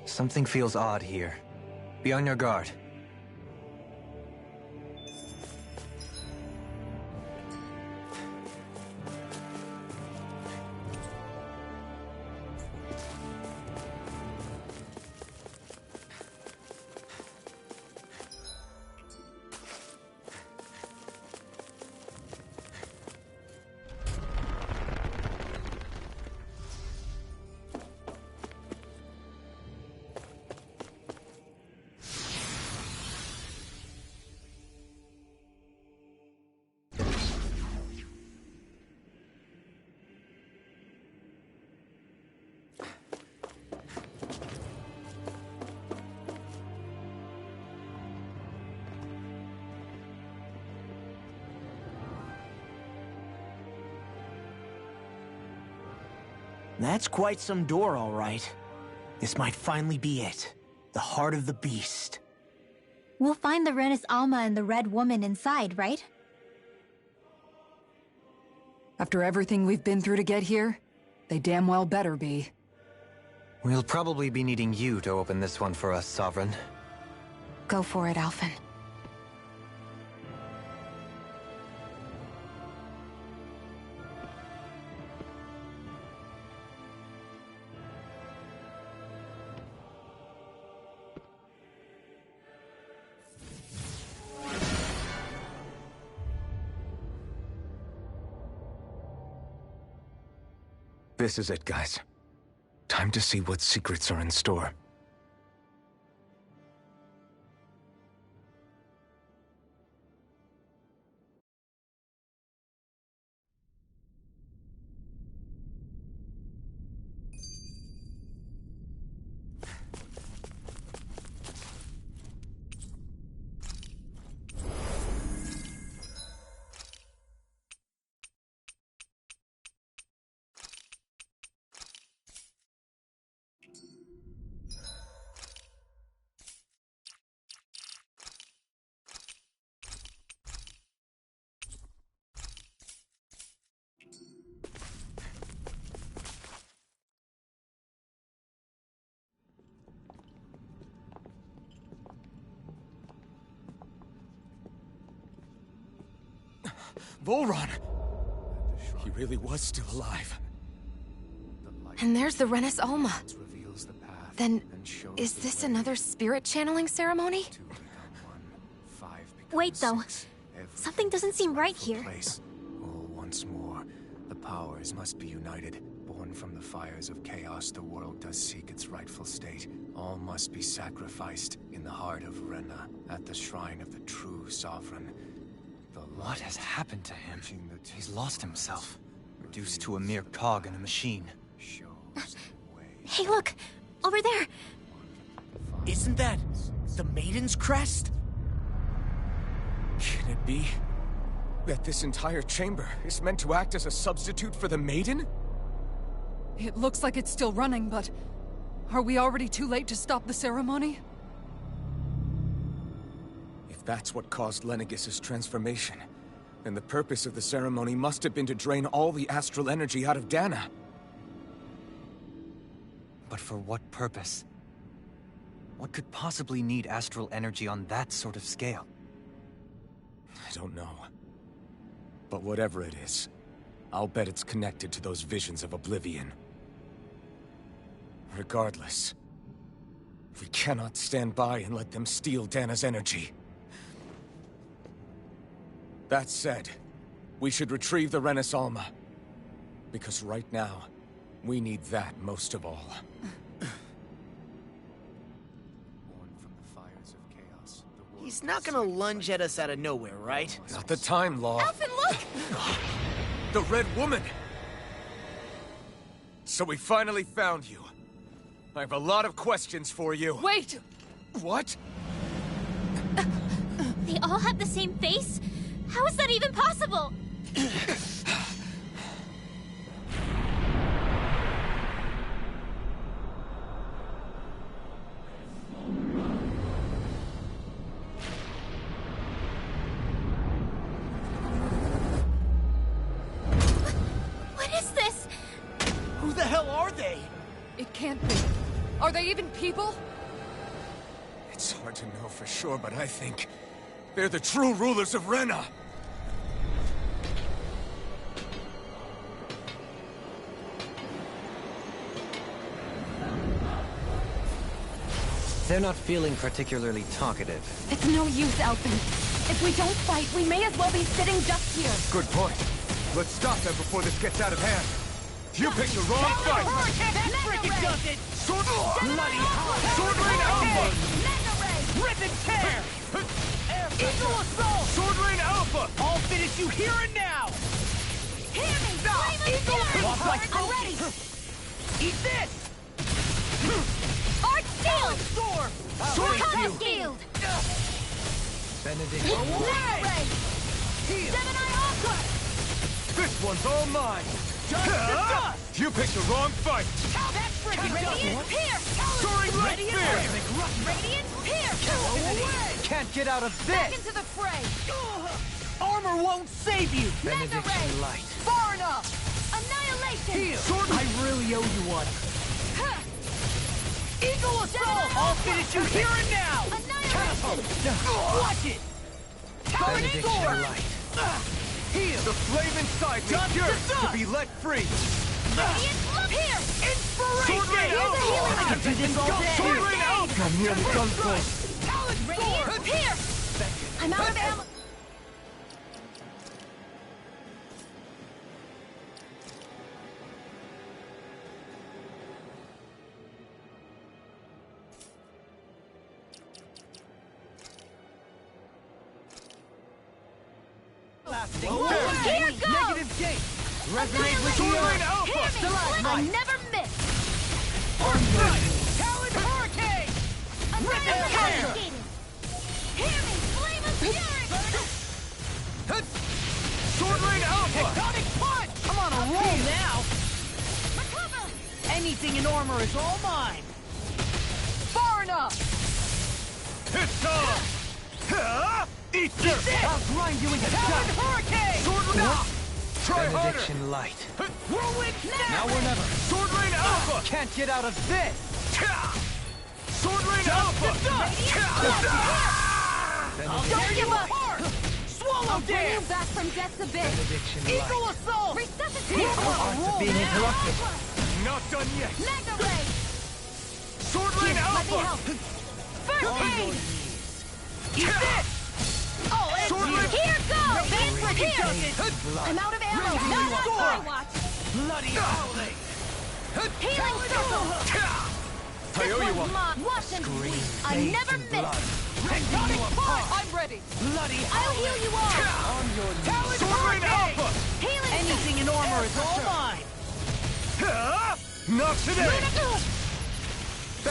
Something feels odd here. Be on your guard. That's quite some door, all right. This might finally be it. The heart of the beast. We'll find the Renis Alma and the Red Woman inside, right? After everything we've been through to get here, they damn well better be. We'll probably be needing you to open this one for us, Sovereign. Go for it, Alphen. This is it, guys. Time to see what secrets are in store. Volron! He really was still alive. And there's the Renis Alma. Then, is this another spirit channeling ceremony? Wait, though. Something doesn't seem right here. Oh, once more, the powers must be united. Born from the fires of chaos, the world does seek its rightful state. All must be sacrificed in the heart of Rena, at the shrine of the true sovereign. What has happened to him? He's lost himself, reduced to a mere cog in a machine. Hey, look! Over there! Isn't that the Maiden's crest? Can it be that this entire chamber is meant to act as a substitute for the Maiden? It looks like it's still running, but are we already too late to stop the ceremony? If that's what caused Lenegis' transformation, then the purpose of the ceremony must have been to drain all the astral energy out of Dana. But for what purpose? What could possibly need astral energy on that sort of scale? I don't know. But whatever it is, I'll bet it's connected to those visions of Oblivion. Regardless, we cannot stand by and let them steal Dana's energy. That said, we should retrieve the Renis Alma. Because right now, we need that most of all. He's not gonna lunge at us out of nowhere, right? Not the time, Law. Alphen, look! The Red Woman! So we finally found you. I have a lot of questions for you. Wait! What? They all have the same face? How is that even possible? Who the hell are they? It can't be. Are they even people? It's hard to know for sure, but I think they're the true rulers of Rena. They're not feeling particularly talkative. It's no use, Elfin. If we don't fight, we may as well be sitting just here. Good point. Let's stop them before this gets out of hand. You picked the wrong fight! That freaking does it! Sword... Bloody hell! Sword Rain Alpha! Rip and tear! Eagle Assault! Sword Rain Alpha! I'll finish you here and now! Hear me! Flame of Walk like Fury! I'm ready! Eat this! Arch Shield! Sword! Color Shield! Benediction. Mega Ray! Gemini Aqua! This one's all mine! Just the dust! You picked the wrong fight! That freaking Radiant Pierce! Soaring Light Radiant Spear! Radiant Pierce! away! Can't get out of Back this! into the fray! Armor won't save you! Mega Ray! Benediction light. Far enough! Annihilation! Sword! I really owe you one. Huh. Eagle Assault! I'll finish you here and now! Annihilation! Watch it! Benediction Sword! light. Heal! The flame inside me Dust to yearns to dust! be let free! Radiant Pierce! Inspiration! Sword Rain Here's a Alpha! healing I can do this all day! Sword Rain Alpha! I'm nearly done for. Radiant Pierce! I'm out of ammo! Here goes! Negative gate! Resonate with Sword you! Rain Alpha! I never miss! Talon Hurricane! Annihilation! Hear me! Flame of Fury! Sword Rain Alpha! Tectonic punch! I'm on a roll now! Recover! Anything in armor is all mine! Far enough! It's on! Eat this! I'll grind you into dust! Hurricane! Sword Rain Alpha! Try harder! Benediction light. Whirlwind snap! Now or never. Sword Rain Alpha! Can't get out of this! Sword Rain Alpha! Don't give up! Swallow Bring you dance! back from death's abyss! Benediction Eagle light. Assault! Resuscitate! Arts are being interrupted. Not done yet! Mega Ray! Sword Rain Let me Alpha! help! First aid! Eat this! Oh, Sword Rain... Here goes! freaking Here! does it! I'm out of ammo! Ready, Not on sword! my watch! Bloody howling! Healing circle! I owe you one. Watch and bleed! I bathed never in miss! blood. Tectonic punch! I'm ready! Bloody I'll heal you all! On your knees. Talon Sword Rain Hurricane! Alpha! Healing Anything in armor is all mine! Not today!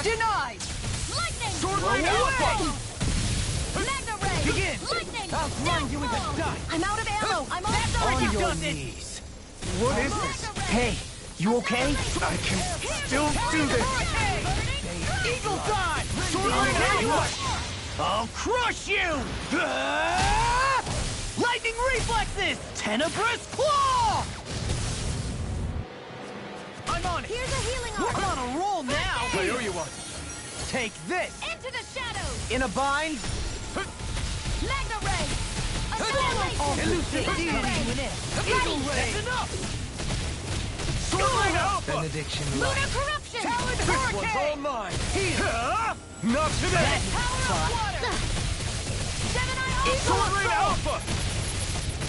Denied! Lightning! Sword Rain Alpha! Mega Ray! Begin. Lightning! I'll grind you into Downfall! dust. I'm out of ammo! I'm all On sorry! your does it. knees. What is this? Mega Ray! Hey, you okay? I can still do this! Eagle Dawn! Sword Rain Alpha! I'll crush you! Lightning reflexes! Tenebrous claw! I'm on it! Here's a healing I'm arm! on a roll now! I owe you one. Take this! Into the shadows! In a bind? Mega Ray! Annihilation! Elusive Mega Ray! Eagle Ray! That's enough! Sword Rain Alpha! Benediction light. Lunar corruption! Talon This one's all Hurricane! mine! Not today! Power of water! Gemini Sword Rain Alpha! Alpha!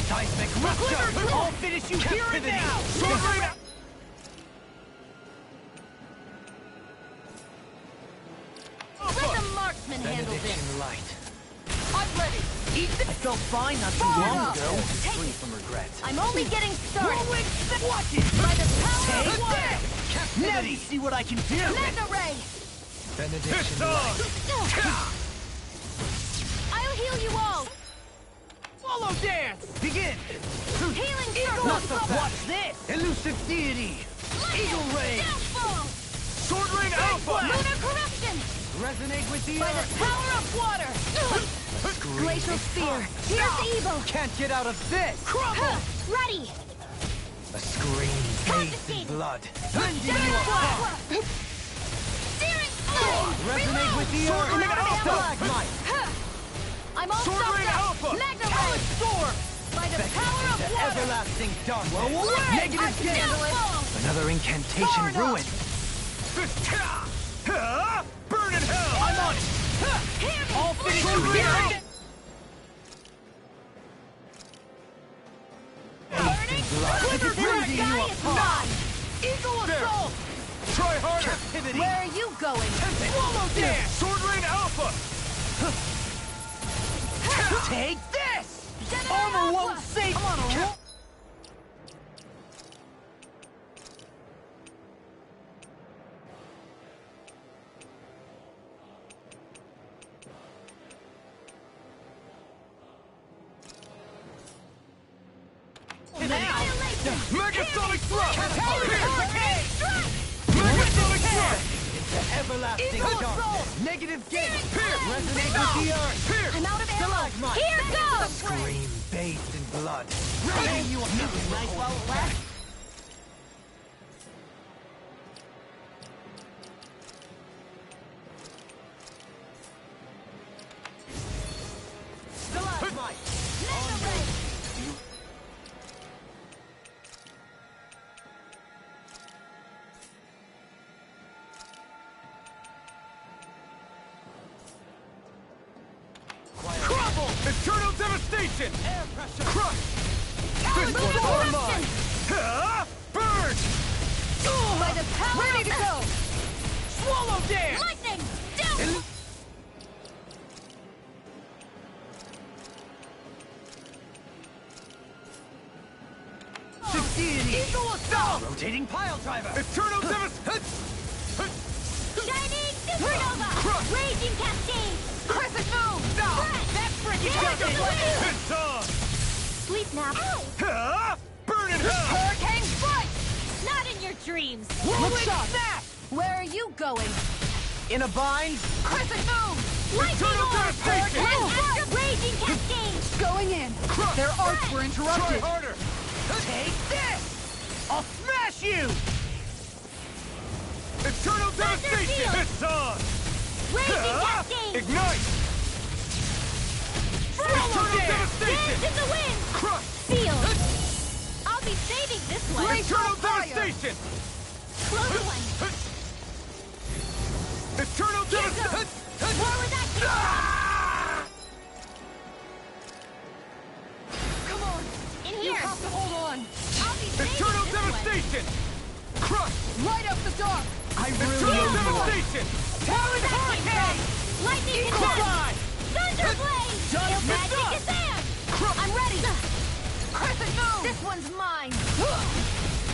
Seismic rupture! I'll finish you here and now! Sword Rain Alpha! Let the marksman handle this! Benediction light. I'm ready! Eat this! I felt fine not too long ago. Free from regret. I'm only getting started! Whirlwind snap! Watch it! By the power Take of water! this! Now you see what I can do! Mega Ray! Benediction It's light. on! I'll heal you all! Swallow dance! Begin! Healing Not circle! the watch this! Elusive deity! Eagle Ray! Downfall! Sword Rain Alpha! Lunar corruption! Resonate with the By the earth! power of water! Glacial spear! Here's evil! Can't get out of this! Huh, ready! A scream bathed in Confiscated. blood. Gemini Aqua! Searing Resonate with the earth! Sword Ring Alpha! Stalagmite! I'm all Sword Ring stuffed Alpha! up! Magna Ray! Storm! By the power of The water! everlasting darkness! Negative scandalous! Another incantation Burn up! ruined! Burn in hell! I'm on it! All finish you here! Burning! Glitter Dragon! you apart! Eagle Assault! Try harder! Captivity! Where are you going? Swallow dance! Sword Ring Alpha! Take this! Gemini Armor Alpha! won't save you! I'm on a roll. Megasonic Thrust! Megasonic Thrust! Into everlasting Eagle darkness! Assault! Negative gate! Pierce! Resonate with the earth! I'm out of ammo! Stalagmite! Here goes! Scream bathed in blood! Ready you a night while it lasts! Stalagmite! Magna Ray! Crumble! Eternal Devastation! Air pressure! Crush! Power This move one's all eruption! mine! Burn! By the power Ready of to go! Swallow dance! lightning! Down! Succeeded! Eagle Assault! Rotating pile driver! Eternal Devastation! Shining Supernova! Crush! Raging Cascade! Crescent Moon! That's freaking Damage justice! away! It's on! Sleep nap! Burn in hell! Hurricane Strike! Not in your dreams! Whirlwind snap! Where are you going? In a bind? Crescent Moon! Lightning Eternal Orb! Devastation! And Raging Cascade! Going in! Their arts were Try interrupted! harder! Take this! I'll smash you! Eternal Devastation! Field! It's on! Raging Cascade! Ignite! Eternal Devastation! Dance in the wind! Crush! Seal! I'll be saving this one! Eternal fire! Devastation! Close one! Eternal Devastation! More with that! Come on! In You here! have to hold on! I'll be saving Eternal this one! Devastation! Crush! Light up the dark! I Eternal really Devastation! Power Hurricane! Lightning Control! Thunderblade! Judgment Magic Dust! is there! I'm ready! Crescent Moon! This one's mine!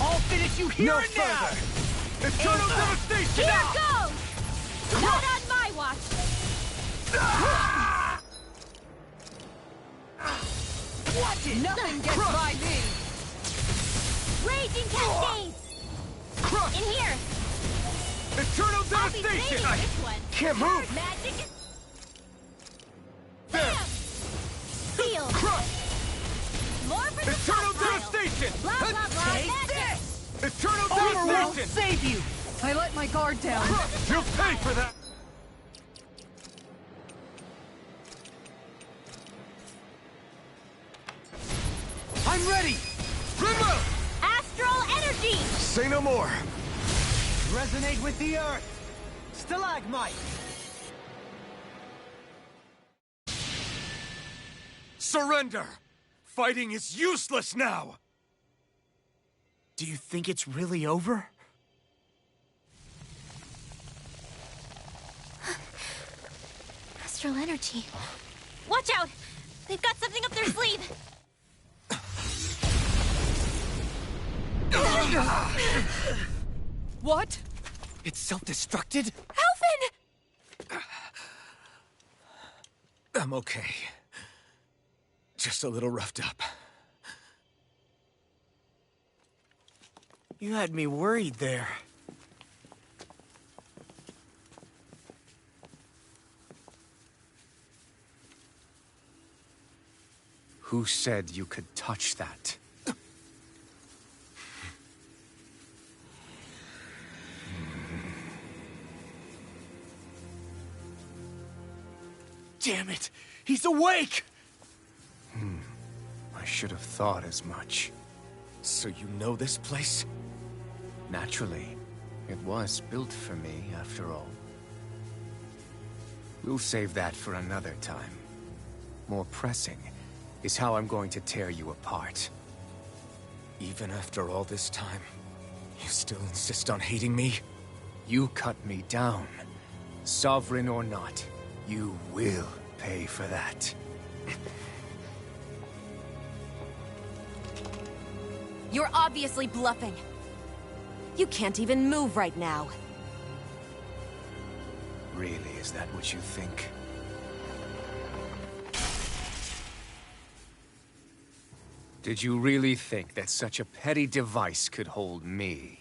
I'll finish you here No and now! further! Eternal Devastation! Here goes! Not on my watch! Watch it! Nothing gets by me! Raging Cascades! Crush! In here! Eternal I'll be saving Devastation! this one! Can't move! Magic is... There! Bam! Seal! Crush! More for the Eternal stockpile! Devastation! Blah, blah, blah, Take magic! this! Eternal Armor won't Devastation! save you! I let my guard down. Crush! You'll pay for that! I'm ready! Rimbo! Astral energy! Say no more! Resonate with the earth! Stalagmite! Surrender! Fighting is useless now! Do you think it's really over? Astral energy. Watch out! They've got something up their sleeve! What? It's self-destructed? Alphen! I'm okay. Just a little roughed up. You had me worried there. Who said you could touch that? Damn it! He's awake! I should have thought as much. So you know this place? Naturally. It was built for me, after all. We'll save that for another time. More pressing is how I'm going to tear you apart. Even after all this time, you still insist on hating me? You cut me down. Sovereign or not, you will pay for that. You're obviously bluffing. You can't even move right now. Really, is that what you think? Did you really think that such a petty device could hold me?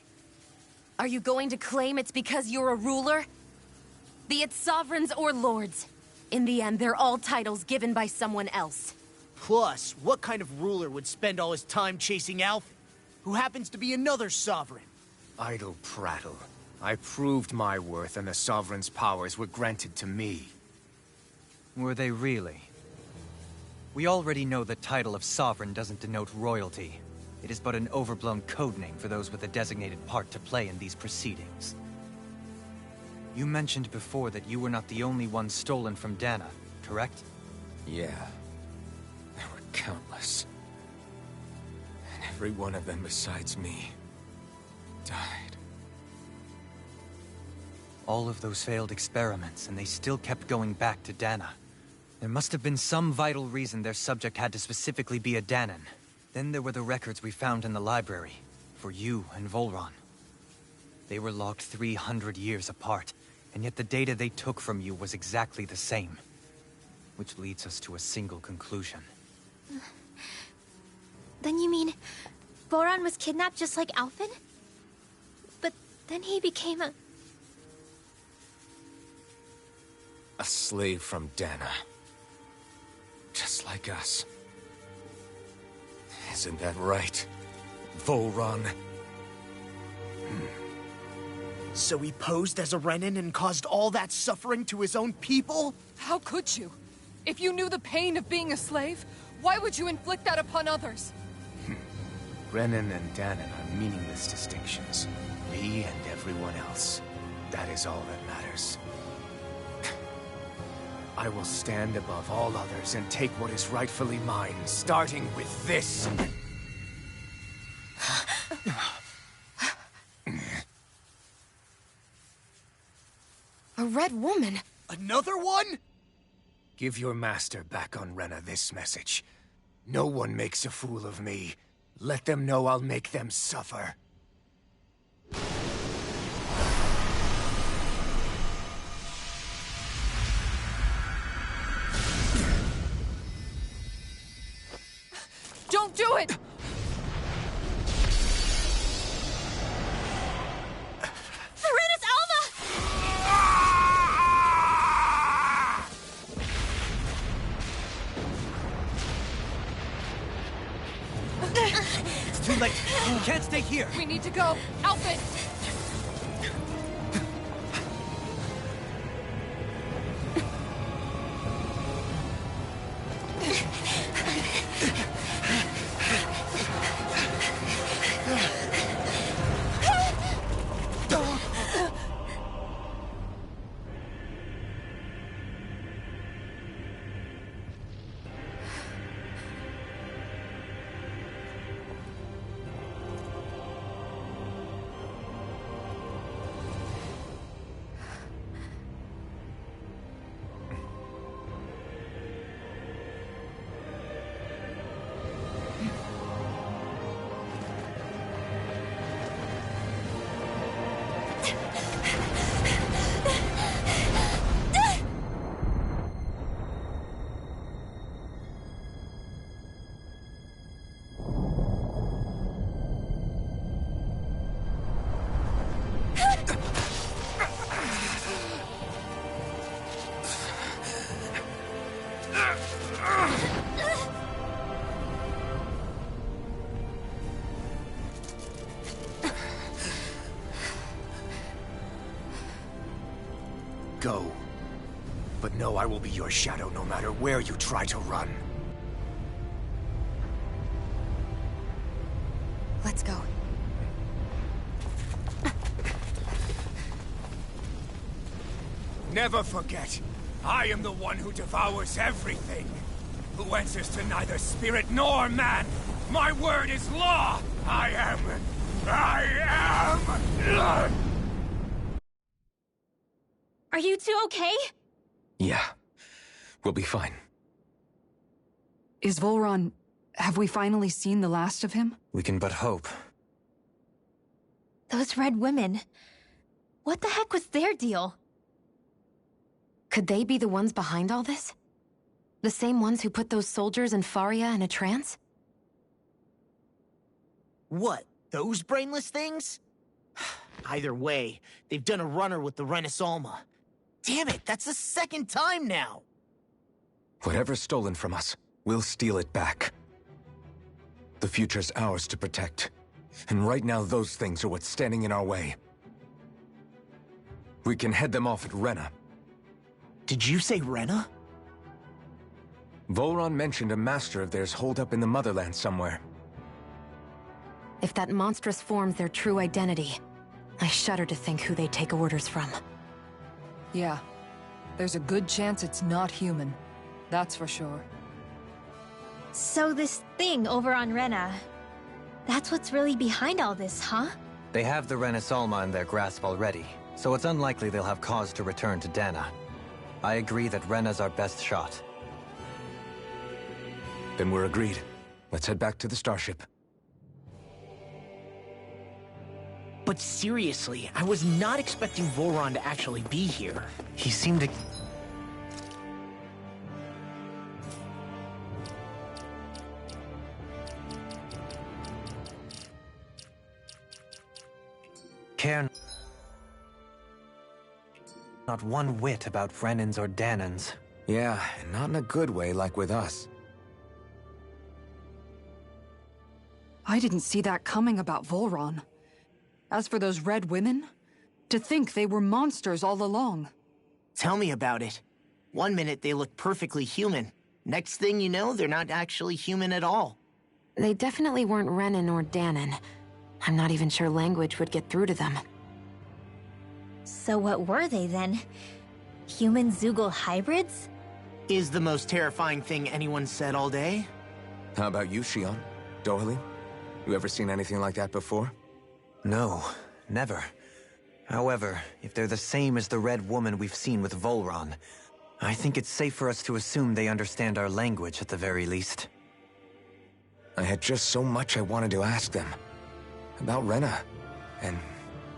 Are you going to claim it's because you're a ruler? Be it sovereigns or lords. In the end, they're all titles given by someone else. Plus, what kind of ruler would spend all his time chasing Alphen, who happens to be another sovereign? Idle prattle. I proved my worth and the Sovereign's powers were granted to me. Were they really? We already know the title of Sovereign doesn't denote royalty. It is but an overblown codename for those with a designated part to play in these proceedings. You mentioned before that you were not the only one stolen from Dahna, correct? Yeah. There were countless. And every one of them besides me died. All of those failed experiments, and they still kept going back to Dahna. There must have been some vital reason their subject had to specifically be a Dahnan. Then there were the records we found in the library, for you and Volron. They were logged 300 years apart, and yet the data they took from you was exactly the same. Which leads us to a single conclusion. Then you mean Volron was kidnapped just like Alphen? But then he became a... A slave from Dahna. Just like us. Isn't that right, Volron? So he posed as a Renan and caused all that suffering to his own people? How could you? If you knew the pain of being a slave, why would you inflict that upon others? Renan and Dahnan are meaningless distinctions. Me and everyone else. That is all that matters. I will stand above all others and take what is rightfully mine, starting with this. A red woman? Another one? Give your master back on Rena this message. No one makes a fool of me. Let them know I'll make them suffer. Don't do it! Renis It's too late. You can't stay here. We need to go. Alphen! Go. But know I will be your shadow no matter where you try to run. Let's go. Never forget, I am the one who devours everything. Who answers to neither spirit nor man. My word is law! I am... Are you two okay? Yeah. We'll be fine. Is Volron... have we finally seen the last of him? We can but hope. Those red women. What the heck was their deal? Could they be the ones behind all this? The same ones who put those soldiers and Faria in a trance? What, those brainless things? Either way, they've done a runner with the Renis Alma. Damn it, that's the second time now! Whatever's stolen from us, we'll steal it back. The future's ours to protect. And right now those things are what's standing in our way. We can head them off at Rena. Did you say Rena? Volron mentioned a master of theirs holed up in the Motherland somewhere. If that monstrous form's their true identity, I shudder to think who they take orders from. Yeah. There's a good chance it's not human. That's for sure. So this thing over on Rena... that's what's really behind all this, huh? They have the Renis Alma in their grasp already, so it's unlikely they'll have cause to return to Dana. I agree that Rena's our best shot. Then we're agreed. Let's head back to the starship. But seriously, I was not expecting Volron to actually be here. He seemed to... care not one whit about Renans or Danans. Yeah, and not in a good way like with us. I didn't see that coming about Volron. As for those red women, to think they were monsters all along. Tell me about it. One minute they look perfectly human. Next thing you know, they're not actually human at all. They definitely weren't Renan or Danan. I'm not even sure language would get through to them. So what were they then? Human Zoogle hybrids? Is the most terrifying thing anyone said all day? How about you, Shion? Dohalim? You ever seen anything like that before? No, never. However, if they're the same as the red woman we've seen with Volron, I think it's safe for us to assume they understand our language at the very least. I had just so much I wanted to ask them. About Rena, and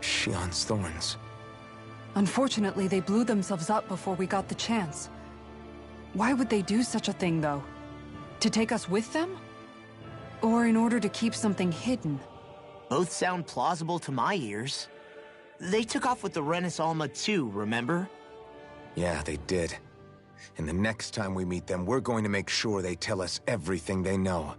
Shion's thorns. Unfortunately, they blew themselves up before we got the chance. Why would they do such a thing, though? To take us with them? Or in order to keep something hidden? Both sound plausible to my ears. They took off with the Renis Alma too, remember? Yeah, they did. And the next time we meet them, we're going to make sure they tell us everything they know.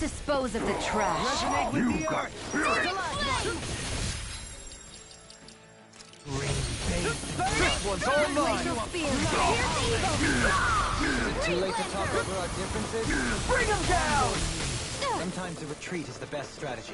dispose of the trash. You got This one's all mine! Is it too late to talk over our differences? Bring him down! Sometimes a retreat is the best strategy.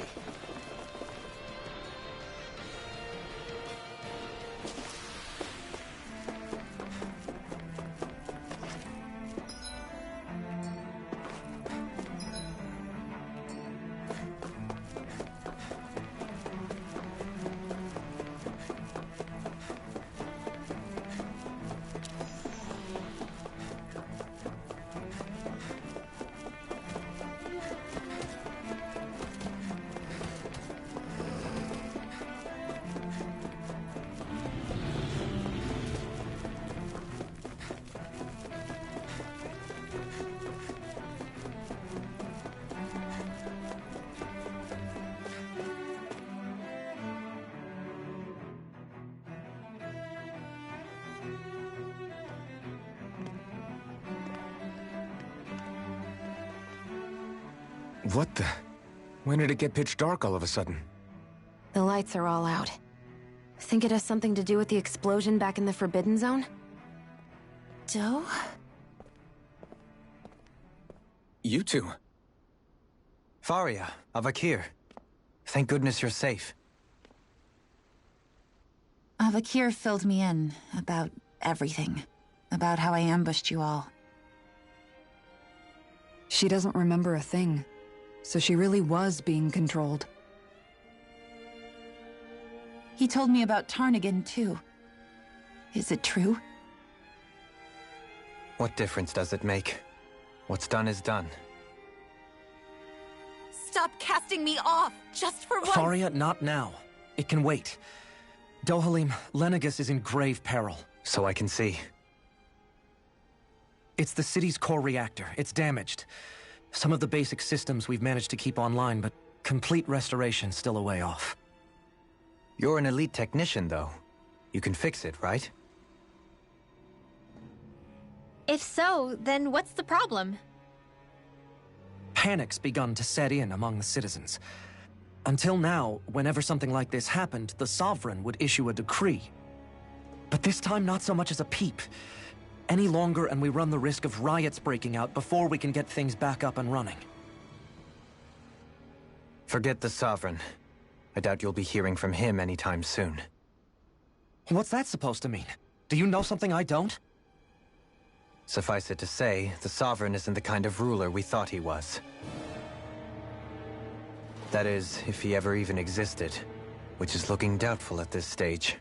What the? When did it get pitch dark all of a sudden? The lights are all out. Think it has something to do with the explosion back in the Forbidden Zone? Doe? You two. Faria, Avakir. Thank goodness you're safe. Avakir filled me in about everything. About how I ambushed you all. She doesn't remember a thing. So she really was being controlled. He told me about Tarnigan, too. Is it true? What difference does it make? What's done is done. Stop casting me off, just for once! Faria, not now. It can wait. Dohalim, Lenegis is in grave peril. So I can see. It's the city's core reactor. It's damaged. Some of the basic systems we've managed to keep online, but complete restoration's still a way off. You're an elite technician, though. You can fix it, right? If so, then what's the problem? Panic's begun to set in among the citizens. Until now, whenever something like this happened, the Sovereign would issue a decree. But this time, not so much as a peep. Any longer and we run the risk of riots breaking out before we can get things back up and running. Forget the Sovereign. I doubt you'll be hearing from him anytime soon. What's that supposed to mean? Do you know something I don't? Suffice it to say, the Sovereign isn't the kind of ruler we thought he was. That is, if he ever even existed, which is looking doubtful at this stage.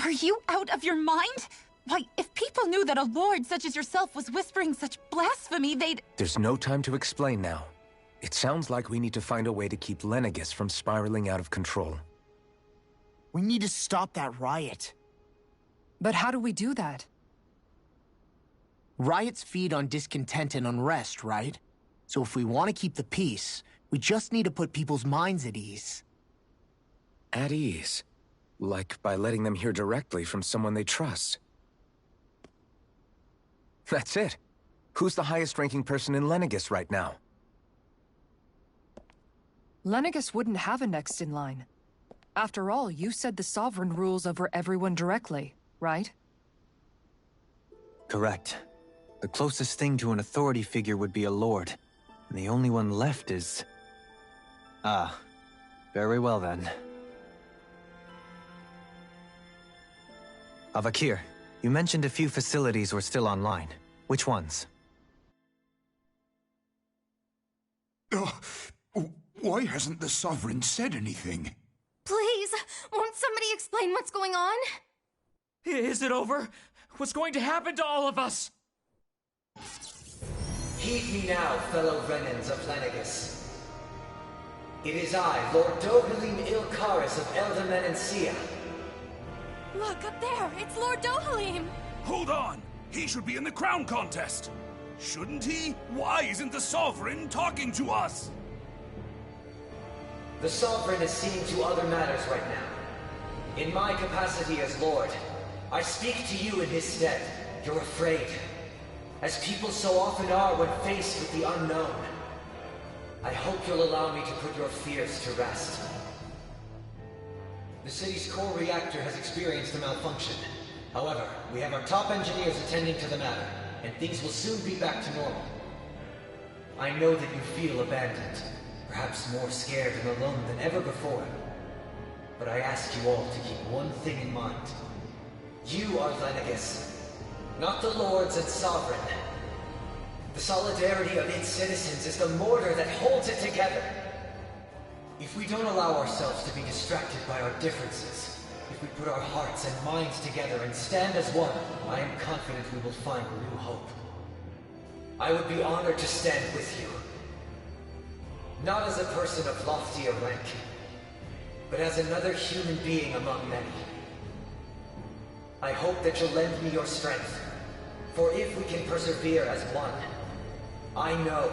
Are you out of your mind? Why, if people knew that a lord such as yourself was whispering such blasphemy, they'd— There's no time to explain now. It sounds like we need to find a way to keep Lenegis from spiraling out of control. We need to stop that riot. But how do we do that? Riots feed on discontent and unrest, right? So if we want to keep the peace, we just need to put people's minds at ease. At ease? Like by letting them hear directly from someone they trust. That's it. Who's the highest-ranking person in Lenegis right now? Lenegis wouldn't have a next in line. After all, you said the Sovereign rules over everyone directly, right? Correct. The closest thing to an authority figure would be a lord. And the only one left is... Ah. Very well then. Avakir, you mentioned a few facilities were still online. Which ones? Why hasn't the Sovereign said anything? Please, won't somebody explain what's going on? Is it over? What's going to happen to all of us? Heed me now, fellow Renans of Lenegis. It is I, Lord Dohalim Ilkaris of Elda Menancia. Look, up there! It's Lord Dohalim! Hold on! He should be in the crown contest! Shouldn't he? Why isn't the Sovereign talking to us? The Sovereign is seeing to other matters right now. In my capacity as Lord, I speak to you in his stead. You're afraid. As people so often are when faced with the unknown. I hope you'll allow me to put your fears to rest. The city's core reactor has experienced a malfunction. However, we have our top engineers attending to the matter, and things will soon be back to normal. I know that you feel abandoned, perhaps more scared and alone than ever before. But I ask you all to keep one thing in mind. You are Lenegis, not the Lords and Sovereign. The solidarity of its citizens is the mortar that holds it together. If we don't allow ourselves to be distracted by our differences, if we put our hearts and minds together and stand as one, I am confident we will find new hope. I would be honored to stand with you. Not as a person of loftier rank, but as another human being among many. I hope that you'll lend me your strength, for if we can persevere as one, I know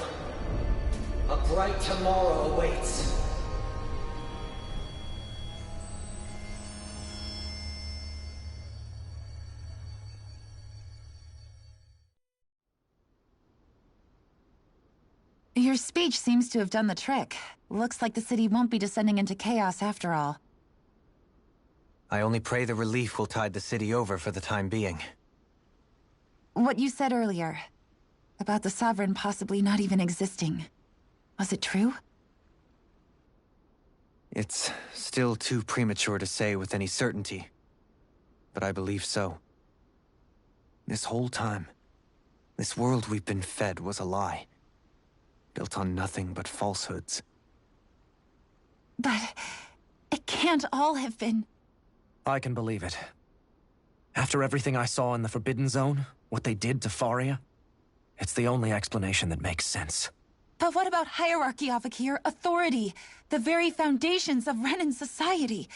a bright tomorrow awaits. Your speech seems to have done the trick. Looks like the city won't be descending into chaos after all. I only pray the relief will tide the city over for the time being. What you said earlier, about the Sovereign possibly not even existing, was it true? It's still too premature to say with any certainty, but I believe so. This whole time, this world we've been fed was a lie, built on nothing but falsehoods. But it can't all have been... I can believe it. After everything I saw in the Forbidden Zone, what they did to Faria, it's the only explanation that makes sense. But what about hierarchy, Avakir? Authority? The very foundations of Renan society?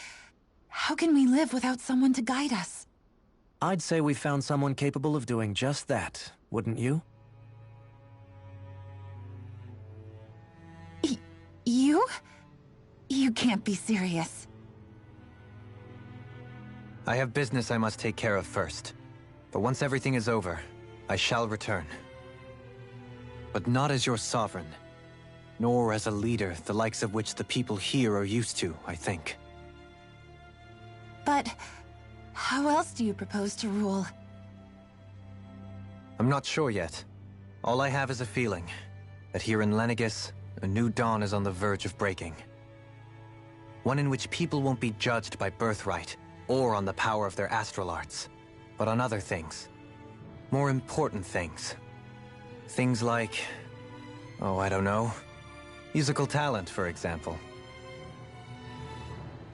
How can we live without someone to guide us? I'd say we found someone capable of doing just that, wouldn't you? You? You can't be serious. I have business I must take care of first. But once everything is over, I shall return. But not as your sovereign, nor as a leader the likes of which the people here are used to, I think. But how else do you propose to rule? I'm not sure yet. All I have is a feeling that here in Lenegis, a new dawn is on the verge of breaking. One in which people won't be judged by birthright, or on the power of their astral arts, but on other things. More important things. Things like... oh, I don't know. Musical talent, for example.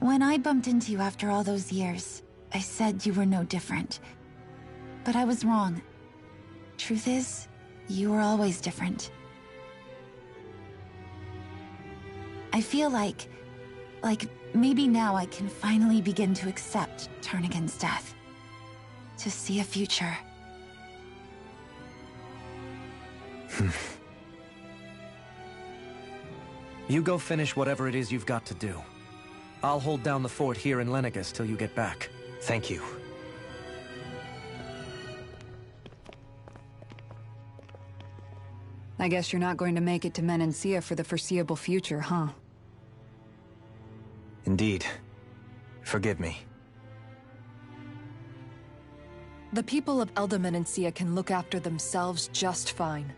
When I bumped into you after all those years, I said you were no different. But I was wrong. Truth is, you were always different. I feel like maybe now I can finally begin to accept Turnagain's death. To see a future. You go finish whatever it is you've got to do. I'll hold down the fort here in Lenegis till you get back. Thank you. I guess you're not going to make it to Menancia for the foreseeable future, huh? Indeed. Forgive me. The people of Elda Menancia can look after themselves just fine.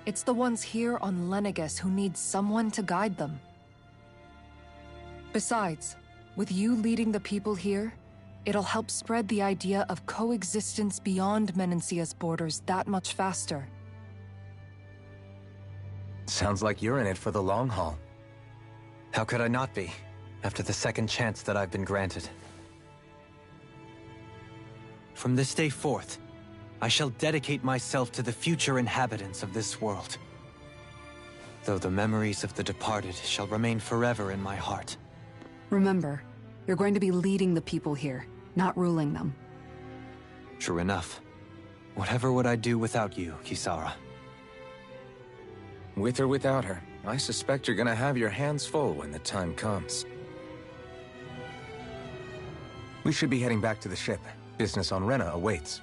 It's the ones here on Lenegis who need someone to guide them. Besides, with you leading the people here, it'll help spread the idea of coexistence beyond Menancia's borders that much faster. Sounds like you're in it for the long haul. How could I not be, after the second chance that I've been granted? From this day forth, I shall dedicate myself to the future inhabitants of this world. Though the memories of the departed shall remain forever in my heart. Remember, you're going to be leading the people here, not ruling them. True enough. Whatever would I do without you, Kisara? With or without her, I suspect you're gonna have your hands full when the time comes. We should be heading back to the ship. Business on Rena awaits.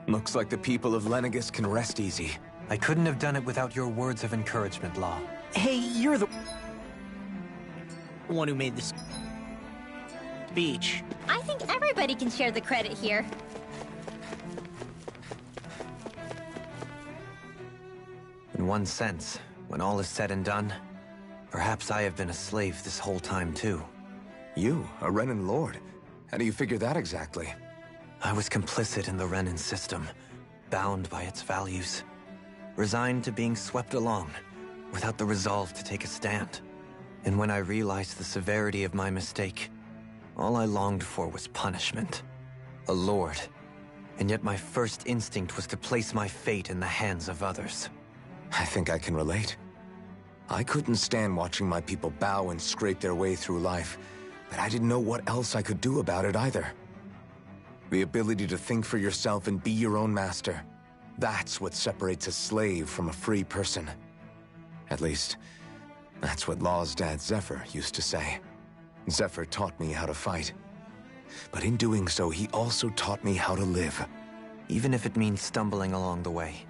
Looks like the people of Lenegis can rest easy. I couldn't have done it without your words of encouragement, Law. Hey, you're the one who made this speech. I think everybody can share the credit here. In one sense, when all is said and done, perhaps I have been a slave this whole time too. You, a Renan Lord? How do you figure that exactly? I was complicit in the Renan system, bound by its values, resigned to being swept along, without the resolve to take a stand. And when I realized the severity of my mistake, all I longed for was punishment. A lord. And yet my first instinct was to place my fate in the hands of others. I think I can relate. I couldn't stand watching my people bow and scrape their way through life, but I didn't know what else I could do about it either. The ability to think for yourself and be your own master. That's what separates a slave from a free person. At least, that's what Law's dad Zephyr used to say. Zephyr taught me how to fight. But in doing so, he also taught me how to live. Even if it means stumbling along the way.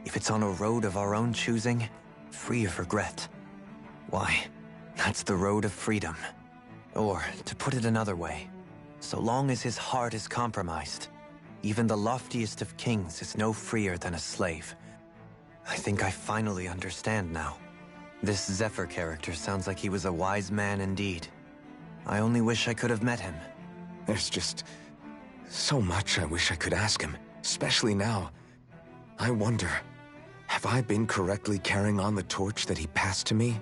If it's on a road of our own choosing, free of regret. Why, that's the road of freedom. Or, to put it another way, so long as his heart is compromised, even the loftiest of kings is no freer than a slave. I think I finally understand now. This Zephyr character sounds like he was a wise man indeed. I only wish I could have met him. There's just so much I wish I could ask him, especially now. I wonder, have I been correctly carrying on the torch that he passed to me?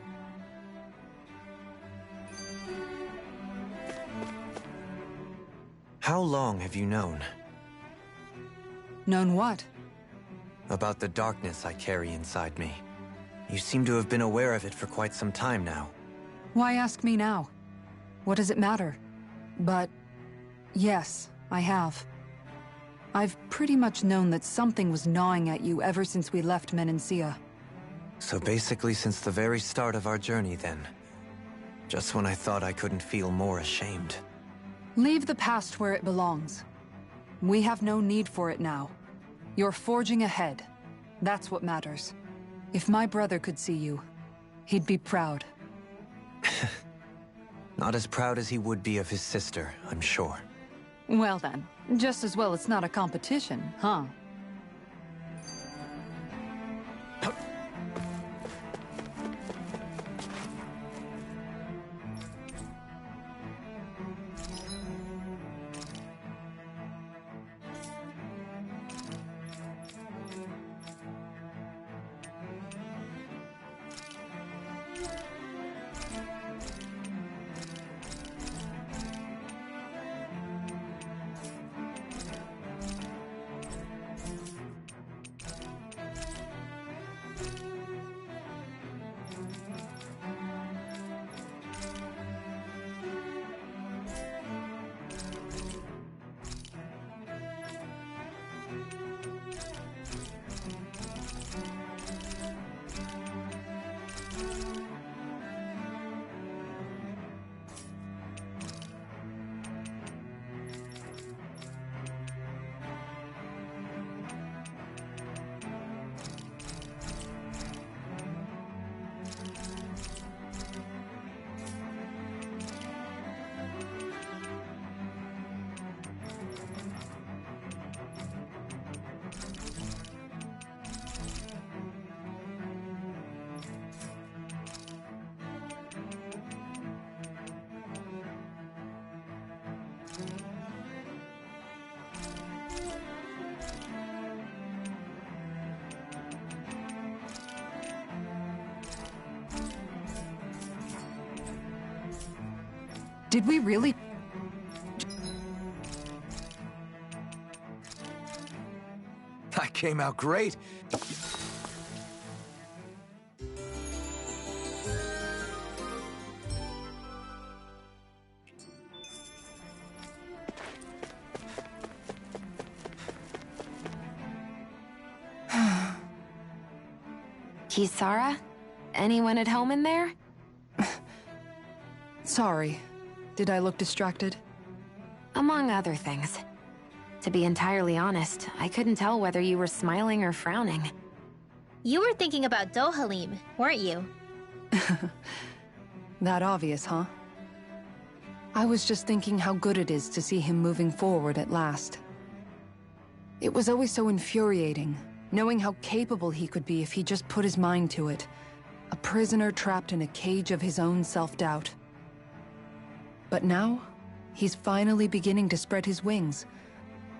How long have you known? Known what? About the darkness I carry inside me. You seem to have been aware of it for quite some time now. Why ask me now? What does it matter? But yes, I have. I've pretty much known that something was gnawing at you ever since we left Menancia. So basically since the very start of our journey then. Just when I thought I couldn't feel more ashamed. Leave the past where it belongs. We have no need for it now. You're forging ahead. That's what matters. If my brother could see you, he'd be proud. Not as proud as he would be of his sister, I'm sure. Well then, just as well it's not a competition, huh? Did we really? That came out great. Kisara? Anyone at home in there? Sorry. Did I look distracted? Among other things. To be entirely honest, I couldn't tell whether you were smiling or frowning. You were thinking about Dohalim, weren't you? That obvious, huh? I was just thinking how good it is to see him moving forward at last. It was always so infuriating, knowing how capable he could be if he just put his mind to it. A prisoner trapped in a cage of his own self-doubt. But now, he's finally beginning to spread his wings.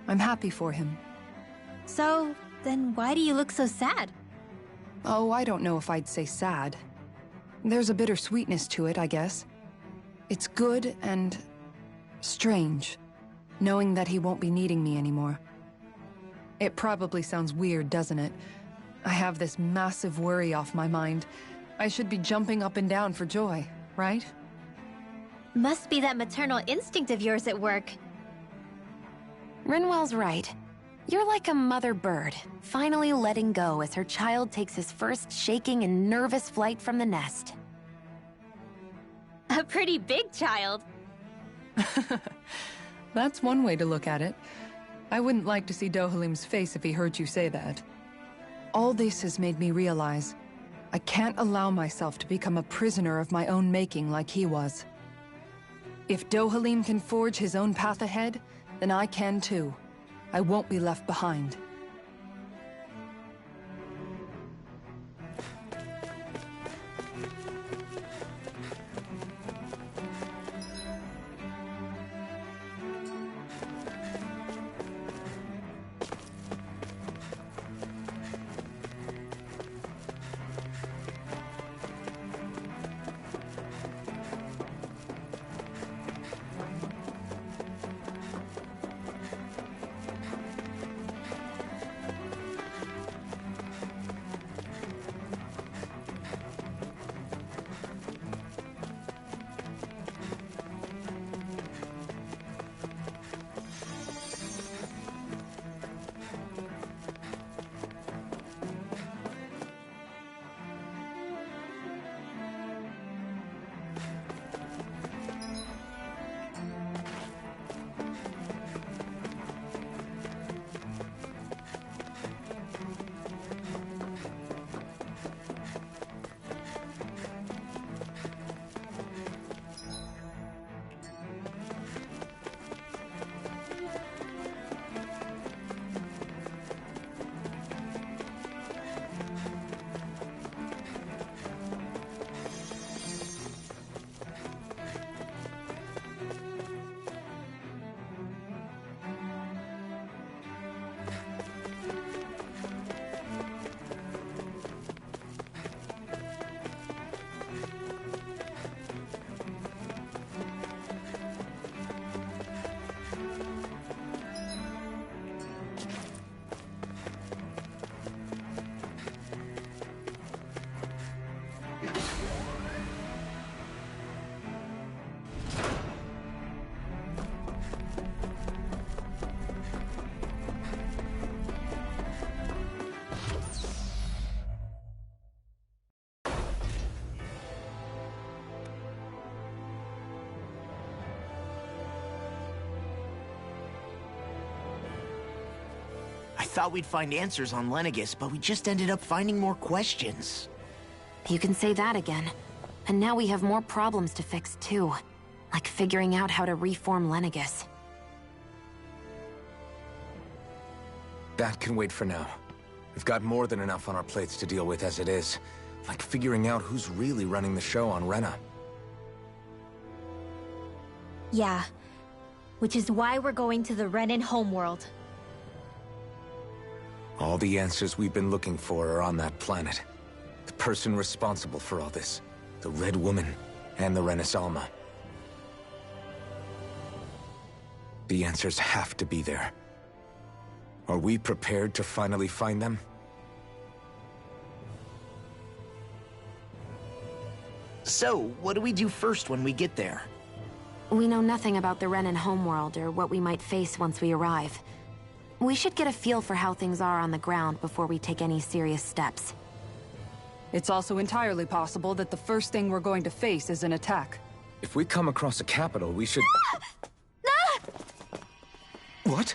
I'm happy for him. So, then why do you look so sad? Oh, I don't know if I'd say sad. There's a bittersweetness to it, I guess. It's good and strange, knowing that he won't be needing me anymore. It probably sounds weird, doesn't it? I have this massive worry off my mind. I should be jumping up and down for joy, right? Must be that maternal instinct of yours at work. Rinwell's right. You're like a mother bird, finally letting go as her child takes his first shaking and nervous flight from the nest. A pretty big child. That's one way to look at it. I wouldn't like to see Dohalim's face if he heard you say that. All this has made me realize I can't allow myself to become a prisoner of my own making like he was. If Dohalim can forge his own path ahead, then I can too. I won't be left behind. I thought we'd find answers on Lenegis, but we just ended up finding more questions. You can say that again. And now we have more problems to fix too. Like figuring out how to reform Lenegis. That can wait for now. We've got more than enough on our plates to deal with as it is. Like figuring out who's really running the show on Rena. Yeah. Which is why we're going to the Renan homeworld. All the answers we've been looking for are on that planet. The person responsible for all this. The Red Woman and the Renis Alma. The answers have to be there. Are we prepared to finally find them? So, what do we do first when we get there? We know nothing about the Renan homeworld or what we might face once we arrive. We should get a feel for how things are on the ground before we take any serious steps. It's also entirely possible that the first thing we're going to face is an attack. If we come across a capital, we should... What?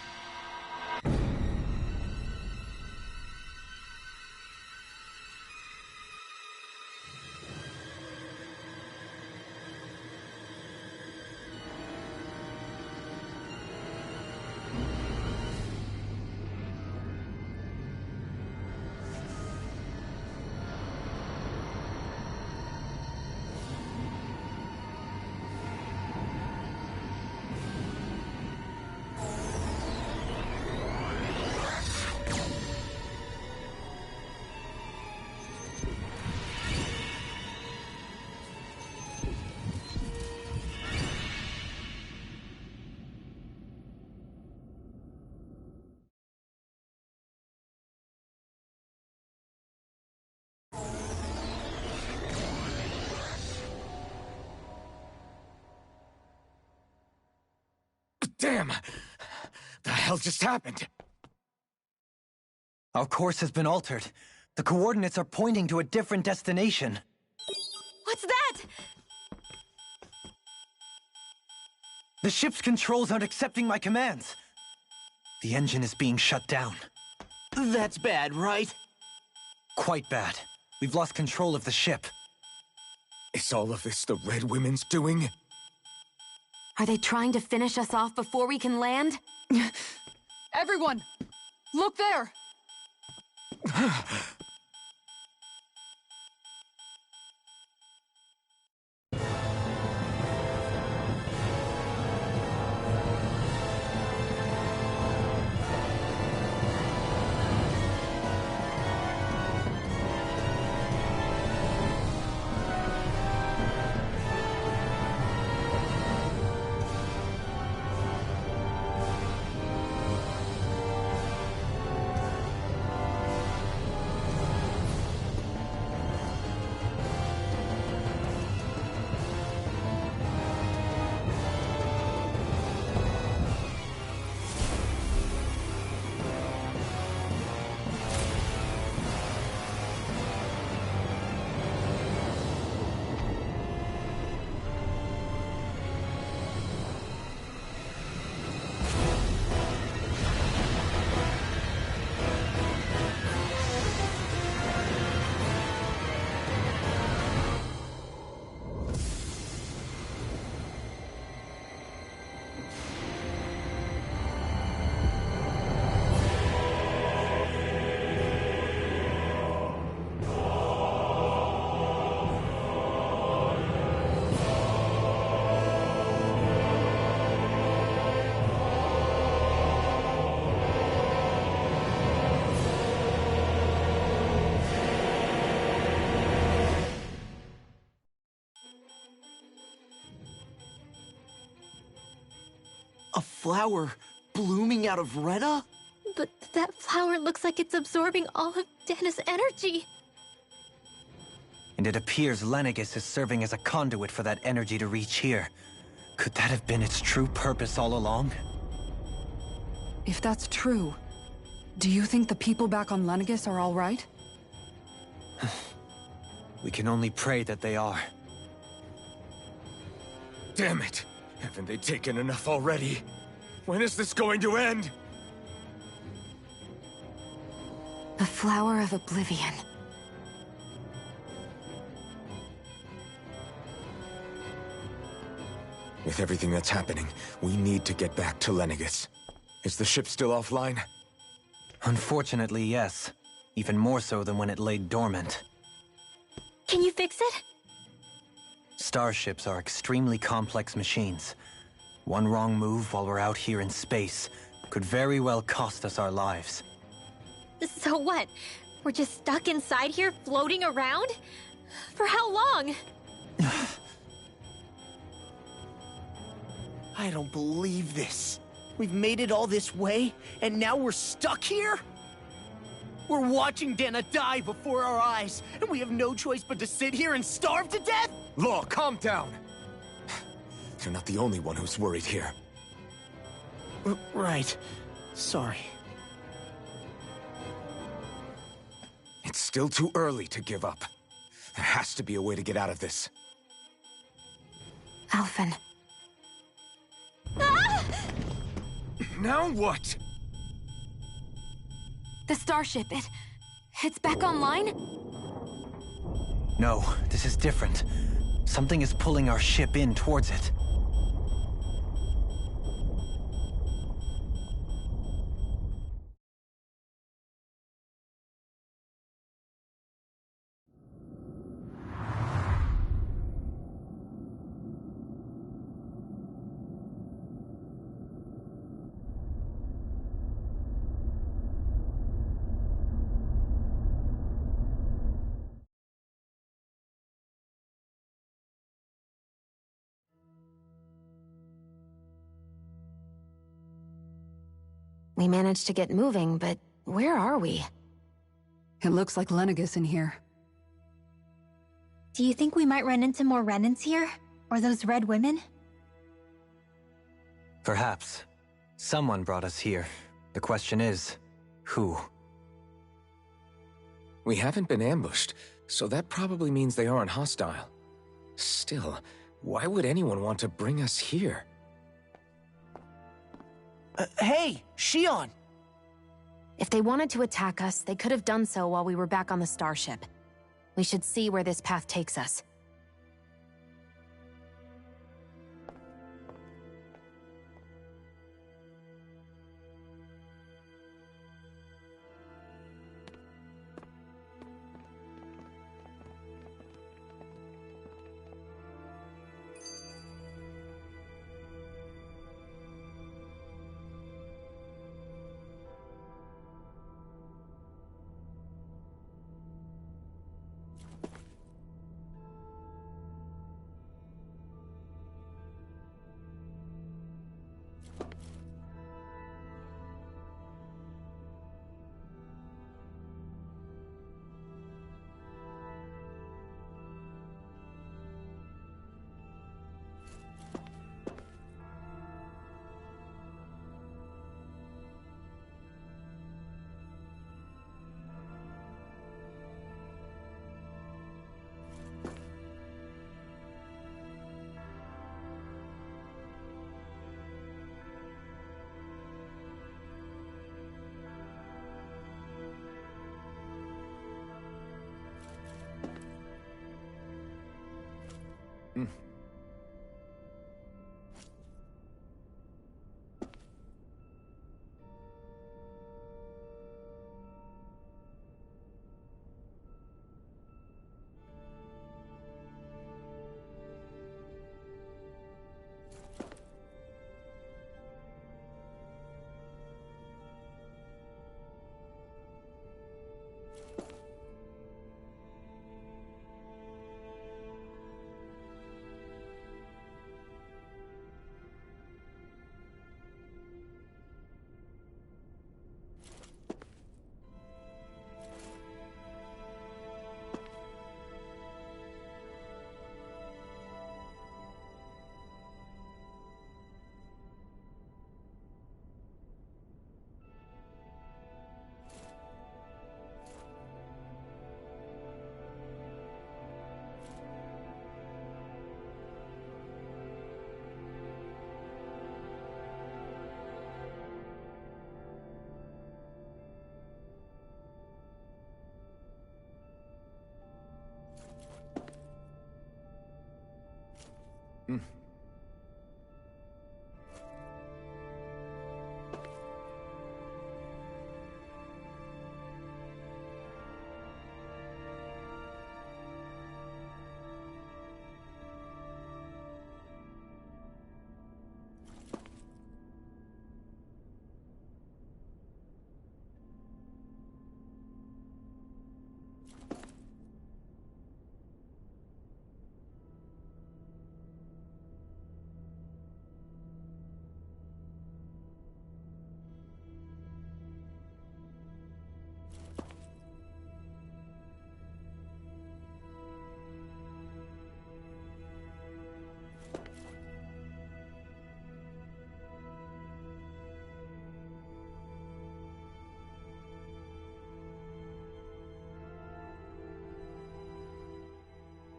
Damn! The hell just happened? Our course has been altered. The coordinates are pointing to a different destination. What's that? The ship's controls aren't accepting my commands. The engine is being shut down. That's bad, right? Quite bad. We've lost control of the ship. Is all of this the Red Women's doing? Are they trying to finish us off before we can land? Everyone! Look there! A flower blooming out of Rena? But that flower looks like it's absorbing all of Dana's energy. And it appears Lenegis is serving as a conduit for that energy to reach here. Could that have been its true purpose all along? If that's true, do you think the people back on Lenegis are all right? We can only pray that they are. Damn it! Haven't they taken enough already? When is this going to end? The Flower of Oblivion. With everything that's happening, we need to get back to Lenegis. Is the ship still offline? Unfortunately, yes. Even more so than when it lay dormant. Can you fix it? Starships are extremely complex machines. One wrong move while we're out here in space could very well cost us our lives. So what? We're just stuck inside here, floating around? For how long? I don't believe this. We've made it all this way, and now we're stuck here? We're watching Dana die before our eyes, and we have no choice but to sit here and starve to death? Law, calm down! You're not the only one who's worried here. Right. Sorry. It's still too early to give up. There has to be a way to get out of this. Alphen. Ah! Now what? The starship, it's back online? No, this is different. Something is pulling our ship in towards it. We managed to get moving, but where are we? It looks like Lenegis in here. Do you think we might run into more Renans here? Or those red women? Perhaps. Someone brought us here. The question is, who? We haven't been ambushed, so that probably means they aren't hostile. Still, why would anyone want to bring us here? Hey, Shion! If they wanted to attack us, they could have done so while we were back on the starship. We should see where this path takes us.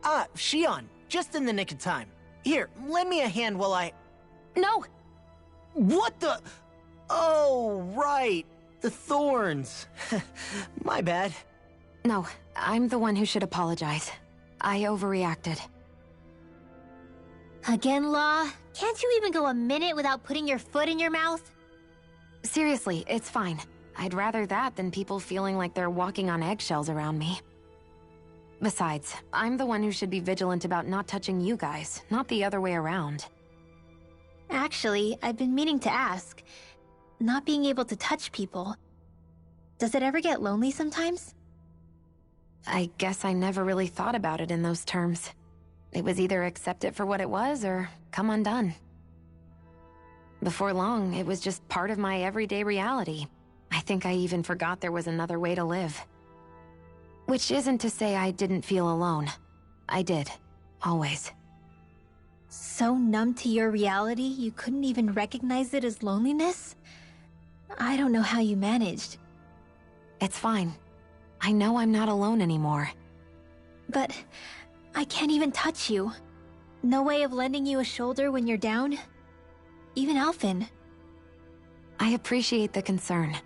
Ah, Shion, just in the nick of time. Here, lend me a hand while I... No! What the... Oh, right. The thorns. My bad. No, I'm the one who should apologize. I overreacted. Again, Law? Can't you even go a minute without putting your foot in your mouth? Seriously, it's fine. I'd rather that than people feeling like they're walking on eggshells around me. Besides, I'm the one who should be vigilant about not touching you guys, not the other way around. Actually, I've been meaning to ask. Not being able to touch people, does it ever get lonely sometimes? I guess I never really thought about it in those terms. It was either accept it for what it was or come undone. Before long, it was just part of my everyday reality. I think I even forgot there was another way to live. Which isn't to say I didn't feel alone. I did. Always. So numb to your reality, you couldn't even recognize it as loneliness? I don't know how you managed. It's fine. I know I'm not alone anymore. But I can't even touch you. No way of lending you a shoulder when you're down? Even Alphen. I appreciate the concern.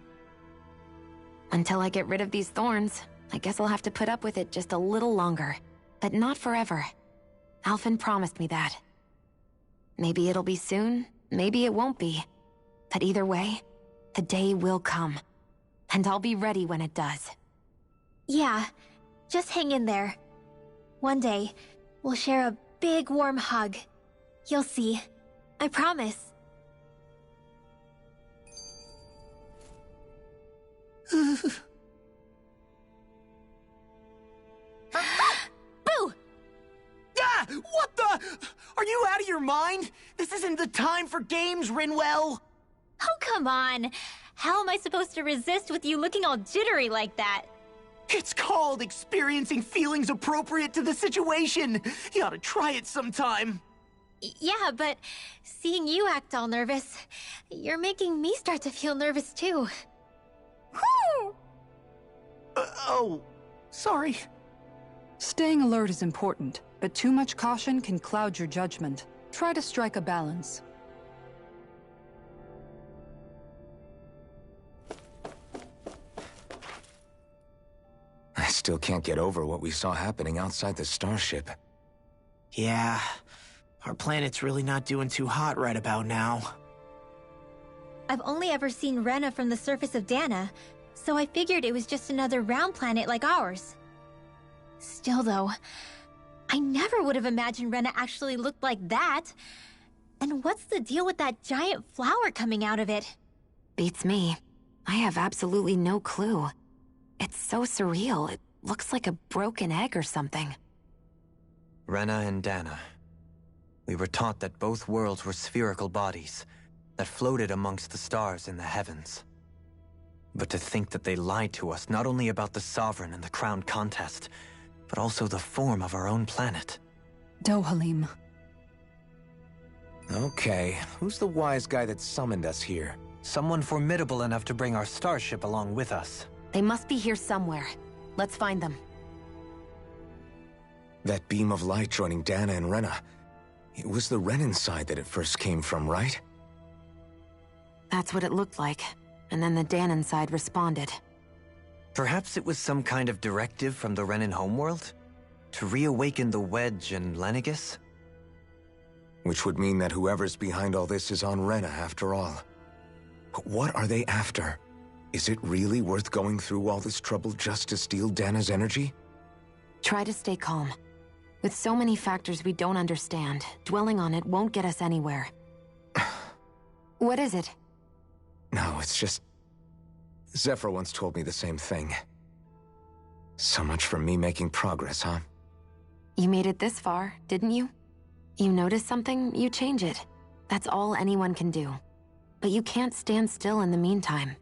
Until I get rid of these thorns, I guess I'll have to put up with it just a little longer. But not forever. Alphen promised me that. Maybe it'll be soon, maybe it won't be. But either way, the day will come. And I'll be ready when it does. Yeah, just hang in there. One day, we'll share a big warm hug. You'll see. I promise. Boo! Ah! What the? Are you out of your mind? This isn't the time for games, Rinwell! Oh, come on. How am I supposed to resist with you looking all jittery like that? It's called experiencing feelings appropriate to the situation. You ought to try it sometime. Yeah, but seeing you act all nervous, you're making me start to feel nervous too. Oh, sorry. Staying alert is important, but too much caution can cloud your judgment. Try to strike a balance. I still can't get over what we saw happening outside the starship. Yeah, our planet's really not doing too hot right about now. I've only ever seen Rena from the surface of Dana, so I figured it was just another round planet like ours. Still though, I never would have imagined Rena actually looked like that. And what's the deal with that giant flower coming out of it? Beats me. I have absolutely no clue. It's so surreal. It looks like a broken egg or something. Rena and Dana. We were taught that both worlds were spherical bodies that floated amongst the stars in the heavens. But to think that they lied to us not only about the Sovereign and the Crown contest, but also the form of our own planet. Dohalim. Okay, who's the wise guy that summoned us here? Someone formidable enough to bring our starship along with us. They must be here somewhere. Let's find them. That beam of light joining Dana and Rena. It was the Renan side that it first came from, right? That's what it looked like. And then the Danon side responded. Perhaps it was some kind of directive from the Renan homeworld? To reawaken the Wedge and Lenegis? Which would mean that whoever's behind all this is on Rena after all. But what are they after? Is it really worth going through all this trouble just to steal Dana's energy? Try to stay calm. With so many factors we don't understand, dwelling on it won't get us anywhere. What is it? No, it's just... Zephyr once told me the same thing. So much for me making progress, huh? You made it this far, didn't you? You notice something, you change it. That's all anyone can do. But you can't stand still in the meantime.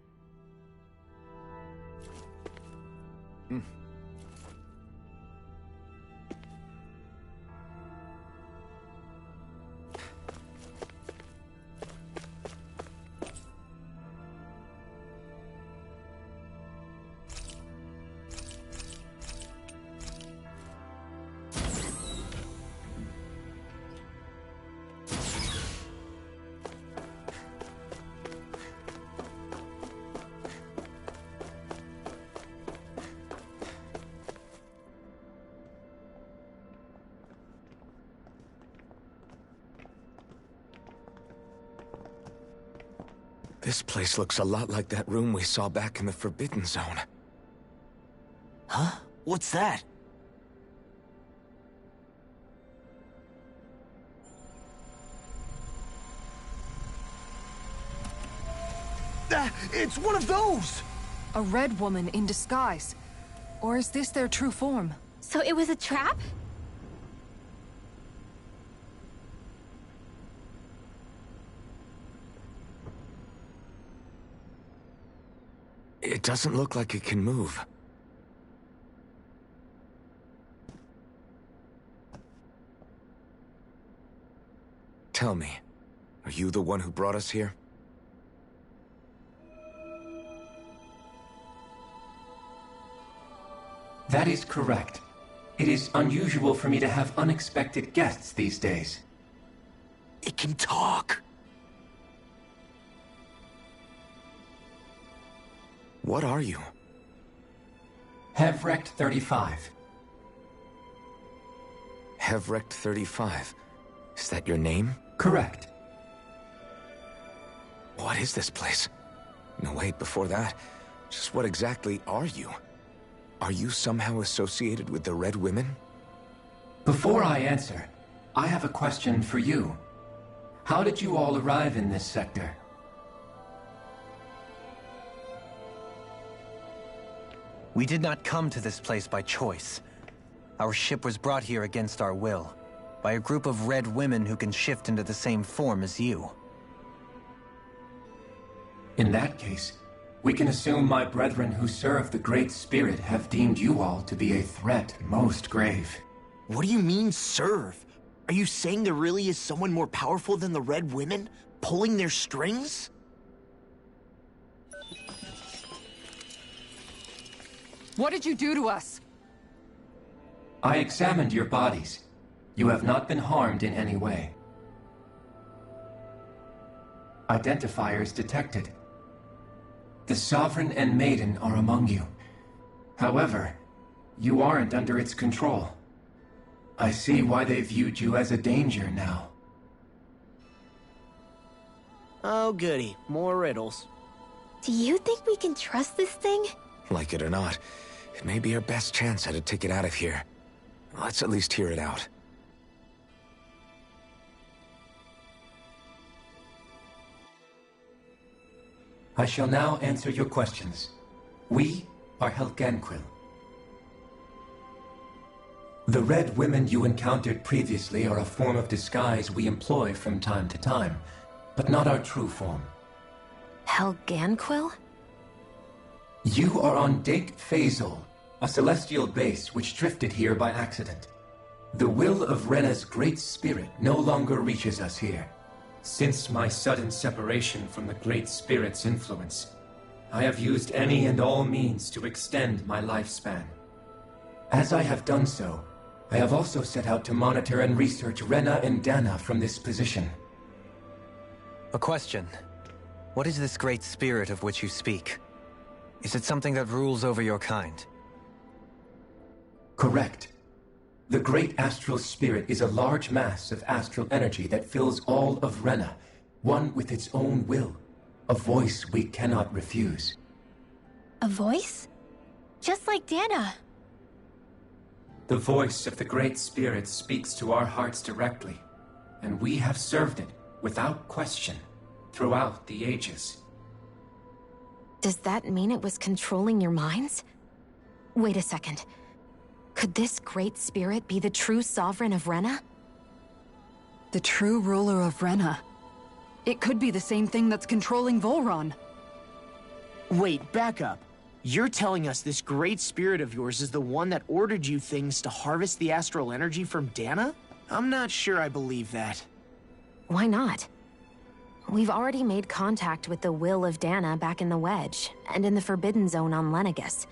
This place looks a lot like that room we saw back in the Forbidden Zone. Huh? What's that? It's one of those! A red woman in disguise. Or is this their true form? So it was a trap? It doesn't look like it can move. Tell me, are you the one who brought us here? That is correct. It is unusual for me to have unexpected guests these days. It can talk. What are you? Hevrecht 35. Hevrecht 35. Is that your name? Correct. What is this place? No, wait, before that, just what exactly are you? Are you somehow associated with the Red Women? Before I answer, I have a question for you. How did you all arrive in this sector? We did not come to this place by choice. Our ship was brought here against our will, by a group of Red Women who can shift into the same form as you. In that case, we can assume my brethren who serve the Great Spirit have deemed you all to be a threat most grave. What do you mean, serve? Are you saying there really is someone more powerful than the Red Women, pulling their strings? What did you do to us? I examined your bodies. You have not been harmed in any way. Identifiers detected. The Sovereign and Maiden are among you. However, you aren't under its control. I see why they viewed you as a danger now. Oh, goody. More riddles. Do you think we can trust this thing? Like it or not, it may be our best chance at a ticket out of here. Let's at least hear it out. I shall now answer your questions. We are Helganquil. The Red Women you encountered previously are a form of disguise we employ from time to time, but not our true form. Helganquil? You are on Dake Phasol, a celestial base which drifted here by accident. The will of Rena's Great Spirit no longer reaches us here. Since my sudden separation from the Great Spirit's influence, I have used any and all means to extend my lifespan. As I have done so, I have also set out to monitor and research Rena and Dana from this position. A question. What is this Great Spirit of which you speak? Is it something that rules over your kind? Correct. The Great Astral Spirit is a large mass of astral energy that fills all of Rena, one with its own will, a voice we cannot refuse. A voice? Just like Dana. The voice of the Great Spirit speaks to our hearts directly, and we have served it, without question, throughout the ages. Does that mean it was controlling your minds? Wait a second. Could this Great Spirit be the true Sovereign of Rena? The true ruler of Rena. It could be the same thing that's controlling Volron. Wait, back up. You're telling us this Great Spirit of yours is the one that ordered you things to harvest the astral energy from Dana? I'm not sure I believe that. Why not? We've already made contact with the will of Dana back in the Wedge, and in the Forbidden Zone on Lenegis.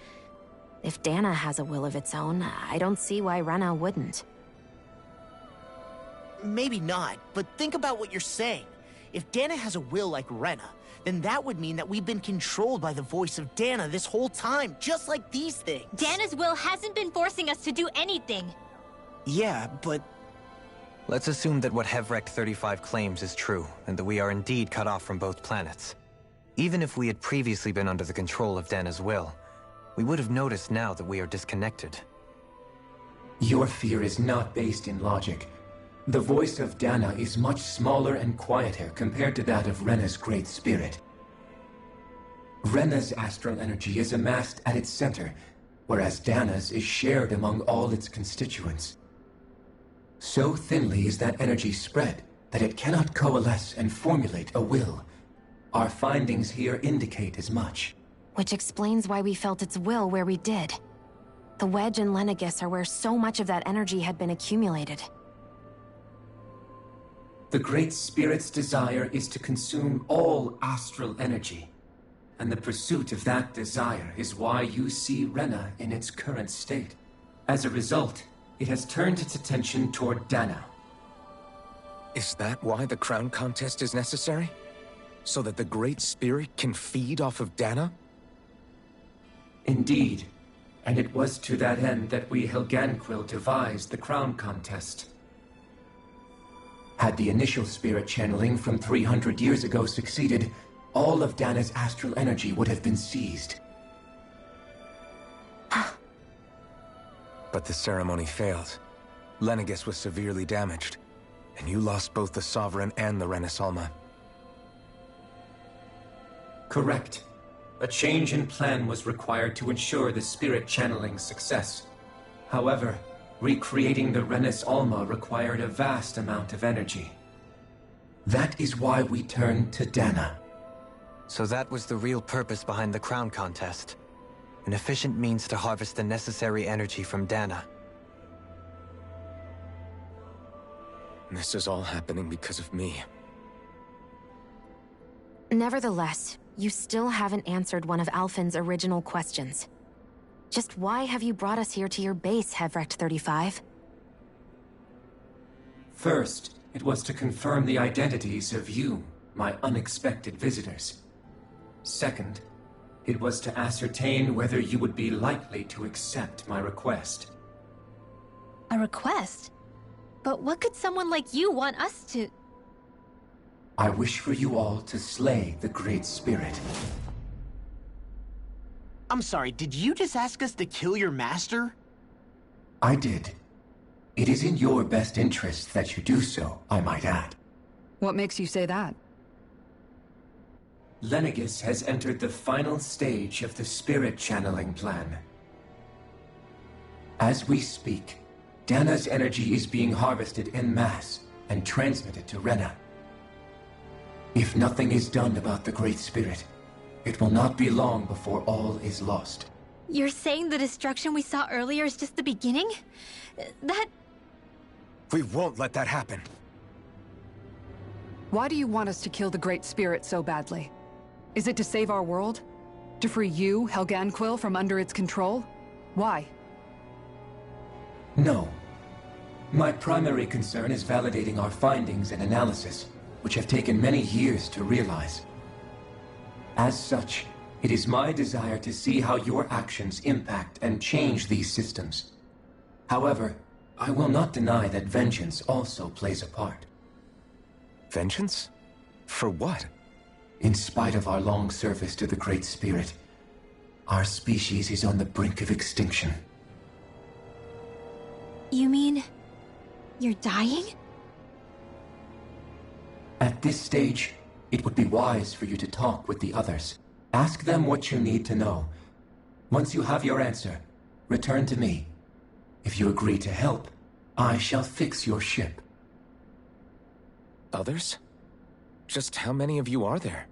If Dana has a will of its own, I don't see why Rena wouldn't. Maybe not, but think about what you're saying. If Dana has a will like Rena, then that would mean that we've been controlled by the voice of Dana this whole time, just like these things. Dana's will hasn't been forcing us to do anything. Yeah, but... Let's assume that what Hevrecht 35 claims is true, and that we are indeed cut off from both planets. Even if we had previously been under the control of Dana's will, we would have noticed now that we are disconnected. Your fear is not based in logic. The voice of Dana is much smaller and quieter compared to that of Rena's Great Spirit. Rena's astral energy is amassed at its center, whereas Dana's is shared among all its constituents. So thinly is that energy spread that it cannot coalesce and formulate a will. Our findings here indicate as much. Which explains why we felt its will where we did. The Wedge and Lenegis are where so much of that energy had been accumulated. The Great Spirit's desire is to consume all astral energy, and the pursuit of that desire is why you see Rena in its current state. As a result, it has turned its attention toward Dana. Is that why the crown contest is necessary? So that the Great Spirit can feed off of Dana? Indeed. And it was to that end that we Helganquil devised the crown contest. Had the initial spirit channeling from 300 years ago succeeded, all of Dana's astral energy would have been seized. But the ceremony failed. Lenegis was severely damaged, and you lost both the Sovereign and the Renasalma. Correct. A change in plan was required to ensure the spirit channeling's success. However, recreating the Renis Alma required a vast amount of energy. That is why we turned to Dana. So that was the real purpose behind the crown contest. An efficient means to harvest the necessary energy from Dana. This is all happening because of me. Nevertheless, you still haven't answered one of Alphen's original questions. Just why have you brought us here to your base, Hevrecht 35? First, it was to confirm the identities of you, my unexpected visitors. Second, it was to ascertain whether you would be likely to accept my request. A request? But what could someone like you want us to... I wish for you all to slay the Great Spirit. I'm sorry, did you just ask us to kill your master? I did. It is in your best interest that you do so, I might add. What makes you say that? Lenegis has entered the final stage of the spirit channeling plan. As we speak, Dana's energy is being harvested en masse and transmitted to Rena. If nothing is done about the Great Spirit, it will not be long before all is lost. You're saying the destruction we saw earlier is just the beginning? That... We won't let that happen. Why do you want us to kill the Great Spirit so badly? Is it to save our world? To free you, Helganquil, from under its control? Why? No. My primary concern is validating our findings and analysis, which have taken many years to realize. As such, it is my desire to see how your actions impact and change these systems. However, I will not deny that vengeance also plays a part. Vengeance? For what? In spite of our long service to the Great Spirit, our species is on the brink of extinction. You mean... you're dying? At this stage, it would be wise for you to talk with the others. Ask them what you need to know. Once you have your answer, return to me. If you agree to help, I shall fix your ship. Others? Just how many of you are there?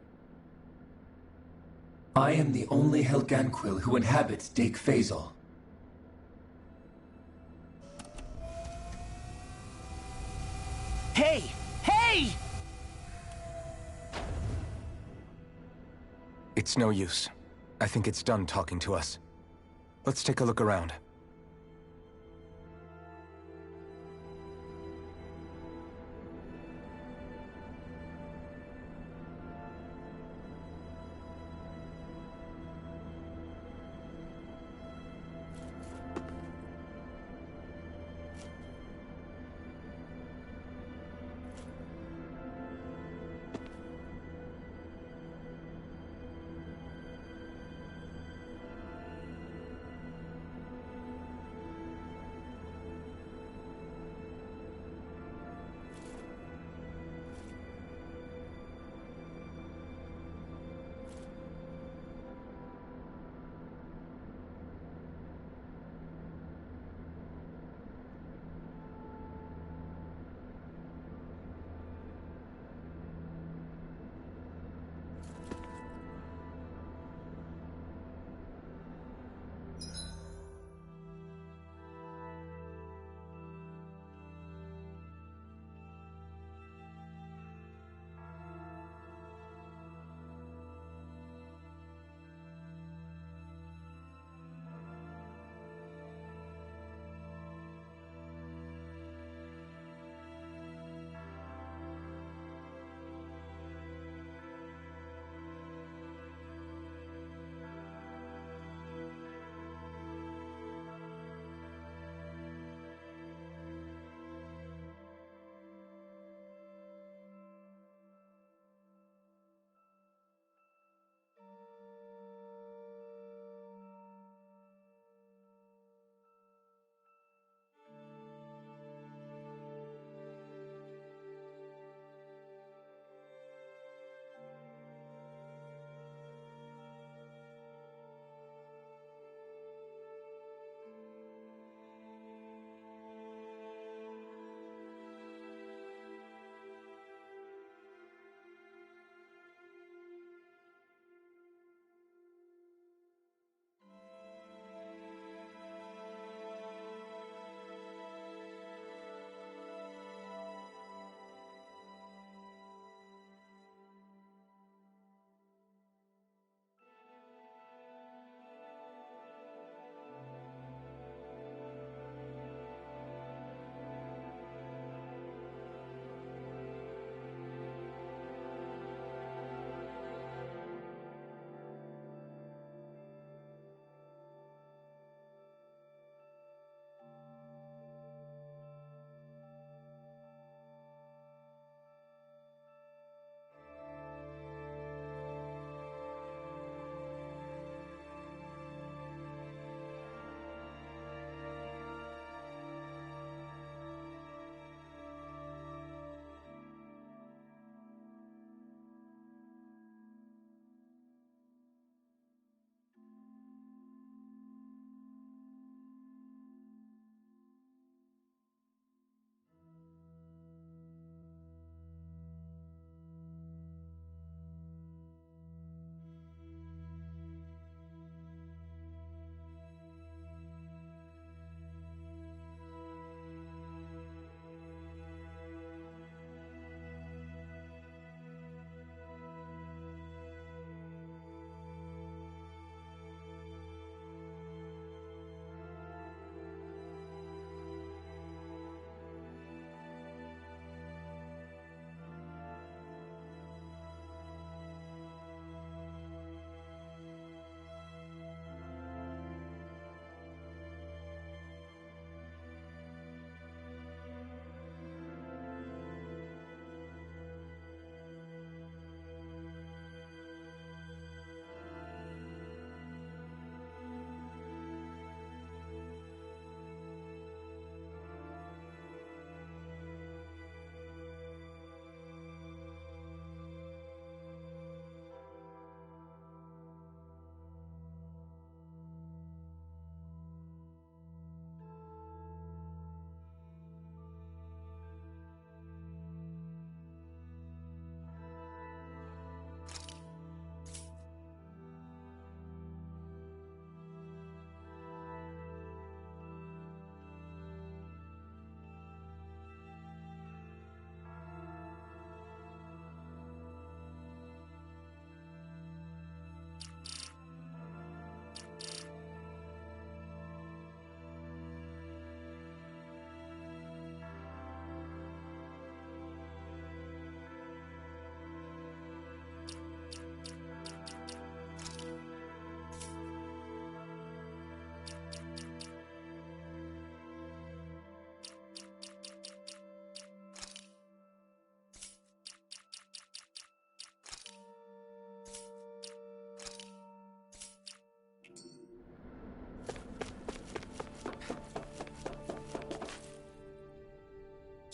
I am the only Helganquil who inhabits Dake Faisal. Hey! Hey! It's no use. I think it's done talking to us. Let's take a look around.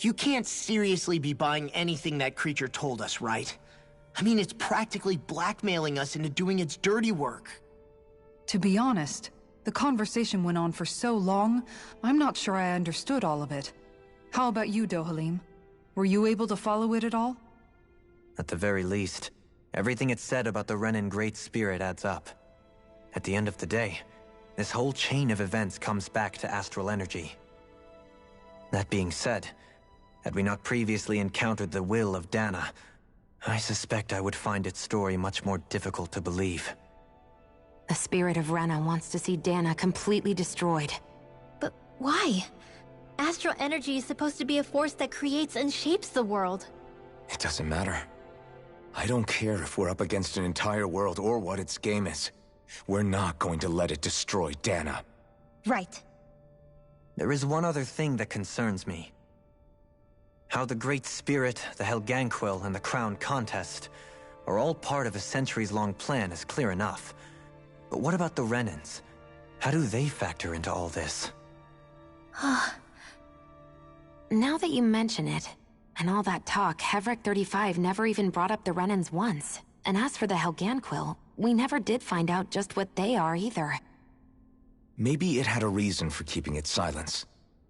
You can't seriously be buying anything that creature told us, right? I mean, it's practically blackmailing us into doing its dirty work. To be honest, the conversation went on for so long, I'm not sure I understood all of it. How about you, Dohalim? Were you able to follow it at all? At the very least, everything it said about the Renan Great Spirit adds up. At the end of the day, this whole chain of events comes back to astral energy. That being said, had we not previously encountered the will of Dana, I suspect I would find its story much more difficult to believe. The spirit of Rena wants to see Dana completely destroyed. But why? Astral energy is supposed to be a force that creates and shapes the world. It doesn't matter. I don't care if we're up against an entire world or what its game is. We're not going to let it destroy Dana. Right. There is one other thing that concerns me. How the Great Spirit, the Helganquil, and the Crown Contest are all part of a centuries-long plan is clear enough. But what about the Renans? How do they factor into all this? Now that you mention it, and all that talk, Hevrik 35 never even brought up the Renans once. And as for the Helganquil, we never did find out just what they are either. Maybe it had a reason for keeping its silence.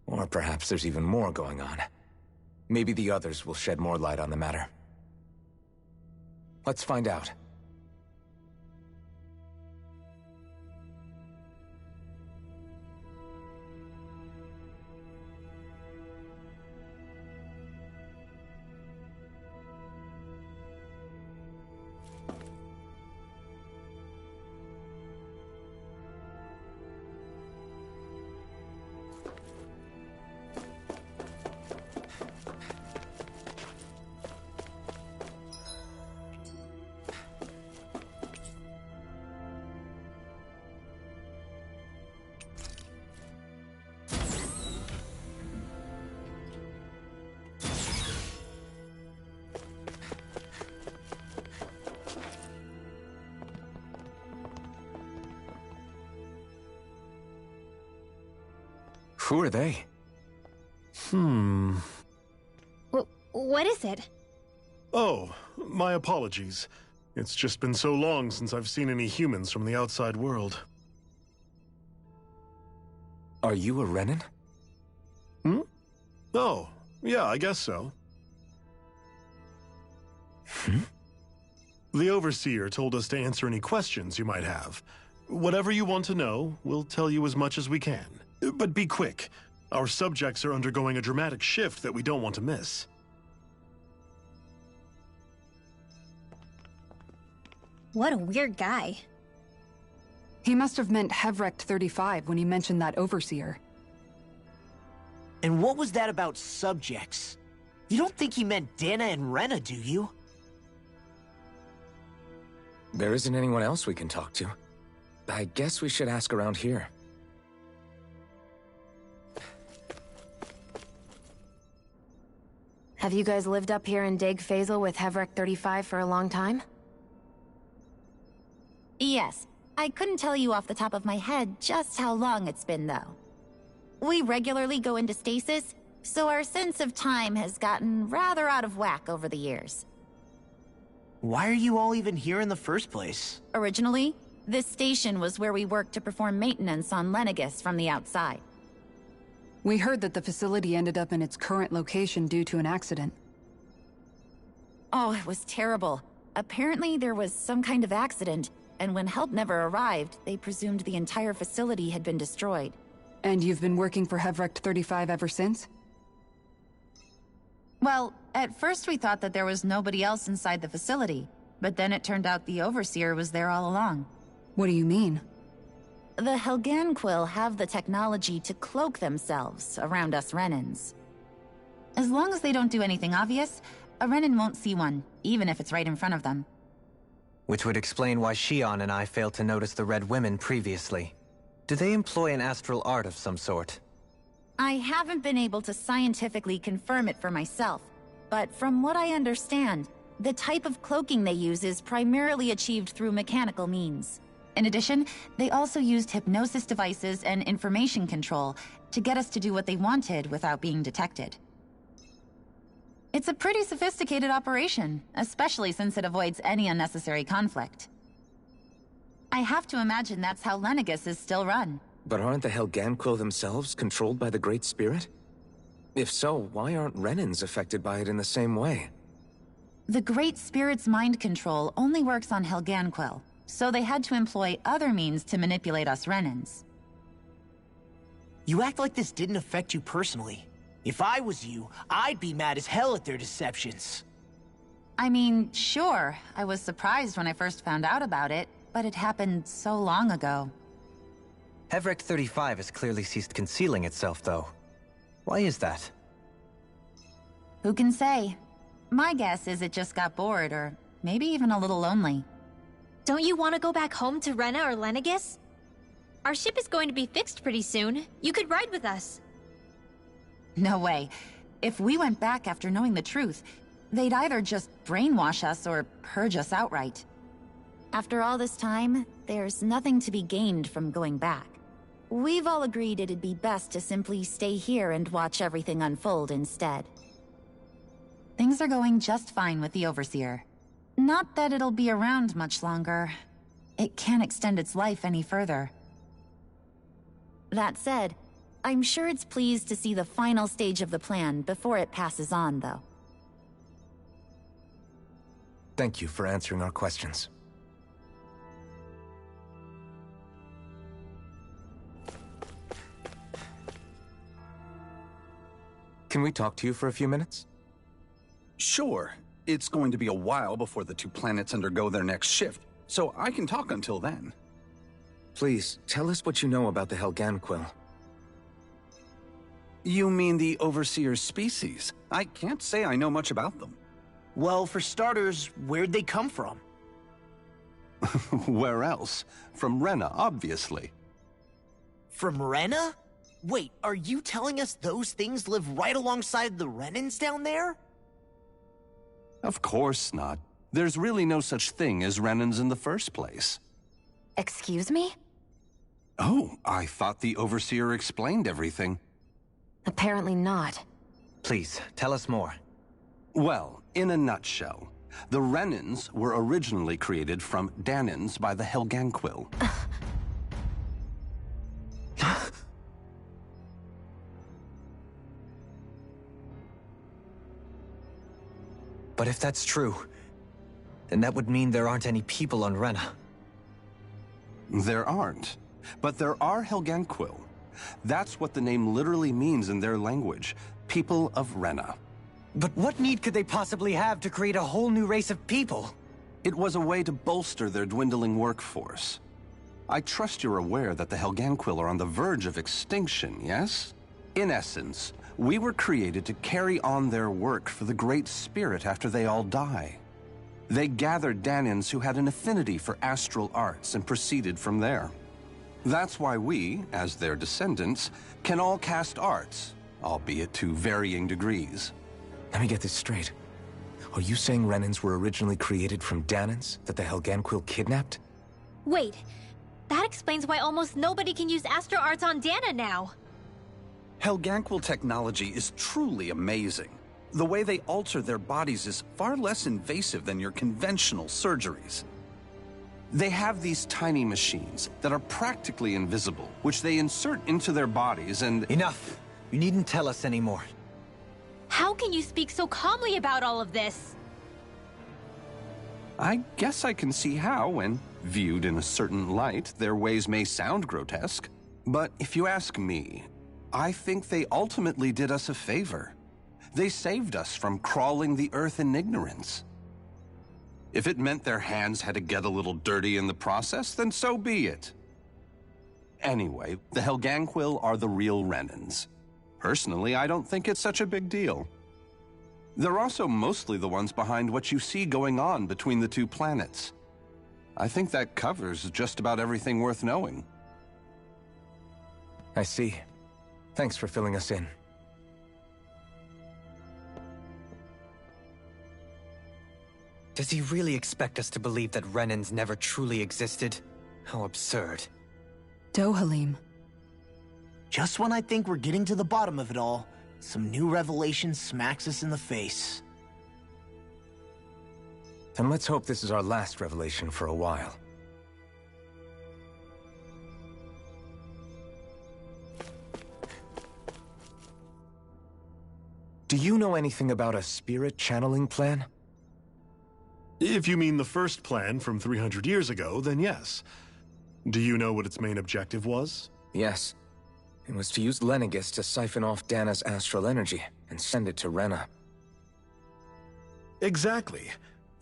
Or perhaps there's even more going on. Maybe the others will shed more light on the matter. Let's find out. Who are they? What is it? Oh, my apologies. It's just been so long since I've seen any humans from the outside world. Are you a Renan? Oh, yeah, I guess so. The Overseer told us to answer any questions you might have. Whatever you want to know, we'll tell you as much as we can. But be quick. Our subjects are undergoing a dramatic shift that we don't want to miss. What a weird guy. He must have meant Hevrik 35 when he mentioned that Overseer. And what was that about subjects? You don't think he meant Dana and Rena, do you? There isn't anyone else we can talk to. I guess we should ask around here. Have you guys lived up here in Deg Faisal with Hevrik 35 for a long time? Yes. I couldn't tell you off the top of my head just how long it's been, though. We regularly go into stasis, so our sense of time has gotten rather out of whack over the years. Why are you all even here in the first place? Originally, this station was where we worked to perform maintenance on Lenegis from the outside. We heard that the facility ended up in its current location due to an accident. Oh, it was terrible. Apparently there was some kind of accident, and when help never arrived, they presumed the entire facility had been destroyed. And you've been working for Hevrik 35 ever since? Well, at first we thought that there was nobody else inside the facility, but then it turned out the Overseer was there all along. What do you mean? The Helganquil have the technology to cloak themselves around us Renans. As long as they don't do anything obvious, a Renan won't see one, even if it's right in front of them. Which would explain why Shion and I failed to notice the Red Women previously. Do they employ an astral art of some sort? I haven't been able to scientifically confirm it for myself, but from what I understand, the type of cloaking they use is primarily achieved through mechanical means. In addition, they also used hypnosis devices and information control to get us to do what they wanted without being detected. It's a pretty sophisticated operation, especially since it avoids any unnecessary conflict. I have to imagine that's how Lenegis is still run. But aren't the Helganquil themselves controlled by the Great Spirit? If so, why aren't Renans affected by it in the same way? The Great Spirit's mind control only works on Helganquil, so they had to employ other means to manipulate us Renans. You act like this didn't affect you personally. If I was you, I'd be mad as hell at their deceptions. I mean, sure, I was surprised when I first found out about it, but it happened so long ago. Hevrik 35 has clearly ceased concealing itself, though. Why is that? Who can say? My guess is it just got bored, or maybe even a little lonely. Don't you want to go back home to Rena or Lenegis? Our ship is going to be fixed pretty soon. You could ride with us. No way. If we went back after knowing the truth, they'd either just brainwash us or purge us outright. After all this time, there's nothing to be gained from going back. We've all agreed it'd be best to simply stay here and watch everything unfold instead. Things are going just fine with the Overseer. Not that it'll be around much longer. It can't extend its life any further. That said, I'm sure it's pleased to see the final stage of the plan before it passes on, though. Thank you for answering our questions. Can we talk to you for a few minutes? Sure. It's going to be a while before the two planets undergo their next shift, so I can talk until then. Please, tell us what you know about the Helganquil. You mean the Overseer's species? I can't say I know much about them. Well, for starters, where'd they come from? Where else? From Rena, obviously. From Rena? Wait, are you telling us those things live right alongside the Renans down there? Of course not. There's really no such thing as Renans in the first place. Excuse me? Oh, I thought the Overseer explained everything. Apparently not. Please, tell us more. Well, in a nutshell, the Renans were originally created from Danans by the Helganquil. But if that's true, then that would mean there aren't any people on Rena. There aren't. But there are Helganquil. That's what the name literally means in their language. People of Rena. But what need could they possibly have to create a whole new race of people? It was a way to bolster their dwindling workforce. I trust you're aware that the Helganquil are on the verge of extinction, yes? In essence, we were created to carry on their work for the Great Spirit after they all die. They gathered Danans who had an affinity for astral arts and proceeded from there. That's why we, as their descendants, can all cast arts, albeit to varying degrees. Let me get this straight. Are you saying Renans were originally created from Danans that the Helganquil kidnapped? Wait, that explains why almost nobody can use Astro Arts on Dana now. Helganquil technology is truly amazing. The way they alter their bodies is far less invasive than your conventional surgeries. They have these tiny machines that are practically invisible, which they insert into their bodies and— Enough! You needn't tell us anymore. How can you speak so calmly about all of this? I guess I can see how, when viewed in a certain light, their ways may sound grotesque. But if you ask me, I think they ultimately did us a favor. They saved us from crawling the earth in ignorance. If it meant their hands had to get a little dirty in the process, then so be it. Anyway, the Helganquil are the real Renans. Personally, I don't think it's such a big deal. They're also mostly the ones behind what you see going on between the two planets. I think that covers just about everything worth knowing. I see. Thanks for filling us in. Does he really expect us to believe that Renans never truly existed? How absurd. Dohalim. Just when I think we're getting to the bottom of it all, some new revelation smacks us in the face. And let's hope this is our last revelation for a while. Do you know anything about a spirit channeling plan? If you mean the first plan from 300 years ago, then yes. Do you know what its main objective was? Yes. It was to use Lenegis to siphon off Dana's astral energy and send it to Rena. Exactly.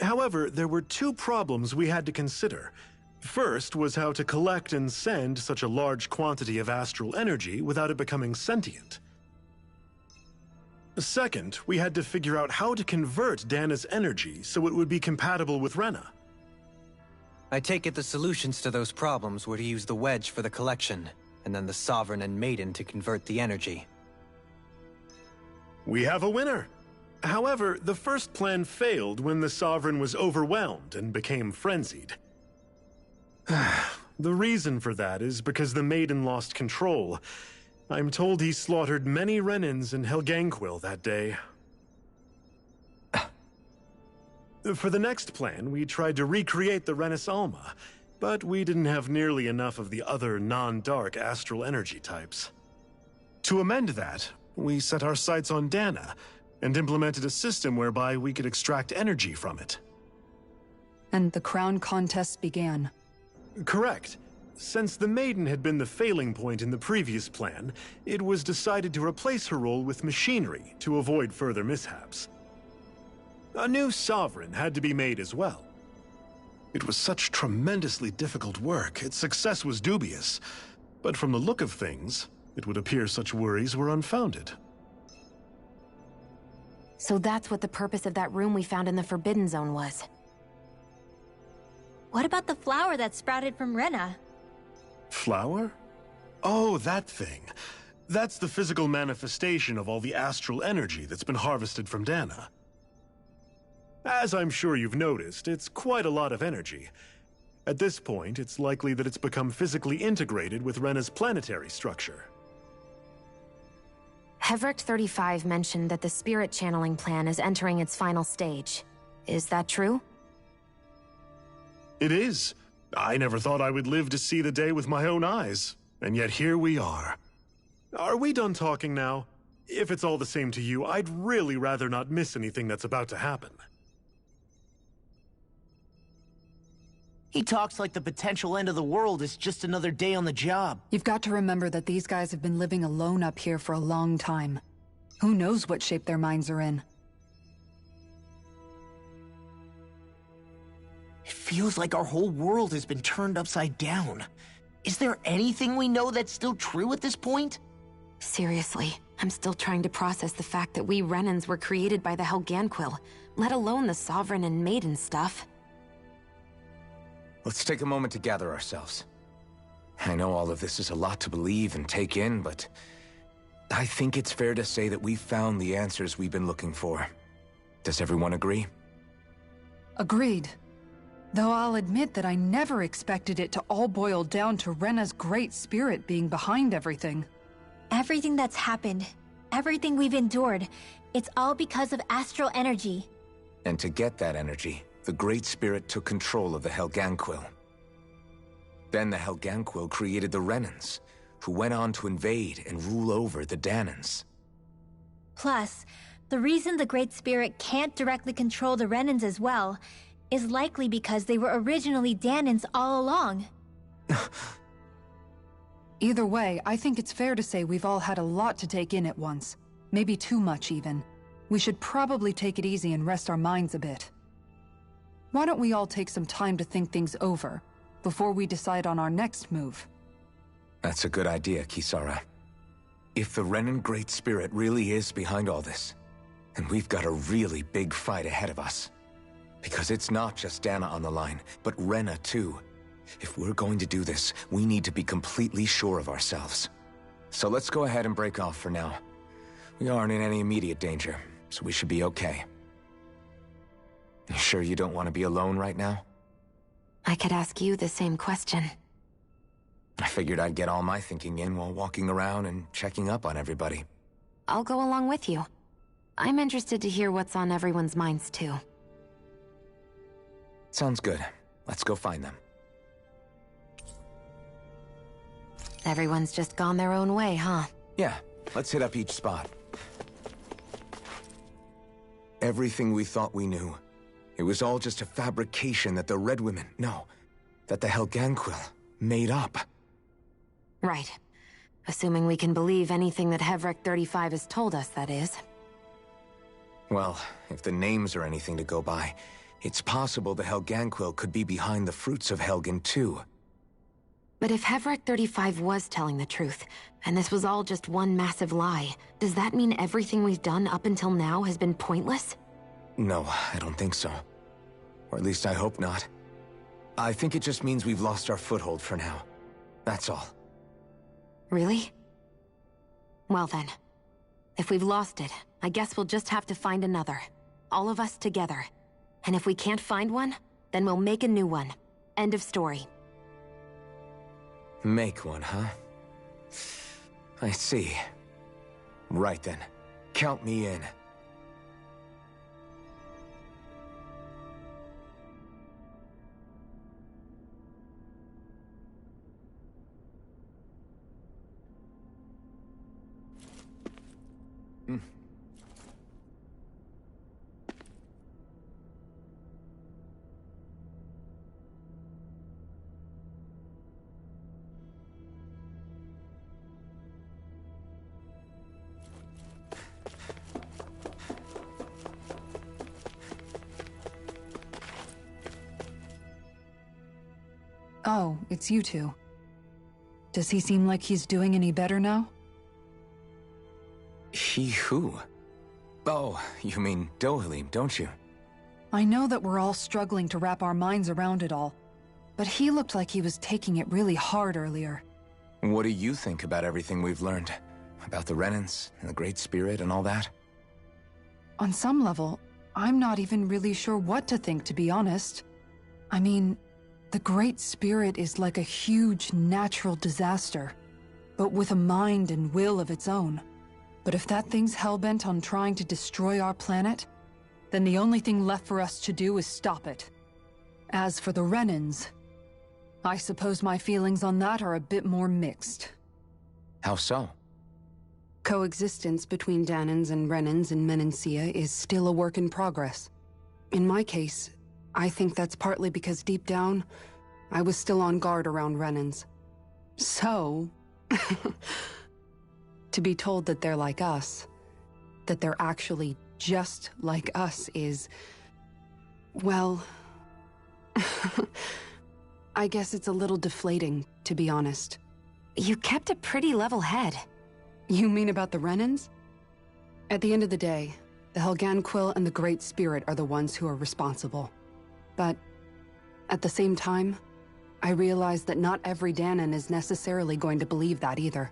However, there were two problems we had to consider. First was how to collect and send such a large quantity of astral energy without it becoming sentient. Second, we had to figure out how to convert Dana's energy so it would be compatible with Rena. I take it the solutions to those problems were to use the Wedge for the collection, and then the Sovereign and Maiden to convert the energy. We have a winner! However, the first plan failed when the Sovereign was overwhelmed and became frenzied. The reason for that is because the Maiden lost control. I'm told he slaughtered many Renans in Helganquil that day. For the next plan, we tried to recreate the Renis Alma, but we didn't have nearly enough of the other non-dark astral energy types. To amend that, we set our sights on Dana, and implemented a system whereby we could extract energy from it. And the crown contests began. Correct. Since the Maiden had been the failing point in the previous plan, it was decided to replace her role with machinery to avoid further mishaps. A new Sovereign had to be made as well. It was such tremendously difficult work, its success was dubious. But from the look of things, it would appear such worries were unfounded. So that's what the purpose of that room we found in the Forbidden Zone was. What about the flower that sprouted from Rena? Flower? Oh, that thing. That's the physical manifestation of all the astral energy that's been harvested from Dana. As I'm sure you've noticed, it's quite a lot of energy. At this point, it's likely that it's become physically integrated with Rena's planetary structure. Hevericht 35 mentioned that the spirit channeling plan is entering its final stage. Is that true? It is. I never thought I would live to see the day with my own eyes, and yet here we are. Are we done talking now? If it's all the same to you, I'd really rather not miss anything that's about to happen. He talks like the potential end of the world is just another day on the job. You've got to remember that these guys have been living alone up here for a long time. Who knows what shape their minds are in? It feels like our whole world has been turned upside down. Is there anything we know that's still true at this point? Seriously, I'm still trying to process the fact that we Renans were created by the Helganquil, let alone the Sovereign and Maiden stuff. Let's take a moment to gather ourselves. I know all of this is a lot to believe and take in, but I think it's fair to say that we've found the answers we've been looking for. Does everyone agree? Agreed. Though I'll admit that I never expected it to all boil down to Rena's great spirit being behind everything. Everything that's happened, everything we've endured, it's all because of astral energy. And to get that energy, the Great Spirit took control of the Helganquil. Then the Helganquil created the Renans, who went on to invade and rule over the Danans. Plus, the reason the Great Spirit can't directly control the Renans as well is likely because they were originally Danans all along. Either way, I think it's fair to say we've all had a lot to take in at once. Maybe too much, even. We should probably take it easy and rest our minds a bit. Why don't we all take some time to think things over, before we decide on our next move? That's a good idea, Kisara. If the Renan Great Spirit really is behind all this, then we've got a really big fight ahead of us. Because it's not just Dana on the line, but Rena too. If we're going to do this, we need to be completely sure of ourselves. So let's go ahead and break off for now. We aren't in any immediate danger, so we should be okay. You sure you don't want to be alone right now? I could ask you the same question. I figured I'd get all my thinking in while walking around and checking up on everybody. I'll go along with you. I'm interested to hear what's on everyone's minds too. Sounds good. Let's go find them. Everyone's just gone their own way, huh? Yeah, let's hit up each spot. Everything we thought we knew, it was all just a fabrication that the Red Women, no, that the Helganquil made up. Right. Assuming we can believe anything that Hevrek 35 has told us, that is. Well, if the names are anything to go by, it's possible the Helganquil could be behind the fruits of Helgen too. But if Hevrek 35 was telling the truth, and this was all just one massive lie, does that mean everything we've done up until now has been pointless? No, I don't think so. Or at least I hope not. I think it just means we've lost our foothold for now. That's all. Really? Well then, if we've lost it, I guess we'll just have to find another. All of us together. And if we can't find one, then we'll make a new one. End of story. Make one, huh? I see. Right then. Count me in. Oh, it's you two. Does he seem like he's doing any better now? He who? Oh, you mean Dohalim, don't you? I know that we're all struggling to wrap our minds around it all, but he looked like he was taking it really hard earlier. What do you think about everything we've learned? About the Renans and the Great Spirit and all that? On some level, I'm not even really sure what to think, to be honest. I mean, the Great Spirit is like a huge natural disaster, but with a mind and will of its own. But if that thing's hellbent on trying to destroy our planet, then the only thing left for us to do is stop it. As for the Renans, I suppose my feelings on that are a bit more mixed. How so? Coexistence between Dahnans and Renans in Menancia is still a work in progress. In my case, I think that's partly because deep down, I was still on guard around Renans. So, to be told that they're like us, that they're actually just like us is, well, I guess it's a little deflating, to be honest. You kept a pretty level head. You mean about the Renans? At the end of the day, the Helganquil and the Great Spirit are the ones who are responsible. But at the same time, I realize that not every Dahnan is necessarily going to believe that either.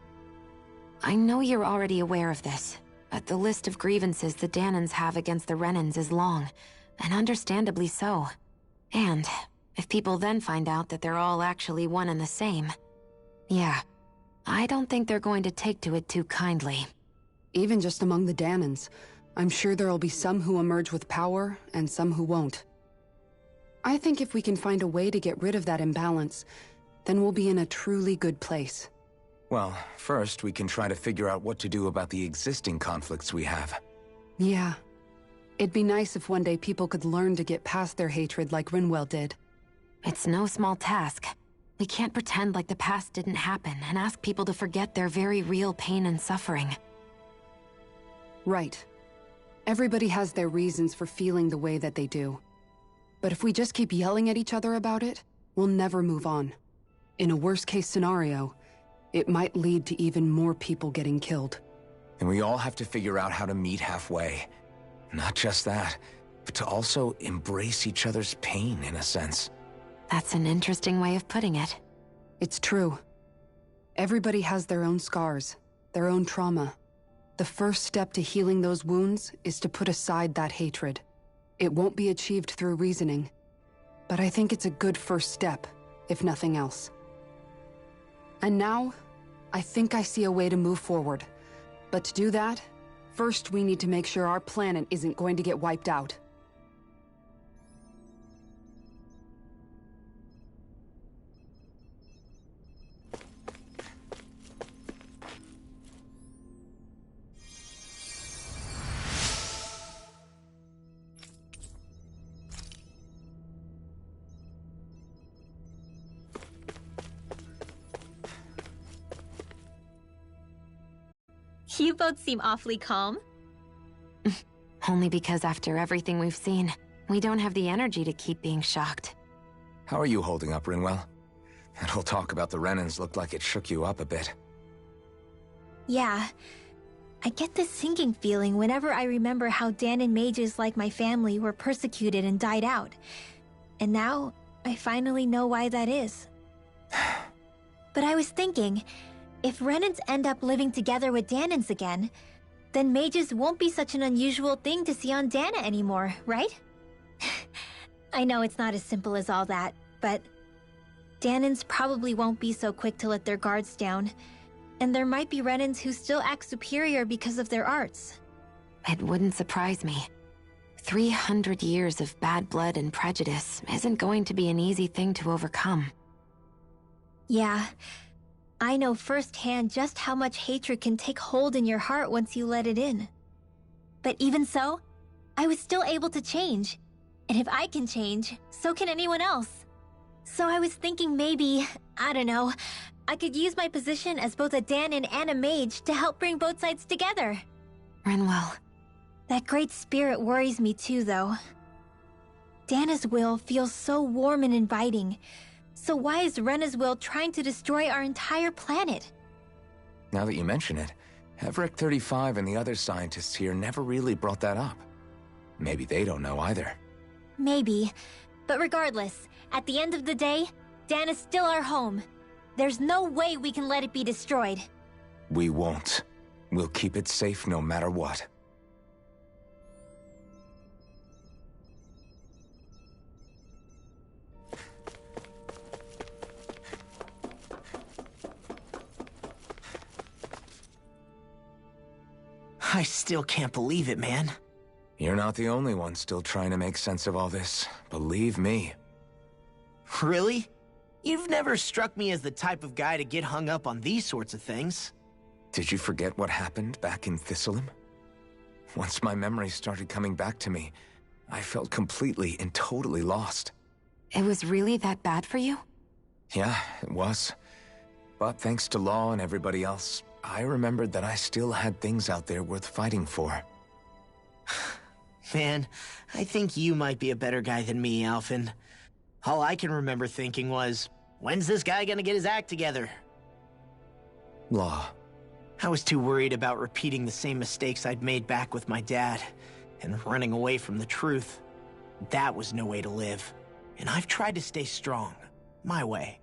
I know you're already aware of this, but the list of grievances the Dahnans have against the Renans is long, and understandably so. And if people then find out that they're all actually one and the same, yeah, I don't think they're going to take to it too kindly. Even just among the Dahnans, I'm sure there'll be some who emerge with power and some who won't. I think if we can find a way to get rid of that imbalance, then we'll be in a truly good place. Well, first we can try to figure out what to do about the existing conflicts we have. Yeah. It'd be nice if one day people could learn to get past their hatred like Rinwell did. It's no small task. We can't pretend like the past didn't happen and ask people to forget their very real pain and suffering. Right. Everybody has their reasons for feeling the way that they do. But if we just keep yelling at each other about it, we'll never move on. In a worst-case scenario, it might lead to even more people getting killed. And we all have to figure out how to meet halfway. Not just that, but to also embrace each other's pain, in a sense. That's an interesting way of putting it. It's true. Everybody has their own scars, their own trauma. The first step to healing those wounds is to put aside that hatred. It won't be achieved through reasoning, but I think it's a good first step, if nothing else. And now, I think I see a way to move forward. But to do that, first we need to make sure our planet isn't going to get wiped out. You both seem awfully calm. Only because after everything we've seen, we don't have the energy to keep being shocked. How are you holding up, Rinwell? That whole talk about the Renans looked like it shook you up a bit. Yeah. I get this sinking feeling whenever I remember how Dahnan mages like my family were persecuted and died out. And now, I finally know why that is. But I was thinking, if Renans end up living together with Dahnans again, then mages won't be such an unusual thing to see on Dahna anymore, right? I know it's not as simple as all that, but Dahnans probably won't be so quick to let their guards down, and there might be Renans who still act superior because of their arts. It wouldn't surprise me. 300 years of bad blood and prejudice isn't going to be an easy thing to overcome. Yeah, I know firsthand just how much hatred can take hold in your heart once you let it in. But even so, I was still able to change. And if I can change, so can anyone else. So I was thinking maybe, I don't know, I could use my position as both a Dahnan and a mage to help bring both sides together. Rinwell. That great spirit worries me too, though. Dahna's will feels so warm and inviting. So why is Rena's will trying to destroy our entire planet? Now that you mention it, Everett 35 and the other scientists here never really brought that up. Maybe they don't know either. Maybe. But regardless, at the end of the day, Dahna's still our home. There's no way we can let it be destroyed. We won't. We'll keep it safe no matter what. I still can't believe it, man. You're not the only one still trying to make sense of all this. Believe me. Really? You've never struck me as the type of guy to get hung up on these sorts of things. Did you forget what happened back in Thistleum? Once my memories started coming back to me, I felt completely and totally lost. It was really that bad for you? Yeah, it was. But thanks to Law and everybody else, I remembered that I still had things out there worth fighting for. Man, I think you might be a better guy than me, Alphen. All I can remember thinking was, when's this guy gonna get his act together? Law. I was too worried about repeating the same mistakes I'd made back with my dad, and running away from the truth. That was no way to live. And I've tried to stay strong, my way.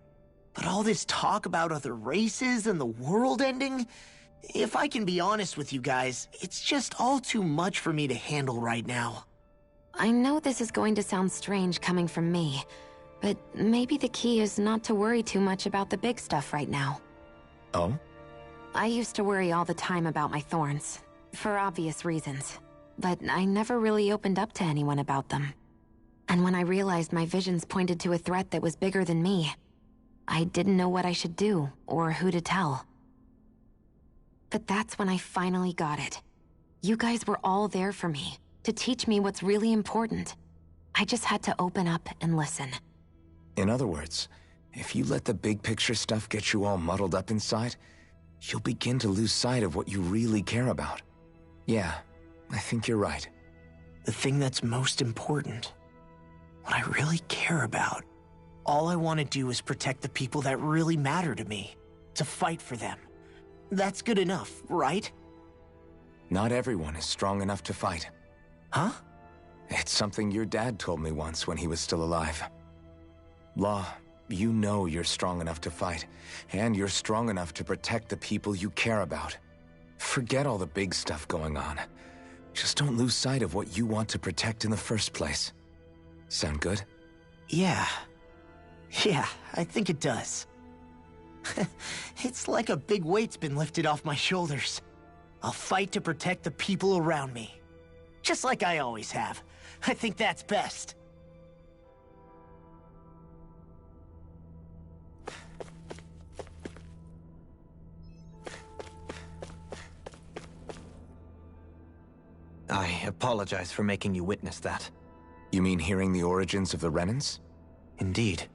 But all this talk about other races and the world ending, if I can be honest with you guys, it's just all too much for me to handle right now. I know this is going to sound strange coming from me, but maybe the key is not to worry too much about the big stuff right now. Oh? I used to worry all the time about my thorns, for obvious reasons, but I never really opened up to anyone about them. And when I realized my visions pointed to a threat that was bigger than me, I didn't know what I should do, or who to tell. But that's when I finally got it. You guys were all there for me, to teach me what's really important. I just had to open up and listen. In other words, if you let the big picture stuff get you all muddled up inside, you'll begin to lose sight of what you really care about. Yeah, I think you're right. The thing that's most important, what I really care about. All I want to do is protect the people that really matter to me, to fight for them. That's good enough, right? Not everyone is strong enough to fight. Huh? It's something your dad told me once when he was still alive. Law, you know you're strong enough to fight, and you're strong enough to protect the people you care about. Forget all the big stuff going on. Just don't lose sight of what you want to protect in the first place. Sound good? Yeah, I think it does. It's like a big weight's been lifted off my shoulders. I'll fight to protect the people around me. Just like I always have. I think that's best. I apologize for making you witness that. You mean hearing the origins of the Renans? Indeed.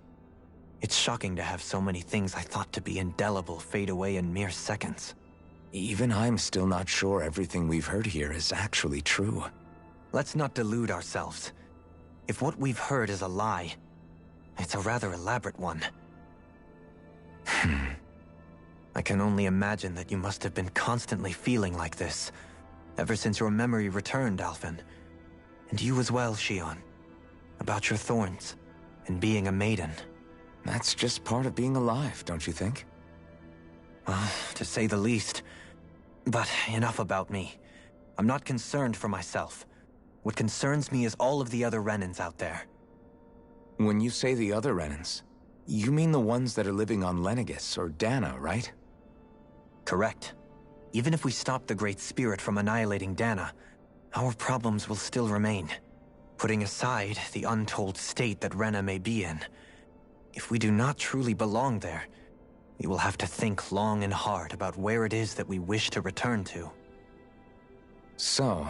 It's shocking to have so many things I thought to be indelible fade away in mere seconds. Even I'm still not sure everything we've heard here is actually true. Let's not delude ourselves. If what we've heard is a lie, it's a rather elaborate one. I can only imagine that you must have been constantly feeling like this, ever since your memory returned, Alphen. And you as well, Shionne. About your thorns, and being a maiden. That's just part of being alive, don't you think? Well, to say the least. But enough about me. I'm not concerned for myself. What concerns me is all of the other Renans out there. When you say the other Renans, you mean the ones that are living on Lenegis or Dana, right? Correct. Even if we stop the Great Spirit from annihilating Dana, our problems will still remain. Putting aside the untold state that Rena may be in, if we do not truly belong there, we will have to think long and hard about where it is that we wish to return to. So,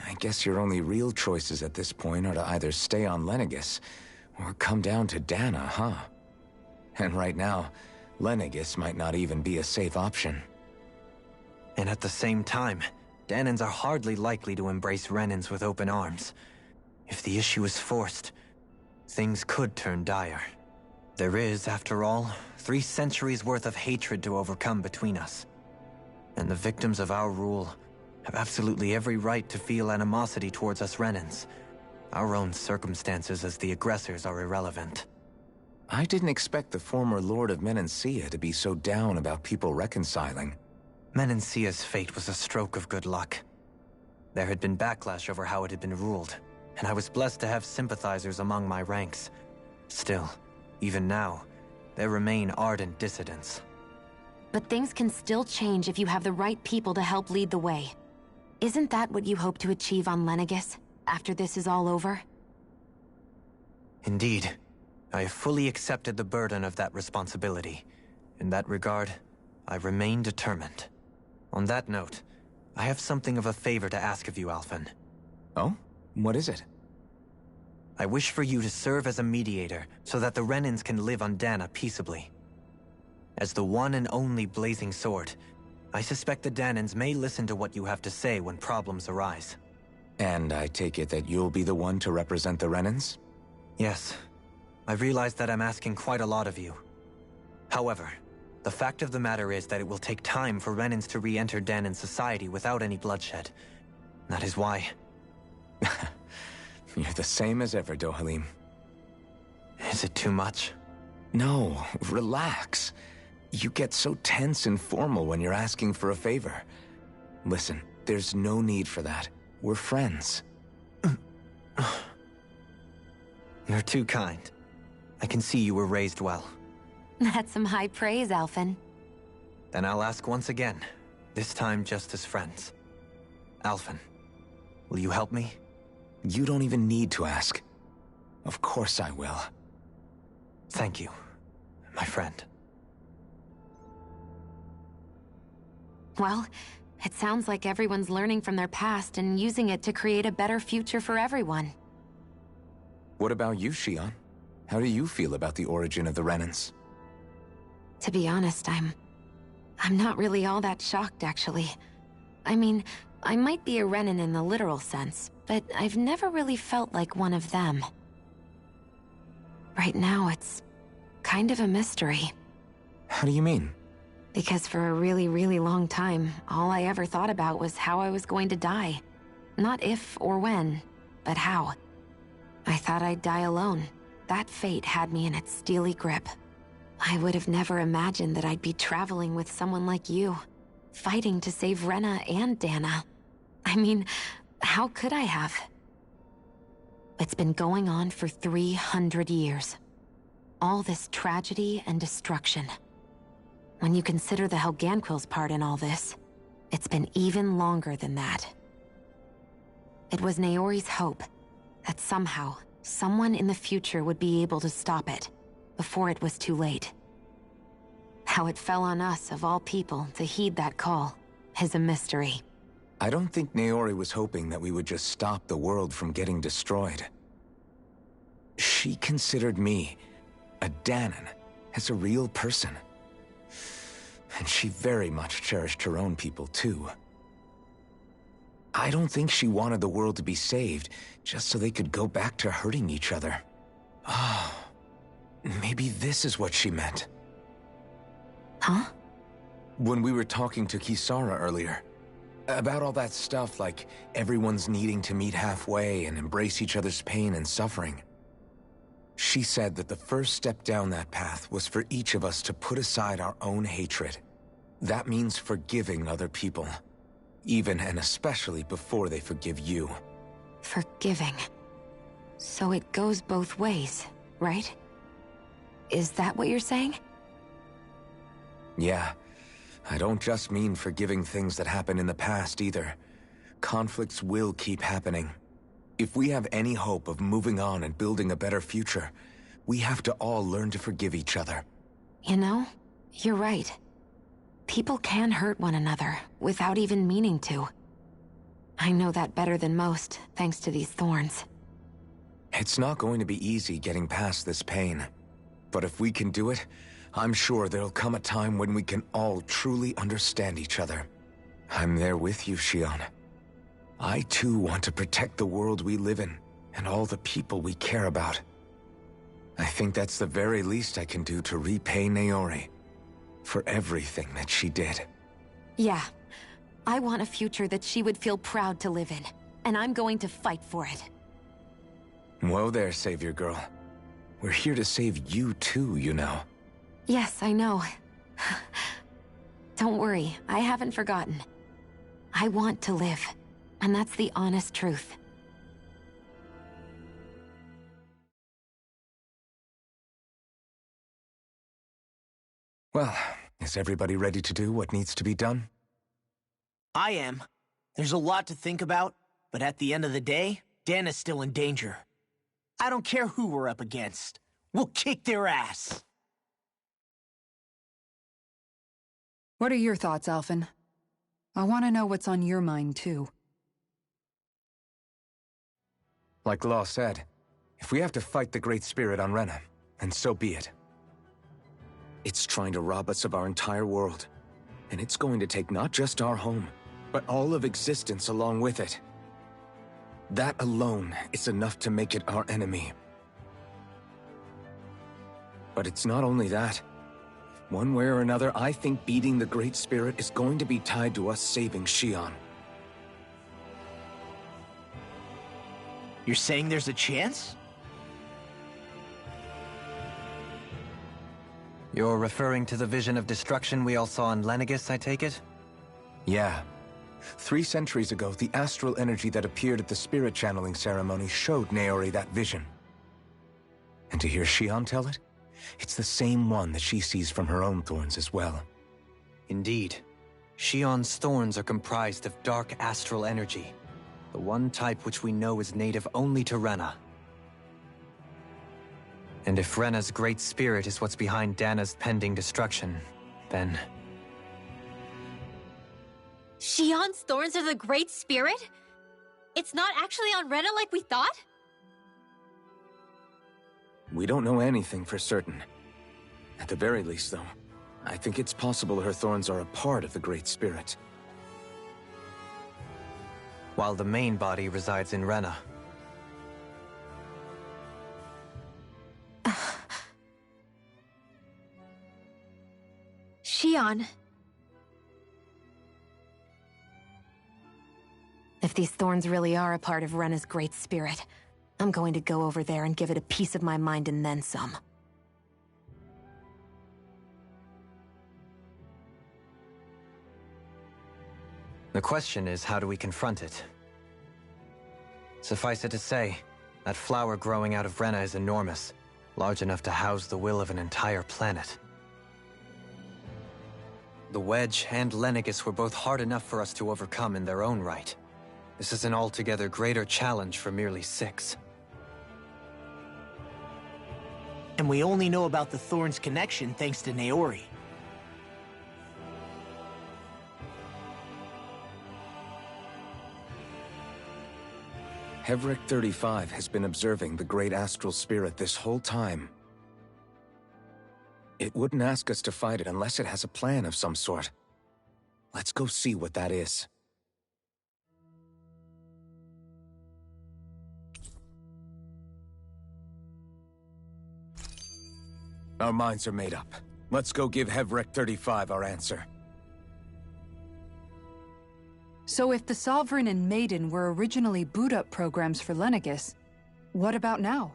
I guess your only real choices at this point are to either stay on Lenegis, or come down to Dana, huh? And right now, Lenegis might not even be a safe option. And at the same time, Danans are hardly likely to embrace Renans with open arms. If the issue is forced, things could turn dire. There is, after all, 3 centuries worth of hatred to overcome between us. And the victims of our rule have absolutely every right to feel animosity towards us Renans. Our own circumstances as the aggressors are irrelevant. I didn't expect the former Lord of Menancia to be so down about people reconciling. Menancia's fate was a stroke of good luck. There had been backlash over how it had been ruled, and I was blessed to have sympathizers among my ranks. Still, even now, there remain ardent dissidents. But things can still change if you have the right people to help lead the way. Isn't that what you hope to achieve on Lenegis, after this is all over? Indeed. I have fully accepted the burden of that responsibility. In that regard, I remain determined. On that note, I have something of a favor to ask of you, Alphen. Oh? What is it? I wish for you to serve as a mediator so that the Renans can live on Dana peaceably. As the one and only Blazing Sword, I suspect the Danans may listen to what you have to say when problems arise. And I take it that you'll be the one to represent the Renans? Yes. I realize that I'm asking quite a lot of you. However, the fact of the matter is that it will take time for Renans to re-enter Danan society without any bloodshed. That is why... You're the same as ever, Dohalim. Is it too much? No, relax. You get so tense and formal when you're asking for a favor. Listen, there's no need for that. We're friends. You're too kind. I can see you were raised well. That's some high praise, Alphen. Then I'll ask once again, this time just as friends. Alphen, will you help me? You don't even need to ask. Of course I will. Thank you, my friend. Well, it sounds like everyone's learning from their past and using it to create a better future for everyone. What about you, Shionne? How do you feel about the origin of the Renans? To be honest, I'm not really all that shocked, actually. I mean, I might be a Renan in the literal sense, but I've never really felt like one of them. Right now, it's kind of a mystery. How do you mean? Because for a really, really long time, all I ever thought about was how I was going to die. Not if or when, but how. I thought I'd die alone. That fate had me in its steely grip. I would have never imagined that I'd be traveling with someone like you, fighting to save Rena and Dana. I mean, how could I have? It's been going on for 300 years. All this tragedy and destruction. When you consider the Helganquil's part in all this, it's been even longer than that. It was Naori's hope that somehow, someone in the future would be able to stop it, before it was too late. How it fell on us, of all people, to heed that call, is a mystery. I don't think Naori was hoping that we would just stop the world from getting destroyed. She considered me, a Danan, as a real person. And she very much cherished her own people, too. I don't think she wanted the world to be saved, just so they could go back to hurting each other. Oh, maybe this is what she meant. Huh? When we were talking to Kisara earlier, about all that stuff like everyone's needing to meet halfway and embrace each other's pain and suffering. She said that the first step down that path was for each of us to put aside our own hatred. That means forgiving other people, even and especially before they forgive you. Forgiving. So it goes both ways, right? Is that what you're saying? Yeah. I don't just mean forgiving things that happened in the past either. Conflicts will keep happening. If we have any hope of moving on and building a better future, we have to all learn to forgive each other. You know, you're right. People can hurt one another without even meaning to. I know that better than most, thanks to these thorns. It's not going to be easy getting past this pain. But if we can do it, I'm sure there'll come a time when we can all truly understand each other. I'm there with you, Shion. I too want to protect the world we live in, and all the people we care about. I think that's the very least I can do to repay Naori for everything that she did. Yeah. I want a future that she would feel proud to live in, and I'm going to fight for it. Whoa there, Savior Girl. We're here to save you too, you know. Yes, I know. Don't worry, I haven't forgotten. I want to live, and that's the honest truth. Well, is everybody ready to do what needs to be done? I am. There's a lot to think about, but at the end of the day, Dana's still in danger. I don't care who we're up against. We'll kick their ass. What are your thoughts, Alphen? I want to know what's on your mind, too. Like Law said, if we have to fight the Great Spirit on Rena, then so be it. It's trying to rob us of our entire world. And it's going to take not just our home, but all of existence along with it. That alone is enough to make it our enemy. But it's not only that. One way or another, I think beating the Great Spirit is going to be tied to us saving Shion. You're saying there's a chance? You're referring to the vision of destruction we all saw in Lenegis, I take it? Yeah. 3 centuries ago, the astral energy that appeared at the spirit channeling ceremony showed Naori that vision. And to hear Shion tell it, it's the same one that she sees from her own thorns as well. Indeed. Shion's thorns are comprised of dark astral energy, the one type which we know is native only to Rena. And if Rena's great spirit is what's behind Dana's pending destruction, then... Shion's thorns are the Great Spirit? It's not actually on Rena like we thought? We don't know anything for certain. At the very least, though, I think it's possible her thorns are a part of the Great Spirit. While the main body resides in Rena. Shion. If these thorns really are a part of Rena's Great Spirit, I'm going to go over there and give it a piece of my mind and then some. The question is, how do we confront it? Suffice it to say, that flower growing out of Rena is enormous, large enough to house the will of an entire planet. The Wedge and Lenegis were both hard enough for us to overcome in their own right. This is an altogether greater challenge for merely 6. And we only know about the Thorns' connection thanks to Naori. Hevric 35 has been observing the Great Astral Spirit this whole time. It wouldn't ask us to fight it unless it has a plan of some sort. Let's go see what that is. Our minds are made up. Let's go give Hevrek 35 our answer. So if the Sovereign and Maiden were originally boot-up programs for Lenegis, what about now?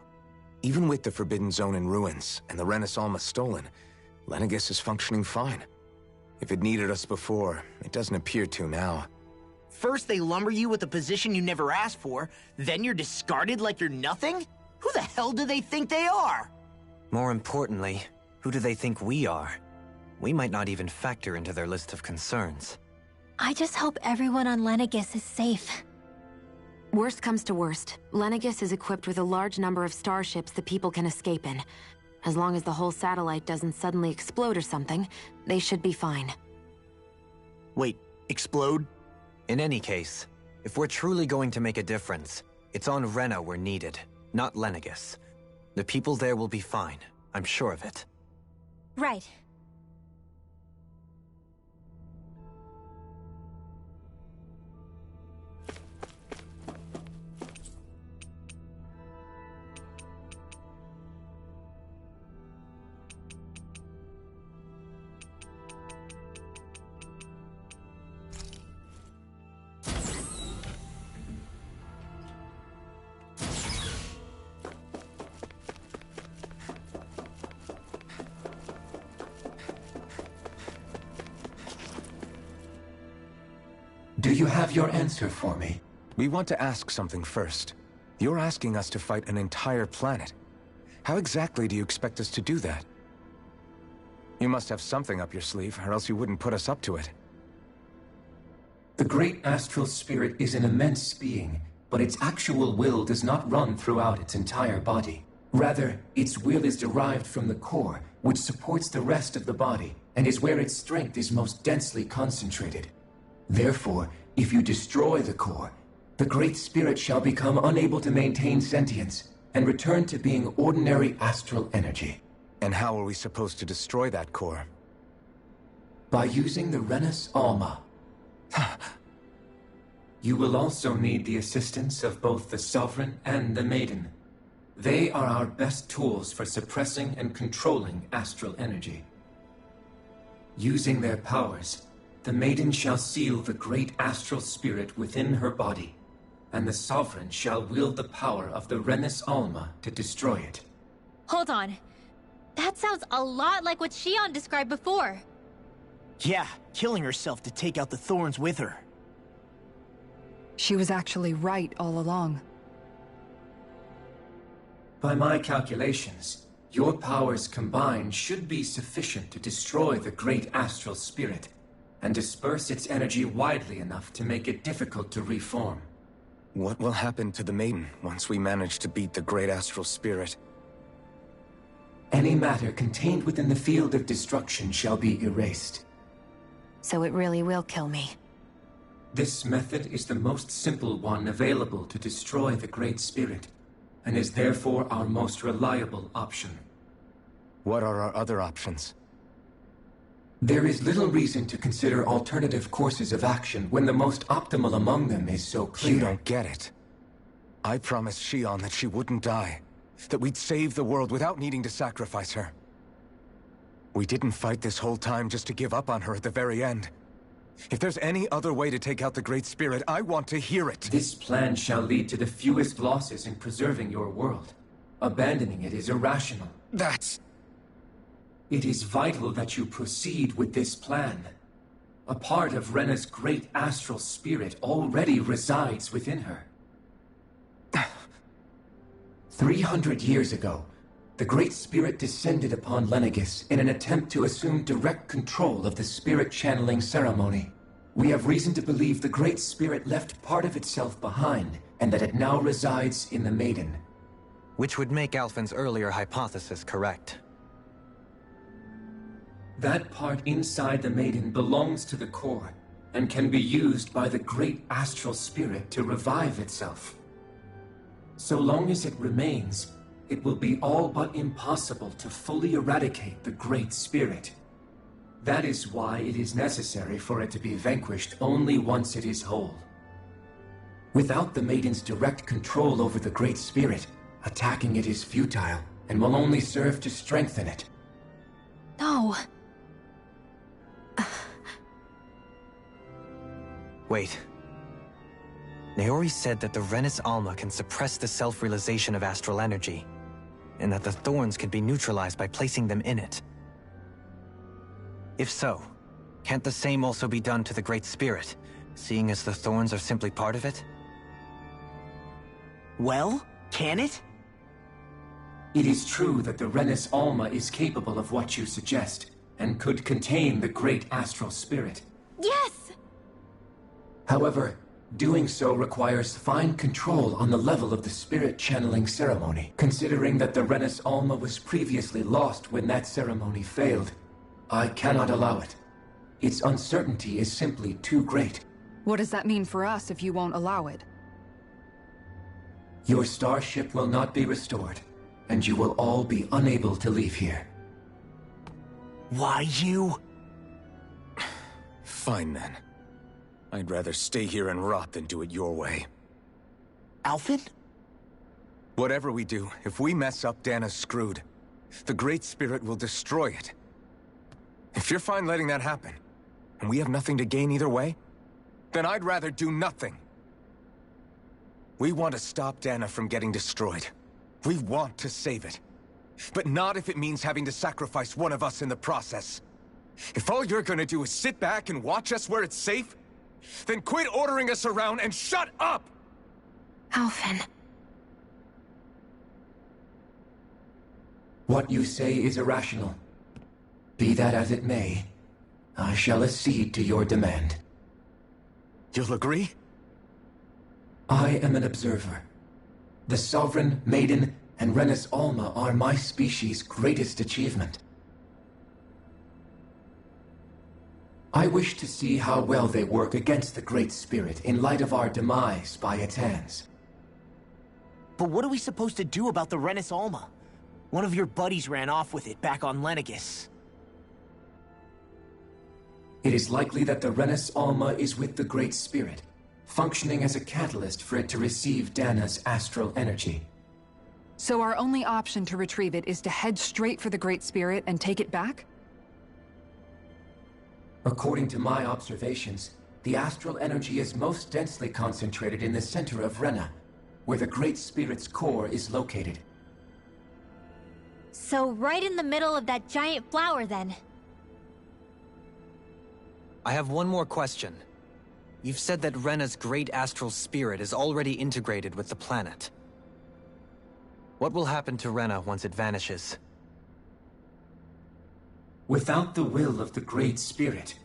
Even with the Forbidden Zone in ruins and the Renis Alma stolen, Lenegis is functioning fine. If it needed us before, it doesn't appear to now. First they lumber you with a position you never asked for, then you're discarded like you're nothing? Who the hell do they think they are? More importantly, who do they think we are? We might not even factor into their list of concerns. I just hope everyone on Lenegis is safe. Worst comes to worst, Lenegis is equipped with a large number of starships that people can escape in. As long as the whole satellite doesn't suddenly explode or something, they should be fine. Wait, explode? In any case, if we're truly going to make a difference, it's on Rena we're needed, not Lenegis. The people there will be fine, I'm sure of it. Right. Do you have your answer for me? We want to ask something first. You're asking us to fight an entire planet. How exactly do you expect us to do that? You must have something up your sleeve, or else you wouldn't put us up to it. The great astral spirit is an immense being, but its actual will does not run throughout its entire body. Rather, its will is derived from the core, which supports the rest of the body, and is where its strength is most densely concentrated. Therefore, if you destroy the core, the Great Spirit shall become unable to maintain sentience and return to being ordinary astral energy. And how are we supposed to destroy that core? By using the Renis Alma. You will also need the assistance of both the Sovereign and the Maiden. They are our best tools for suppressing and controlling astral energy. Using their powers, the Maiden shall seal the great astral spirit within her body, and the Sovereign shall wield the power of the Renis Alma to destroy it. Hold on. That sounds a lot like what Shion described before. Yeah, killing herself to take out the thorns with her. She was actually right all along. By my calculations, your powers combined should be sufficient to destroy the great astral spirit and disperse its energy widely enough to make it difficult to reform. What will happen to the Maiden once we manage to beat the great astral spirit? Any matter contained within the field of destruction shall be erased. So it really will kill me. This method is the most simple one available to destroy the Great Spirit, and is therefore our most reliable option. What are our other options? There is little reason to consider alternative courses of action when the most optimal among them is so clear. You don't get it. I promised Shion that she wouldn't die, that we'd save the world without needing to sacrifice her. We didn't fight this whole time just to give up on her at the very end. If there's any other way to take out the Great Spirit, I want to hear it. This plan shall lead to the fewest losses in preserving your world. Abandoning it is irrational. It is vital that you proceed with this plan. A part of Rena's great astral spirit already resides within her. 300 years ago, the Great Spirit descended upon Lenegis in an attempt to assume direct control of the spirit channeling ceremony. We have reason to believe the Great Spirit left part of itself behind, and that it now resides in the Maiden. Which would make Alphen's earlier hypothesis correct. That part inside the Maiden belongs to the core, and can be used by the great astral spirit to revive itself. So long as it remains, it will be all but impossible to fully eradicate the Great Spirit. That is why it is necessary for it to be vanquished only once it is whole. Without the Maiden's direct control over the Great Spirit, attacking it is futile and will only serve to strengthen it. No. Wait. Naori said that the Renis Alma can suppress the self-realization of astral energy, and that the thorns can be neutralized by placing them in it. If so, can't the same also be done to the Great Spirit, seeing as the thorns are simply part of it? Well, can it? It is true that the Renis Alma is capable of what you suggest, and could contain the Great Astral Spirit. Yes! However, doing so requires fine control on the level of the spirit channeling ceremony. Considering that the Renis Alma was previously lost when that ceremony failed, I cannot allow it. Its uncertainty is simply too great. What does that mean for us if you won't allow it? Your starship will not be restored, and you will all be unable to leave here. Why you? Fine then. I'd rather stay here and rot than do it your way. Alphen? Whatever we do, if we mess up, Dana's screwed. The Great Spirit will destroy it. If you're fine letting that happen, and we have nothing to gain either way, then I'd rather do nothing. We want to stop Dana from getting destroyed. We want to save it. But not if it means having to sacrifice one of us in the process. If all you're gonna do is sit back and watch us where it's safe, then quit ordering us around and shut up! Alphen. What you say is irrational. Be that as it may, I shall accede to your demand. You'll agree? I am an observer. The Sovereign, Maiden, and Renis Alma are my species' greatest achievement. I wish to see how well they work against the Great Spirit in light of our demise by its hands. But what are we supposed to do about the Renis Alma? One of your buddies ran off with it back on Lenegis. It is likely that the Renis Alma is with the Great Spirit, functioning as a catalyst for it to receive Dana's astral energy. So our only option to retrieve it is to head straight for the Great Spirit and take it back? According to my observations, the astral energy is most densely concentrated in the center of Rena, where the Great Spirit's core is located. So right in the middle of that giant flower, then. I have one more question. You've said that Rena's great astral spirit is already integrated with the planet. What will happen to Rena once it vanishes? Without the will of the Great Spirit,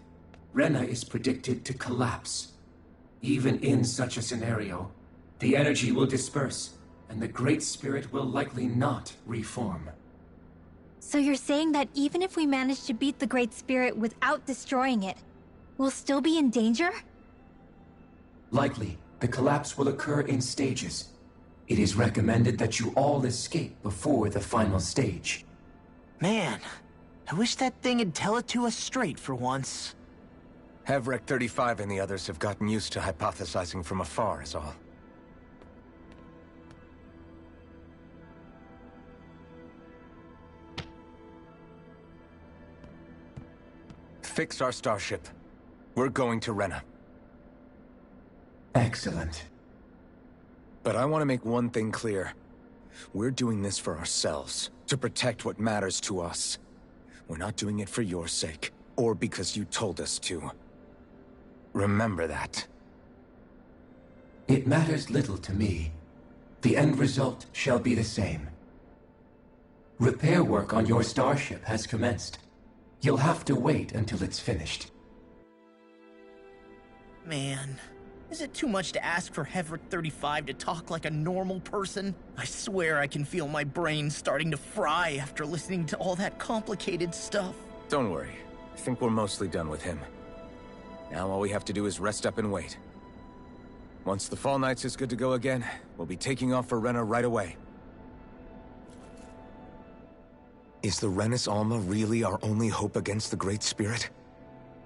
Rena is predicted to collapse. Even in such a scenario, the energy will disperse, and the Great Spirit will likely not reform. So you're saying that even if we manage to beat the Great Spirit without destroying it, we'll still be in danger? Likely, the collapse will occur in stages. It is recommended that you all escape before the final stage. Man, I wish that thing would tell it to us straight for once. Hevrek 35 and the others have gotten used to hypothesizing from afar, is all. Fix our starship. We're going to Rena. Excellent. But I want to make one thing clear. We're doing this for ourselves, to protect what matters to us. We're not doing it for your sake, or because you told us to. Remember that. It matters little to me. The end result shall be the same. Repair work on your starship has commenced. You'll have to wait until it's finished. Man, is it too much to ask for Hevrek 35 to talk like a normal person? I swear I can feel my brain starting to fry after listening to all that complicated stuff. Don't worry. I think we're mostly done with him. Now all we have to do is rest up and wait. Once the Fall Knights is good to go again, we'll be taking off for Rena right away. Is the Renis Alma really our only hope against the Great Spirit?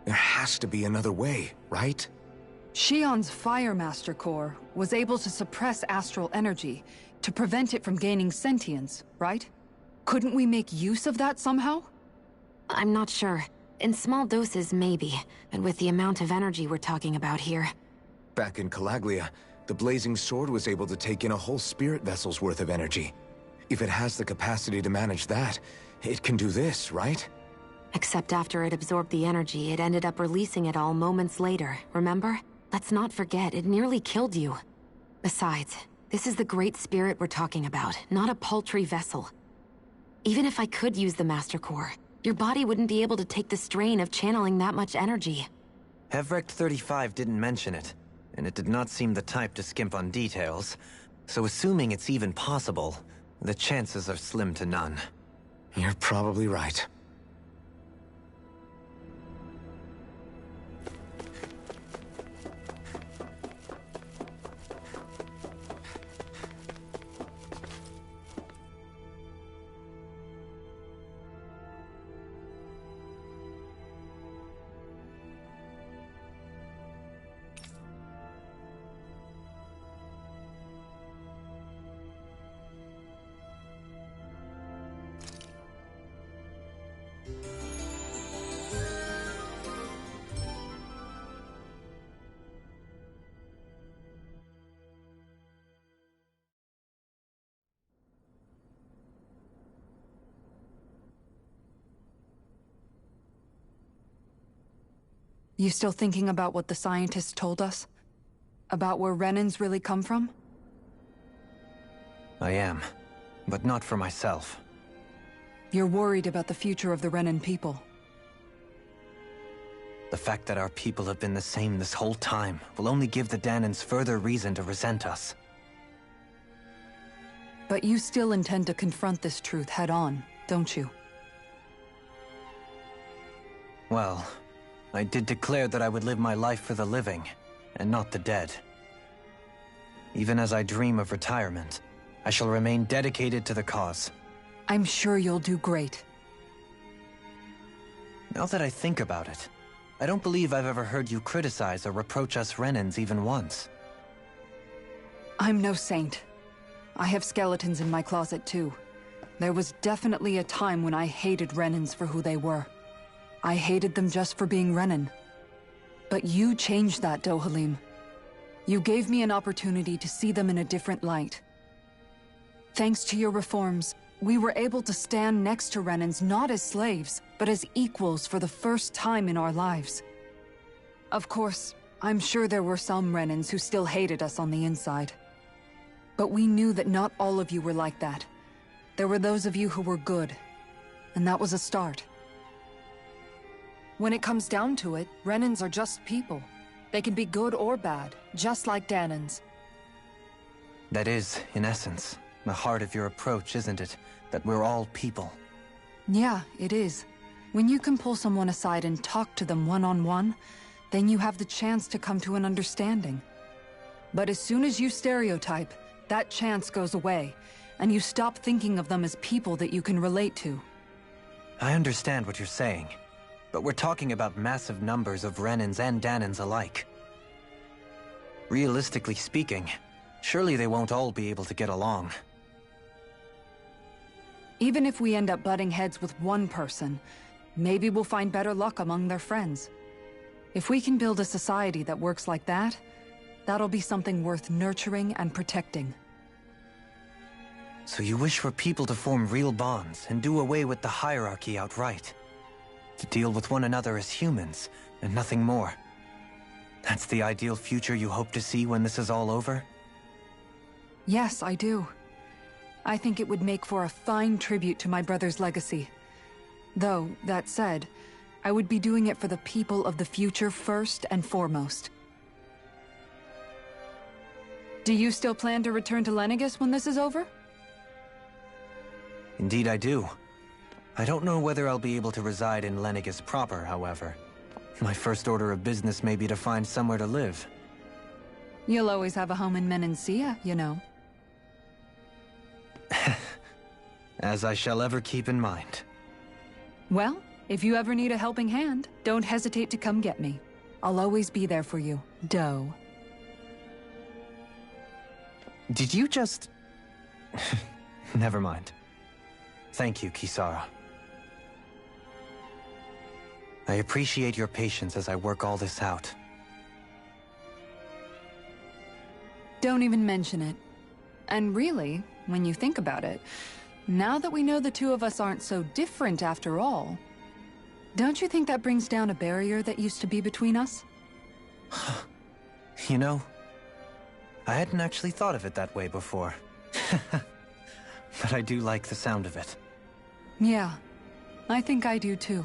There has to be another way, right? Shion's Fire Master Core was able to suppress astral energy to prevent it from gaining sentience, right? Couldn't we make use of that somehow? I'm not sure. In small doses, maybe. But with the amount of energy we're talking about here... Back in Calaglia, the Blazing Sword was able to take in a whole spirit vessel's worth of energy. If it has the capacity to manage that, it can do this, right? Except after it absorbed the energy, it ended up releasing it all moments later, remember? Let's not forget, it nearly killed you. Besides, this is the Great Spirit we're talking about, not a paltry vessel. Even if I could use the Master Core, your body wouldn't be able to take the strain of channeling that much energy. Hevrecht 35 didn't mention it, and it did not seem the type to skimp on details. So assuming it's even possible, the chances are slim to none. You're probably right. You still thinking about what the scientists told us? About where Renans really come from? I am, but not for myself. You're worried about the future of the Renan people. The fact that our people have been the same this whole time will only give the Dahnans further reason to resent us. But you still intend to confront this truth head-on, don't you? Well, I did declare that I would live my life for the living, and not the dead. Even as I dream of retirement, I shall remain dedicated to the cause. I'm sure you'll do great. Now that I think about it, I don't believe I've ever heard you criticize or reproach us Renans even once. I'm no saint. I have skeletons in my closet too. There was definitely a time when I hated Renans for who they were. I hated them just for being Renan. But you changed that, Dohalim. You gave me an opportunity to see them in a different light. Thanks to your reforms, we were able to stand next to Renans not as slaves, but as equals for the first time in our lives. Of course, I'm sure there were some Renans who still hated us on the inside. But we knew that not all of you were like that. There were those of you who were good, and that was a start. When it comes down to it, Renans are just people. They can be good or bad, just like Dahnans. That is, in essence, the heart of your approach, isn't it? That we're all people. Yeah, it is. When you can pull someone aside and talk to them one-on-one, then you have the chance to come to an understanding. But as soon as you stereotype, that chance goes away, and you stop thinking of them as people that you can relate to. I understand what you're saying, but we're talking about massive numbers of Renans and Dahnans alike. Realistically speaking, surely they won't all be able to get along. Even if we end up butting heads with one person, maybe we'll find better luck among their friends. If we can build a society that works like that, that'll be something worth nurturing and protecting. So you wish for people to form real bonds and do away with the hierarchy outright? To deal with one another as humans, and nothing more? That's the ideal future you hope to see when this is all over? Yes, I do. I think it would make for a fine tribute to my brother's legacy. Though, that said, I would be doing it for the people of the future first and foremost. Do you still plan to return to Lenegis when this is over? Indeed I do. I don't know whether I'll be able to reside in Lenegis proper, however. My first order of business may be to find somewhere to live. You'll always have a home in Menancia, you know. As I shall ever keep in mind. Well, if you ever need a helping hand, don't hesitate to come get me. I'll always be there for you, Doe. Did you just... Never mind. Thank you, Kisara. I appreciate your patience as I work all this out. Don't even mention it. And really, when you think about it, now that we know the two of us aren't so different after all, don't you think that brings down a barrier that used to be between us? You know, I hadn't actually thought of it that way before. But I do like the sound of it. Yeah, I think I do too.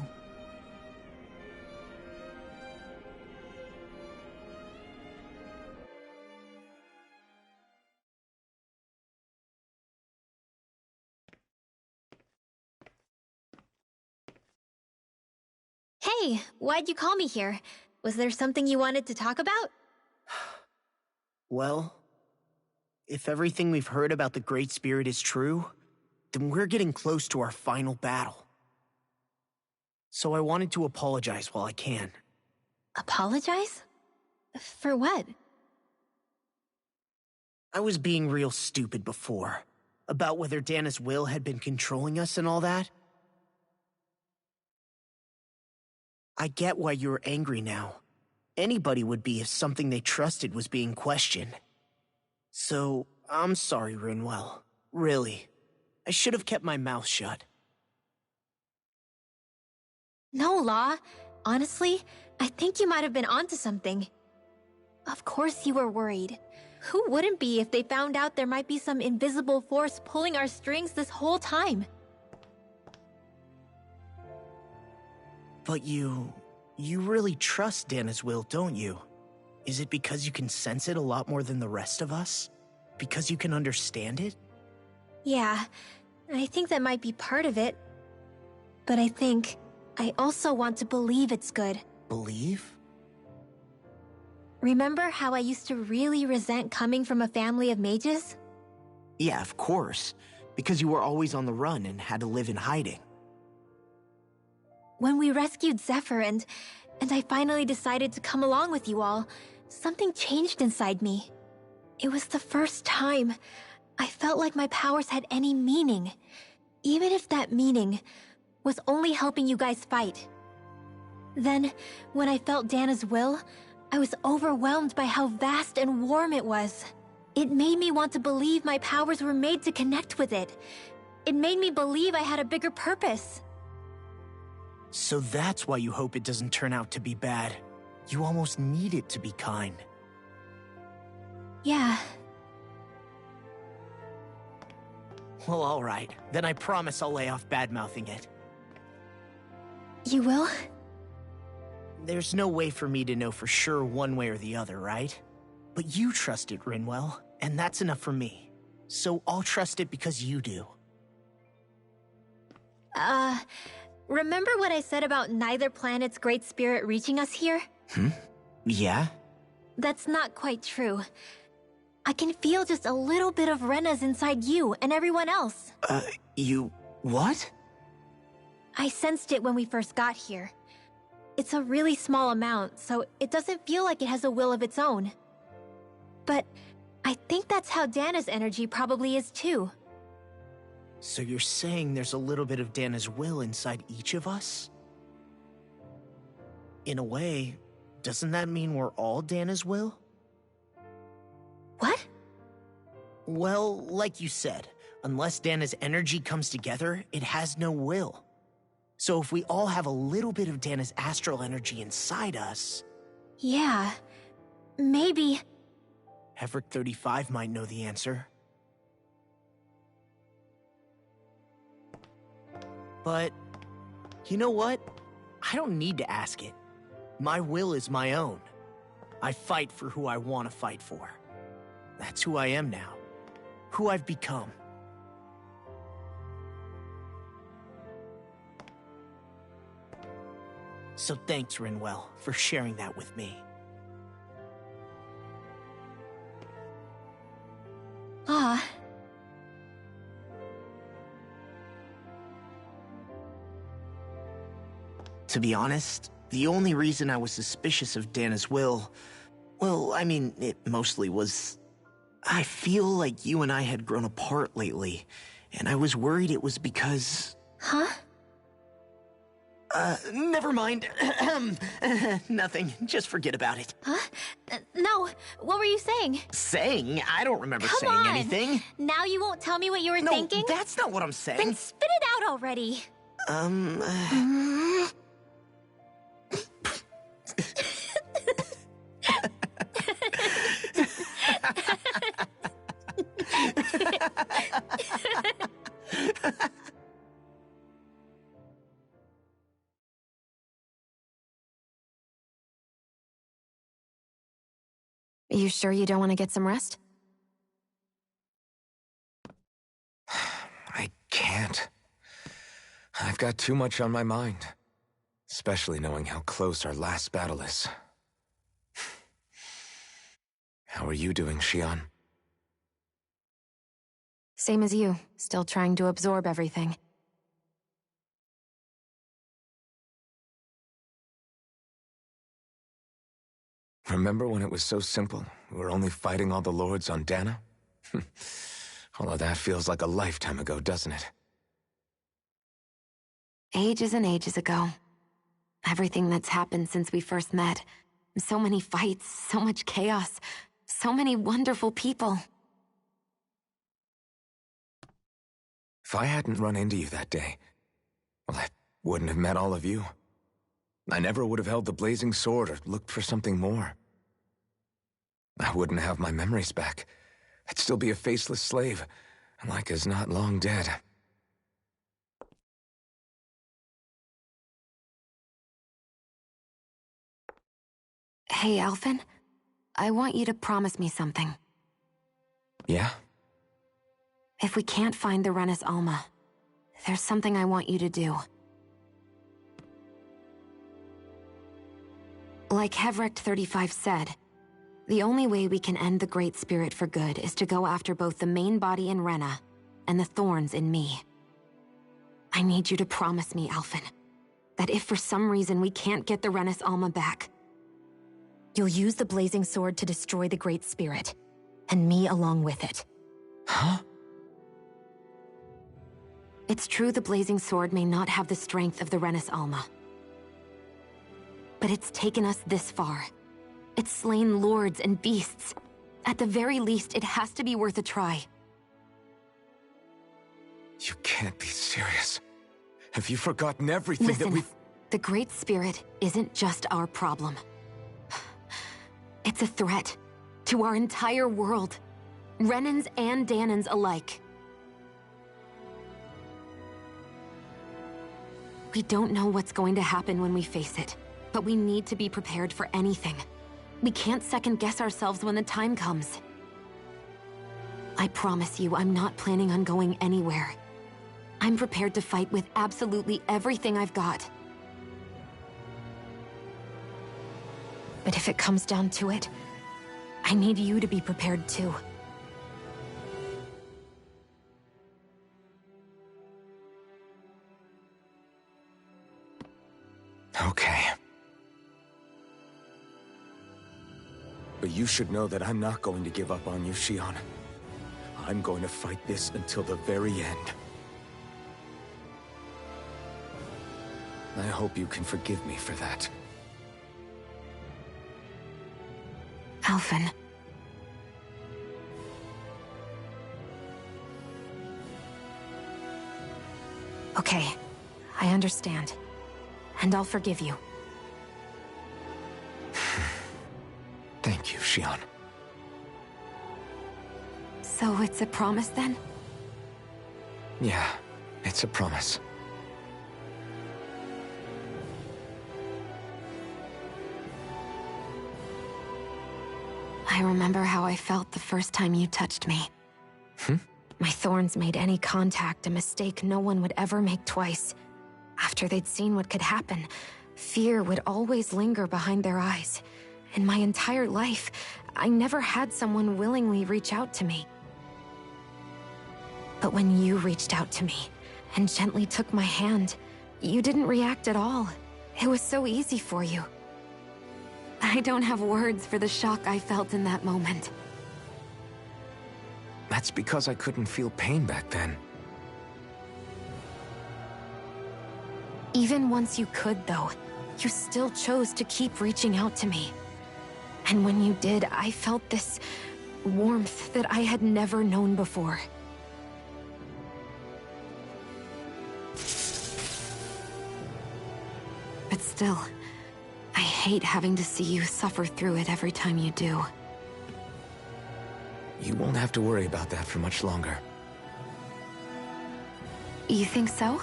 Hey, why'd you call me here? Was there something you wanted to talk about? Well, if everything we've heard about the Great Spirit is true, then we're getting close to our final battle. So I wanted to apologize while I can. Apologize? For what? I was being real stupid before, about whether Dana's will had been controlling us and all that. I get why you're angry now. Anybody would be if something they trusted was being questioned. So, I'm sorry, Rinwell. Really. I should have kept my mouth shut. No, Law. Honestly, I think you might have been onto something. Of course you were worried. Who wouldn't be if they found out there might be some invisible force pulling our strings this whole time? But you really trust Dana's will, don't you? Is it because you can sense it a lot more than the rest of us? Because you can understand it? Yeah, I think that might be part of it. But I think I also want to believe it's good. Believe? Remember how I used to really resent coming from a family of mages? Yeah, of course. Because you were always on the run and had to live in hiding. When we rescued Zephyr and I finally decided to come along with you all, something changed inside me. It was the first time I felt like my powers had any meaning, even if that meaning was only helping you guys fight. Then, when I felt Dana's will, I was overwhelmed by how vast and warm it was. It made me want to believe my powers were made to connect with it. It made me believe I had a bigger purpose. So that's why you hope it doesn't turn out to be bad. You almost need it to be kind. Yeah. Well, alright. Then I promise I'll lay off bad-mouthing it. You will? There's no way for me to know for sure one way or the other, right? But you trust it, Rinwell, and that's enough for me. So I'll trust it because you do. Remember what I said about neither planet's great spirit reaching us here? Yeah? That's not quite true. I can feel just a little bit of Rena's inside you and everyone else. You... what? I sensed it when we first got here. It's a really small amount, so it doesn't feel like it has a will of its own. But I think that's how Dana's energy probably is too. So you're saying there's a little bit of Dana's will inside each of us? In a way, doesn't that mean we're all Dana's will? What? Well, like you said, unless Dana's energy comes together, it has no will. So if we all have a little bit of Dana's astral energy inside us... Yeah, maybe... Heverick 35 might know the answer. But, you know what? I don't need to ask it. My will is my own. I fight for who I want to fight for. That's who I am now. Who I've become. So thanks, Rinwell, for sharing that with me. To be honest, the only reason I was suspicious of Dana's will... Well, I mean, it mostly was... I feel like you and I had grown apart lately, and I was worried it was because... Huh? Never mind. Nothing. Just forget about it. Huh? No. What were you saying? Saying? I don't remember Come saying on. anything. Now you won't tell me what you were thinking? No, that's not what I'm saying. Then spit it out already. You sure you don't want to get some rest? I can't. I've got too much on my mind. Especially knowing how close our last battle is. How are you doing, Xion? Same as you, still trying to absorb everything. Remember when it was so simple? We were only fighting all the lords on Dana? All of that feels like a lifetime ago, doesn't it? Ages and ages ago. Everything that's happened since we first met. So many fights, so much chaos, so many wonderful people. If I hadn't run into you that day, well, I wouldn't have met all of you. I never would have held the blazing sword or looked for something more. I wouldn't have my memories back. I'd still be a faceless slave, like as not long dead. Hey, Alphen. I want you to promise me something. Yeah? If we can't find the Renis Alma, there's something I want you to do. Like Hevrecht 35 said, the only way we can end the Great Spirit for good is to go after both the main body in Rena and the thorns in me. I need you to promise me, Alphen, that if for some reason we can't get the Renis Alma back, you'll use the blazing sword to destroy the Great Spirit, and me along with it. Huh? It's true the blazing sword may not have the strength of the Renis Alma. But it's taken us this far. It's slain lords and beasts. At the very least, it has to be worth a try. You can't be serious. Have you forgotten everything Listen, that we've... The Great Spirit isn't just our problem. It's a threat to our entire world. Renans and Danans alike. We don't know what's going to happen when we face it, but we need to be prepared for anything. We can't second-guess ourselves when the time comes. I promise you, I'm not planning on going anywhere. I'm prepared to fight with absolutely everything I've got. But if it comes down to it, I need you to be prepared too. Okay. But you should know that I'm not going to give up on you, Xion. I'm going to fight this until the very end. I hope you can forgive me for that. Alphen. Okay, I understand. And I'll forgive you. Thank you, Xion. So it's a promise then? Yeah, it's a promise. I remember how I felt the first time you touched me. My thorns made any contact a mistake no one would ever make twice. After they'd seen what could happen, fear would always linger behind their eyes. In my entire life, I never had someone willingly reach out to me. But when you reached out to me and gently took my hand, you didn't react at all. It was so easy for you. I don't have words for the shock I felt in that moment. That's because I couldn't feel pain back then. Even once you could, though, you still chose to keep reaching out to me. And when you did, I felt this warmth that I had never known before. But still, I hate having to see you suffer through it every time you do. You won't have to worry about that for much longer. You think so?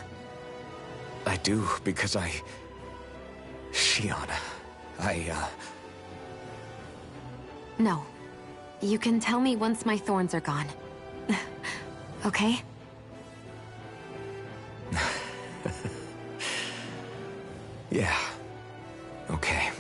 I do, because Shionne, No. You can tell me once my thorns are gone. Okay? Yeah. Okay.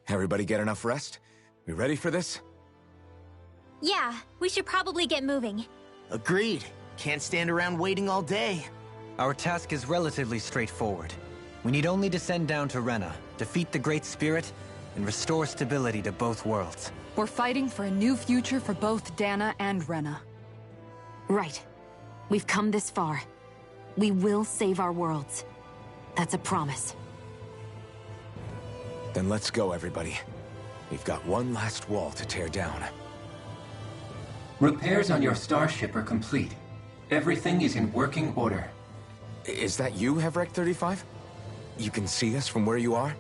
Everybody get enough rest? We ready for this? Yeah, we should probably get moving. Agreed. Can't stand around waiting all day. Our task is relatively straightforward. We need only descend down to Rena, defeat the Great Spirit, and restore stability to both worlds. We're fighting for a new future for both Dana and Rena. Right. We've come this far. We will save our worlds. That's a promise. Then let's go, everybody. We've got one last wall to tear down. Repairs on your starship are complete. Everything is in working order. Is that you, Hevrek 35? You can see us from where you are?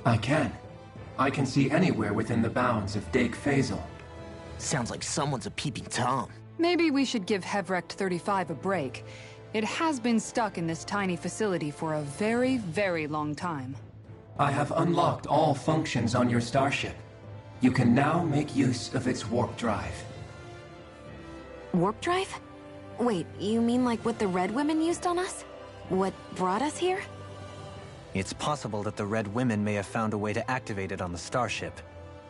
I can. I can see anywhere within the bounds of Dake Faisal. Sounds like someone's a peeping Tom. Maybe we should give Hevrek 35 a break. It has been stuck in this tiny facility for a very, very long time. I have unlocked all functions on your starship. You can now make use of its warp drive. Warp drive? Wait, you mean like what the Red Women used on us? What brought us here? It's possible that the Red Women may have found a way to activate it on the starship.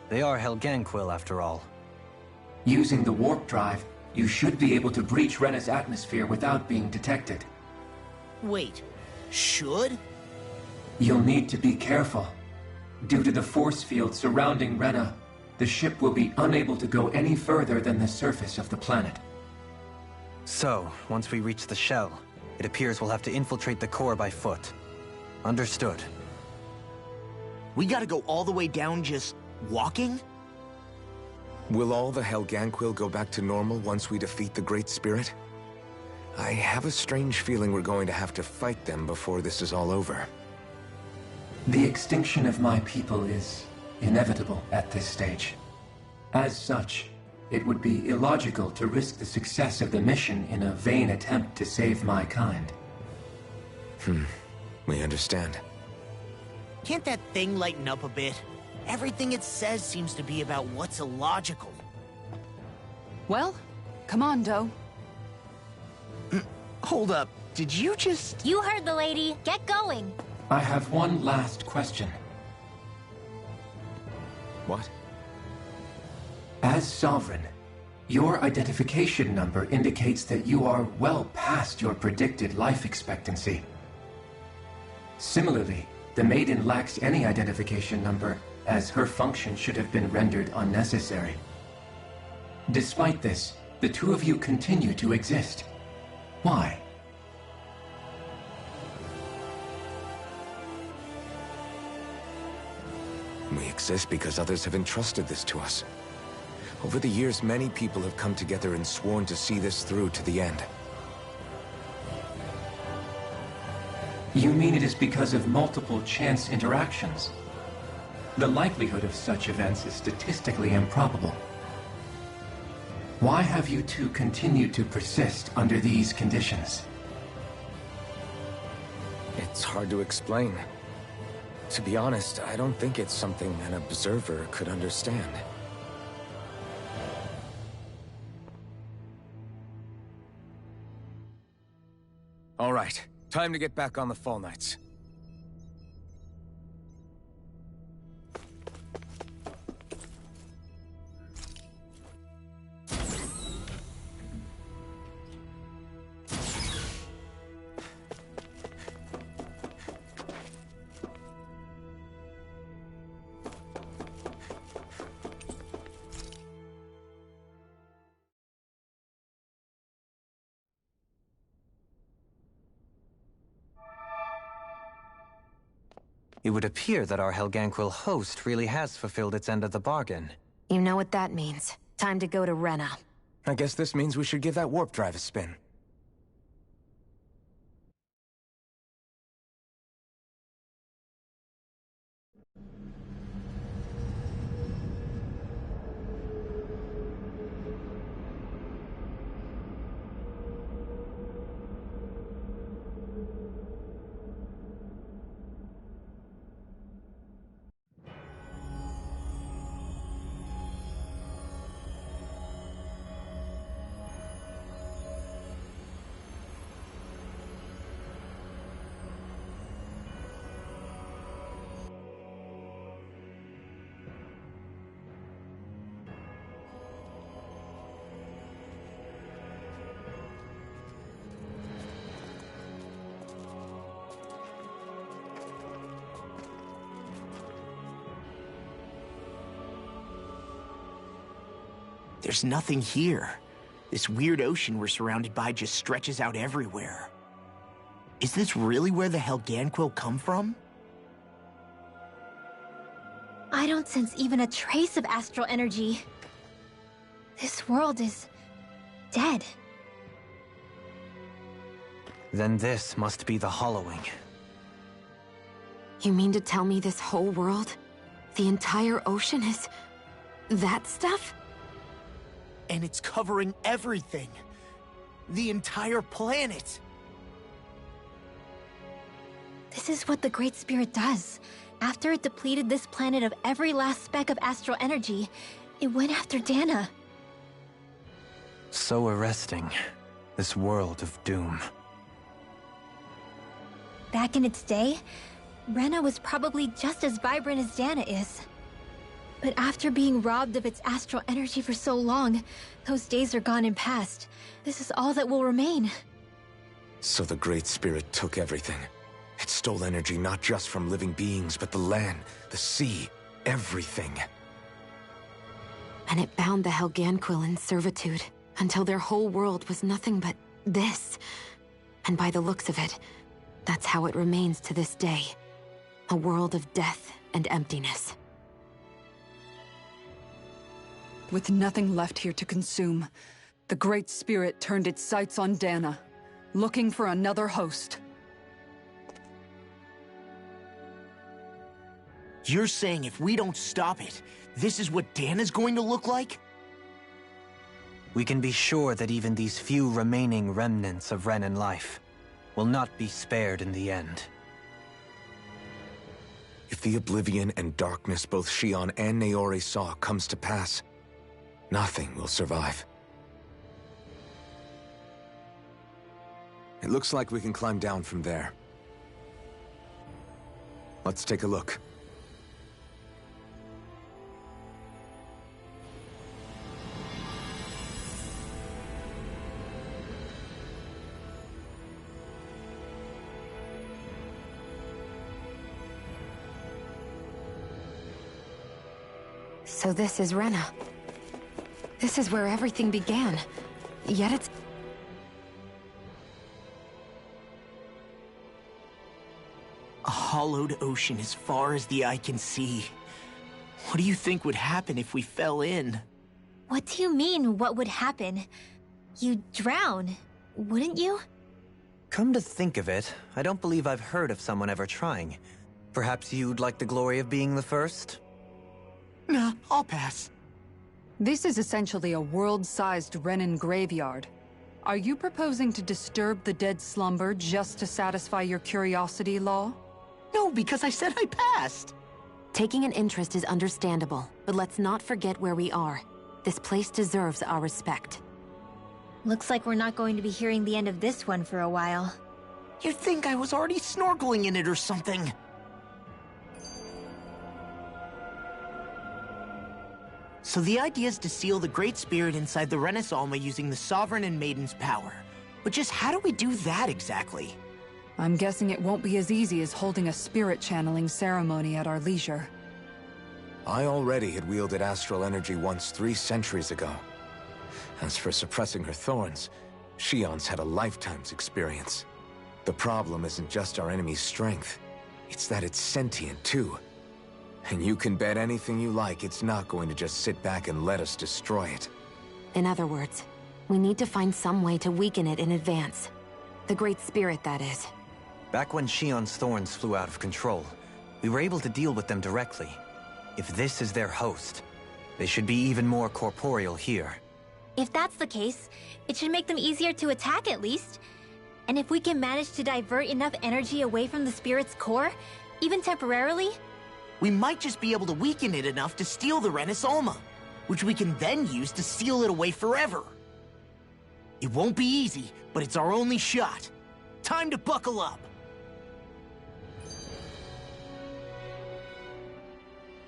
They are Helganquil, after all. Using the warp drive, you should be able to breach Rena's atmosphere without being detected. Wait, should? You'll need to be careful. Due to the force field surrounding Rena, the ship will be unable to go any further than the surface of the planet. So, once we reach the shell, it appears we'll have to infiltrate the core by foot. Understood. We gotta go all the way down just walking? Will all the Helganquil go back to normal once we defeat the Great Spirit? I have a strange feeling we're going to have to fight them before this is all over. The extinction of my people is inevitable at this stage. As such, it would be illogical to risk the success of the mission in a vain attempt to save my kind. We understand. Can't that thing lighten up a bit? Everything it says seems to be about what's illogical. Well, come on, Doe. Hold up, did you just... You heard the lady. Get going. I have one last question. What? As Sovereign, your identification number indicates that you are well past your predicted life expectancy. Similarly, the Maiden lacks any identification number, as her function should have been rendered unnecessary. Despite this, the two of you continue to exist. Why? We exist because others have entrusted this to us. Over the years, many people have come together and sworn to see this through to the end. You mean it is because of multiple chance interactions? The likelihood of such events is statistically improbable. Why have you two continued to persist under these conditions? It's hard to explain. To be honest, I don't think it's something an observer could understand. All right, Time to get back on the Fall Knights. It would appear that our Helganquil host really has fulfilled its end of the bargain. You know what that means. Time to go to Rena. I guess this means we should give that warp drive a spin. There's nothing here. This weird ocean we're surrounded by just stretches out everywhere. Is this really where the Helganquil come from? I don't sense even a trace of astral energy. This world is dead. Then this must be the Hollowing. You mean to tell me this whole world, the entire ocean is that stuff? And it's covering everything. The entire planet. This is what the Great Spirit does. After it depleted this planet of every last speck of astral energy, it went after Dana. So arresting. This world of doom. Back in its day, Rena was probably just as vibrant as Dana is. But after being robbed of its astral energy for so long, those days are gone and past. This is all that will remain. So the Great Spirit took everything. It stole energy not just from living beings, but the land, the sea, everything. And it bound the Helganquil in servitude, until their whole world was nothing but this. And by the looks of it, that's how it remains to this day. A world of death and emptiness. With nothing left here to consume, the Great Spirit turned its sights on Dana, looking for another host. You're saying if we don't stop it, this is what Dana's going to look like? We can be sure that even these few remaining remnants of Renan life will not be spared in the end. If the oblivion and darkness both Shion and Naori saw comes to pass, nothing will survive. It looks like we can climb down from there. Let's take a look. So this is Rena. This is where everything began. Yet it's... A hollowed ocean as far as the eye can see. What do you think would happen if we fell in? What do you mean, what would happen? You'd drown, wouldn't you? Come to think of it, I don't believe I've heard of someone ever trying. Perhaps you'd like the glory of being the first? Nah, I'll pass. This is essentially a world-sized Renan graveyard. Are you proposing to disturb the dead slumber just to satisfy your curiosity, Law? No, because I said I passed. Taking an interest is understandable, but let's not forget where we are. This place deserves our respect. Looks like we're not going to be hearing the end of this one for a while. You'd think I was already snorkeling in it or something. So the idea is to seal the Great Spirit inside the Renis Alma using the Sovereign and Maiden's power. But just how do we do that exactly? I'm guessing it won't be as easy as holding a spirit channeling ceremony at our leisure. I already had wielded astral energy once 3 centuries ago. As for suppressing her thorns, Shionne's had a lifetime's experience. The problem isn't just our enemy's strength. It's that it's sentient, too. And you can bet anything you like it's not going to just sit back and let us destroy it. In other words, we need to find some way to weaken it in advance. The Great Spirit, that is. Back when Shionne's thorns flew out of control, we were able to deal with them directly. If this is their host, they should be even more corporeal here. If that's the case, it should make them easier to attack at least. And if we can manage to divert enough energy away from the spirit's core, even temporarily, we might just be able to weaken it enough to steal the Renis Alma, which we can then use to seal it away forever. It won't be easy, but it's our only shot. Time to buckle up.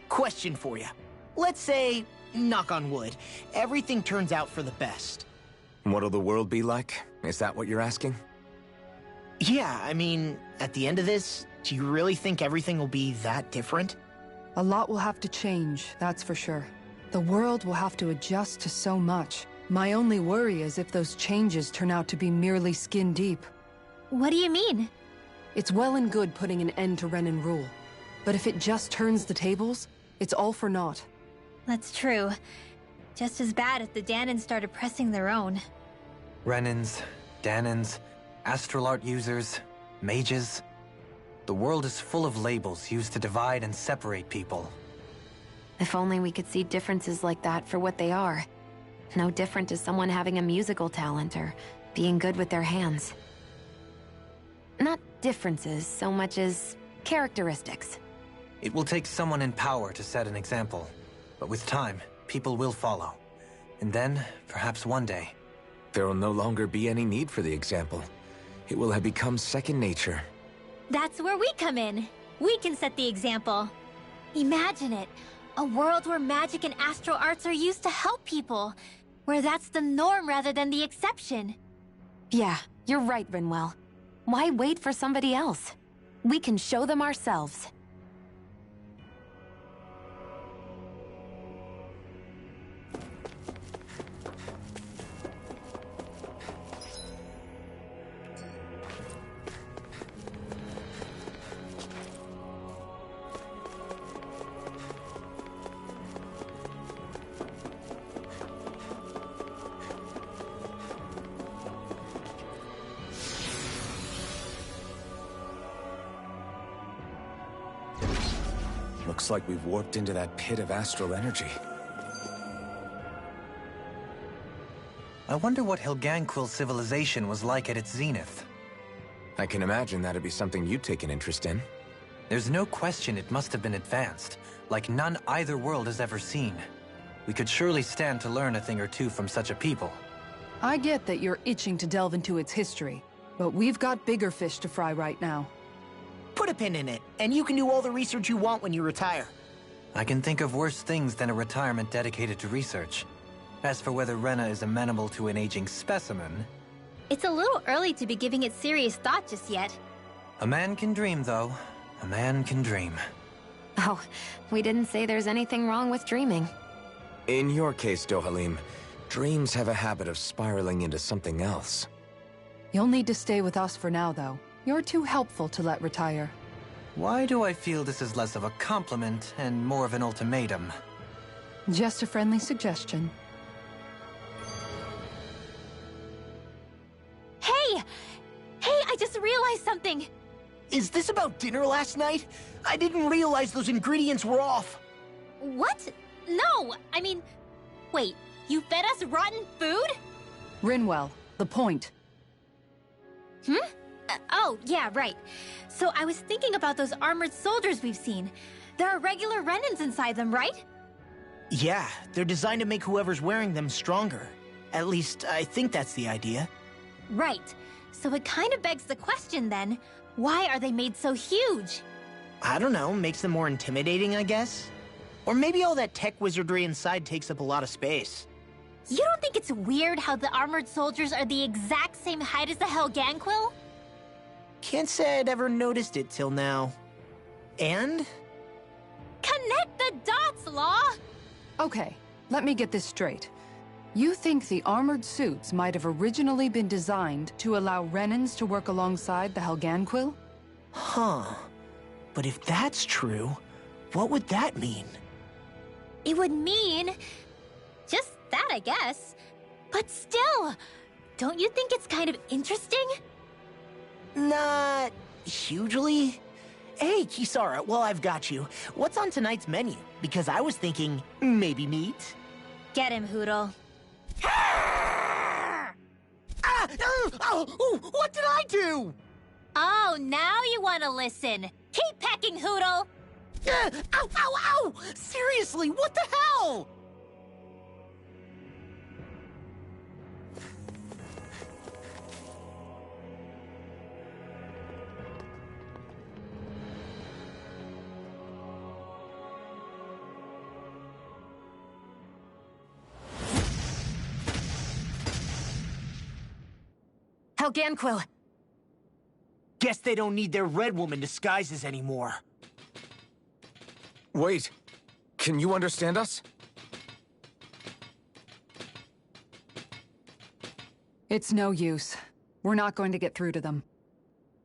Question for you. Let's say, knock on wood, everything turns out for the best. What'll the world be like? Is that what you're asking? Yeah, I mean, at the end of this, do you really think everything will be that different? A lot will have to change, that's for sure. The world will have to adjust to so much. My only worry is if those changes turn out to be merely skin deep. What do you mean? It's well and good putting an end to Renan rule. But if it just turns the tables, it's all for naught. That's true. Just as bad if the Dahnans started pressing their own. Renans, Dahnans, astral art users, mages. The world is full of labels used to divide and separate people. If only we could see differences like that for what they are. No different to someone having a musical talent or being good with their hands. Not differences so much as characteristics. It will take someone in power to set an example. But with time, people will follow. And then, perhaps one day... there will no longer be any need for the example. It will have become second nature. That's where we come in. We can set the example. Imagine it. A world where magic and astral arts are used to help people. Where that's the norm rather than the exception. Yeah, you're right, Rinwell. Why wait for somebody else? We can show them ourselves. Looks like we've warped into that pit of astral energy. I wonder what Hilganquil civilization was like at its zenith. I can imagine that'd be something you'd take an interest in. There's no question it must have been advanced, like none either world has ever seen. We could surely stand to learn a thing or two from such a people. I get that you're itching to delve into its history, but we've got bigger fish to fry right now. Put a pin in it, and you can do all the research you want when you retire. I can think of worse things than a retirement dedicated to research. As for whether Rena is amenable to an aging specimen... It's a little early to be giving it serious thought just yet. A man can dream, though. A man can dream. Oh, we didn't say there's anything wrong with dreaming. In your case, Dohalim, dreams have a habit of spiraling into something else. You'll need to stay with us for now, though. You're too helpful to let retire. Why do I feel this is less of a compliment and more of an ultimatum? Just a friendly suggestion. Hey! Hey, I just realized something! Is this about dinner last night? I didn't realize those ingredients were off. What? No! I mean... Wait, you fed us rotten food? Rinwell, the point. Oh, yeah, right. So I was thinking about those armored soldiers we've seen. There are regular Renans inside them, right? Yeah, they're designed to make whoever's wearing them stronger. At least, I think that's the idea. Right. So it kind of begs the question then, why are they made so huge? I don't know, makes them more intimidating, I guess? Or maybe all that tech wizardry inside takes up a lot of space. You don't think it's weird how the armored soldiers are the exact same height as the Helganquil? Can't say I'd ever noticed it till now. And? Connect the dots, Law! Okay, let me get this straight. You think the armored suits might have originally been designed to allow Renans to work alongside the Helganquil? Huh. But if that's true, what would that mean? It would mean... just that, I guess. But still, don't you think it's kind of interesting? Not hugely. Hey, Kisara, while I've got you, what's on tonight's menu? Because I was thinking, maybe meat? Get him, Hootle. What did I do? Oh, now you want to listen. Keep pecking, Hootle! Ow, ow, ow! Seriously, what the hell? Helganquil! Guess they don't need their Red Woman disguises anymore. Wait, can you understand us? It's no use. We're not going to get through to them.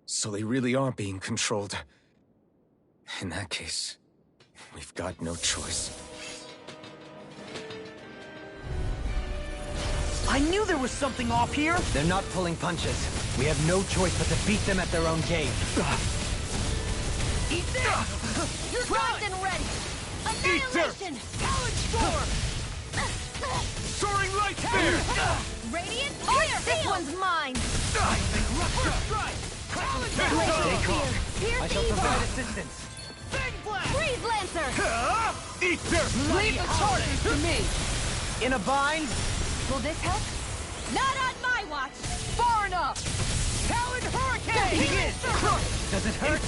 So they really are being controlled. In that case, we've got no choice. I knew there was something off here! They're not pulling punches. We have no choice but to beat them at their own game. Eat this! You're Primed and ready! Annihilation! Talent score! Soaring Light Spear! Radiant Fire! This one's mine! Stay calm. Pierce I shall evil! provide assistance. Freeze Lancer! Ether! Leave the charges to me! In a bind? Will this help? Not on my watch! Far enough! Talon Hurricane! Begin! Does it hurt?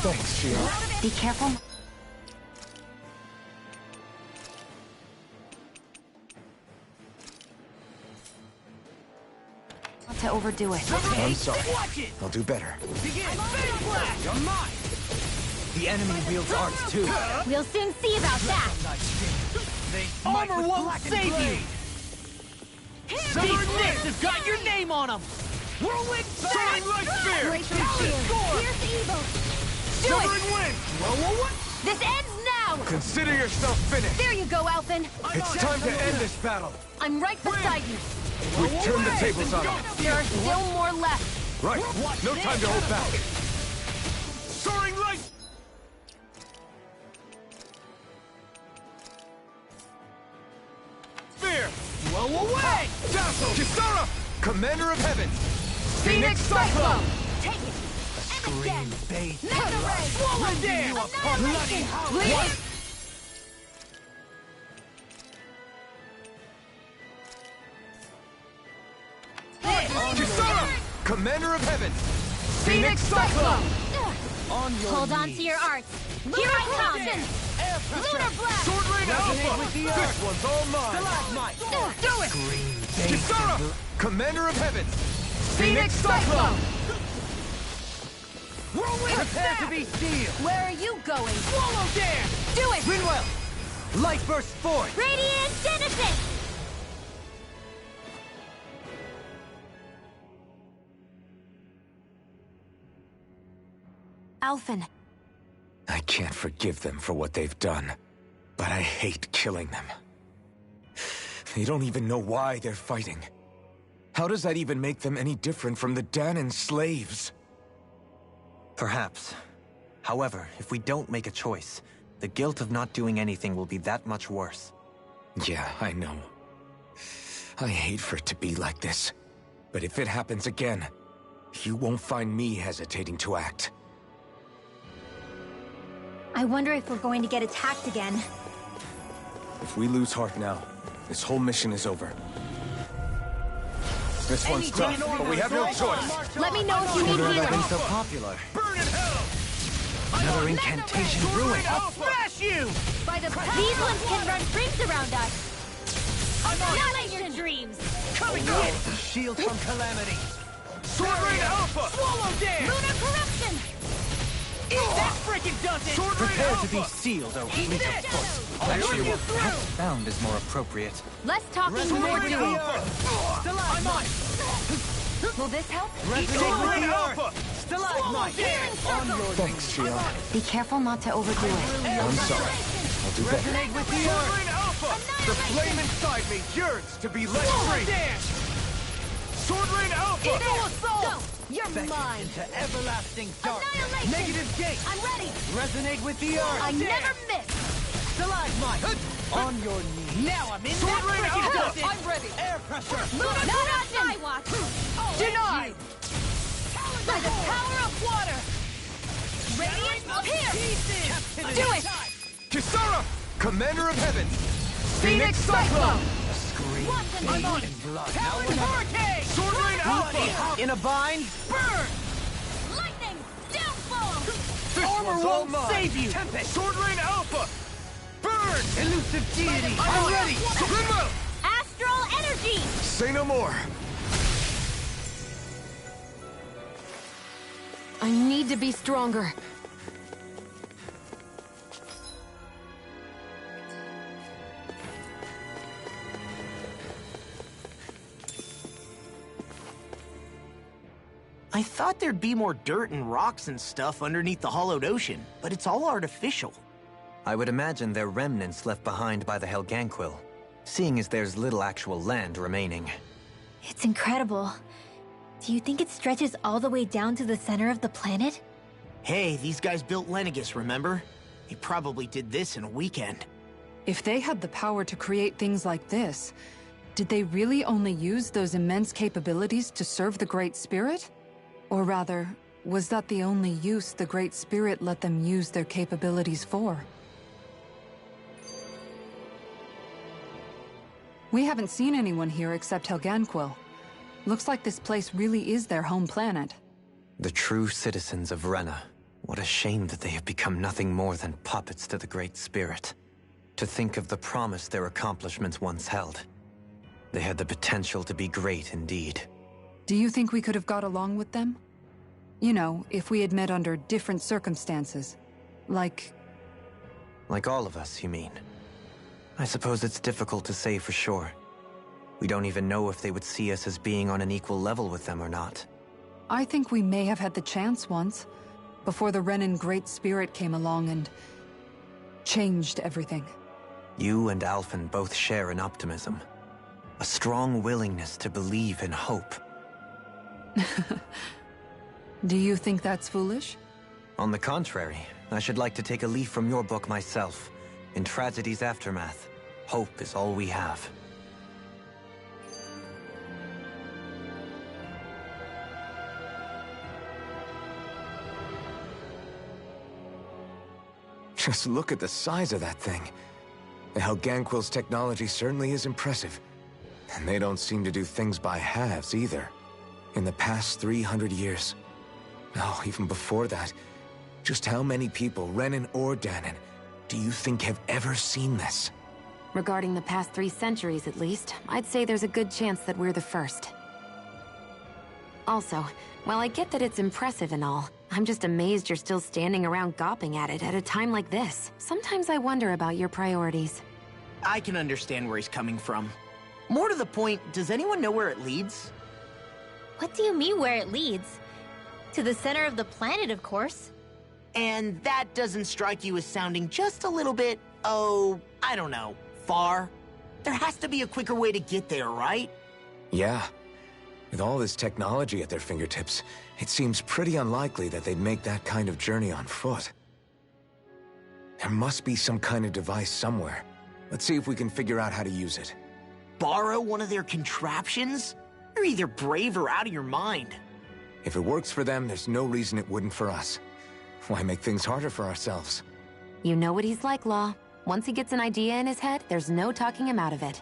Thanks, Shield. Be careful. Not to overdo it. I'm sorry. I'll do better. Begin! Phase Blast! You're mine! The enemy wields arts too. We'll soon see about that! Armor won't save you! These sticks have got your name on them! Whirlwind Soaring Light Spear! Pierce evil! Do it! Severing Wind! This ends now! Consider yourself finished. There you go, Alphen! It's time to end this battle. I'm right beside you. We've turned the tables on them. There are still more left. Right. No time to hold back. Soaring Light! Spear! Blow away! Dazzle! Kisara! Commander of Heaven! Phoenix Cyclone! Take it! Scream, bathe. Mega Ray! Swallow down! Annihilation! Bleed! Kisara! Commander of Heaven! Phoenix Cyclone! Hold on to your arts. Here I come! Lunar Blast! Sword Rain Alpha! This one's all mine! Do it! Kisara! Commander of Heaven! Phoenix Cyclone! Prepare to be steel! Where are you going? Swallow down! Do it! Rinwell! Light burst forth! Radiant Genesis! Alphen. I can't forgive them for what they've done, but I hate killing them. They don't even know why they're fighting. How does that even make them any different from the Dahnan slaves? Perhaps. However, if we don't make a choice, the guilt of not doing anything will be that much worse. Yeah, I know. I hate for it to be like this. But if it happens again, you won't find me hesitating to act. I wonder if we're going to get attacked again. If we lose heart now, this whole mission is over. This one's tough, but we have no choice. Let me know if you need Wonder why healing. been so popular. Burn in hell! Another incantation ruined. I'll smash you! By the These ones can run rings around us. Annihilate your dreams. Coming in! Shield from calamity. Sword Rain Alpha! Swallow dance! Lunar corruption. That freaking does it! Sword Rain Prepare to be Alpha! sealed, O Eat fleet of this! foot. I'll rip you Perhaps through! bound is more appropriate. Less talking, Sword more Rain doing. Alpha! Stalagmite! Will this help? Sword Rain Alpha! Stalagmite! Thanks, Shia. Be careful not to overdo it. I'm sorry. I'll do better. Resonate with the Sword earth! Rain Alpha! The flame inside me yearns to be let Swallow free. dance! Sword Rain Alpha! Eagle assault! You're mine. Into everlasting darkness. Annihilation. Negative gate. I'm ready. Resonate with the earth. I never miss. Stalagmite. On your knees. Now I'm in Sword that Rain freaking Alpha! does it! I'm ready. Air pressure. Lunar corruption. I watch. Denied! By the power of water. Radiant here. Do it. Kisara, Commander of Heaven. Phoenix Cyclone! Scream. I'm on it! Blood. Talon Hurricane! Sword Rain Alpha! In a bind? Burn! Lightning. Downfall. Armor one's all won't mine. save you! Sword Rain Alpha! Burn! Elusive deity. I'm ready! Grimwell! Astral energy. Say no more. I need to be stronger. I thought there'd be more dirt and rocks and stuff underneath the hollowed ocean, but it's all artificial. I would imagine they're remnants left behind by the Helganquil, seeing as there's little actual land remaining. It's incredible. Do you think it stretches all the way down to the center of the planet? Hey, these guys built Lenegus, remember? They probably did this in a weekend. If they had the power to create things like this, did they really only use those immense capabilities to serve the Great Spirit? Or rather, was that the only use the Great Spirit let them use their capabilities for? We haven't seen anyone here except Helganquil. Looks like this place really is their home planet. The true citizens of Rena. What a shame that they have become nothing more than puppets to the Great Spirit. To think of the promise their accomplishments once held. They had the potential to be great indeed. Do you think we could have got along with them? You know, if we had met under different circumstances. Like all of us, you mean? I suppose it's difficult to say for sure. We don't even know if they would see us as being on an equal level with them or not. I think we may have had the chance once, before the Renan Great Spirit came along and changed everything. You and Alphen both share an optimism. A strong willingness to believe in hope. Do you think that's foolish? On the contrary, I should like to take a leaf from your book myself. In tragedy's aftermath, hope is all we have. Just look at the size of that thing. The Helganquil's technology certainly is impressive. And they don't seem to do things by halves either. In the past 300 years. No, even before that. Just how many people, Renan or Dahnan, do you think have ever seen this? Regarding the past 3 centuries, at least, I'd say there's a good chance that we're the first. Also, while I get that it's impressive and all, I'm just amazed you're still standing around gawping at it at a time like this. Sometimes I wonder about your priorities. I can understand where he's coming from. More to the point, does anyone know where it leads? What do you mean where it leads? To the center of the planet, of course. And that doesn't strike you as sounding just a little bit, oh, I don't know, far? There has to be a quicker way to get there, right? Yeah. With all this technology at their fingertips, it seems pretty unlikely that they'd make that kind of journey on foot. There must be some kind of device somewhere. Let's see if we can figure out how to use it. Borrow one of their contraptions? You're either brave or out of your mind. If it works for them, there's no reason it wouldn't for us. Why make things harder for ourselves? You know what he's like, Law. Once he gets an idea in his head, there's no talking him out of it.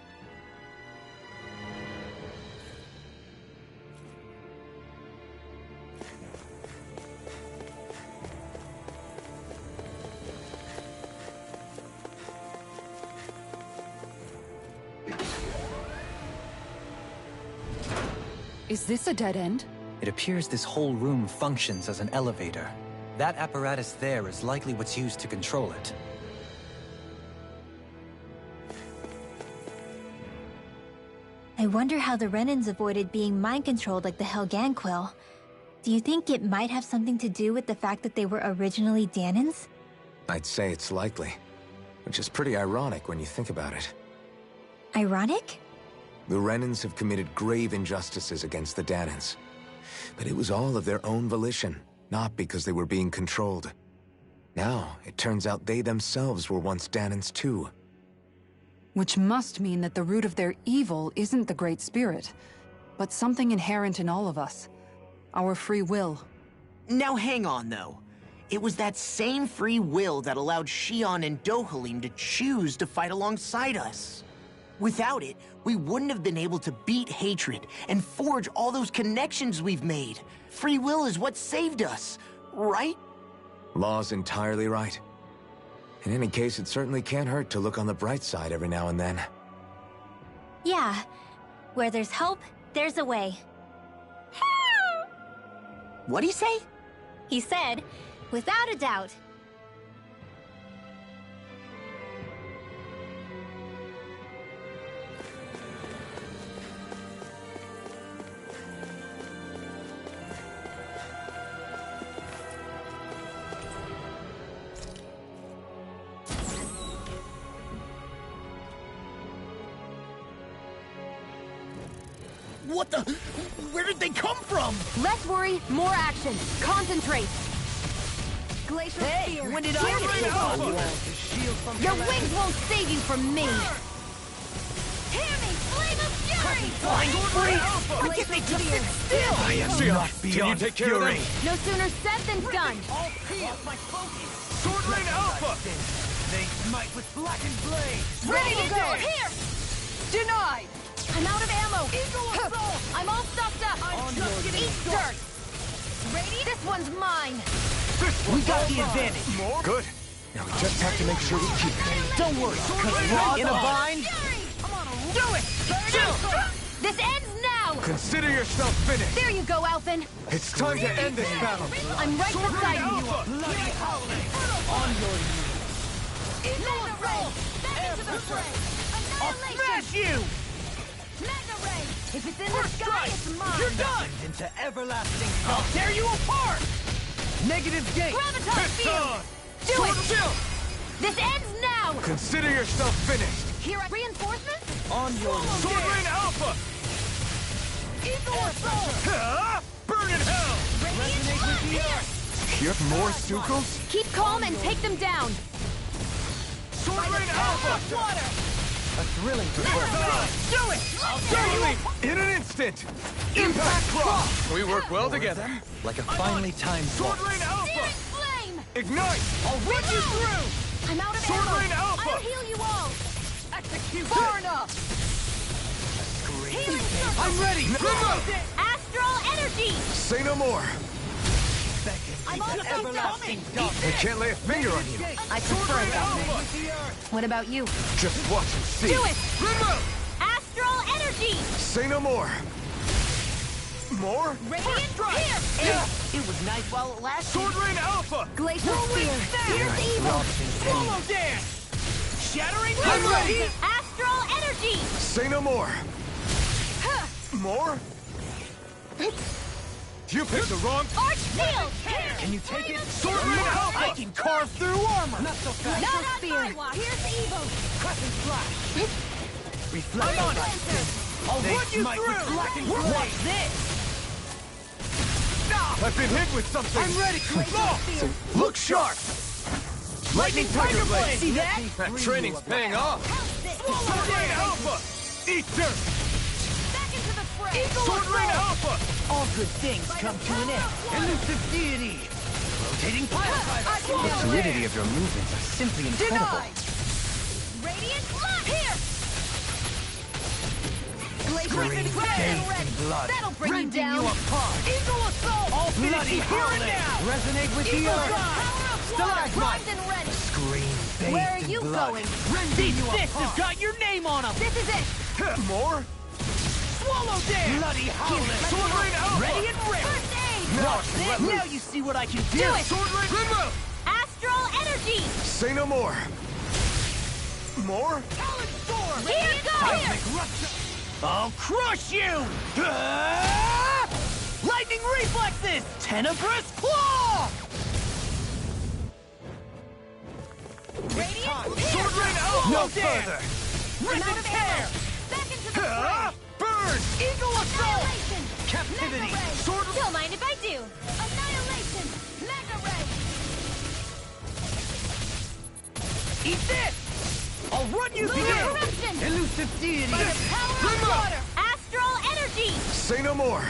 Is this a dead end? It appears this whole room functions as an elevator. That apparatus there is likely what's used to control it. I wonder how the Renans avoided being mind-controlled like the Helganquil. Do you think it might have something to do with the fact that they were originally Dahnans? I'd say it's likely. Which is pretty ironic when you think about it. Ironic? The Renans have committed grave injustices against the Dahnans. But it was all of their own volition, not because they were being controlled. Now, it turns out they themselves were once Dahnans too. Which must mean that the root of their evil isn't the Great Spirit, but something inherent in all of us. Our free will. Now hang on, though. It was that same free will that allowed Xion and Dohalim to choose to fight alongside us. Without it, we wouldn't have been able to beat hatred and forge all those connections we've made. Free will is what saved us, right? Law's entirely right. In any case, it certainly can't hurt to look on the bright side every now and then. Yeah. Where there's hope, there's a way. What'd he say? He said, without a doubt. What the? Where did they come from? Less worry, more action. Concentrate. Glacial Spear. When did I get Your wings won't save you from me. Hear me, Flame of Fury! Flying free! Why can't they just sit still? I am not beyond Can you take care of them? No sooner said than done. My focus. Sword Rain Alpha! They smite with blackened blades. Ready to go. Here! Denied. I'm out of ammo. I'm all stuffed up. Eat dirt. Ready? This one's mine. We got the advantage. Good. Now we just have to make sure we keep it. Don't worry, because Raw's in a bind. Do it! This ends now. Consider yourself finished. There you go, Alphen. It's time to end this battle. I'm right beside you. Bloody howling. On your knees. Mega Ray. Back into the fray. I'll smash you! Mega Ray. If it's in the sky, it's mine. You're done! Into everlasting I'll tear you apart! Negative gate! Graviton field. Do it. This ends now. Consider yourself finished. Here are reinforcements. On your Sword Rain Alpha! Eagle Assault. Burn in hell! Radiant Flood here. You have more Sukos? Keep calm and take them down. Sword Rain Alpha! Water. A thrilling performance. Do it! Certainly! In an instant! Impact Cross! We work well together. Like a finely timed Sword waltz. Rain Alpha! Flame. Ignite! I'll run you through! I'm out of Sword ammo. Rain Alpha! I'll heal you all. Execute! Far enough. Healing circle. I'm ready! Astral energy. Say no more. I'm on the Everlasting I can't lay a finger on you. I prefer that. What about you? Just watch and see. Do it. Astral energy. Say no more. More? Radiant here. It was nice while it lasted. Sword Rain Alpha! Glacial Spear. Here's evil. Swallow dance! Shattering I'm ready! Astral energy. Say no more. More? You picked the wrong... Arch field. Can you take it? Sword Rain Alpha! I can carve through armor! Not so fast. Not on my watch. Here's evil. Crescent flash. Reflect. I'm on it! I'll run you through! What's this? I've been hit with something. I'm ready! Look sharp. Lightning Tiger Blade! See that? That training's paying off. Sword Rain Alpha! Eat dirt. Back into the fray. Sword Rain Alpha! All good things come to an end. Elusive deity! Rotating pile driver! The fluidity of your movements are simply incredible. Radiant flood here. Green bathed in blood. That'll bring you Rending down. you apart! Eagle assault. All bloody here and howling! Resonate with the Eagle earth. power of water. Primed and ready. Scream bathed Where are in you blood. going? These fists have got your name on them! This is it. More? Swallow Dare! Bloody Howler! Sword Rain Alpha! Ready and rip! First aid! Now you see what I can do! Do it! Sword Rain Rinmo! Astral energy! Say no more. More? Talon Storm! Here goes! I'll crush you! Ah! Lightning reflexes! Tenebrous Claw! Radiant Sword Rain Alpha! No further! I'm Rip out and of tear! ammo! Back into the fray! Burn! Eagle Assault! Annihilation! Captivity! Mega Ray! Sword... Don't mind if I do. Annihilation! Mega Ray! Eat this! I'll run you Lunar through! corruption! Elusive deity! By the power of water! Astral energy! Say no more.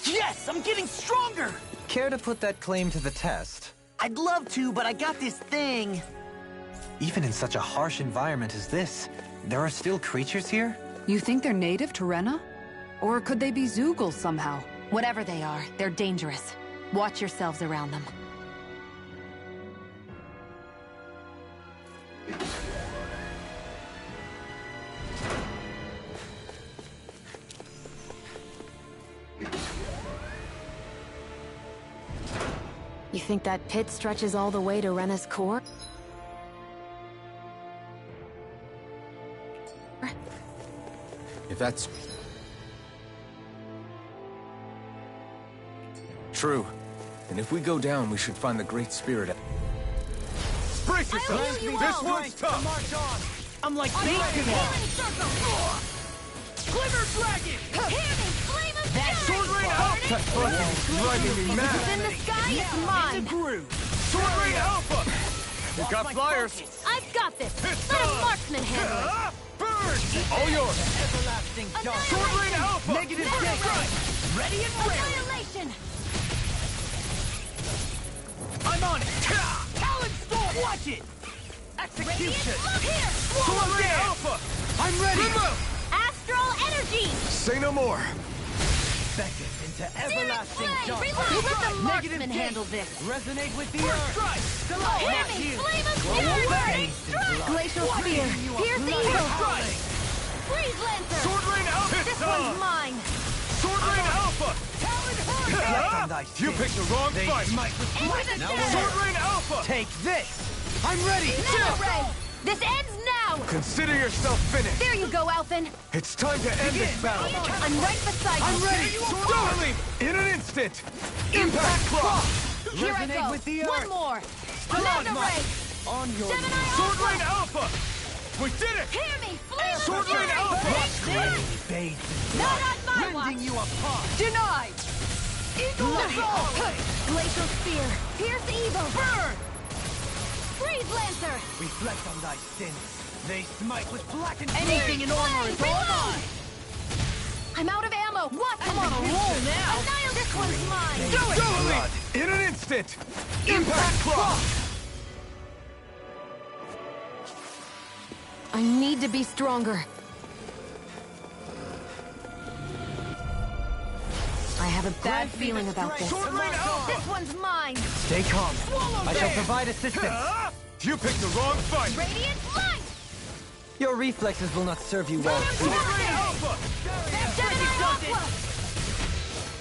Yes! I'm getting stronger! Care to put that claim to the test? I'd love to, but I got this thing. Even in such a harsh environment as this, there are still creatures here? You think they're native to Rena? Or could they be Zeugles somehow? Whatever they are, they're dangerous. Watch yourselves around them. You think that pit stretches all the way to Rena's core? If that's true, and if we go down, we should find the Great Spirit. Brace yourself! This one's tough! March on! I'm like bacon! Glimmer Dragon! Flame of Sword Rain Alpha! That fucking is driving me mad! in the sky, it's mine! Sword Rain Alpha! You got flyers! I've got this! Let a marksman handle it! Burn! All yours! Everlasting dark! Sword Rain Alpha! Negative strike! Ready and ready! Annihilation! I'm on it! Talon Storm! Watch it! Execution! Look here! Sword Rain Alpha! I'm ready! Astral energy! Say no more. Beckon into everlasting flame! dark! Reload! Let the marksman Negative handle date. this! Resonate with the earth! Hear Not me! you! Flame of Away! fury! Strike! Glacial spear! Pierce the eagle! Freeze Lancer! Sword Rain Alpha! This one's mine! Sword Rain Alpha! Reflect on thy You picked the wrong They fight! smite with Into light. the Now center! Sword Rain Alpha! take this! I'm ready! Mega Ray! This ends now! Consider yourself finished. There you go, Alphen! It's time to end this battle. I'm right beside you! I'm ready. Darling, in an instant. Impact Claw. Here I Resonate go! with the One earth. more! Come on, Mega Mark. Ray! On your Gemini Sword Alpha! Rain Alpha! We did it! Hear me! Flame of Sword Rain fury! Alpha! Strike! bathed Not on my watch! rending you apart! Denied! Eagle Bloody Assault! Glacial Spear! Pierce Evil! Burn! Freeze Lancer! Reflect on thy sins. They smite with blackened Anything in armor is all mine! I'm out of ammo! What? I'm on a roll now! Annihilate! This one's mine! Do it! Darling, in an instant. Impact Claw. I need to be stronger. I have a bad feeling about this. Sword Rain Alpha! This one's mine! Stay calm. I shall provide assistance. You picked the wrong fight! Radiant Light! Your reflexes will not serve you well. Sword Rain Alpha! Gemini Aqua!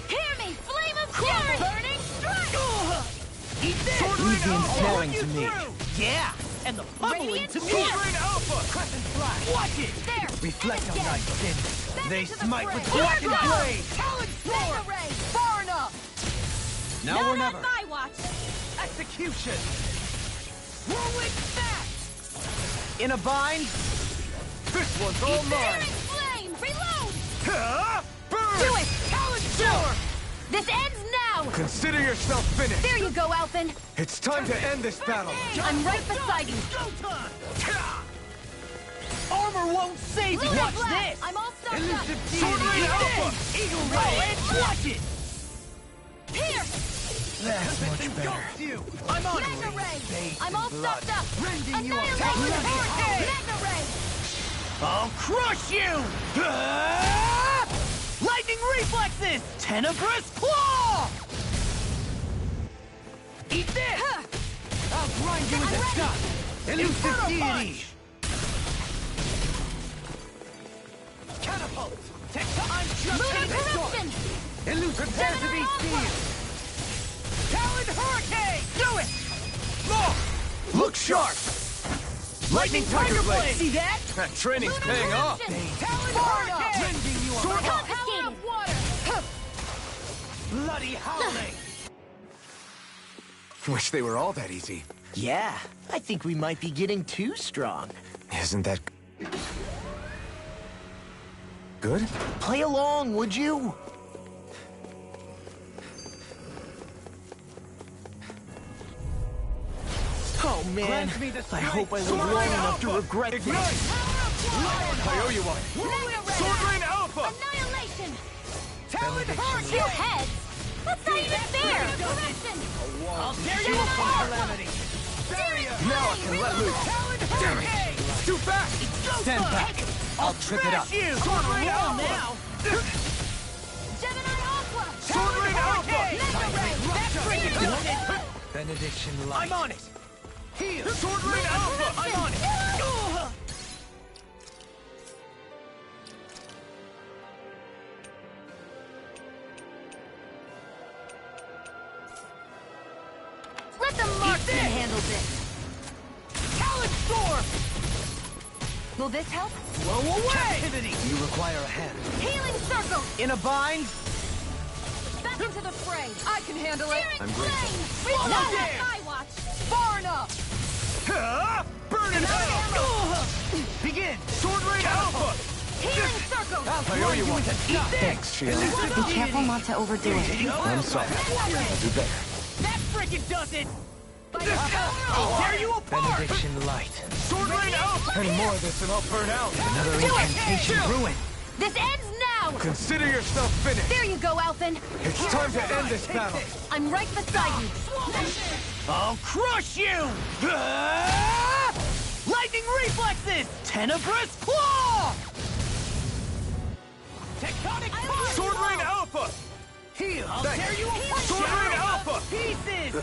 Hear me! Flame of Fury! Burning Strike! Eat this! Easy ensnaring to me. Yeah! And the pummeling Radiant to me! Sword Rain Alpha! Crescent flash! Watch it! There! Reflect and on thy again. sins. Back They into the smite fray. with Here blackened goes. blade! Talon Mega Ray! Far enough! Now Not or on never. my watch! Execution! Whirlwind fast! In a bind? This one's all mine! Searing Flame! Reload! Burn! Do it! Talon Storm! This ends now! Consider yourself finished. There you go, Alphen! It's time to end this battle. I'm right beside you! Armor won't save you! Lunar Watch Blast! this! I'm all stuck up! Elusive Sword Rain deity! Alpha! Eagle Ray! Watch it! Pierce! That's much better. I'm on it! Mega Ray! Bathed I'm in all blood. stuffed up! Rending you Annihilation! apart. Mega Ray! I'll crush you! Ah! Lightning reflexes! Tenebrous Claw! Eat this! I'll grind you into dust! Elusive deity! Lunar Corruption! Prepare to be sealed! Talon Hurricane! Do it! Look sharp! Lightning Tiger Blade! See that? That training's paying off! Talon Hurricane! Rending you Sword on Power of Water! Bloody howling! Wish they were all that easy. Yeah, I think we might be getting too strong. Isn't that... good? Play along, would you? Oh man, I hope I live long enough to regret this. I owe you one. Sword Rain Alpha! Annihilation! Talon Hurricane! Two heads? That's not even fair! Corruption! I'll tear you apart, Calamity! Now I can let loose. Damn it! Too fast! Stand back. I'll trip it up. Sword Rain Alpha! Gemini Aqua! Sword Rain Alpha! That's freaking good! Benediction Light. I'm on it! Heal! Sword Rain Alpha! I'm on it! Let the marksman handle this! Talon Storm! Will this help? Blow away! Captivity. You require a hand. Healing Circle! In a bind? Back into the fray! I can handle it. I'm grateful. Swallow Now them! that's Skywatch! Far enough. Burn in hell! Begin! Sword Rain Alpha! Healing Circle! I owe you one. Thanks, Sheila. Be careful not to overdo it. I'm sorry. I'll do better. That frickin' does it! I'll tear you apart! Benediction Light. Sword Rain Alpha! Any more of this and I'll burn out. Another incantation ruin. This ends now! Consider yourself finished. There you go, Alphen! It's time to end this battle. I'm right beside you! I'll crush you! Lightning Reflexes! Tenebrous Claw! Tectonic Punch! Sword Rain Alpha! Heal! I'll tear you apart! Sword Rain Alpha! Pieces!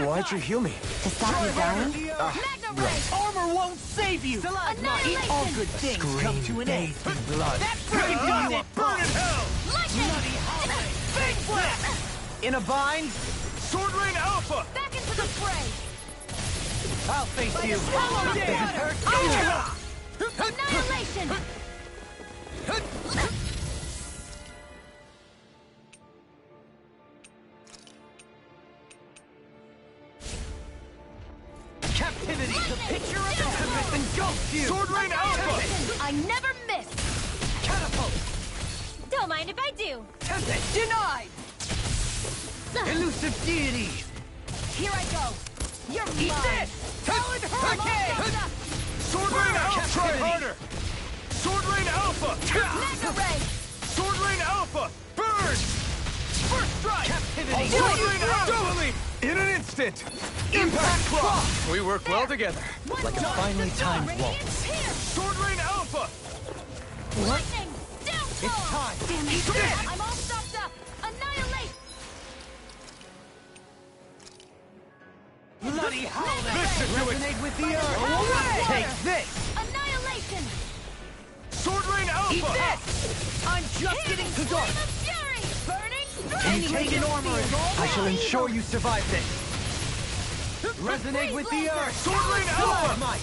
Why'd you heal me? To stop you dying? Magna Ray! Armor won't save you! Annihilation! All good things come to an end. Blood. That freaking does it! Burn in hell! Lightning! Big Flip! In a bind? Sword Rain Alpha! Back into the fray! I'll face you! Hollow Down! Annihilation! Captivity! The picture of the tempest engulfs you! Sword Rain Alpha! I never miss! Catapult! Don't mind if I do. Tempest denied! Elusive deity! Here I go! You're Eat mine! this! Talon Hurricane! Sword Rain Alpha! Try harder! Sword Rain Alpha! Magna Ray! Sword Rain Alpha! Burn! First strike! Captivity! Sword Rain Alpha! In an instant! Impact Claw! We work well together. Like a finely timed Radiance waltz. here! Sword Rain Alpha! Lightning! Down It's time! Damn Eat it! this! I'm all stopped up! Annihilate! Bloody howling! Listen to it! Resonate with the earth! Away! Take this! Annihilation! Sword Rain Alpha! Eat this! I'm just getting started! Flame of Fury! Burning Any taken armor is all I shall ensure you survive this. Resonate with the earth! Sword Rain Alpha! Might!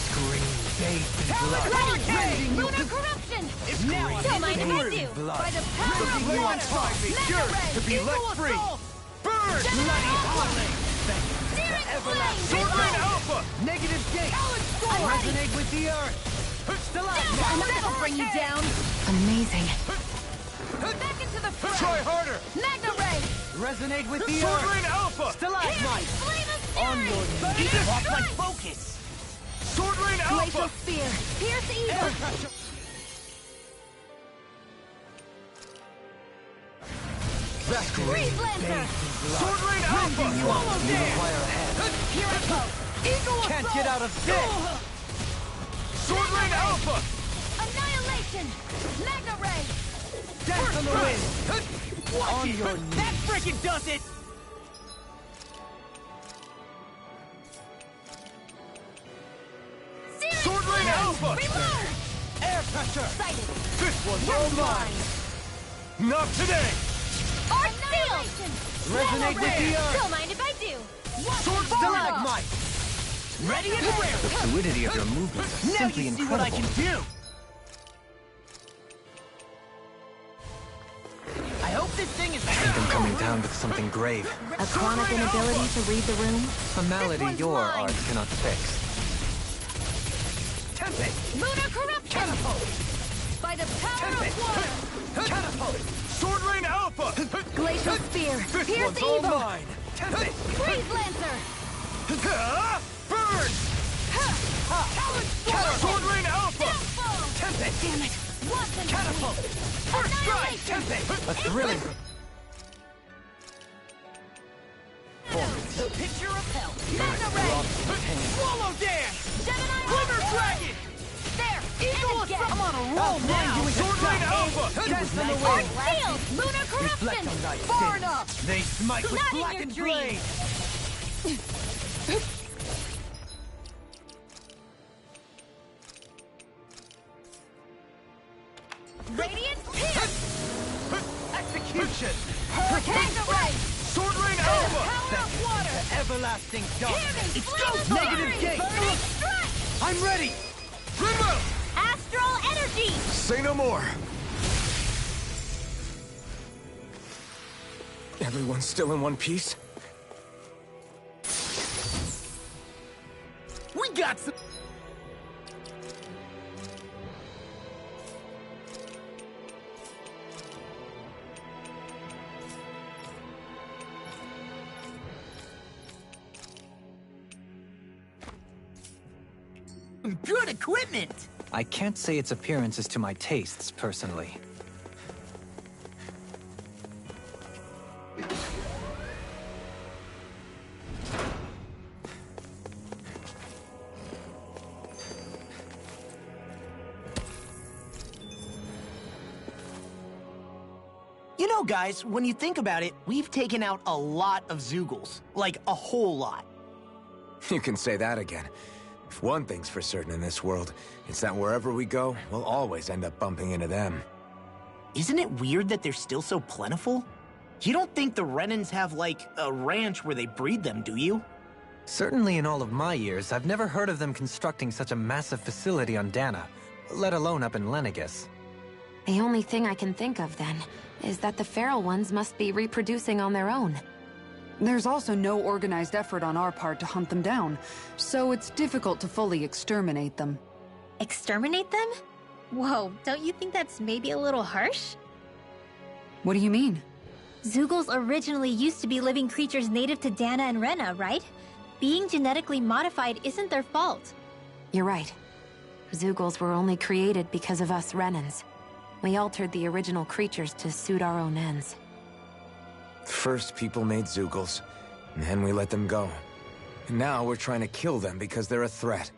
Scream bathed in blood. Hurricane! Lunar Corruption! Now Don't mind if I do. Blood. By the power of you water! inside me, Magna yours Ray! to be Eagle let free! Assault! Burn! Bloody howling! Searing flame! Sword Rain Alpha! Negative gate! I'm ready! Resonate with the earth! Now that'll bring you down! Amazing. Back into the fray! Try harder! Magna Ray! Resonate with the Sword earth! Rain Alpha! Stalagmite! Flame of On Fury! your knees! Burning Keep off my strike! focus! Sword Rain Glacial Alpha! Spear! Pierce evil! Freeze Lancer! Sword Rain Alpha! You require a hand. Here I go! Eagle Can't Assault! get out of this! Sword Rain Alpha! Annihilation! Magna Ray! Dance on the wind! On your knees! That frickin' does it! Sword Rain Alpha! Reload! Air pressure! Sighted! This one's all mine! Not today! Arc Seal! Resonate with the earth! Don't mind if I do. Sword Stalagmite! Ready and ready! The fluidity of your movements is Now simply you see incredible. what I can do! I hope this thing is... I think I'm coming down with something grave. A chronic inability to read the room? A malady your art cannot fix. Tempest! Lunar Corruption! Catapult! By the power of water! Catapult! Sword Rain Alpha! Glacial Spear! This Pierce one's all Evil! mine! Tempest! Freeze Lancer! Burn! Talon Sword! Sword Rain Alpha! Downfall! Tempest! Damn it! Watson! Catapult! First strike! Tempest! A thrilling... The picture of hell! Magna Ray! Swallow Dance! Gemini Glimmer Raptor! Dragon! There! Eagle Again! I'm on a roll now! Sword Rain Alpha! Dance on the Arc way! Seal! Lunar Corruption! Far enough! They smite with Not in your blackened dreams. blade! Radiant Pierce! Execution! Magna Ray! Sword Rain Alpha! Power of water! Everlasting darkness! It's go! Negative gate! Burning Strike! I'm ready! Rimbo! Astral Energy! Say no more! Everyone's still in one piece? We got some... Good equipment! I can't say its appearance is to my tastes, personally. You know, guys, when you think about it, we've taken out a lot of Zeugles. Like, a whole lot. You can say that again. If one thing's for certain in this world, it's that wherever we go, we'll always end up bumping into them. Isn't it weird that they're still so plentiful? You don't think the Renans have, like, a ranch where they breed them, do you? Certainly in all of my years, I've never heard of them constructing such a massive facility on Dana, let alone up in Lenegis. The only thing I can think of, then, is that the feral ones must be reproducing on their own. There's also no organized effort on our part to hunt them down, so it's difficult to fully exterminate them. Exterminate them? Whoa, don't you think that's maybe a little harsh? What do you mean? Zeugles originally used to be living creatures native to Dana and Rena, right? Being genetically modified isn't their fault. You're right. Zeugles were only created because of us Renans. We altered the original creatures to suit our own ends. First, people made Zeugles, and then we let them go. And now we're trying to kill them because they're a threat.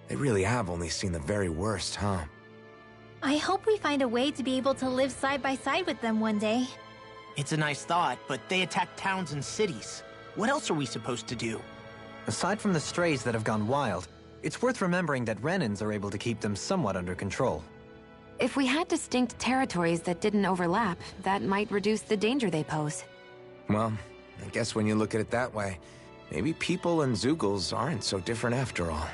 They really have only seen the very worst, huh? I hope we find a way to be able to live side by side with them one day. It's a nice thought, but they attack towns and cities. What else are we supposed to do? Aside from the strays that have gone wild, it's worth remembering that Renans are able to keep them somewhat under control. If we had distinct territories that didn't overlap, that might reduce the danger they pose. Well, I guess when you look at it that way, maybe people and Zeugles aren't so different after all.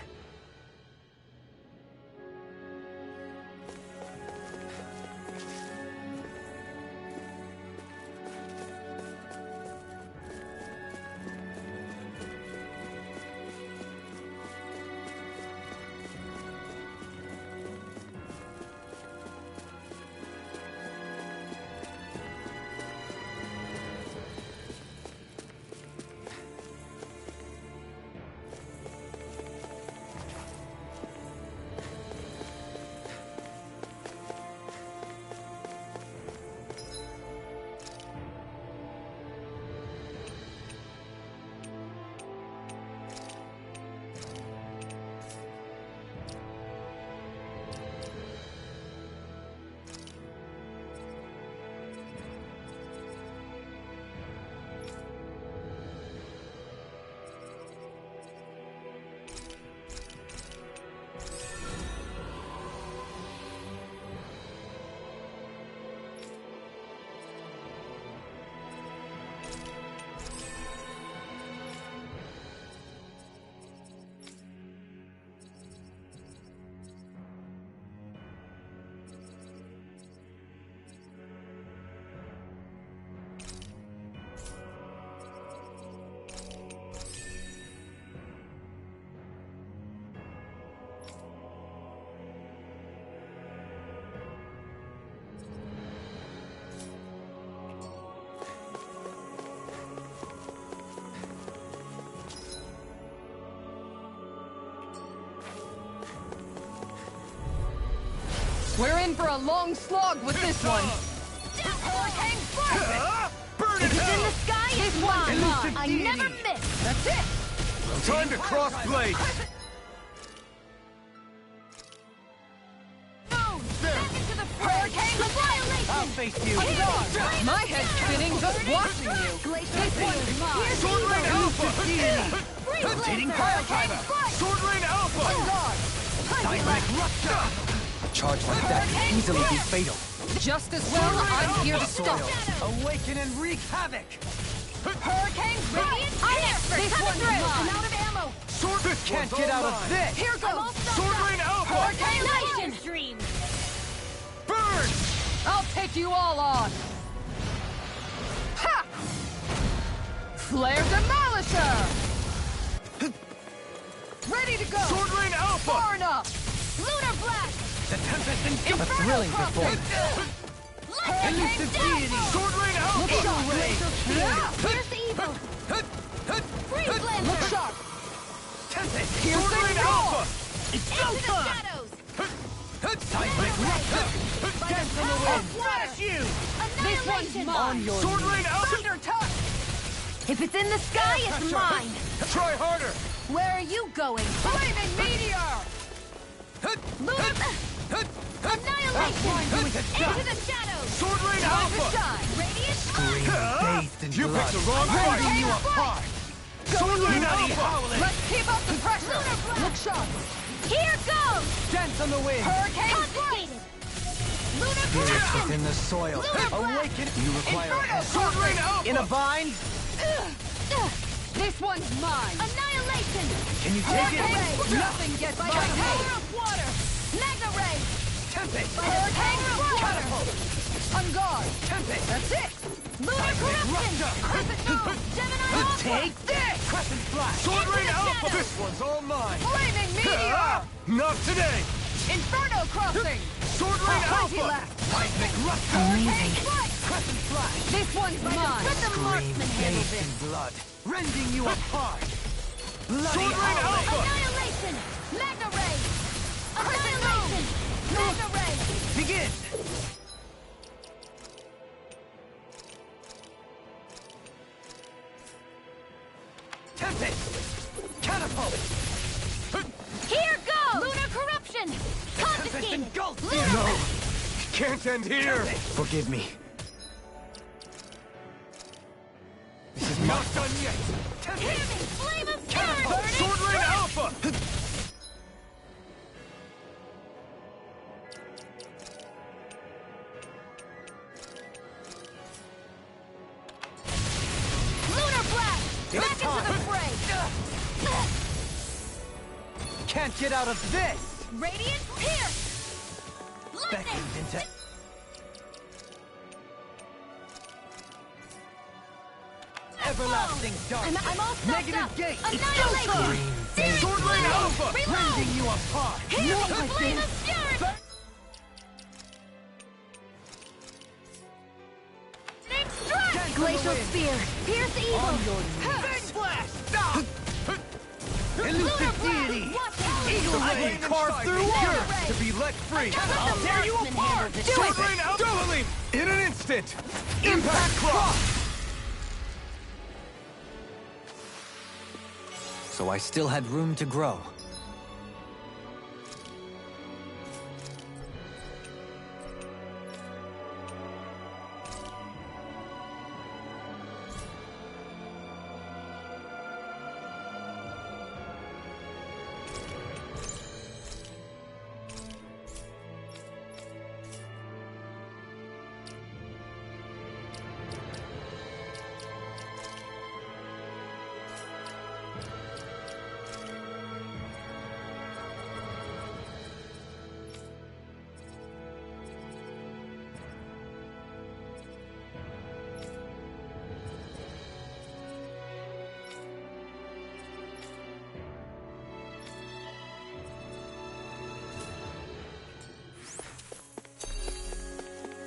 We're in for a long slog with this one. Hurricane Blast! Burn If it it's in the out! sky, it's mine. I never miss. That's it. Time to cross blades! Hurricane Annihilation! I'll face you. My head's spinning just watching you. This one's mine. Sword Rain Alpha! Rotating pile driver. Sword Rain Alpha! Seismic rupture! A charge like that could easily be fatal. Just as well, I'm here to stop. Awaken and wreak havoc! Hurricane Radiant! I'm expert! This one's through! I'm out of ammo! Sword Can't get out of this! Here goes! Sword Rain Alpha! Hurricane Stream! Burn! I'll take you all on! Ha! Flare Demolisher! Ready to go! Sword Rain Alpha! Far enough! Lunar Blast! The Tempest and a thrilling performance! Elusive Deity! Sword Rain Alpha! Here's the evil! Freeze Lancer! Look sharp! Tempest! Here's Sword Rain the Alpha! It's Into the shadows! Seismic rupture! Dance on the wind! Flash you! This one's mine! Sword Rain Alpha! Thunder Touch! If it's in the sky, it's mine! Try harder! Where are you going? Flaming Meteor! Lunar... Annihilation! Into the shadows! Sword Rain Time to Alpha! shine! Radiant... Bathed in You blood. picked the wrong Rending fight! you apart! Sword Rain Bloody Alpha! howling! Let's keep up the pressure! Look sharp! Here goes! Dance on the wind! Hurricane Confiscated! Lunar Spirits Corruption! within the soil. Lunar Blast! Awaken! You require Inferno help. Sword Rain Alpha! In a bind? This one's mine! Annihilation! Can you take it? Hurricane! Nothing gets by the power of water! Mega Ray! Tempest! Hurricane Catapult! On guard! Tempest! That's it! Lunar Corruption! Crescent Moon! Gemini Alpha! Take this! Crescent Flash! Sword Rain Into the Alpha! shadows! This one's all mine! Flaming Meteor! Not today! Inferno Crossing! Sword Rain Mighty Alpha! Left! Seismic rupture! Hurricane Strike! Crescent Flash! This one's mine! Let the marksman handle Bathed in this! blood. Rending you apart! Bloody Sword Rain howling! Alpha! Annihilation! Mega Ray! Annihilation! Mega Ray! Begin! Tempest! Catapult! Here goes! Lunar Corruption! Tempest Confiscated! engulfs you! Lunar No! Can't end here! Forgive me. This is not done yet! Hear me! Flame of Fury! Sword Rain Alpha! Lunar Blast! It's Back time. into the fray! Can't get out of this! Radiant Pierce! Lightning! Beckoned into... Everlasting dark! I'm all stuffed Negative up! gate! Annihilation! Searing Sword Rain Flame! Alpha! Reload! Rending you apart! Hear me! Flame of Fury! Strike! Glacial Spear! Pierce evil! Big Flash! Elusive Deity! Eagle Ray carved through Yours to be let free! I'll tear you apart! Sword Rain Alpha! In an instant! Impact Cross! So I still had room to grow.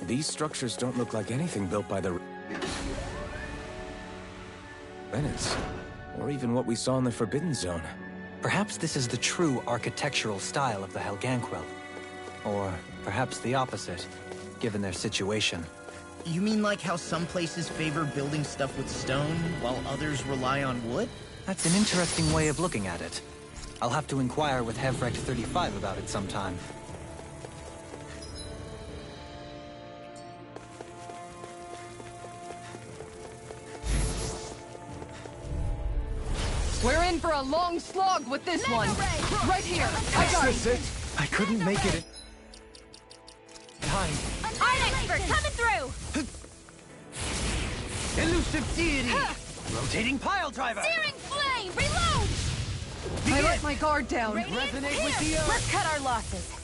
These structures don't look like anything built by the Renans, or even what we saw in the Forbidden Zone. Perhaps this is the true architectural style of the Helganquel. Or perhaps the opposite, given their situation. You mean like how some places favor building stuff with stone, while others rely on wood? That's an interesting way of looking at it. I'll have to inquire with Hevrecht 35 about it sometime. We're in for a long slog with this one. Right here. I got it. I couldn't make it in time. Art expert coming through! Elusive deity! Rotating pile driver! Searing flame! Reload! I let my guard down. Resonate with the earth! Let's cut our losses.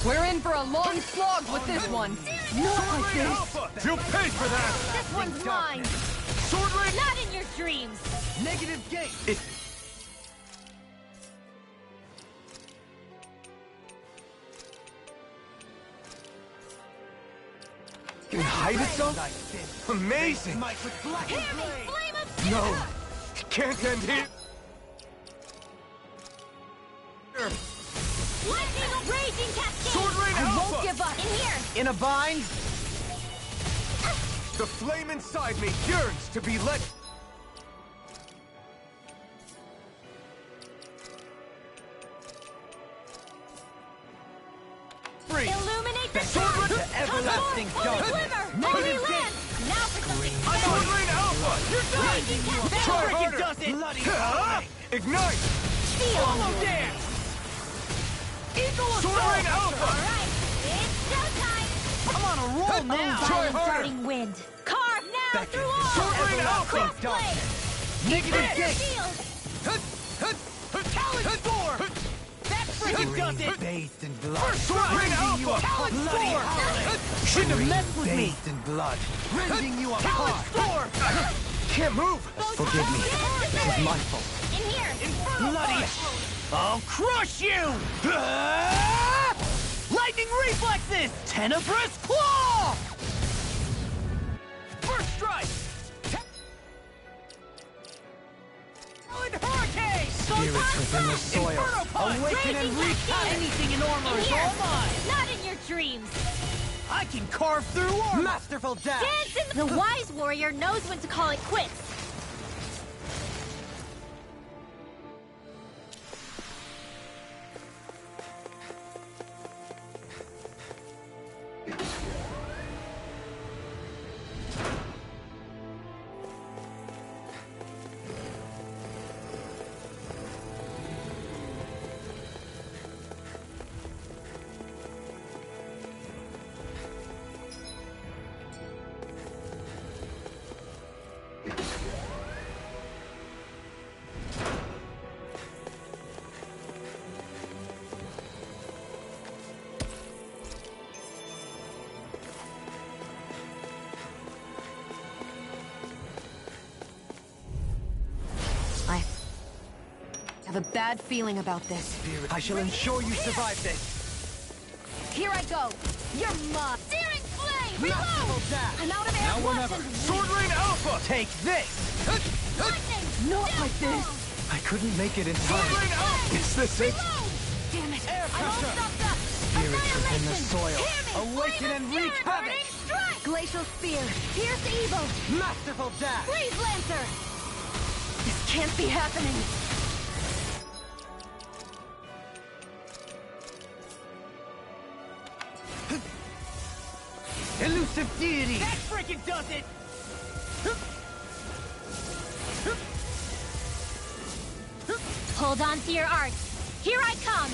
We're in for a long slog with this one. Not like this. You'll pay for that! This one's mine! Sword Rain! Not in your dreams! Negative gate! Can it hide itself? Amazing! Hear me! Flame of No! It can't end here! Lightning raging cascade! Sword Rain I Alpha! won't give up! In here! In a bind? The flame inside me yearns to be let... Free! Illuminate the Sword sun! to everlasting Holy darkness! glimmer! Negative Holy land! Now for something better! Sword Rain Alpha! You're done! Raging cascade! Try Freaking harder! does it! Bloody Ignite! Follow dance! Eagle Sword Rain Alpha! Alright, it's showtime! I'm on a roll now! Try harder! Starting wind! Carve now Beckon. through all! Sword Rain Alpha! Cross blade! Negative Your gate! shield! Talon Storm! That freaking does it! Bathed in blood. Sword Rain Alpha! Talon Bloody Storm! hell! Shouldn't have messed with me! Bathed in blood. Rending you apart! Storm! Can't move! Forgive me. It was my fault. In here! Bloody! I'll crush you! Lightning reflexes! Tenebrous claw! First strike! Hurricane! Spirits within the soil. Inferno punch! Awaken and wreak anything in armor is all mine! Not in your dreams! I can carve through armor! Masterful dash! Dance in the wise warrior knows when to call it quits! I have a bad feeling about this. I shall ensure you survive this. Here I go! You're mine! Searing flame! Masterful Reload! dash! I'm out of air Now or once never. and Sword Rain Alpha! Take this! lightning! Not like this. I couldn't make it in Sword time. Rain Alpha! Is this it? Reload! Damn it! Air I'm all pressure. stopped up! Spirits within the Annihilation! soil. Hear me! Awaken Flame and of wreak spirit havoc. burning strike! Glacial spear! Pierce evil! Masterful dash! Freeze lancer! This can't be happening! Elusive deity! That freaking does it! Hold on to your arts. Here I come!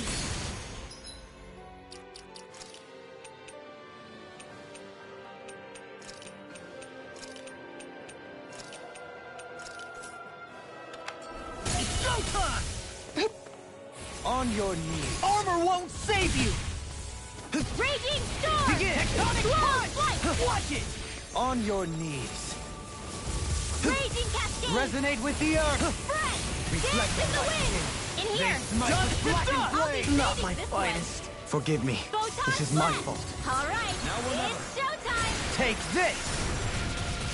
It's showtime! On your knees. Armor won't save you! Raging storm! Begin! Tectonic Flight! Watch it! On your knees. Raging cascade! Resonate with the earth! Friend! Reflect Dance in the on my wind! skin. In here! Dust black and I'll be flame! Not saving my this finest. Forgive me. Photon This is my blast! fault. Alright, Now or never. it's showtime! Take this!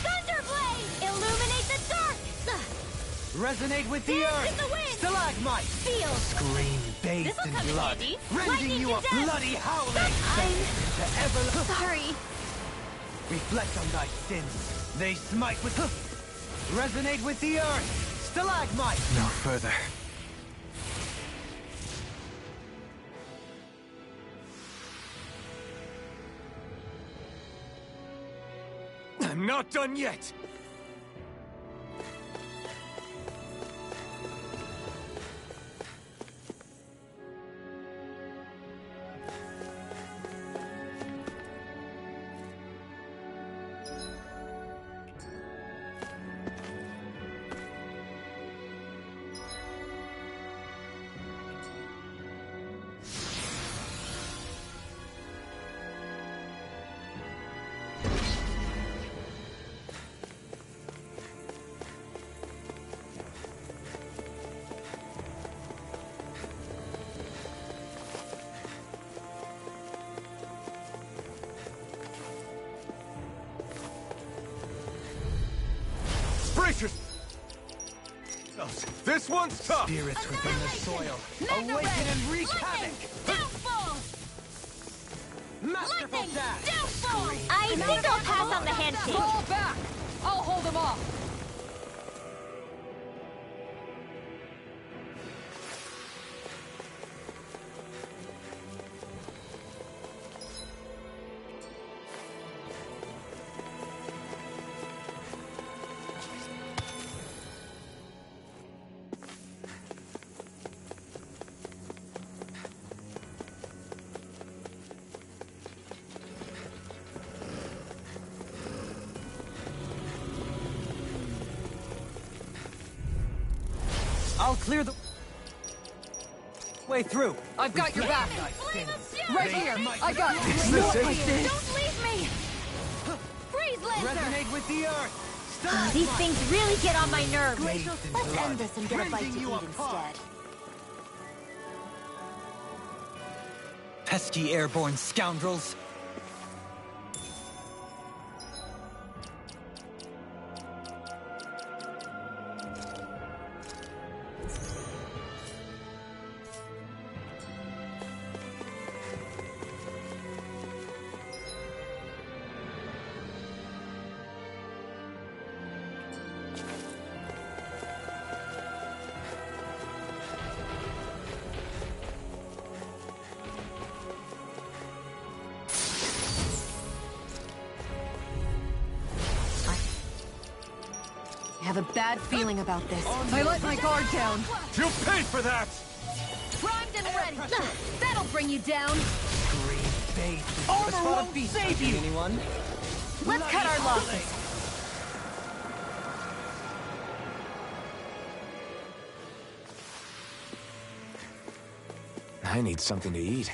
Thunderblade! Illuminate the dark! Resonate with the Dance earth! in the wind! Stalagmite! Feel! Scream bathed This'll in come in blood, handy. rending Lightning you to a death. bloody howling! I'm sorry. Reflect on thy sins. They smite with... Resonate with the earth! Stalagmite! No further. I'm not done yet! Brace This one's tough! Spirits within the soil. Awaken and wreak havoc! Downfall! Masterful Lightning! dash! Downfall! I think I'll pass on the handshake. Fall back! I'll hold them off! I'll clear the way through. I've got your back. Right here. I got you. Is this it? Don't leave me! Freeze laser! Resonate with the earth! These things really get on my nerves. Bathed in Let's blood, end this and get a bite to rending eat you apart. instead. Pesky airborne scoundrels. I have a bad feeling about this. I let my guard down. You'll pay for that! Primed and ready. That'll bring you down. Scream bathed. Armor won't save you! Anyone? Let's cut our losses. I need something to eat.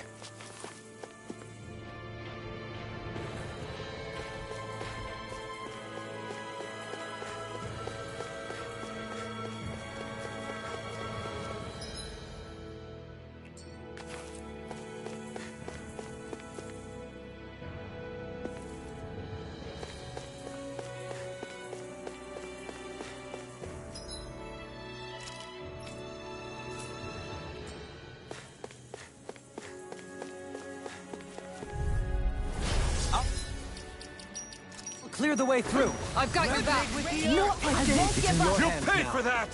Clear the way through. I've got your back. Not like this. It's in your You'll hands pay now. for that!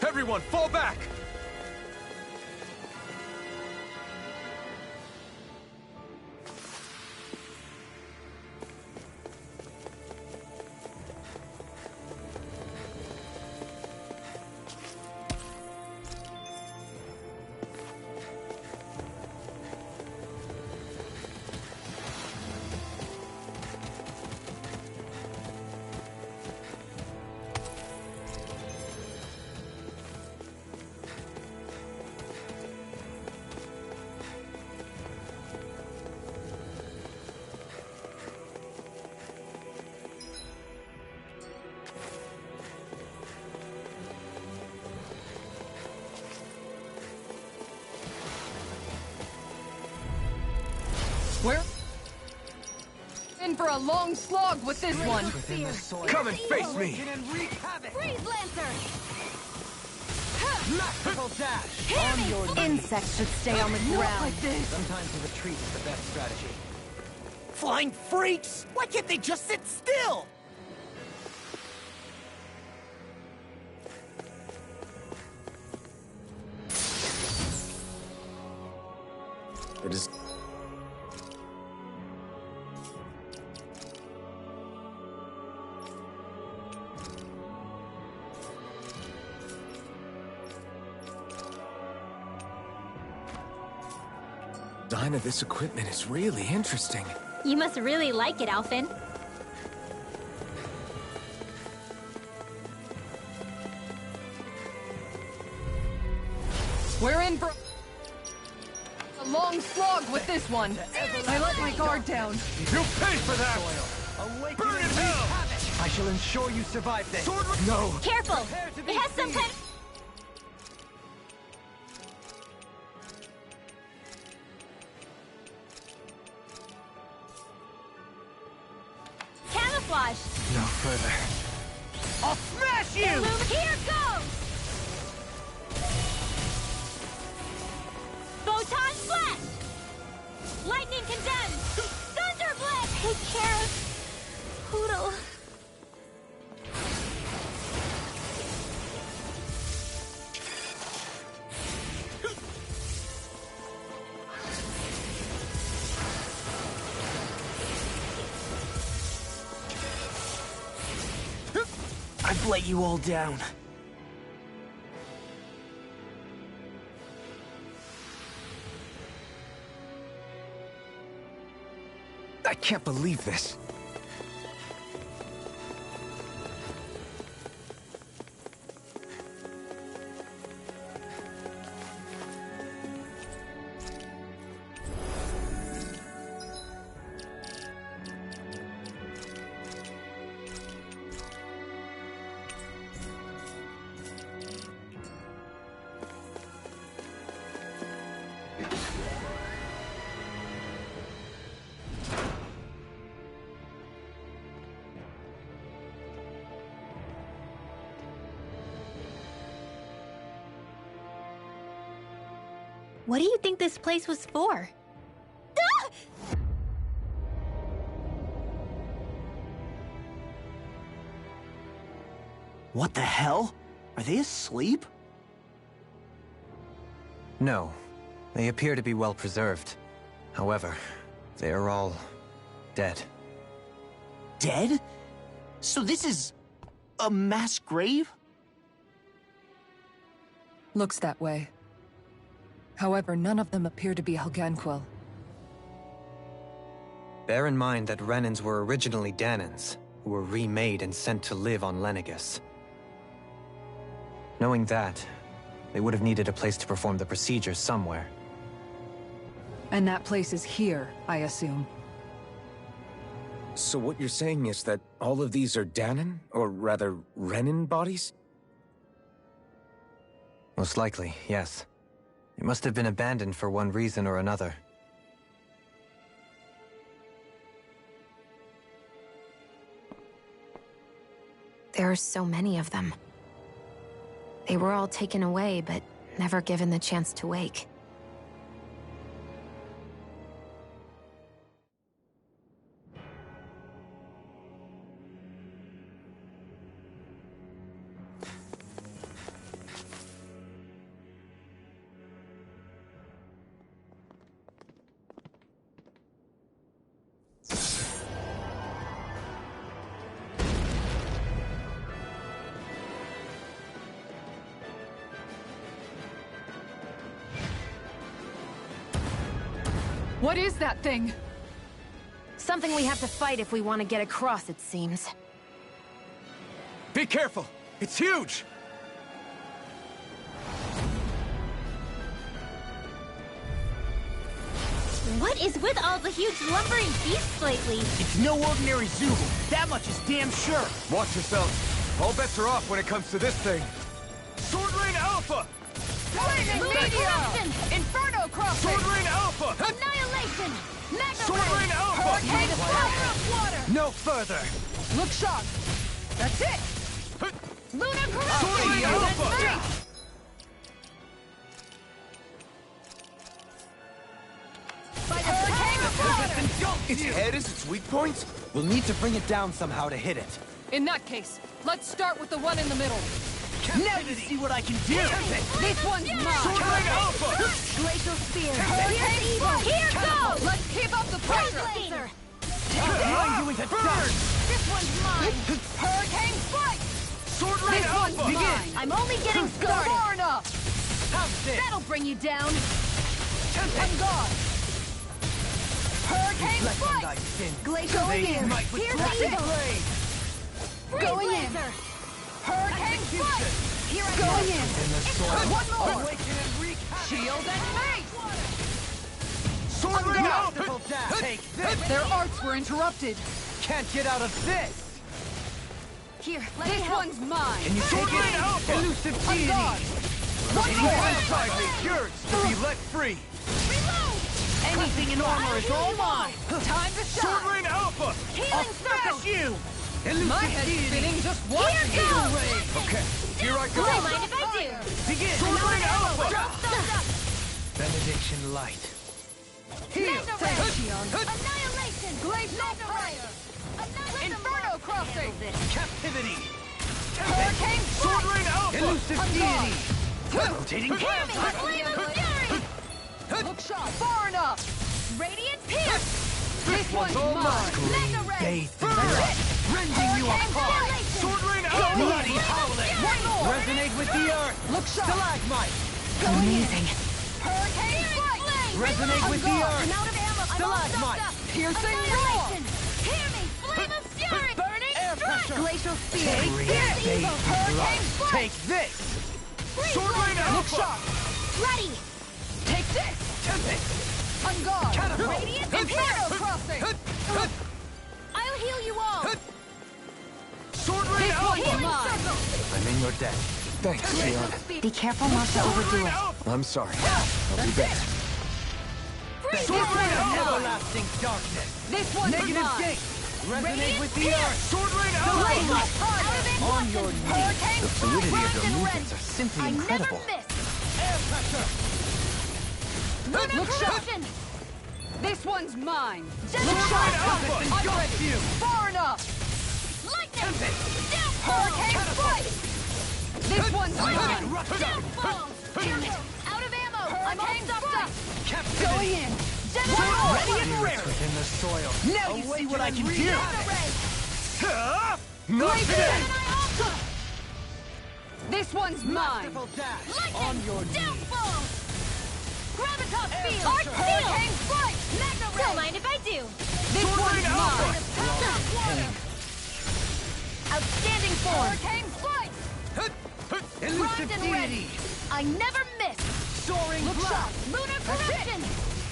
Everyone, fall back! for a long slog with this one. Come and face me! Freeze Lancer! Masterful dash! On your insects should stay on the ground. Like this. Sometimes a retreat is the best strategy. Flying freaks! Why can't they just sit still? It is... Design of this equipment is really interesting. You must really like it, Alphen. We're in for a long slog with this one. I let my guard down. You pay for that! Burn in hell! I shall ensure you survive this. No! Careful! It has some kind of... camouflage! No further. I'll smash you! Here goes! Photon flash! Lightning condemned! Thunder blast! Take care of Poodle. I've let you all down. I can't believe this. What do you think this place was for? What the hell? Are they asleep? No. They appear to be well preserved. However, they are all dead. Dead? So this is a mass grave? Looks that way. However, none of them appear to be Helgenquil. Bear in mind that Renans were originally Danans, who were remade and sent to live on Lenegus. Knowing that, they would have needed a place to perform the procedures somewhere. And that place is here, I assume. So what you're saying is that all of these are Danan, or rather, Renan bodies? Most likely, yes. It must have been abandoned for one reason or another. There are so many of them. They were all taken away, but never given the chance to wake. What is that thing? Something we have to fight if we want to get across, it seems. Be careful! It's huge! What is with all the huge lumbering beasts lately? It's no ordinary Zoogle. That much is damn sure. Watch yourself. All bets are off when it comes to this thing. Sword Rain Alpha! Lightning Meteor! Inferno Crosser! Sword Rain Alpha! Annihilation! corruption! Mega Sword Rain Alpha! Hurricane Power of Water! No further! Look sharp! That's it! Lunar corruption! Sword Rain Alpha! By the Hurricane of Water! Its head is its weak point? We'll need to bring it down somehow to hit it. In that case, let's start with the one in the middle. Now you see what I can do! This one's mine! Sword Rain Alpha! Glacial Spear! Hurricane Evil! Here goes! Let's keep up the pressure! Laser! I'm going to die! This one's mine! Hurricane Strike! Sword Rain This one's Alpha! mine! I'm only getting started! Far enough! That'll bring you down! On guard! Hurricane Strike! Glacial Spear! Here's the evil! Freeze Going in. Laser! Hurricane Strike! Here I go! Going in! One more! Shield and face! Sword Rain Alpha! Take this! Their arts were interrupted. Can't get out of this! Here, let me This help! one's mine. Can you take Rain it? Alpha! Elusive On deity! guard! One Anyone more! inside me yearns to be let free! Reload! Anything in armor is all mine! Time to Sword shine! Rain Alpha! Healing circle! you! My head's spinning just watching Here you. goes! Okay, here I go. Don't mind if I do! Begin! Sword Rain Alpha! Don't stop up! Benediction light. Mega Ray! Annihilation! Glacial Mega fire! Ray! Inferno crossing! Captivity! Hurricane Sword Strike! Rain Alpha! Elusive On deity! guard! Rotating Hear me! Flame of Fury! Look sharp! Far enough! Radiant Pierce! This one's mine! Mega Ray! Bathed in blood, rending you apart! Annihilation! Sword Rain Alpha! Bloody howling! One more! Resonate with the earth! Look sharp! Stalagmite! Amazing! Hurricane Strike! Resonate with the I'm earth! out of ammo! I'm all Stalagmite! stopped up! Piercing Annihilation! Hear me! Flame of Fury! Burning air Strike! pressure! Glacial Spear! Angry Here's bathed evil! in Hurricane blood. Strike! Take this! Freeze Sword Rain Laser! Alpha! Sharp! Ready! Take this! Tempest! On guard! Radiant Inferno Pierce! crossing! I'll heal you all! Sword Rain This Alpha! one's Healing mine! circle! I'm in your debt. Thanks, Shionne. Be careful not to overdo it. I'm sorry. I'll do better. Freeze Sword Laser! Rain everlasting darkness! This one's Negative mine! gate! Resonate Radiant with the Pierce! earth! Sword Rain Blaze Alpha! out of it! On your knees! Hurricane The fluidity of Strike! your Primed and movements ready! are simply I incredible. never miss! Air pressure! Lunar Look sharp. corruption! This one's mine! Gemini Look sharp! Alpha! I'm ready! Far enough! Lightning! Hurricane Strike! This one's mine! Downfall! Damn it! Out of ammo! I'm all Hurricane stopped up! Captivity! Going in! Gemini! Ready and Spirits rare! within the soil. Now you see what I can do! Mega Ray! Not today! Gemini Alpha! This one's mine! Merciful dash! Lightning! On your knees! Downfall! Gravitas Field! Arc Hurricane Strike! Mega Ray! Don't mind if I do! This one's mine! Stop water! Outstanding form! Hurricane Strike! Elusive Primed and deity! ready! I never miss! Soaring Look blood! sharp! Lunar corruption!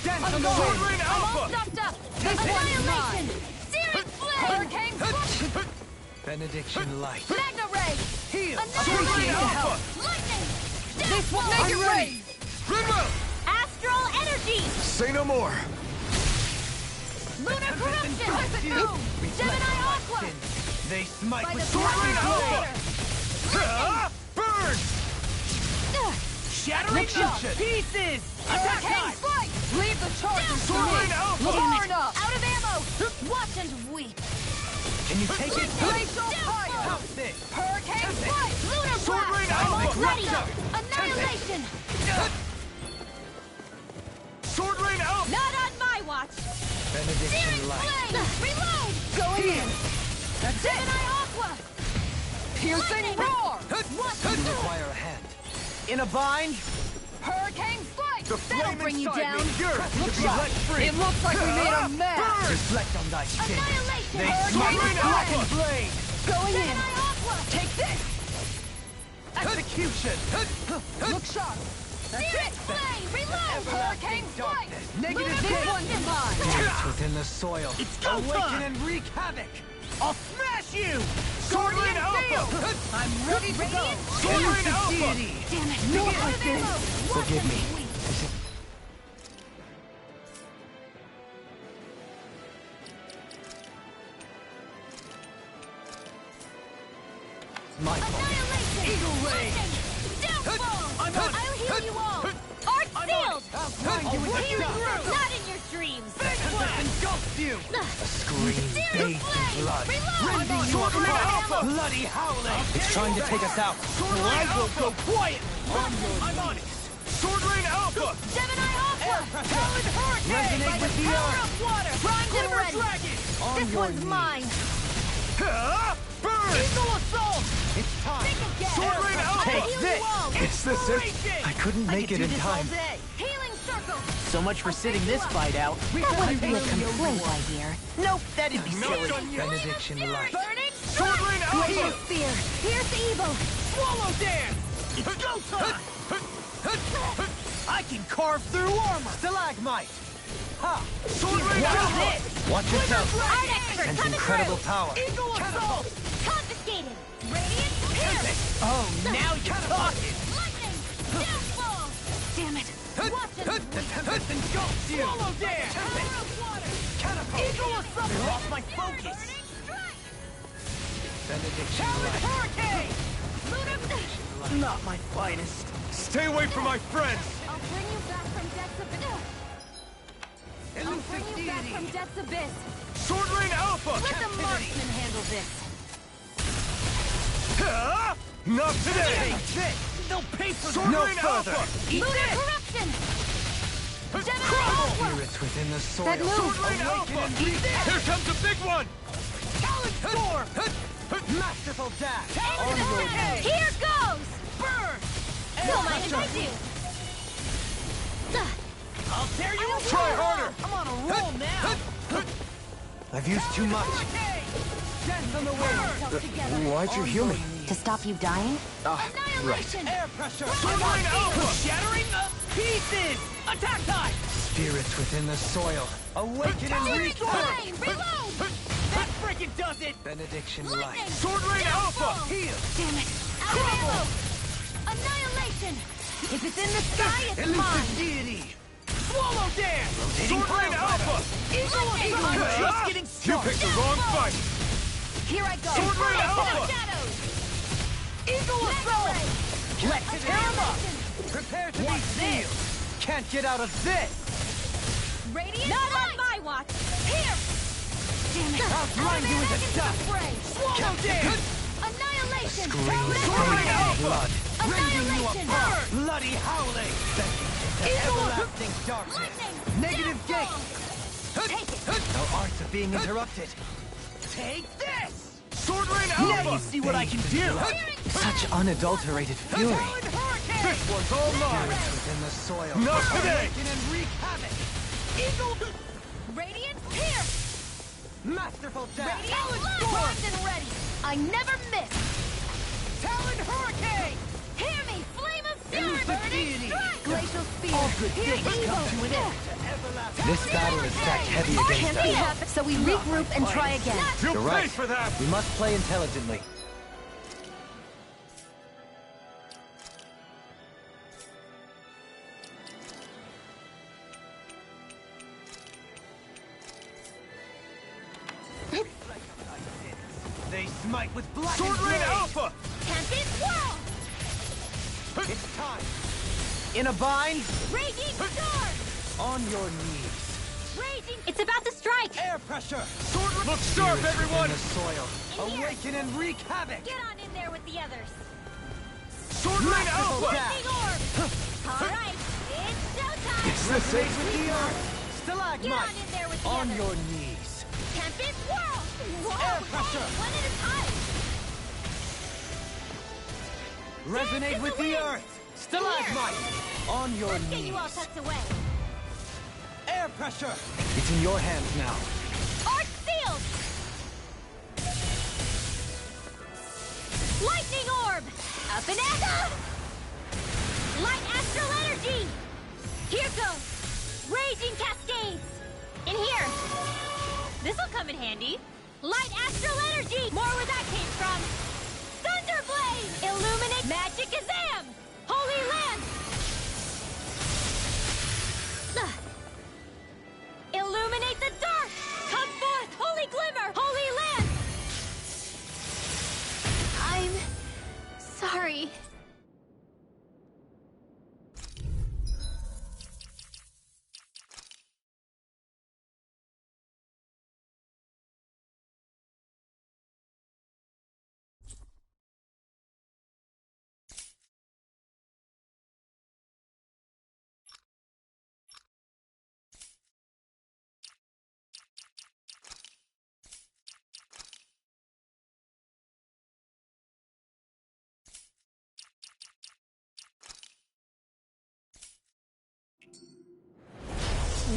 Dance on Sword the wind! Rain I'm all Alpha! stopped up! This one's Annihilation! Searing flame! Hurricane Strike! Benediction light! Mega Ray! Heal! Annihilation! Alpha! Lightning! This one, Downfall! make it rain! Rinwell! Astral energy! Say no more. Lunar corruption! Gemini Aqua! They smite By with the sword power and of glory! water! Burn! Shattering Retribution. to pieces! Hurricane Strike! Leave the charges to Sword me! Rain Alpha! Far enough! Out of ammo! Watch and weep! Can you take it? Glacial fire! How's this? Hurricane Strike! Lunar Sword Rain blast! I'm Alpha! ready! Annihilation! Sword Rain Alpha! Not on my watch! Benediction Searing light! flame! Reload! Going in! That's Gemini Aqua! Piercing Lightning! roar! You require a hand. In a bind? Hurricane Strike! The That'll flame bring you inside down. me yearns to be sharp. let free! It looks like we made a mess! Reflect on thy sin. Annihilation! They Hurricane smite with Strike. black and blade! Going in! Gemini Aqua! Take this! Execution! Look sharp! Searing flame! Reload! Hurricane Strike! Negative This gate! one's mine! Roots within the soil. It's go Awaken time. and wreak havoc! I'll smash you! Sword Rain Alpha! I'm ready to go! Sword Rain Elusive Alpha! deity! Damn it! Not Out like of this. ammo! Watch Forgive and me. weep! you into dust! Not in your dreams! Tempest engulfs you! A scream bathed in blood. Rending you apart! Bloody howling! It's trying to take us out. I will go quiet! I'm on it! Sword Rain Alpha! Gemini Aqua! Talon Hurricane! Resonate with the earth! Water! Primed and ready! Dragon! This one's mine! Burn! Eagle Assault! It's time. Think again! Sword Rain Alpha! Take this! It's this it? I couldn't make it in time. Healing circle! So much for sitting this fight out. That wouldn't be a complaint, I hear. Nope, that'd be silly. Benediction light. Burning! Sword Rain Glacial Alpha! Spear! Here's the evil! Swallow Dance! It's go time! I can carve through armor! Stalagmite! Ha! Sword Rain Alpha! Watch yourself. Art expert Sense coming incredible through! power. Eagle Assault! Confiscated! Radiant Pierce! Oh, now you're talking! Lightning! Downfall! Damn it! Watch it! The Tempest engulfs you! Swallow Dance! Power of water! Catapult! Eagle Assault! You lost my focus! Benediction Talon light. Hurricane! Not my finest. Stay away from my friends! I'll bring you back from Death's Abyss! I'll bring you back from Death's Abyss! Sword Rain Alpha! Let the marksman handle this! Not today! They'll pay for Sword Rain Alpha! Eat Lunar this! corruption! Gemini Crumble! Aqua! Spirits within the soil. That move! Sword Rain Alpha! Eat this! Here comes a big one! Talon Storm! Masterful dash. Here goes! Burn! Don't mind if I do! I'll tear you apart! Try harder! I'm on a roll now! I've used too much. Death on the way! Why'd you heal me? To stop you dying? Right. Air pressure! Sword Rain Alpha! Shattering the pieces! Attack time! Spirits within the soil. Awaken and Rain! Reload! That freaking does it! Benediction light. Sword Rain Alpha! Heal! Damn it! Out of ammo! Annihilation! If it's in the sky, it's mine! Deity! Swallow Dance! Sword Rain Alpha! Eagle Assault! Just getting started! You picked the wrong fight! Here I go! Sword Rain Alpha! Shadows! Eagle Assault! Let's tear him up! Prepare to be sealed. Can't get out of this. Radiant Not on my watch! Here! Damn it! I'll grind you into dust! Swallow Dance! Annihilation! Scream Sword Rain Alpha! Annihilation! Bloody howling! Everlasting darkness! Lightning! Negative gate. Take it! No arts are being interrupted. Take this! Sword Rain Alpha! Now you see what I can do! Such unadulterated fury. Talon Hurricane! This one's all mine! Spirits within the soil. Not today! Awaken and wreak havoc. Eagle! Radiant Pierce! Masterful dash. Radiant Primed and ready! I never miss! Talon Hurricane! Hear me! Flame of Fury! Elusive Burning deity. Strike! Glacial Spear! All good Here's things evil! come to an end. This battle is stacked heavy against Can't be us. happen, so we regroup and try again. You'll You're pay right. for that! We must play intelligently. They smite with black Sword and Rain gray. Alpha! Tempest Whirl! It's time. In a bind, Raging Storm! on your knees. Raging! It's about to strike! Air pressure. Sword Look sharp, Spirits everyone! within the soil. In here. Awaken and wreak havoc. Get on in there with the others! Sword Rain Alpha! Lightning Orb! Alright, it's showtime! Resonate with the earth. Get on Stalagmite. in there with the On others! your knees. Tempest Whirl! Whoa, Air pressure. Hey, one at a time! Resonate with the earth. Stalagmite. On your Let's get knees. you all tucked away! Air pressure. It's in your hands now. Arc sealed! Lightning Orb! Up and at Light Astral Energy! Here goes! Raging Cascades! In here! This'll come in handy. Light Astral Energy! More where that came from! Thunderblade! Illuminate Magic Azam! Holy Land! Illuminate the dark! Come forth, Holy Glimmer! Holy Land! I'm sorry.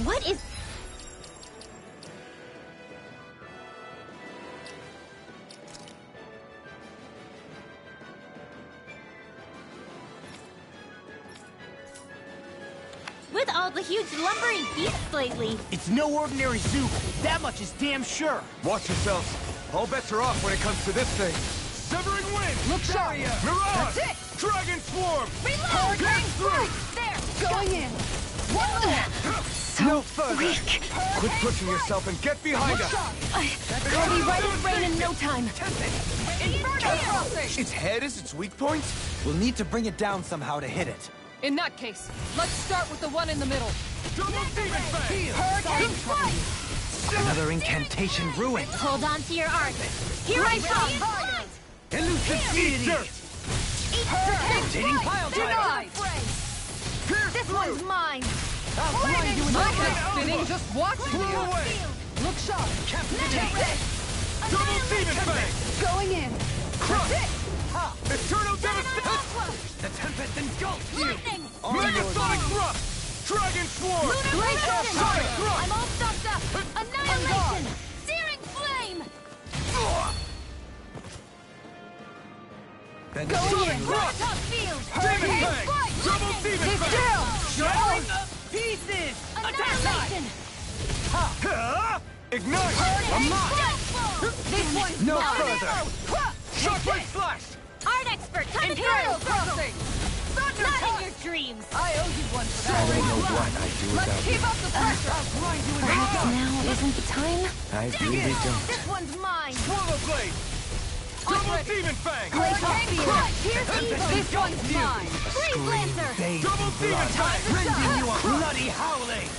What is... With all the huge lumbering beasts lately. It's no ordinary zoo. That much is damn sure. Watch yourselves. All bets are off when it comes to this thing. Severing Wind! Look sharp! Mirage! That's it! Dragon Swarm! Reload! Get through! There! Going in! One more! No further! Quit pushing yourself and get behind us! I'll be right in rain in no time. Inferno crossing! Its head is its weak point? We'll need to bring it down somehow to hit it. In that case, let's start with the one in the middle. Double Demon Fang! Hurricane Strike! Another incantation ruined. Hold on to your arc. Here I come! Elusive dirt! Hurricane Strike! Denied! This one's mine! My head's spinning just watching you! Look sharp! Take this! Double Demon Fang! Going in! Crush! That's it! Eternal Devastation! The Tempest engulfs you! Megasonic Thrust! Dragon Swarm! Sonic Thrust! I'm all stocked up! Annihilation! Searing Flame! Sonic Thrust! Top Field! Demon Fang! Double Demon Fang! Shattering the pieces! Annihilation! Ignite! This one's No mine! further! Shockwave Slash! Art Expert, time to Inferno go! crossing! Not in your dreams! I owe you one for I that. don't know what I'd do Let's without keep you. up the pressure! Perhaps now isn't the time? I really don't. This one's mine! Swallow Blade! Double Demon Fang! Hurricane Strike! Here's evil! This one's mine! Freeze Lancer! Double Demon Fang! Rending you a bloody howling!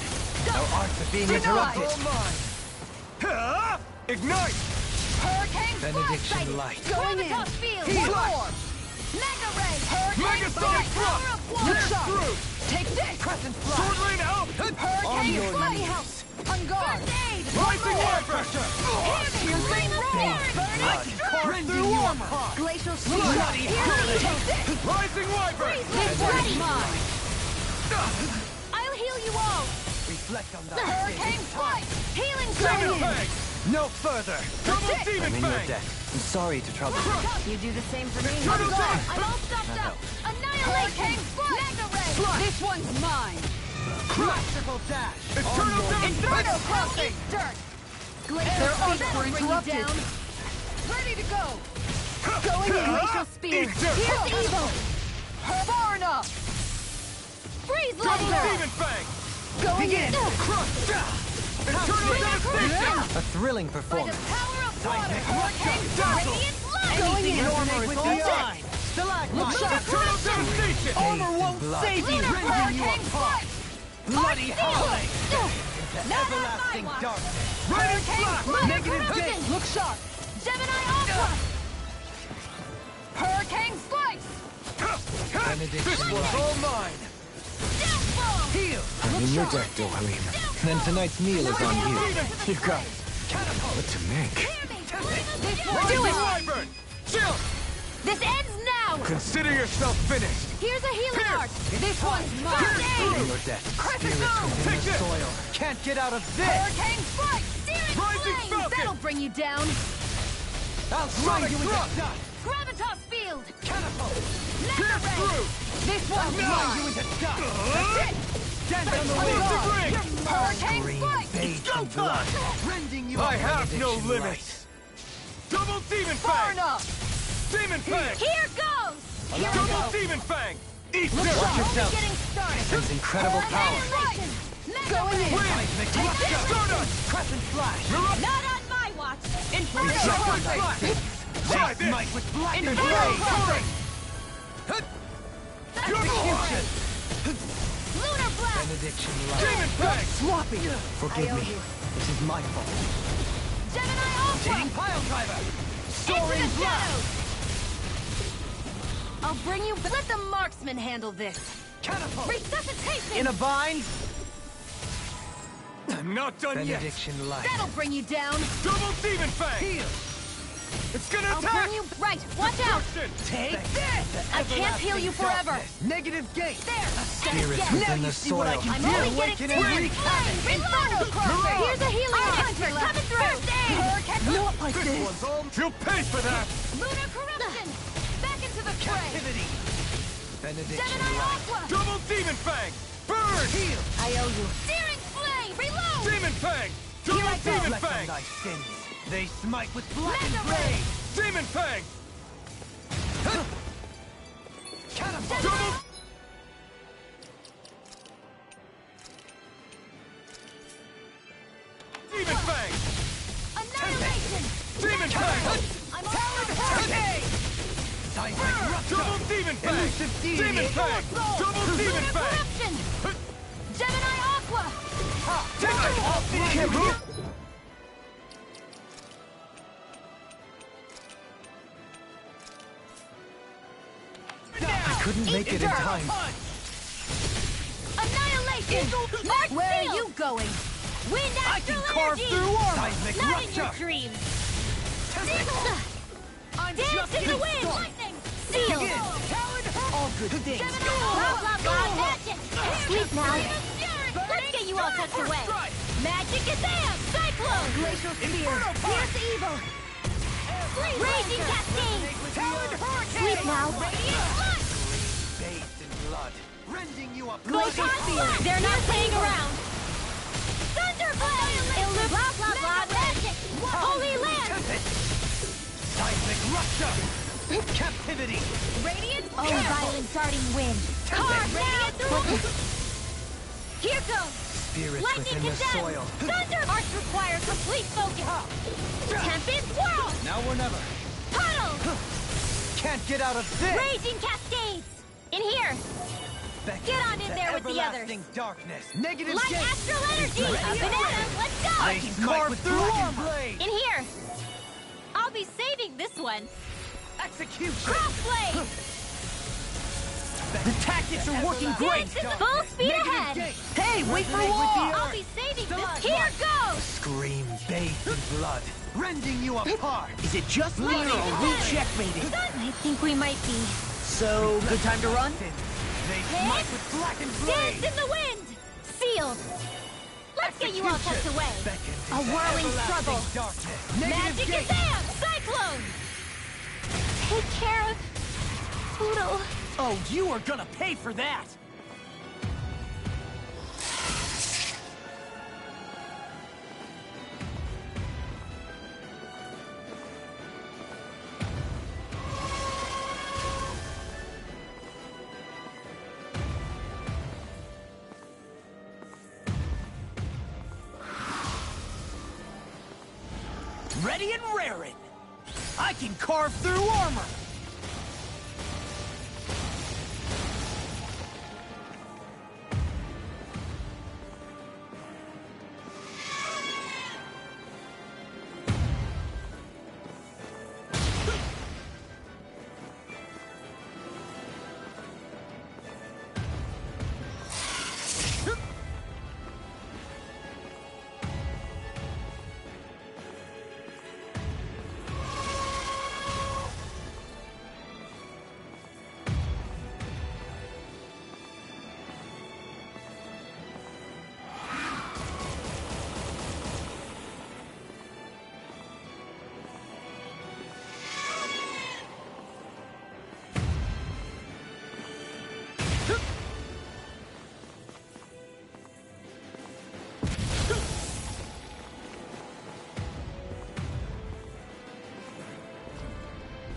Our arts are being Denied. interrupted. Ignite! Hurricane Benediction Frostbite! light. Going in! Top Field! One more! Mega Ray! Megasonic Thrust! Look Pierce sharp! through! Take this! Crescent flash. Sword Lane out! Hurricane Bloody House! On guard! Rising Wire Pressure! Piercing roar! Rending you apart! Glacial Shield! Bloody howling! Take this! Rising Wyvern! This one's mine! I'll heal you all! Reflect on that. Hurricane Strike! Healing Demon Flame! Fang! No further. Double it. Demon I'm in your Fang! debt. I'm sorry to trouble you. You do the same for me. Eternal Demon! I'm all stocked up! Annihilation! Hurricane Strike! Mega Ray! This one's mine! Triple dash. Eternal Demon Inferno crossing! Dirt! Their arcs were bring you interrupted. down. Ready to go! Going in! Glacial Spear! Eat dirt. Here's evil! Far enough! Freeze Double Lancer! Demon Fang! Going in! Eternal Devastation! A thrilling By the performance. power of water! Dazzle! Radiant light! Going in! Armor is designed! Look sharp! Eternal Devastation! Armor won't save you! Rending you Hurricane apart! Bloody howling! Everlasting darkness. Radiant Slash! Negative days! Look sharp! Gemini Aqua! Hurricane Slice! This one's all mine! Death Ball! Heal! I'm in your debt, Dohalim. Then tonight's meal is on you. You got it. What to make? Do it! Wyvern! Chill! This ends now! Consider yourself finished! Here's a healing art! This one's mine! In your debt. Spirits within Take the this. soil. Can't get out of this. Hurricane Strike! Searing Rising Flame! Falcon! That'll bring you down! I'll grind you into thrust. dust. Gravitas Field! Catapult. Pierce through! This one's Grind you mine! into dust. That's it! Dance on the Elusive wind. Ring! Hurricane Green Strike! bathed in blood. Rending you I up. have no Benediction limits! Double Demon Far Fang! enough! Demon Fang! Here goes! Double Demon Fang! Eat Watch dirt! yourself. Getting started! There's incredible power. Annihilation! Mega Going in! Wind! Take this. Stardust! Crescent flash. Not on my watch! Inferno Shockwave crossing! Slash! Try this! Might with black and Inferno gray. crossing! Execution. Lunar Blast! Benediction light. Demon Fang! Sloppy. Forgive me. This is my fault. Gemini Aqua! Dating pile driver. Into Soaring the blast. shadows! I'll bring you, but let the marksman handle this. Catapult. Resuscitation! In a bind? I'm not done yet! Benediction light. That'll bring you down. Double Demon Fang! Heal. It's gonna I'll attack! bring you right. Watch out! Take this! I can't heal you forever. Negative gate! There. Spirits Dead. within Now the you see what I soil. can I'm do! only getting Awaken started. and wreak havoc! Reload! Here's a healing hunter coming through. Not like this! You'll pay for that! Lunar corruption. Back into the fray. Captivity! Benediction Gemini light! Aqua. Double Demon Fang! Burn! Heal! I owe you. Searing flame. Reload. Demon Fang! Here I Double go! Demon Reflect on Fang! thy sins. They smite with black and Mega gray! Demon Fang! Catapult! Double... Demon Fang! Annihilation. Demon Fang! I'm Talon on Hurricane! Seismic rupture! Double Demon Fang! Elusive deity! Demon Fang! Double Demon Lunar Fang! corruption. Gemini Aqua. Can't move! I couldn't make it in time. Annihilation. March Where are field. you going? Wind I can astral carve energy. through armor! Seismic Not in your rupture! dreams. I'm Dance just in the getting wind. started! Lightning. Sealed. Begin! All good things! Blah, blah, blah, magic! Sleep now! Let's get you all tucked away! Magic Kazam! Cyclone! Glacial Spear! Pierce Evil! Raging Cascade! Talon Hurricane! Sleep now! Radiant Flush! Bathed in blood, rending you apart! Glacial Spear! They're not playing around! Thunderblade! Illumine! Blah, blah, blah, magic! Holy Land! Seismic rupture! Captivity! Radiant! Oh, violent darting wind! Carve now! Here goes! Spirits Lightning within the condemned! soil. Thunder Arch requires complete focus! Tempest Whirl! Now or never! Puddle! Can't get out of this! Raging Cascades! In here! Get on in there with the others! Everlasting darkness! Negative Light gate! Astral Energy! Up and at 'em! Let's go! I can carve through armor! In here! I'll be saving this one! Execution! Crossblade! The tactics are working great! Full speed ahead! Hey, wait for Resonate with war! the I'll be saving this! Here goes! Scream bathed in blood, rending you apart! Is it just me or are we checkmating? I think we might be. So, good time to run? They smite with black and Dance blade! in the wind! Sealed! Let's get you all tucked away! A whirling struggle! Magic Kazam! Cyclone! Take care of... Poodle. Oh, you are gonna pay for that! Ready and raring! I can carve through armor!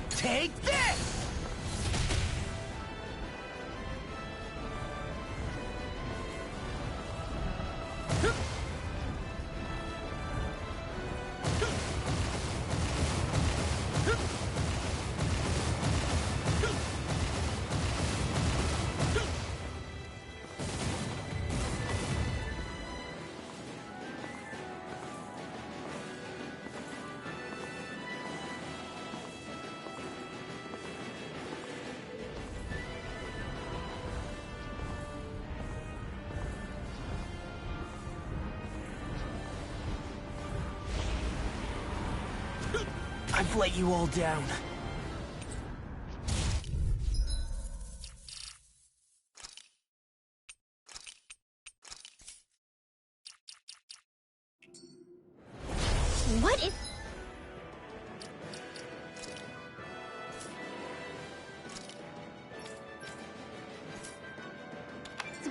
Take this! I've let you all down. What is...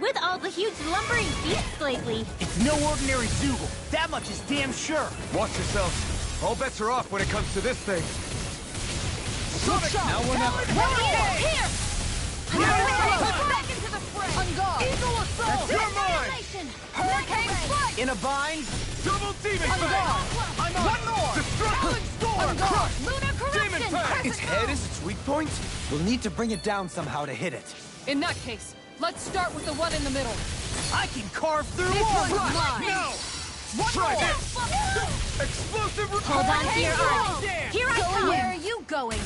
with all the huge lumbering beasts lately? It's no ordinary Zoogle. That much is damn sure. Watch yourself. All bets are off when it comes to this thing. Sonic! Now we're not... Here! Back into the fray! On guard! Eagle assault! You're mine! Hurricane strike! In a bind? Double demon On fang! guard! I'm on! One more! Destruction! On guard! Lunar Demon corruption! fang! Its head is its weak point? We'll need to bring it down somehow to hit it. In that case, let's start with the one in the middle. I can carve through This walls! one's mine! No! One Try more! this! Explosive Hold on to your arms! Here I come! Where are you going?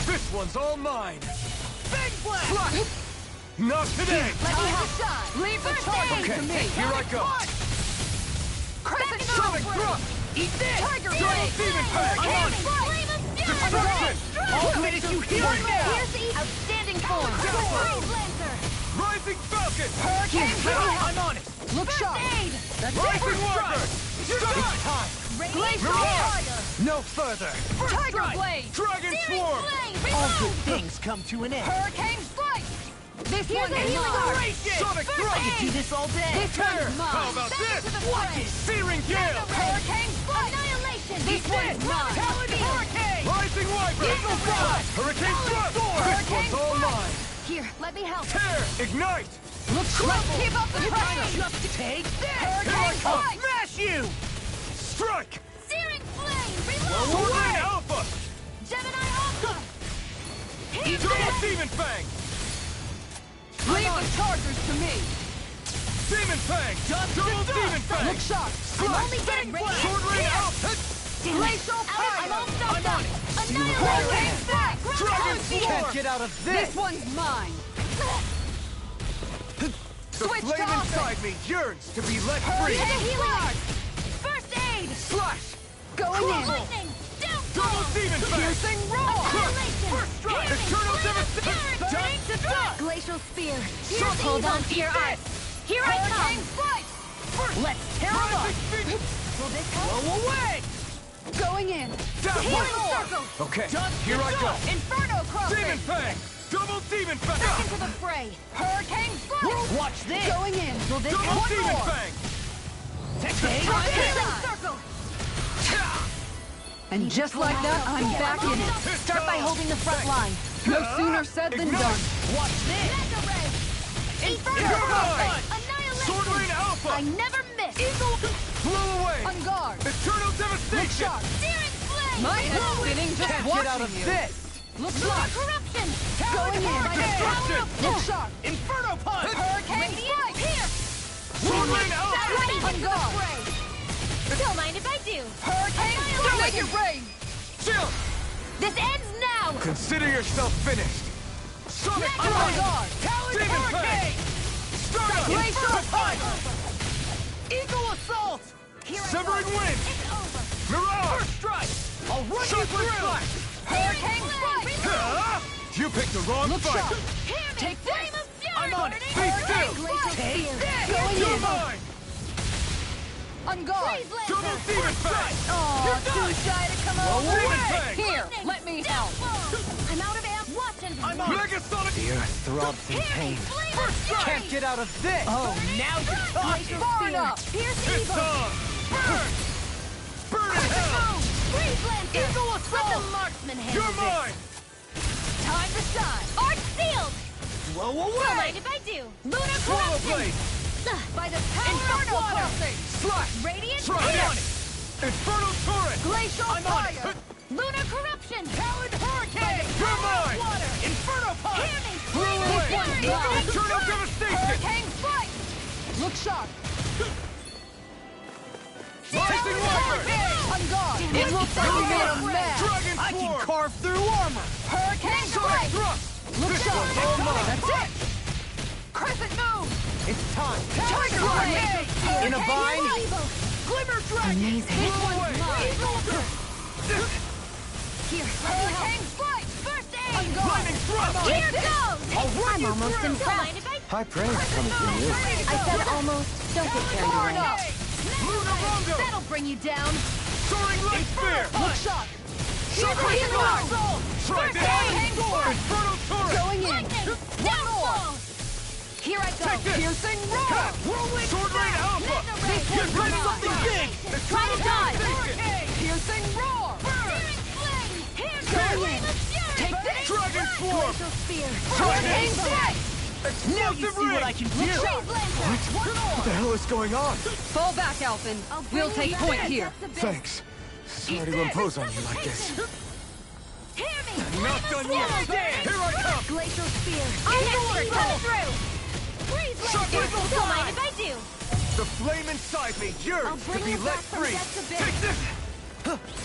This one's all mine! Big blast! Flash! Not today! Let me have a shot! Leave the charges Okay, to me! here I go! Crescent Sonic Moon! thrust! Eat this! Tiger Double Blade! demon fang! I'm on it! Destruction! I'll finish you here and now! Here's the outstanding form! Freeze Lancer! Rising Falcon! Hurricane Strike! I'm on it! Look sharp! Rising Wyvern! It's time! Glacial Mirage! Fire! No further! Tiger Blade! Dragon Swarm! All good things come to an end. Hurricane Strike! This Here's one a is healing mine! operation! Sonic I Thrust! could do this all day. This one's How mine! about Back this? into the fray! Searing Gale! Hurricane Strike! Annihilation! This one's mine! Talon Hurricane! Rising Wyvern! Eagle Fly! Hurricane Thrust! This one's all mine! Here, let me help! Tear! Ignite! Look sharp! Keep up the pressure! Just take this! Hurricane I'll Strike! smash you! Strike! Searing Flame! Sword Reload! Rain Alpha! Gemini Alpha! Double Demon Fang! Leave the chargers to me! Demon Fang! Double Demon Fang! Look sharp! I'm only getting ready! Sword Rain Alpha! Glacial Fire! I'm all stopped up! Hurricane Strike! Dragon Can't Swarm! get out of This this! one's mine! The Switch flame to inside me yearns to be let free! Here's a healing art! First aid! Slash! Going in! Lightning! Double Downfall! Demon Fang! Piercing roar! Annihilation! First strike! Eternal Devastation! Burning to dust! Glacial Spear! Shock! Hold on to your arms! Here I Hurricane come! Strike! Let's tear them up! Rising Phoenix! Blow away! Going in! Down! Healing Circle! Okay, here I go! Inferno Crossing! Demon Fang! Double Demon Back Fang! into the fray! Hurricane Strike! Watch this! Going in! Double One Demon more! Fang! Healing Circle! And just like that, I'm back in it. Start by holding the front line. No sooner said than done. Watch this! Mega Ray! Inferno You're Crossing! mine! Annihilation! Sword Rain Alpha! I never miss! Blow away! On guard! Eternal Look Devastation! sharp! Searing Flame! My head's spinning just Can't watching get out of you. this! Look Lunar sharp! Corruption! Going in! Destruction! Look sharp! Inferno Punch! Hurricane Radiant Strike! Pierce! Sword Rain Alpha! Back On into the guard! fray! Don't mind if I do! Hurricane Strike! Make it rain! Chill! This ends now! Consider yourself finished! Sonic On Thrust! guard! Demon Fang! Stardust! Glacial Fire! Eagle Assault! Severing Wind! It's over! Mirage! First strike! I'll run you Sharply through! Flash! Hurricane Strike! Ah! You picked the wrong Look fight! sharp! Take this! Flame of Fury! I'm on it! Be still! Take this! Going You're in! mine! On guard! Freeze Lancer! Double Demon Fang! Aw, too shy to come over! Demon Fang! Here, let me help! I'm out of amp. Watch and I'm on it! Megasonic! The earth throbs in pain. Flame of Fury! Can't get out of this! Oh, now you're talking! Far enough! Pierce It's Eagle! on! Burn! Burn in hell! Freeze Lancer! Eagle Let Assault! the marksman handle You're this. mine! Time to shine! Art sealed! Blow Don't away! mind if I do. Lunar Swallow Corruption! Blade! By the power Inferno of water! Crossing! Slash! Radiant Try Pierce! it! Infernal Torrent! Glacial I'm on it! Fire! Lunar Corruption! Talon Hurricane! You're mine! Water! Inferno Punch! Hear me! Blow Flame of away! Fury! Eternal Devastation! Hurricane Strike! Look sharp! Rising Wyvern! On guard! It looks like you made a mess! Dragon I can Swarm! carve through armor! Hurricane Sonic Strike! Thrust! Look This sharp! one's all mine! That's it! Crescent Moon! It's time! Tiger Blade! In a bind? Glimmer Dragon! Amazing. This Blow away! one's mine! Here, hurricane strike! First aid! Lightning thrust! Here goes! I'm almost impressed. High praise coming from you. I said almost. Don't get carried away. That'll bring you down. Soaring light spear! Look shot! Sharply Healer! Try First down! aid! Inferno turret! Going in! One more! Here I go! Piercing roar! Whirlwind Sword Rain Alpha! This Get one's ready mine. something big! Try to dodge! Piercing roar! Here's going in! Take this! Dragon Swarm! Glacial spear! Hurricane strike! Now you see what I can do! What the hell is going on? Fall back, Alphen. We'll take point here. Thanks. Sorry to impose on you like this. Hear me! Not done yet! Stand! Here I come! Glacial spear! Coming through! Freeze Sharp blade! rifle Don't mind if I do. The flame inside me I'll yearns to bring be you let back from free! death to bit. Take this!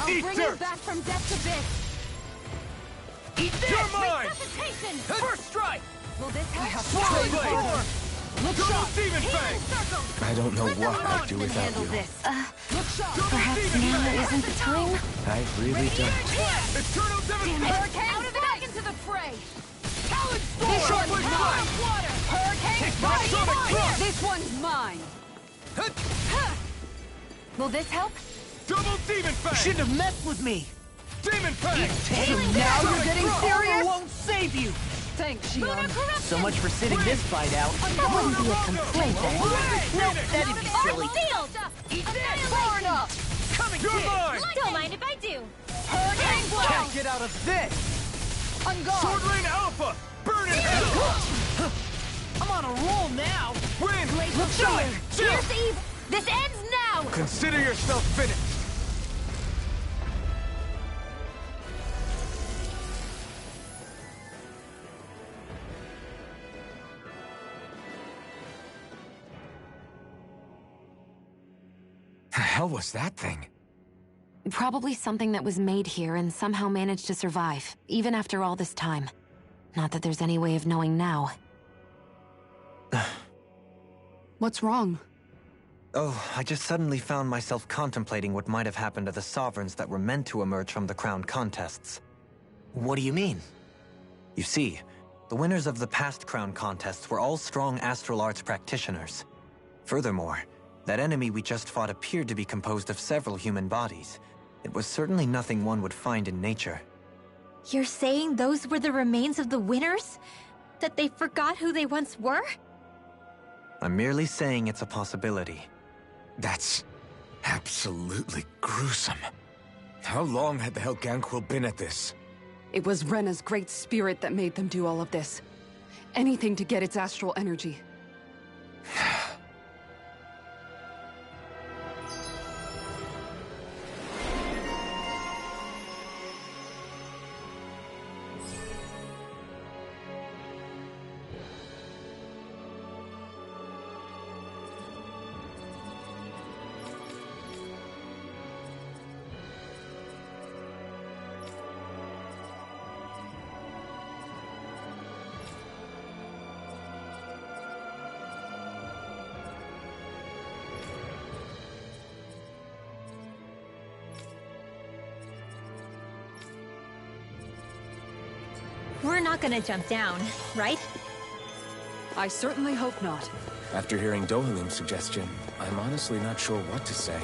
I'll Eat bring dirt! you back from death to bit. Eat this! You're mine! Resuscitation! First strike! Will this help? Swirling blade! Look Double shot! demon fang! I don't know what I'd do without Handle you. this. Look shot! Perhaps now isn't the time? I really don't. Eternal devastation! Hurricane out of it! Back into the fray! Talon storm! This one's Sharply mine! flash! Water! Hurricane Take my sonic thrust! This one's mine. Will this help? Double demon fang! Shouldn't have messed with me! Demon fang! Now you're getting serious? won't save you! Thanks, Shion. So much for sitting this fight out. That wouldn't be a complaint then. Nope, that'd be silly. Far enough! Coming You're mine! Don't mind if I do. Hurricane Can't blast! get out of this! On guard! Sword Rain Alpha! Burn in hell! I'm on a roll now! Win! Glacial Shot! spear! Here's Eve! This ends now! Consider yourself finished! The hell was that thing? Probably something that was made here and somehow managed to survive, even after all this time. Not that there's any way of knowing now. What's wrong? Oh, I just suddenly found myself contemplating what might have happened to the Sovereigns that were meant to emerge from the crown contests. What do you mean? You see, the winners of the past crown contests were all strong astral arts practitioners. Furthermore, that enemy we just fought appeared to be composed of several human bodies. It was certainly nothing one would find in nature. You're saying those were the remains of the winners? That they forgot who they once were? I'm merely saying it's a possibility. That's absolutely gruesome. How long had the Helganquil been at this? It was Rena's great spirit that made them do all of this. Anything to get its astral energy. We're not gonna jump down, right? I certainly hope not. After hearing Dohalim's suggestion, I'm honestly not sure what to say.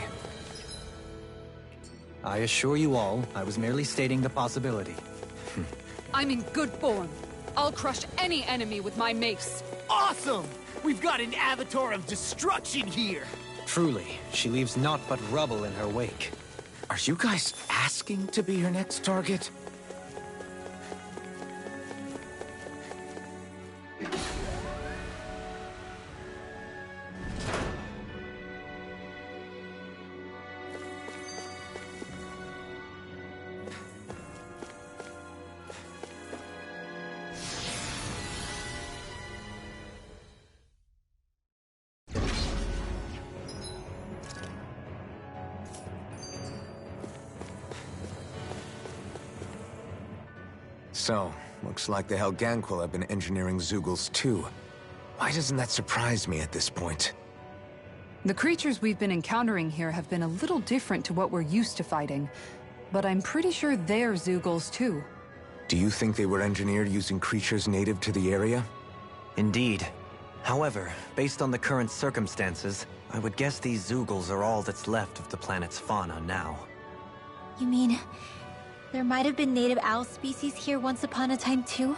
I assure you all, I was merely stating the possibility. I'm in good form. I'll crush any enemy with my mace. Awesome! We've got an avatar of destruction here! Truly, she leaves naught but rubble in her wake. Are you guys asking to be her next target? So, looks like the Helganquil have been engineering Zeugles too. Why doesn't that surprise me at this point? The creatures we've been encountering here have been a little different to what we're used to fighting. But I'm pretty sure they're Zeugles too. Do you think they were engineered using creatures native to the area? Indeed. However, based on the current circumstances, I would guess these Zeugles are all that's left of the planet's fauna now. You mean, there might have been native owl species here once upon a time too?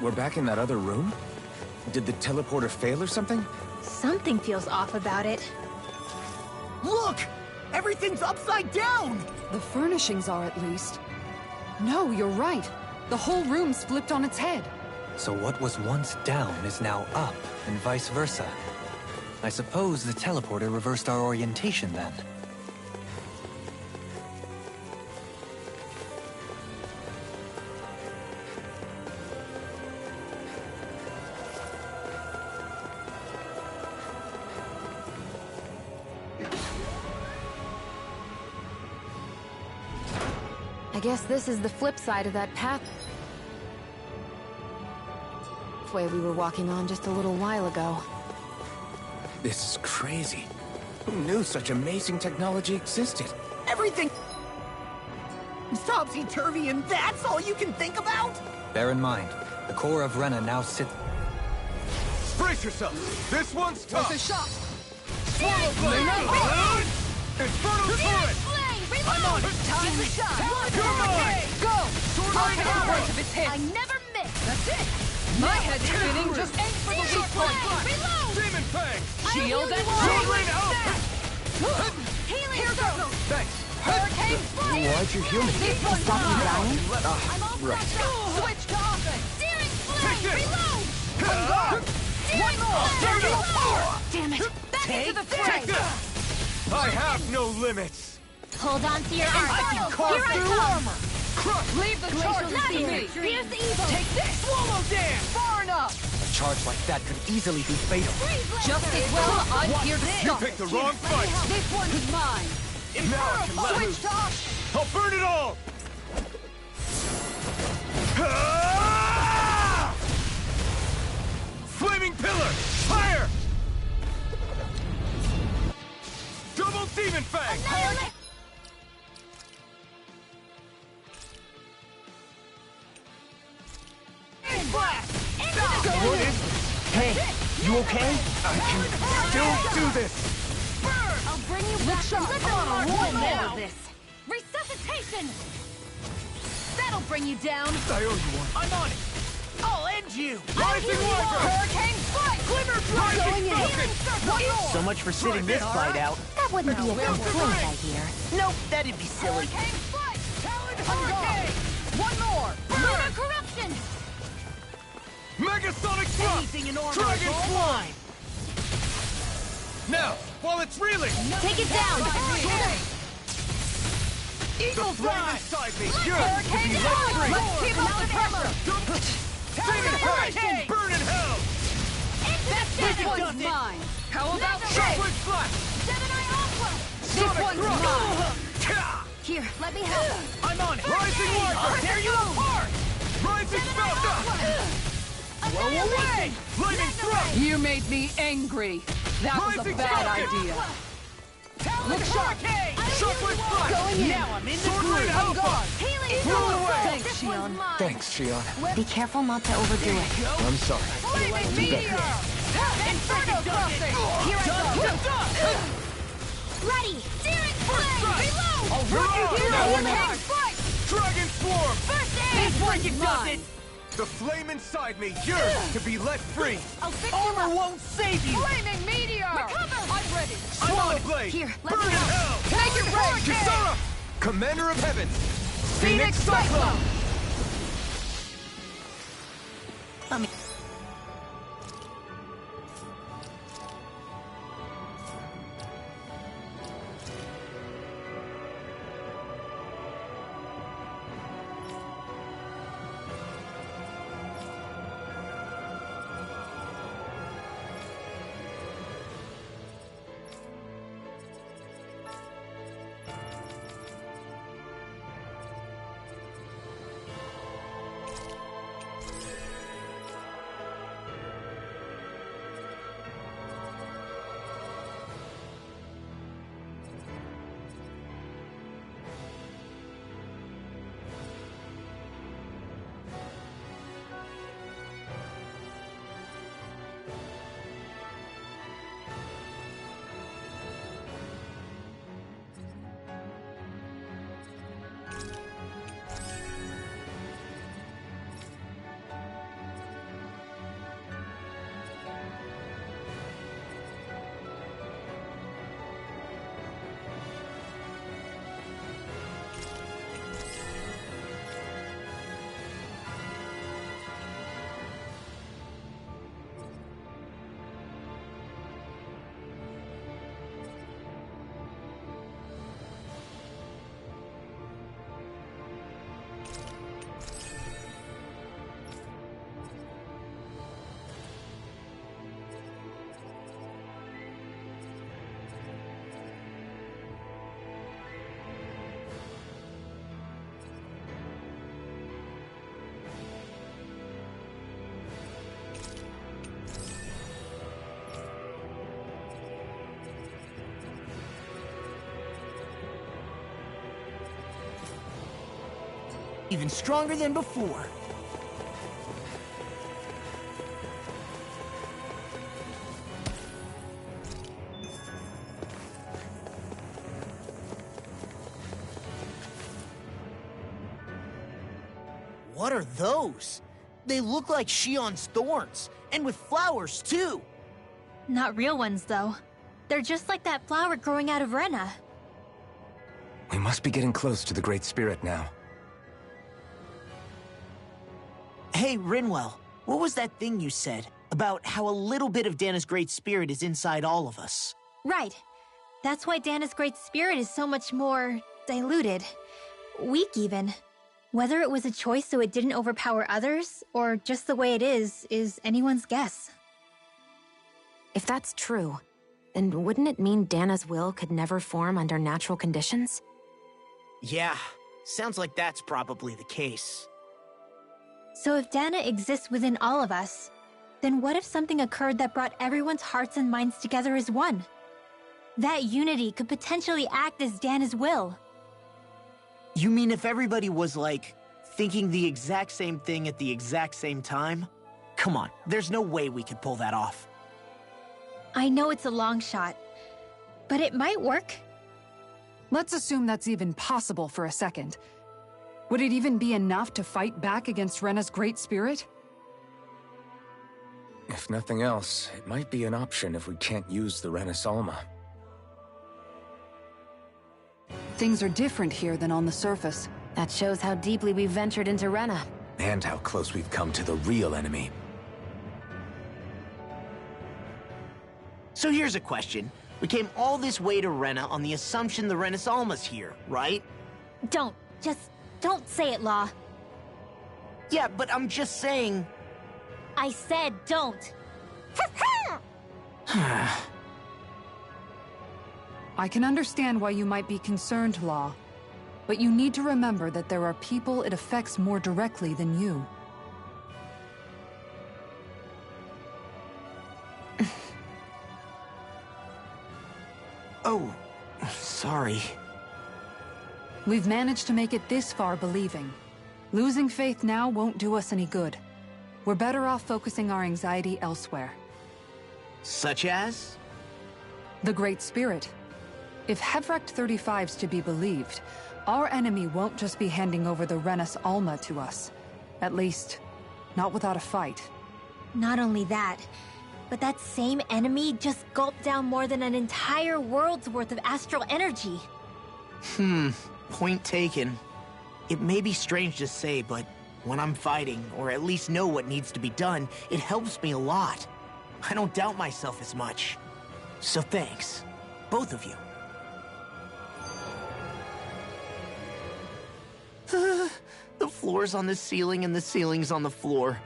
We're back in that other room? Did the teleporter fail or something? Something feels off about it. Look! Everything's upside down! The furnishings are, at least. No, you're right. The whole room's flipped on its head. So what was once down is now up, and vice versa. I suppose the teleporter reversed our orientation then. I guess this is the flip side of that pathway we were walking on just a little while ago. This is crazy. Who knew such amazing technology existed? Everything topsy-turvy and that's all you can think about? Bear in mind, the core of Rena now sits... Brace yourself! This one's tough! What's a shot? Swallow blade! Infernal turret! I'm on it! Time to shot! Come on! Go! I'll take a bunch of its hits. I never miss! That's it! My head's spinning, just aim for the weak point! Reload! Demon Fang! Shield and Sword Rain out! Healing! Here goes! Thanks! Hurricane Flame! Why'd you heal me? This one's mine! I'm all right. set up! Switch to offense! Searing Flame! Take this! Reload! One more! Flame! Reload! Damn it! Back Take into the fray! this! I have no limits! Hold on to your armor. I can carve Here I through come. armor! Crush! Leave the charges to me! Here's the evil! Take this! Swallow dam! Far enough! A charge like that could easily be fatal. Just as well, I'm here to You stop picked the it. wrong fight! This one's mine! Now I can let Switch loose! to offense! I'll burn it all! Ah! Flaming pillar! Fire! Double demon fang! What is this? Hey, you okay? I can still do this! I'll bring you back to on a roll now. this! Resuscitation! That'll bring you down! I owe you one. I'm on it! I'll end you! Rising Wyvern! Hurricane Strike! Glimmer Drive! Rising Falcon! So much for sitting this fight out. That wouldn't be a complaint, I hear. Nope, that'd be silly. Hurricane Strike! Talon Hurricane! One more! Lunar Corruption! Megasonic Thrust! Anything in order Dragon is all Swarm! mine. Now, while it's reeling! Take it down! The flame inside me yearns to Hurricane be Strike! let free! Let's keep up the pressure! Demon Fang! Burn in hell! This one's mine! How about Shockwave Flash! Gemini Aqua! This one's mine! Here, let me help! I'm on it! Rising Wyvern! Tear you apart! Rising Falcon! Blow away! Lightning Thrust! You made me angry! That was a Rising bad Falcon! idea! Look sharp! Shockwave Flash! Going in! Now I'm in the Sword Rain groove! Alpha! Healing Blow away! Thanks, This one's Shion. mine! Thanks, Shion. Be careful not to overdo it. I'm sorry. Flaming Meteor! Inferno Crossing! Here I go! Ready! Searing Flame! Reload! I'll What you do? Now One we're hand back. Dragon Swarm! First aid! This like it does it! The flame inside me yearns to be let free! I'll fix you Armor up. won't save you! Flaming meteor! Recover! I'm ready. Swallow Blade! Here, let Burn me in out. hell! Take it right! Kisara! Commander of Heaven! Phoenix Cyclone! Even stronger than before. What are those? They look like Shion's thorns, and with flowers too. Not real ones, though. They're just like that flower growing out of Rena. We must be getting close to the Great Spirit now. Hey, Rinwell, what was that thing you said about how a little bit of Dana's Great Spirit is inside all of us? Right. That's why Dana's Great Spirit is so much more diluted. Weak, even. Whether it was a choice so it didn't overpower others, or just the way it is anyone's guess. If that's true, then wouldn't it mean Dana's will could never form under natural conditions? Yeah, sounds like that's probably the case. So if Dana exists within all of us, then what if something occurred that brought everyone's hearts and minds together as one? That unity could potentially act as Dana's will. You mean if everybody was, like, thinking the exact same thing at the exact same time? Come on, there's no way we could pull that off. I know it's a long shot, but it might work. Let's assume that's even possible for a second. Would it even be enough to fight back against Rena's Great Spirit? If nothing else, it might be an option if we can't use the Renis Alma. Things are different here than on the surface. That shows how deeply we've ventured into Rena. And how close we've come to the real enemy. So here's a question. We came all this way to Rena on the assumption the Renis Alma's here, right? Don't say it, Law. Yeah, but I'm just saying... I said don't. I can understand why you might be concerned, Law. But you need to remember that there are people it affects more directly than you. Oh, sorry. We've managed to make it this far believing. Losing faith now won't do us any good. We're better off focusing our anxiety elsewhere. Such as? The Great Spirit. If Hevrecht 35's to be believed, our enemy won't just be handing over the Renas Alma to us. At least, not without a fight. Not only that, but that same enemy just gulped down more than an entire world's worth of astral energy. Point taken. It may be strange to say, but when I'm fighting, or at least know what needs to be done, it helps me a lot. I don't doubt myself as much. So thanks, both of you. The floor's on the ceiling and the ceiling's on the floor.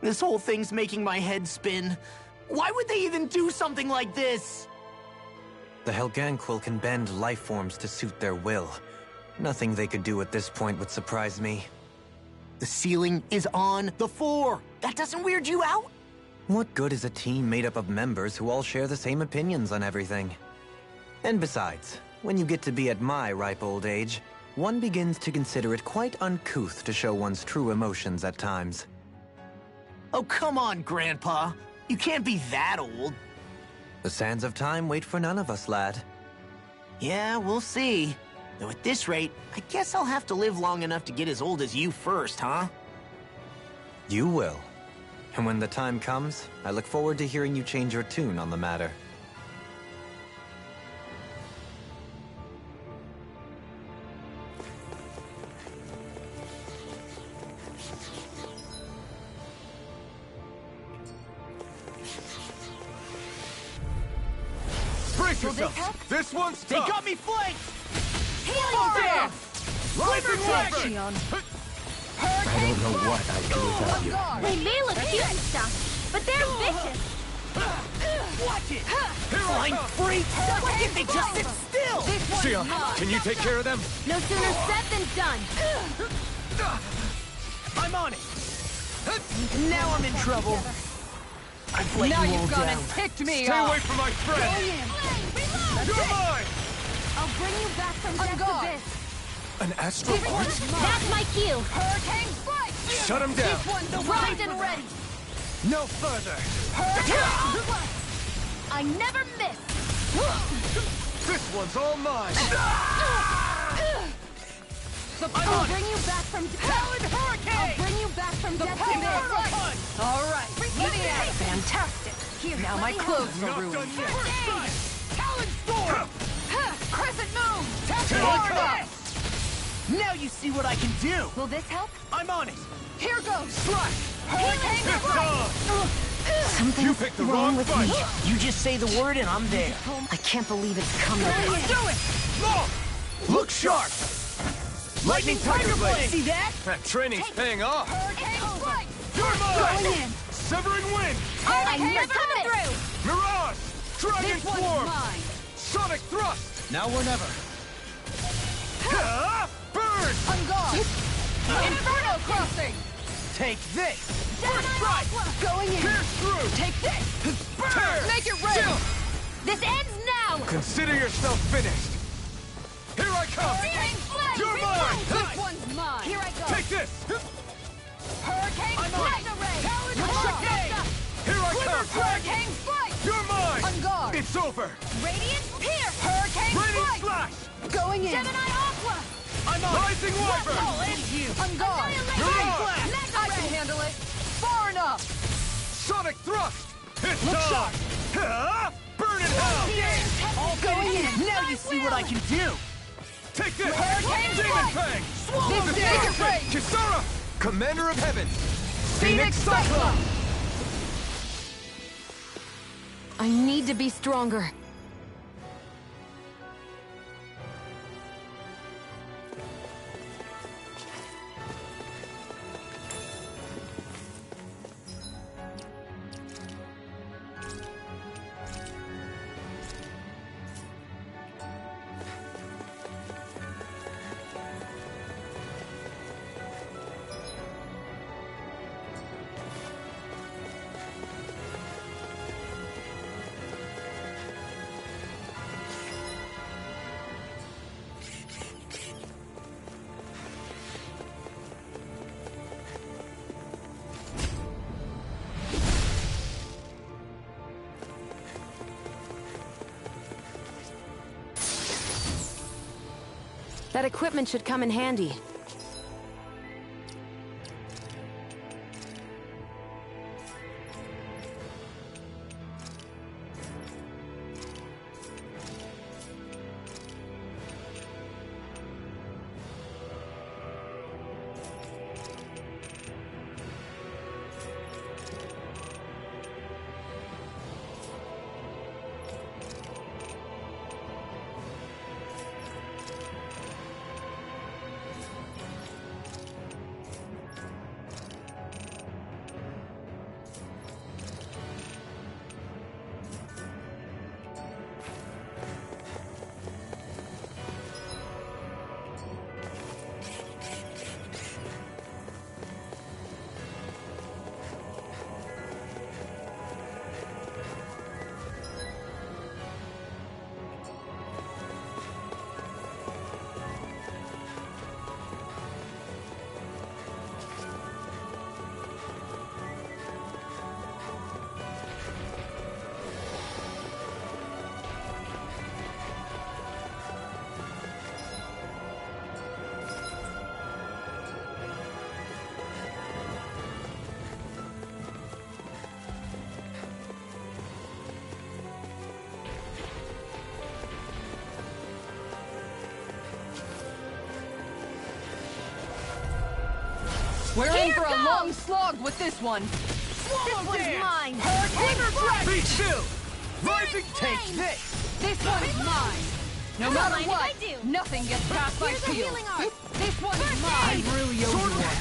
This whole thing's making my head spin. Why would they even do something like this? The Helganquil can bend life forms to suit their will. Nothing they could do at this point would surprise me. The ceiling is on the floor. That doesn't weird you out? What good is a team made up of members who all share the same opinions on everything? And besides, when you get to be at my ripe old age, one begins to consider it quite uncouth to show one's true emotions at times. Oh, come on, Grandpa. You can't be that old. The sands of time wait for none of us, lad. Yeah, we'll see. Though at this rate, I guess I'll have to live long enough to get as old as you first, huh? You will. And when the time comes, I look forward to hearing you change your tune on the matter. Brace yourself! This one's They tough! got me flanked! Healing Damn! Rising Wyvern! Xion. I don't know what I'd do without you. They may look cute and stuff, but they're vicious. Watch it! Flying freak! Why can't they just sit still? Xion, can you take care of them? No sooner said than done. I'm on it! Now I'm in trouble. I've let Now you all you've gone down. and ticked me Stay off. away from my friend! You're mine! I'll bring you back from death's abyss. An astral art? That's my cue. Hurricane Strike! Shut him down! Primed and ready! No further! I never miss! This one's all mine! I'll bring you back from Talon Hurricane! I'll bring you back from death's abyss! All right, let me out. Fantastic. Now my clothes are Not ruined. done yet! Talon Storm! Crescent Moon! Florida! Now you see what I can do! Will this help? I'm on it! Here goes! Strike! Hurricane It's on! Something's You picked the wrong with fight! me. You just say the word and I'm there. I can't believe it's coming. Let's do it! Look sharp! Lightning Tiger Blade! See that? That training's paying off! Hurricane Strike! You're Going mine! in! Severing Wind! I never never coming miss. through. Mirage! Dragon This one's Swarm! mine! Sonic Thrust! Now or never. Burn! On guard! Inferno Crossing! Take this! First strike! Going in! Pierce through! Take this! Tear! Make it rain! Chill! This ends now. Consider yourself finished! Here I come! Hurricane Flame! You're mine! This one's mine! Here I go! Take this! Hurricane I'm on Flame! Array! Hurricane! Here I come! Hurricane Flight! You're mine! On guard! It's over! Radiant Pierce! Hurricane Radiant Flight! Slash! Going in! Gemini Aqua! I'm on Rising Wyvern! I'll end you! On guard! Mirage! I can handle it! Far enough! Sonic Thrust! It's on! Burn in hell! All going in! Now you see what I can do! Take this! Hurricane Demon Strike! Fang! This is Make it rain! Kisara! Commander of Heaven! Phoenix Cyclone! I need to be stronger. That equipment should come in handy. We're in for a long slog with this one. This one's mine! Be still! Rising Take this! This one's mine! No matter what, nothing gets past my shield. This one's mine! I really owe you one.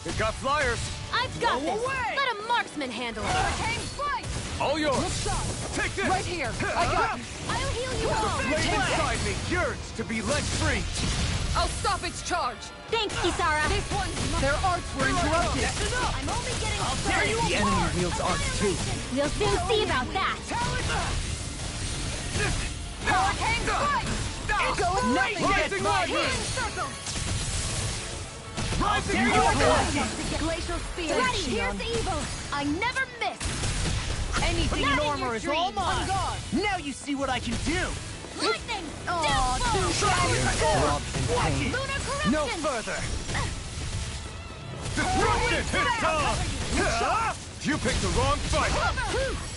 You got flyers. I've got Go this! away! Let a marksman handle it! Hurricane fight! All yours. Look sharp! Take this! Right here! I got it! I'll heal you all! Lay inside me yearns to be let free. I'll stop its charge! Thanks, Kisara! This one's mine! Their arts were interrupted! I'm only getting started! The enemy wields arcs too. We'll soon see about that! Hurricane fight! Nothing gets by Wyvern! circle! Rising Glacial spear! Ready, here's evil! I never miss! Anything in Not in armor your is all dreams. mine. Now you see what I can do. Lightning! Aw, too Throbs in pain. Lunar corruption! No further. Destruction! Hit Tom! You picked the wrong fight.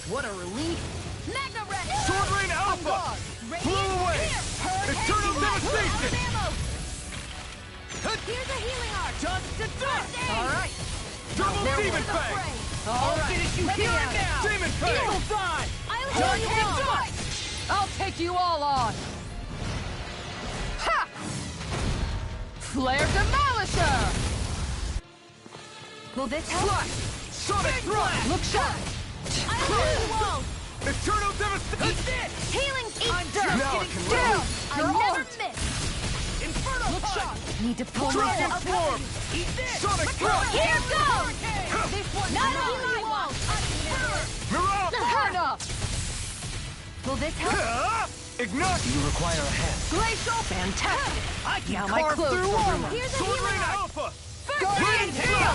What a relief. Magna Red! Sword Rain Alpha! Blew away! Eternal devastation! Here's a healing arc! Just to dust. All right. Double There Demon was a Fang! fray. All I'll right. finish you Let me here have and it. now. Demon Fang! Evil die. I'll heal you Hurricane all! fight. I'll take you all on! Ha! Flare Demolisher! Will this help? Slash! Sonic Thrust! Look sharp! I'll heal you all! Eternal devastation! Healing I'm eat done. dirt! Now I Getting can down. run. I Your never art. miss! Inferno Look punch. sharp! Need to pull Dragon myself Swarm! Eat this. Sonic Thrust! Here goes! This one's Not mine! heal you all! Mirage! Turn up! Will this help? Ignite! You require a hand. Glacial! Fantastic! I can Now my carve clothes through will armor. ruin. Here's a Sword healing Rain arc! Alpha! Guardian tail.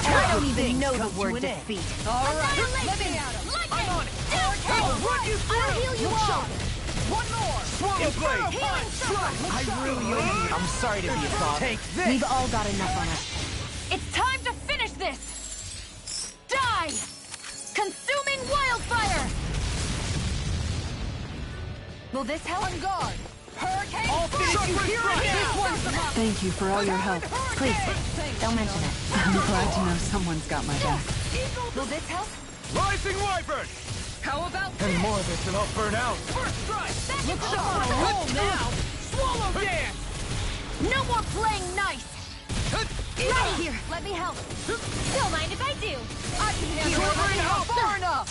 I don't even Things know the come to word an end. defeat. All right, let Annihilation! me at him! Lightning! I'm on it. I'll run you through. I'll heal you all! One more. Swallow Blade! Healing circle! I really owe you. I'm sorry to be a thought. Take this. We've all got enough on us. It's time to finish this! Die! Consuming wildfire! Will this help? On guard! Hurricane! I'll finish you here and now. Thank you for all your help. Please, don't mention it. I'm glad to know someone's got my back. Will this help? Rising Wyvern! How about And more of this and I'll burn out. First strike. Look On a roll now. Swallow dance. No more playing nice! Ready here! Let me help! Don't mind if I do! I can handle it far enough!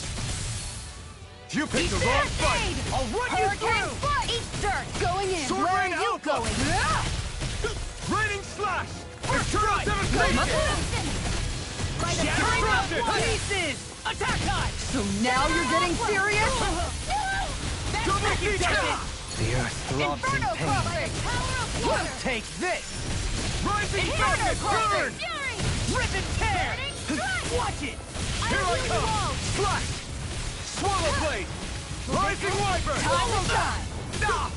You picked the wrong fight! I'll run you Hurricane through. fight! Eat dirt! Going in! Sword Where Rain are you Alpha! going? Raining Slash! Eternal devastation! By the time out pieces. Attack time. So now you're getting serious? Double feature! The earth throbs in Inferno pain. Crossing! Take this. Rising Inferno Dragon! Burn! Fury! Rip and tear. Watch it. Here I come! Slash! Swallow Blade! Rising Wyvern! Time to die! Stop!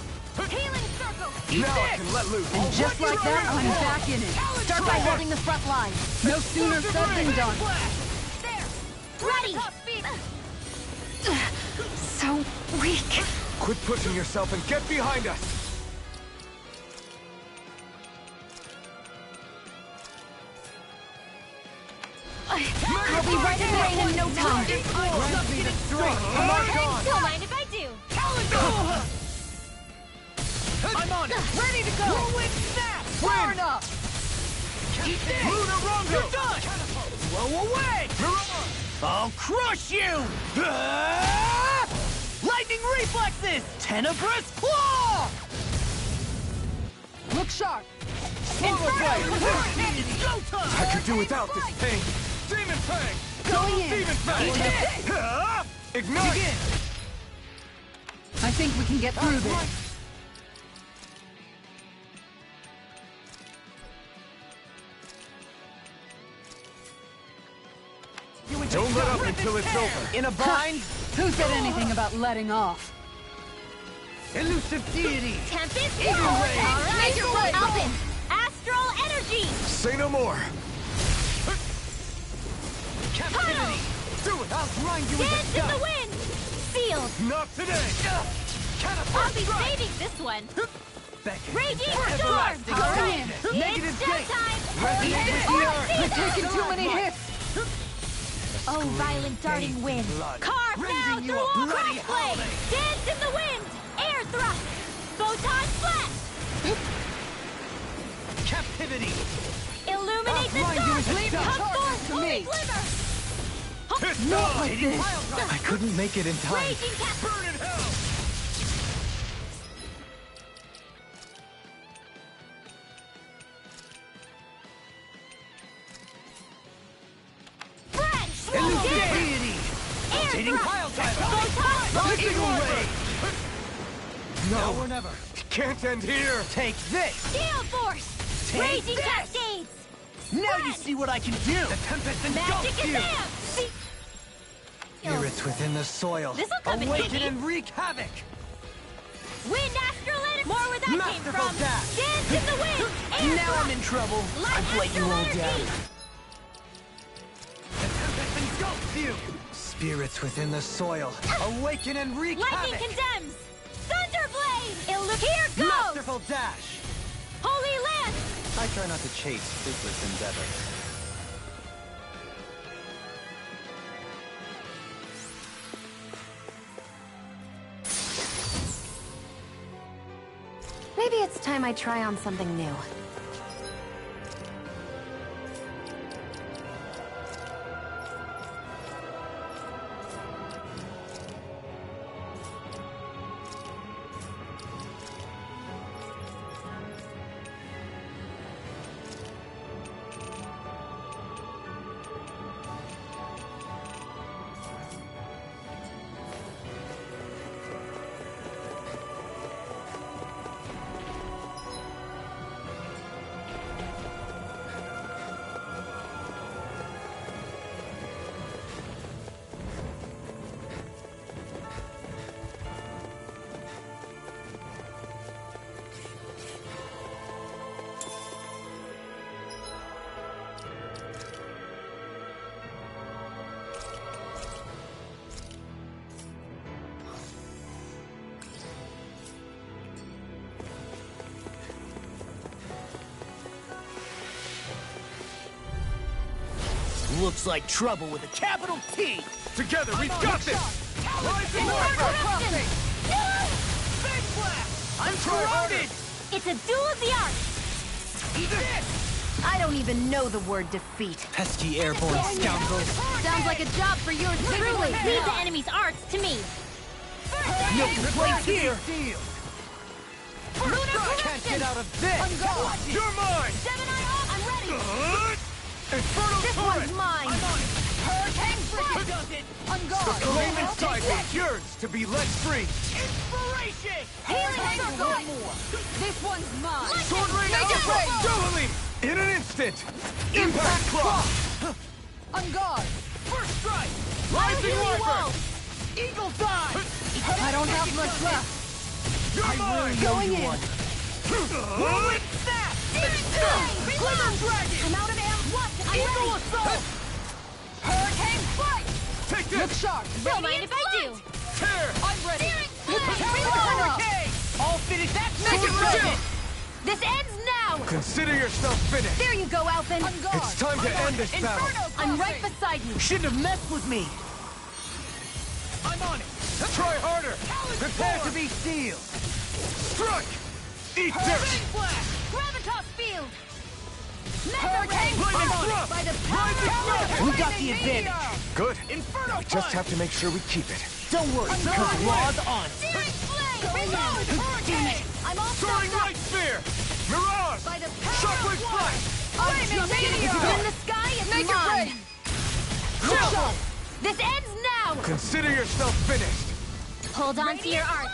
Healing circle! Now I can let loose. And just like that, I'm back in it. Start by holding the front line. No sooner said than done. Ready! So weak. Quit pushing yourself and get behind us! I'll be right in there in no time. Grant me the strength to march on! Don't mind if I do. I'm on it! Ready to go! Whirlwind snap! Far enough! Keep this! Lunar Rondo! You're done! Blow away! I'll crush you! Lightning reflexes! Tenebrous claw! Look sharp. It's go time! I could do without this pain! Demon Fang! Going in. Demon Fang! Ignite! Begin! I think we can get through this. Don't let up until it's over. In a bind? Who said anything about letting off? Elusive deity! Tempest! Eagle Ray! Alright, Major Blood Alpin! Astral Energy! Say no more! Captivity! Do it! I'll grind you with Dance the in the dust! wind! Sealed! Not today! I'll be saving this one! Raging Storm! Everlasting Alright! darkness. Negative It's gate. showtime! Resonate with the earth. I've taken too many hits. Oh, violent darting wind! Carve now Rending you through a all bloody crossblade! howling. Dance in the wind! Air thrust! Photon flash! Captivity! Illuminate the grind you dark! with the Come dust. forth, To holy me. glimmer! Not like this. I couldn't make it in time. Raging cat! Burn in hell! French! Elusive Dance! deity! Air Rotating thrust! pile driver! Photon Eagle Ray! No! Now or never! Can't end here! Take this! Gale force! Take Raging this! cascades! Now you see what I can do! The Tempest Magic engulfs you! advance! Spirits within the soil. This'll come in Awaken handy! and wreak havoc! Wind astral energy! More where that came Masterful from! dash. Dance in the wind! Air Now I'm thrust! in trouble! Light I've let you astral all energy! down! The Tempest engulfs you! Spirits within the soil. Awaken and wreak Lightning havoc! condemns! Thunderblade! Here goes! Masterful dash! Holy Land! I try not to chase fruitless endeavors. Maybe it's time I try on something new. Looks like trouble with a capital T! Together, we've got this! Rising Eruption! Big blast! I'm corroded! It's a duel of the arts! Eat this! I don't even know the word defeat. Pesky airborne scoundrels. Sounds like a job for yours truly. Leave the enemy's arts to me! No complaints here! Lunar Can't corruption! get out of this! You're mine! Gemini off! I'm ready! Inferno This turret! one's mine. Hurricane Front does it! On guard! The flame inside me yearns to be let free! Inspiration! Healing circle. One more! This one's mine. Sword Rain Major Alpha! Blade. Dueling! In an instant! Impact Claw! On guard. First strike! Rising Viper! Eagle's Eye! I don't have much left. You're mine! Going in. One. Whirlwind snap! Glimmer dragon! I'm out of ammo. What? I'm Eagle ready. assault! Hurricane strike! Take this! Look sharp. Don't mind if I do. Tear! I'm ready. Hurricane! All finished. That's make it ready! This ends now. Consider yourself finished. There you go, Alphen. It's time to end this battle. I'm right beside you. Shouldn't have messed with me. I'm on it! Try harder. Prepare to be sealed. Strike! Eat this! Gravitas field. Hurricane Hurricane by the power. We got the advantage. Good. Inferno We just have to make sure we keep it. Don't worry, because Law's on. Searing flame. Reload. Hurricane. I'm all Soaring stocked up. light spear! Mirage! By the power Shockwave of one. flash! I'm in the sky. It's Make it mine. rain. Crucial. This ends now. Consider yourself finished. Hold on to your art.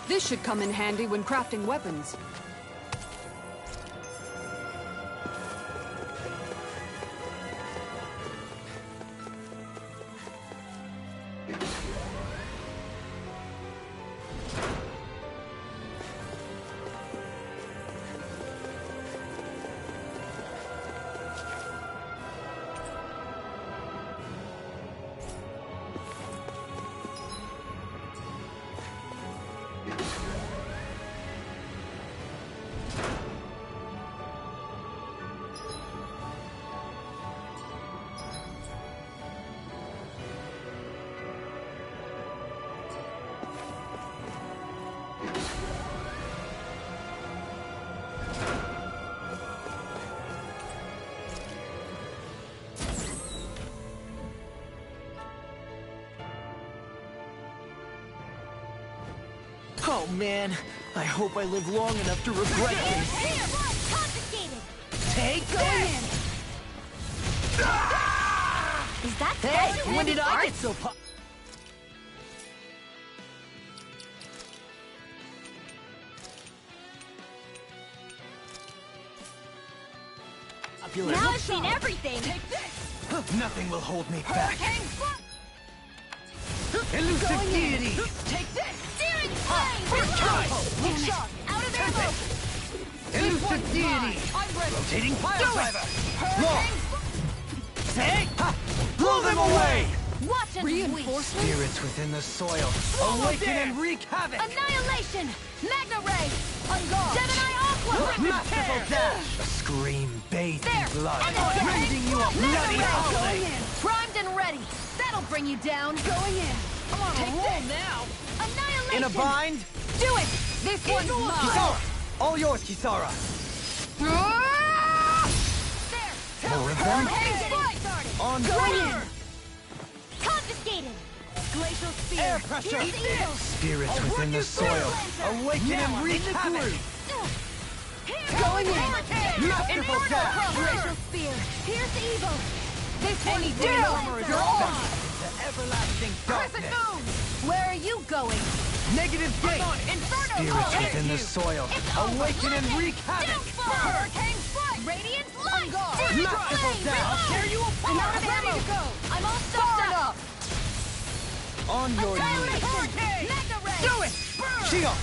This should come in handy when crafting weapons. Oh man, I hope I live long enough to regret this. Here, confiscated. Take that! Is that Hey, when did I art? get so popular? Now I've seen everything. Nothing will hold me back. Elusive deity! Take this. Steering flame. Look sharp. Out of ammo. Elusive deity! I'm ready. Rotating pile Do it. driver. Take! Blow them away! Watch and Reinforcements? Spirits within the soil. Awaken and wreak havoc. Annihilation. Magna ray. On guard. Gemini Aqua. Masterful dash. A scream bathed There. in blood. And then Raising you up, Magna bloody ray. holiday. Going in. Primed and ready. That'll bring you down. Going in. I'm on a Take roll this. now! Annihilation. In a bind. Do it. This one's mine. Kisara. All yours, Kisara. There. More of them. Getting started. On Going fire. in. Confiscated. Glacial spear. Air pressure. Here's the eagle. Spirits within the soil. Awaken and wreak havoc. Going in. Masterful dash. Glacial spear. Here's the evil. This one is You're on. The everlasting Crescent darkness. moon. Where are you going? Negative gate. Inferno. Spirits within the soil. Awaken and wreak havoc. Downfall. Hurricane strike. Radiant light. Masterful dash. I'll tear you apart. I'm out of ammo. I'm all stocked up. On your knees. Hurricane. Magna ray. Do it. Shield.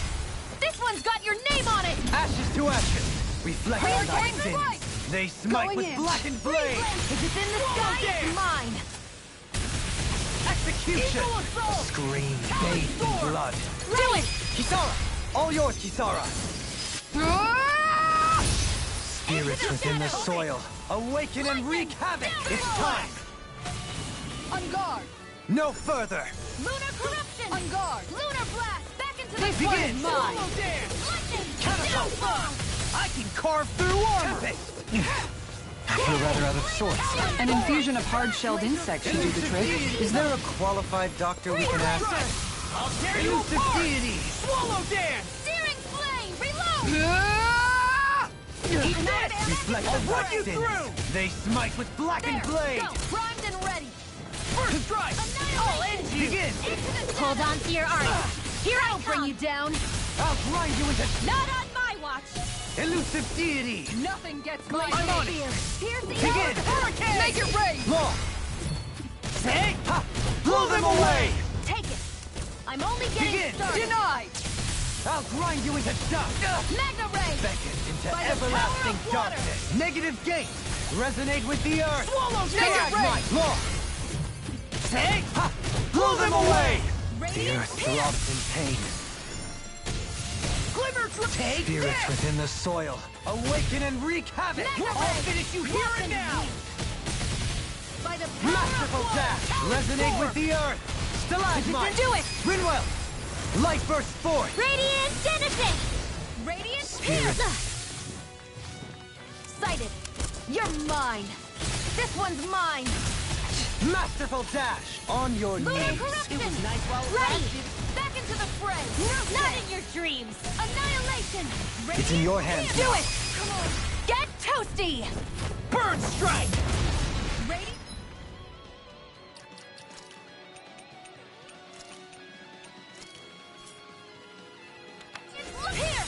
This one's got your name on it. Ashes to ashes. Reflect on thy Hurricane sins. strike. They smite Going with in. blackened blade. If it's in the sky, it's mine. Execution. Eagle assault. Scream bathed in blood. Do it. Kisara. All yours, Kisara. Spirits within the soil. Awaken and wreak havoc. It's time. On guard. No further. Lunar corruption. On guard. Lunar blast. Back into the This one is mine! Lightning. Catapult. Downfall. I can carve through armor. I feel rather out of sorts. An infusion of hard-shelled insects should do the trick. Is there a qualified doctor we can ask? I'll tear you apart! Deity! Swallow dance! Steering flame. Reload. Eat this! Reflect I'll on run thy you sins. through! They smite with blackened There. blade. Go. Primed and ready. First strike! I'll end you! Begin. Hold on to your art. Here I'll bring you down. I'll grind you into Not on my watch. elusive deity. Nothing gets my I'm on it. Here's the Begin. Hurricane. Make it rain. Law. Say, ha! Blow them away. Take it. I'm only getting started. Denied! I'll grind you into dust! Magna Ray! Beckoned into By the everlasting power of water. darkness! Negative gate! Resonate with the earth! Swallow Drag Ray! my law! Take! Ha! Blow them away! The Radiant earth pierce! throbs in pain. Glimmer Take spirits within the soil. Awaken and wreak havoc! Magna I'll Ray! finish you here and now! By the power Masterful of dash! Resonate with the earth! Stalagmite! Do it! Rinwell! Light burst forth! Radiant Genesis! Radiant Spirit. Pierce! Sighted! You're mine! This one's mine! Masterful dash! On your Lunar knees! corruption! It was nice while it Ready! lasted. Back into the fray! Not in your dreams! Annihilation! It's in your hands Do now. it! Come on! Get toasty! Bird strike! Ready? Here!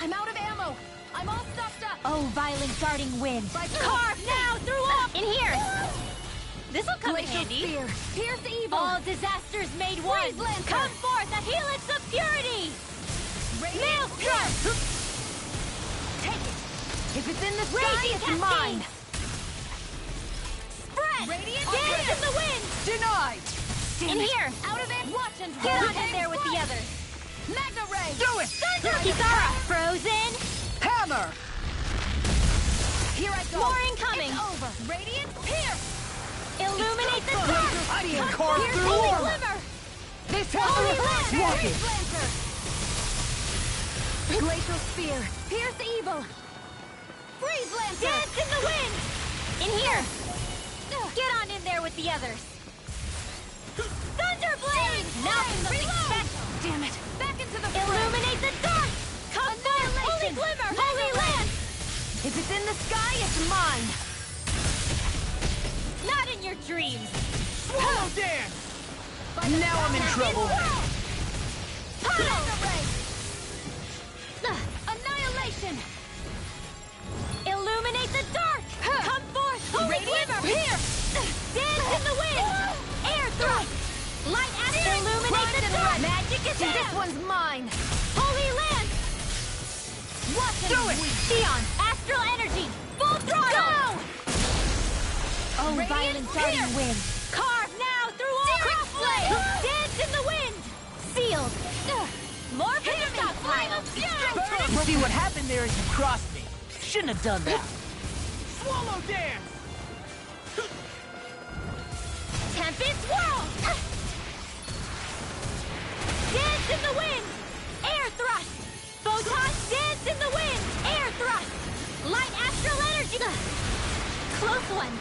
I'm out of ammo! I'm all stuffed up! Oh, violent darting wind. Carve now through all! In here! This'll come in Glacial handy. Spear! Pierce evil! All disasters made one. Freeze Lancer! Come forth, a helix of purity! Nail strike! Take it! If it's in the sky, Raging it's cascade! mine! Spread! Radiant Dance in the wind! Denied! In here! Out of it! Watch and Get hold! on in there with the others! Magna Ray! Do it! Thunder! Kisara! Frozen! Hammer! Here I go! More incoming! It's over! Radiant Pierce! Illuminate the dark! I need to carve Pierce through holy armor! glimmer! This Holy has Lancer! to walking! Freeze Lancer! Glacial Spear! Pierce evil! Freeze Lancer! Dance in the wind! In here! Get on in there with the others! Thunderblade! Nothing special! Damn it! Back into the fray! Illuminate the dark! Come forth, holy glimmer! Holy land! If it's in the sky, it's mine! Not in your dreams! Swallow dance! Now I'm in trouble! Magna Ray! Annihilation! Illuminate the dark! Come forth, holy glimmer! Here! Dance in the wind! Air thrust! Light astral! Illuminate the dark! Magic is This down! one's mine! Holy land! Watch and Do it! Sion! Astral energy! Full throttle! Oh, Radiant violent darting Pierce! wind! Carve now through all Quick flame! Dance in the wind! Sealed! More pit stockpile! See what happened there is you crossed me. Shouldn't have done that. Swallow dance! Tempest whirl! Dance in the wind! Air thrust! Photon dance in the wind! Air thrust! Light astral energy! Close one!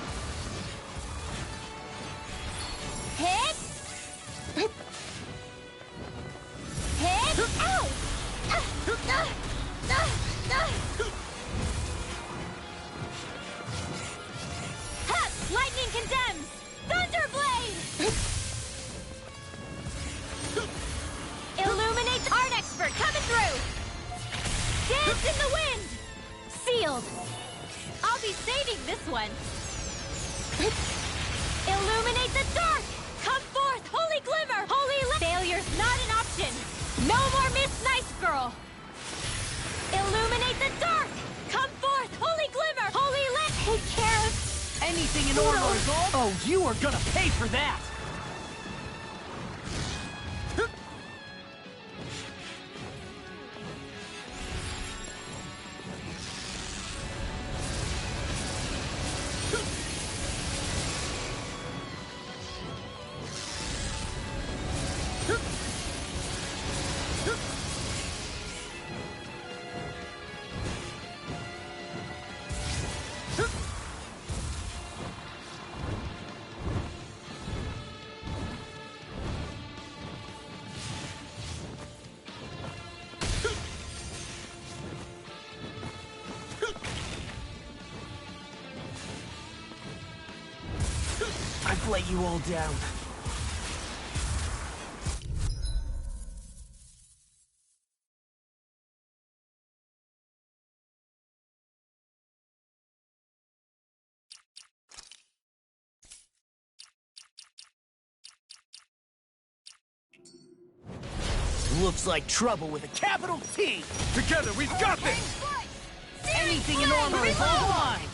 Hit! Hit! Ow! Ha! Lightning condemns! Thunderblade! Illuminate art expert coming through! Dance in the wind! Sealed! I'll be saving this one! Illuminate the dark! Come forth, holy glimmer! Failure's not an option! No more Miss Nice Girl! Illuminate the dark! Come forth, holy glimmer! Take care of... Anything in order is all. Oh, you are gonna pay for that! I've let you all down. looks like trouble with a capital T! Together, we've got this! Anything in armor is all mine!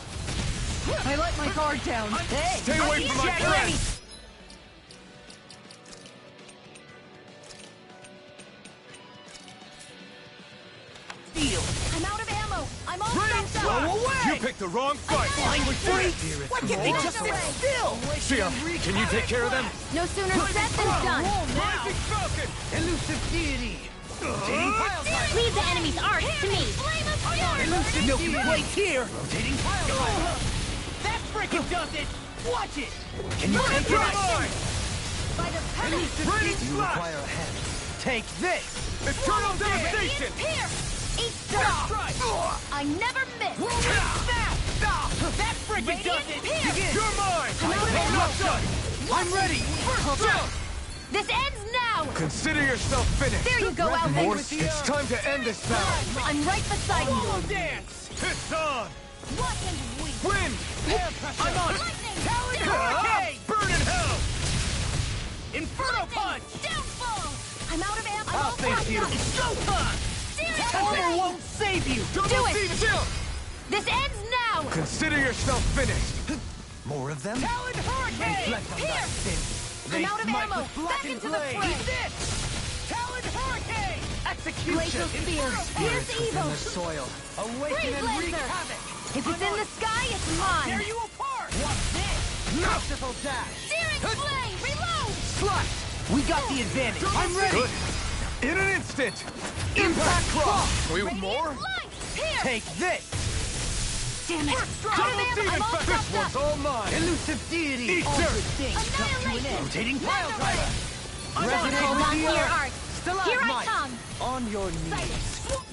I let my guard down. Hey! Stay away from my friend! I'm out of ammo. I'm all Rain stuffed Slash! up. You picked the wrong fight! Fine with free! Why can't they just sit still? Sia, can you take care of them? No sooner said than done. Rising Falcon! Elusive deity! Rotating pile driver! Leave the enemy's art to me. Elusive no complaints here! Rotating pile driver! That frickin' does it! Watch it! Can you take it? By the Elusive Rain deity! You Slash! require a hand. Take this! Eternal Devastation! Here. Eat stuff. I never miss. That frickin' does it! Begin! You're mine! I'm out of I'm ammo. not done! I'm ready! This ends now. Consider yourself finished. There you go, Alvin. Morse, it's time to end this battle. I'm right beside you. Dance! It's on! What can we? Wind! Air pressure! I'm on it! Lightning. Talon Hurricane! Burn in hell! Inferno Punch! Downfall. I'm out of ammo. I'll face you! It's showtime! Armor won't save you! Do it. This ends now. Consider yourself finished. More of them? Talon Hurricane! Here. I'm out of ammo. Back into the fray. Eat this! Talon Hurricane! Execution! Glacial spear. Here's evil. The soil. Awaken Freeze and wreak laser. havoc! If it's in the sky, it's Tear mine. you apart! What's this? Masterful dash! Searing flame. Reload. Slut! We got the advantage! I'm ready! Good. In an instant. Impact cross! We want more? Light. Here. Take this! Damn it. Double I'm demon all fist. stuffed This one's up. all mine. Elusive deity! Eat All dirt. good things come to an Annihilation. end. Rotating pile driver! Resonate Hold with on the to your earth. art! Here I Stalagmite! come. On your knees!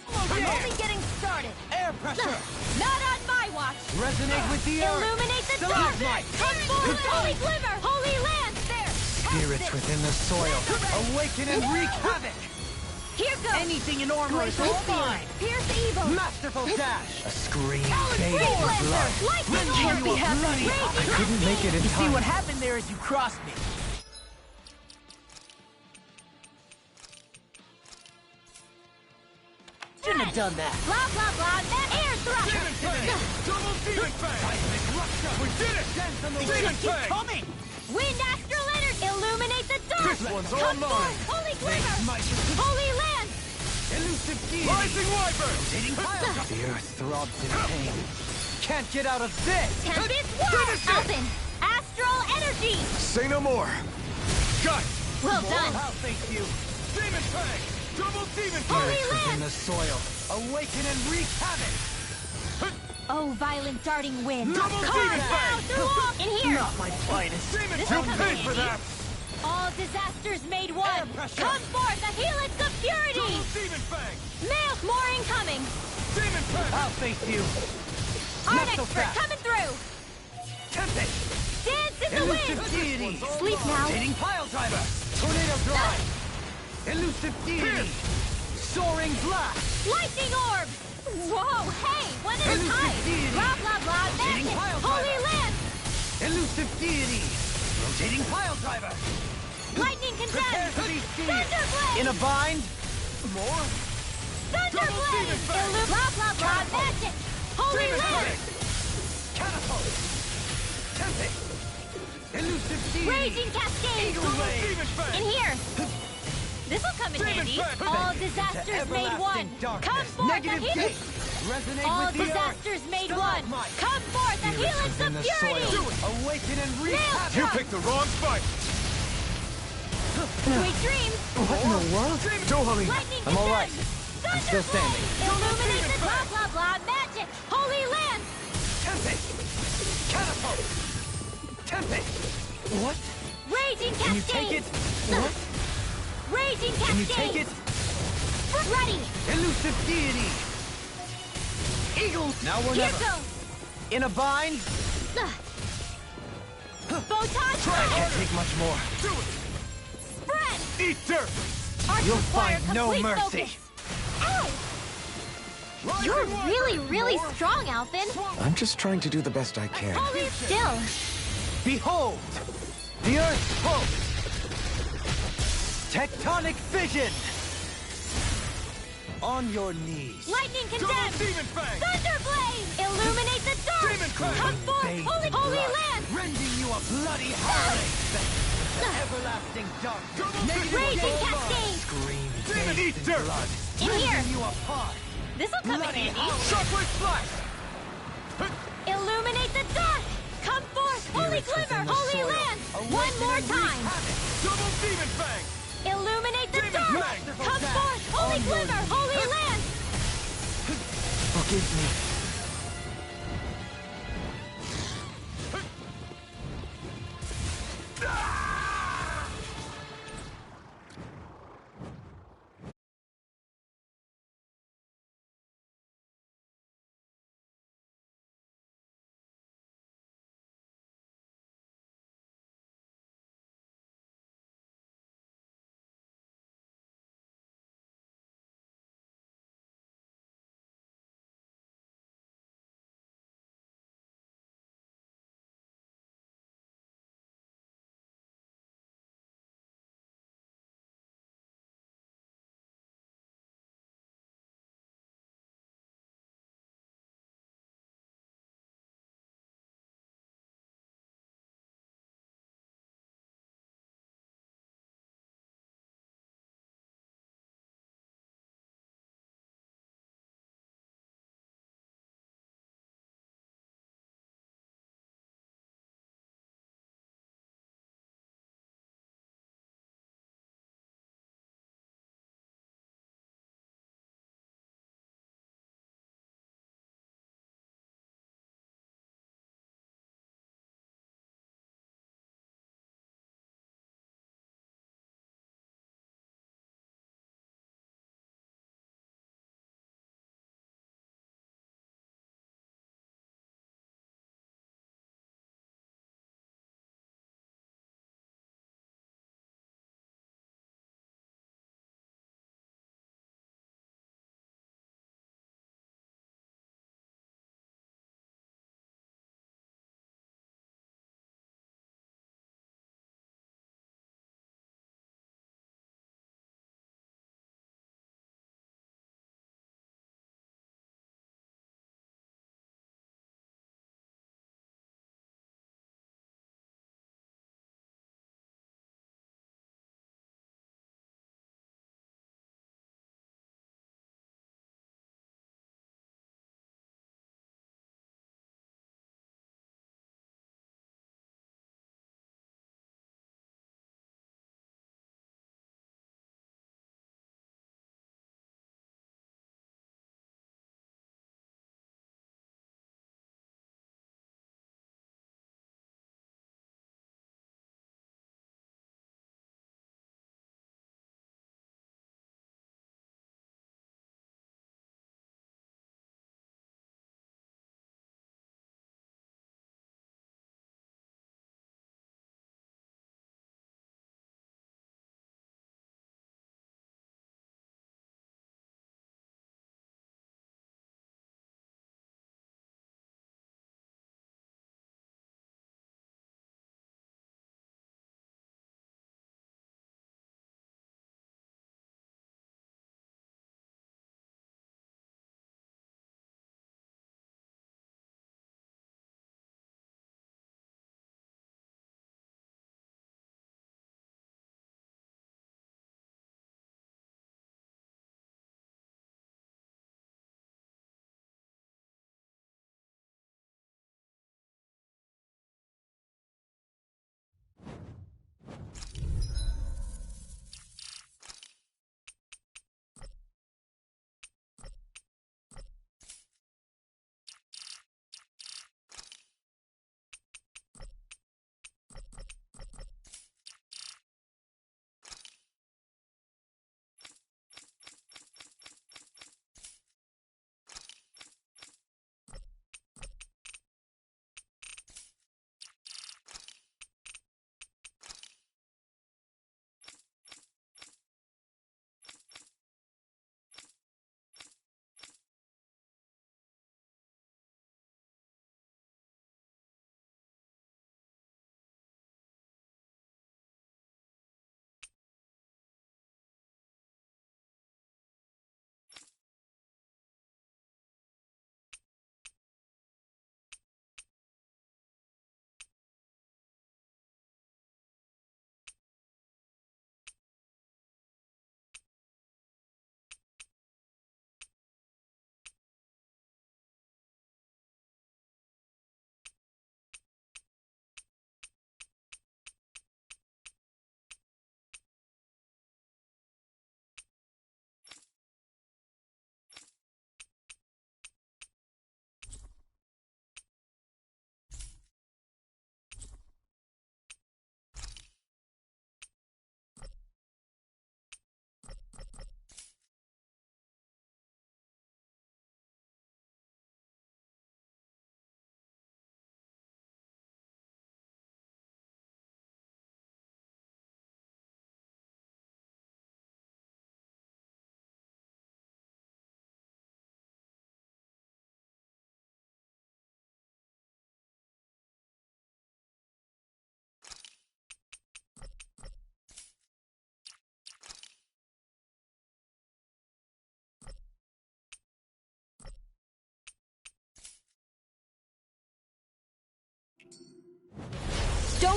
I'm only getting started. Air pressure! Not on my watch. Resonate with the earth! Illuminate the Stalagmite. darkness. Come forth, holy glimmer. Holy land. There. Spirits within the soil. Awaken and wreak havoc! Here goes. Anything in armor is all mine! Pierce evil. Masterful dash! A scream Freeze bathed in blood. laser. Lightning Can't be orb. happening! I couldn't make it in You see time. what happened there is you crossed me. Shouldn't have done that. Blah blah blah. That air thrust. Double demon fang! We did it! Demon Keep fang! coming! Wind astral energy. Illuminate the dark. This one's all Come mine. forth, holy glimmer. Holy land. Elusive deity! Rising Wyvern! Rotating pile driver! The earth throbs in pain. Can't get out of this! Tempest world. Alvin. Astral energy. Say no more. Got it! Well done. I'll face you! Demon fang! Double demon Holy fang! Within land. the soil. Awaken and wreak havoc! Oh, violent darting wind. Double Come demon now fang! through all. In here. Not my finest! Demon This you will come paid in for handy. that! All disasters made one. pressure. Come forth, a helix of purity. Double demon fang! Males more incoming. Demon fang! I'll face you! Art Not so expert fast. coming through. Tempest! Dance in the Elusive wind. deity! Sleep now. Rotating pile driver! Tornado drive! Elusive deity! Soaring blast! Lightning orb. Whoa, hey, one at a Elusive time. deity. Blah blah blah. Rotating Magic. pile Holy driver. land. Elusive deity! Rotating pile driver! Lightning Prepare condemned. to be seized! Thunderblade. In a bind? More? Thunderblade. Blah blah blah. Magic. Holy land. Catapult! Tempest! Elusive deity! Raging cascade. Eagle wave! In here. This'll come in handy. All disasters made one. Come forth, a Negative helix. gate! Resonate All with the disasters earth! made one. Stalagmite. Come forth, a helix of within the purity. soil. Awaken and wreak Nail havoc! You thrust. picked the wrong fight! Sweet dreams. What in the world? Don't worry. Lightning I'm all right. condemned. I'm still standing. Illuminate the blah blah blah. Magic. Holy land. Tempest! Catapult! Tempest! What? Raging Can you cascade. take it? What? Raging cascade. Can you take it? Ready. Elusive deity! Eagles! Now or Here never! goes. In a bind? Photon Can't take much more. spread. Eat dirt! Arts You'll require find no complete mercy. focus. Ow! You're really strong, Alvin. I'm just trying to do the best I can. Hold it still. Behold! The Earth's pulse! Tectonic fission! On your knees. Lightning condemned! Thunderblade! Illuminate the dark! Come forth, holy land! Rending you a bloody howling! The everlasting darkness! Raging cascade! Scream, Demon Eater! blood! In here! Rending you apart! This'll come in handy. Shockwave Flash! Illuminate the dark! Come forth, holy glimmer, holy land! One more time! Double Demon Fang! Illuminate the Demon dark! Fang! Come forth, holy glimmer, holy land! Forgive me.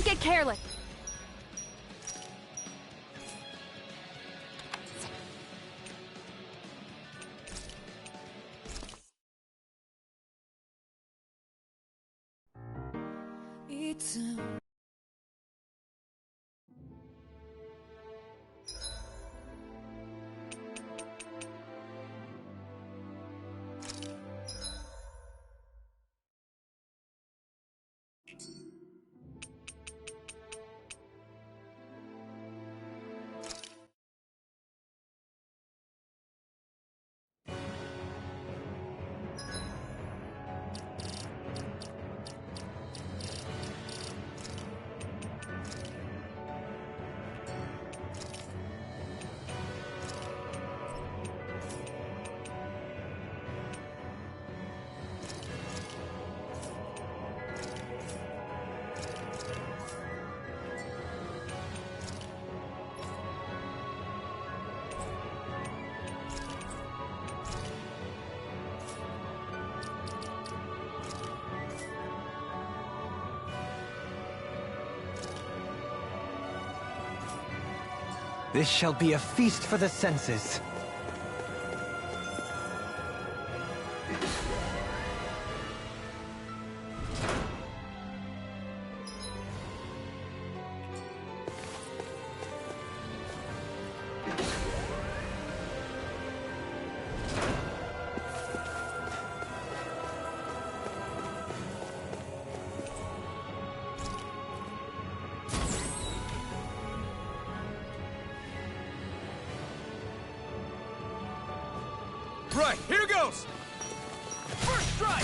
Don't get careless. This shall be a feast for the senses. Right, here goes! First strike!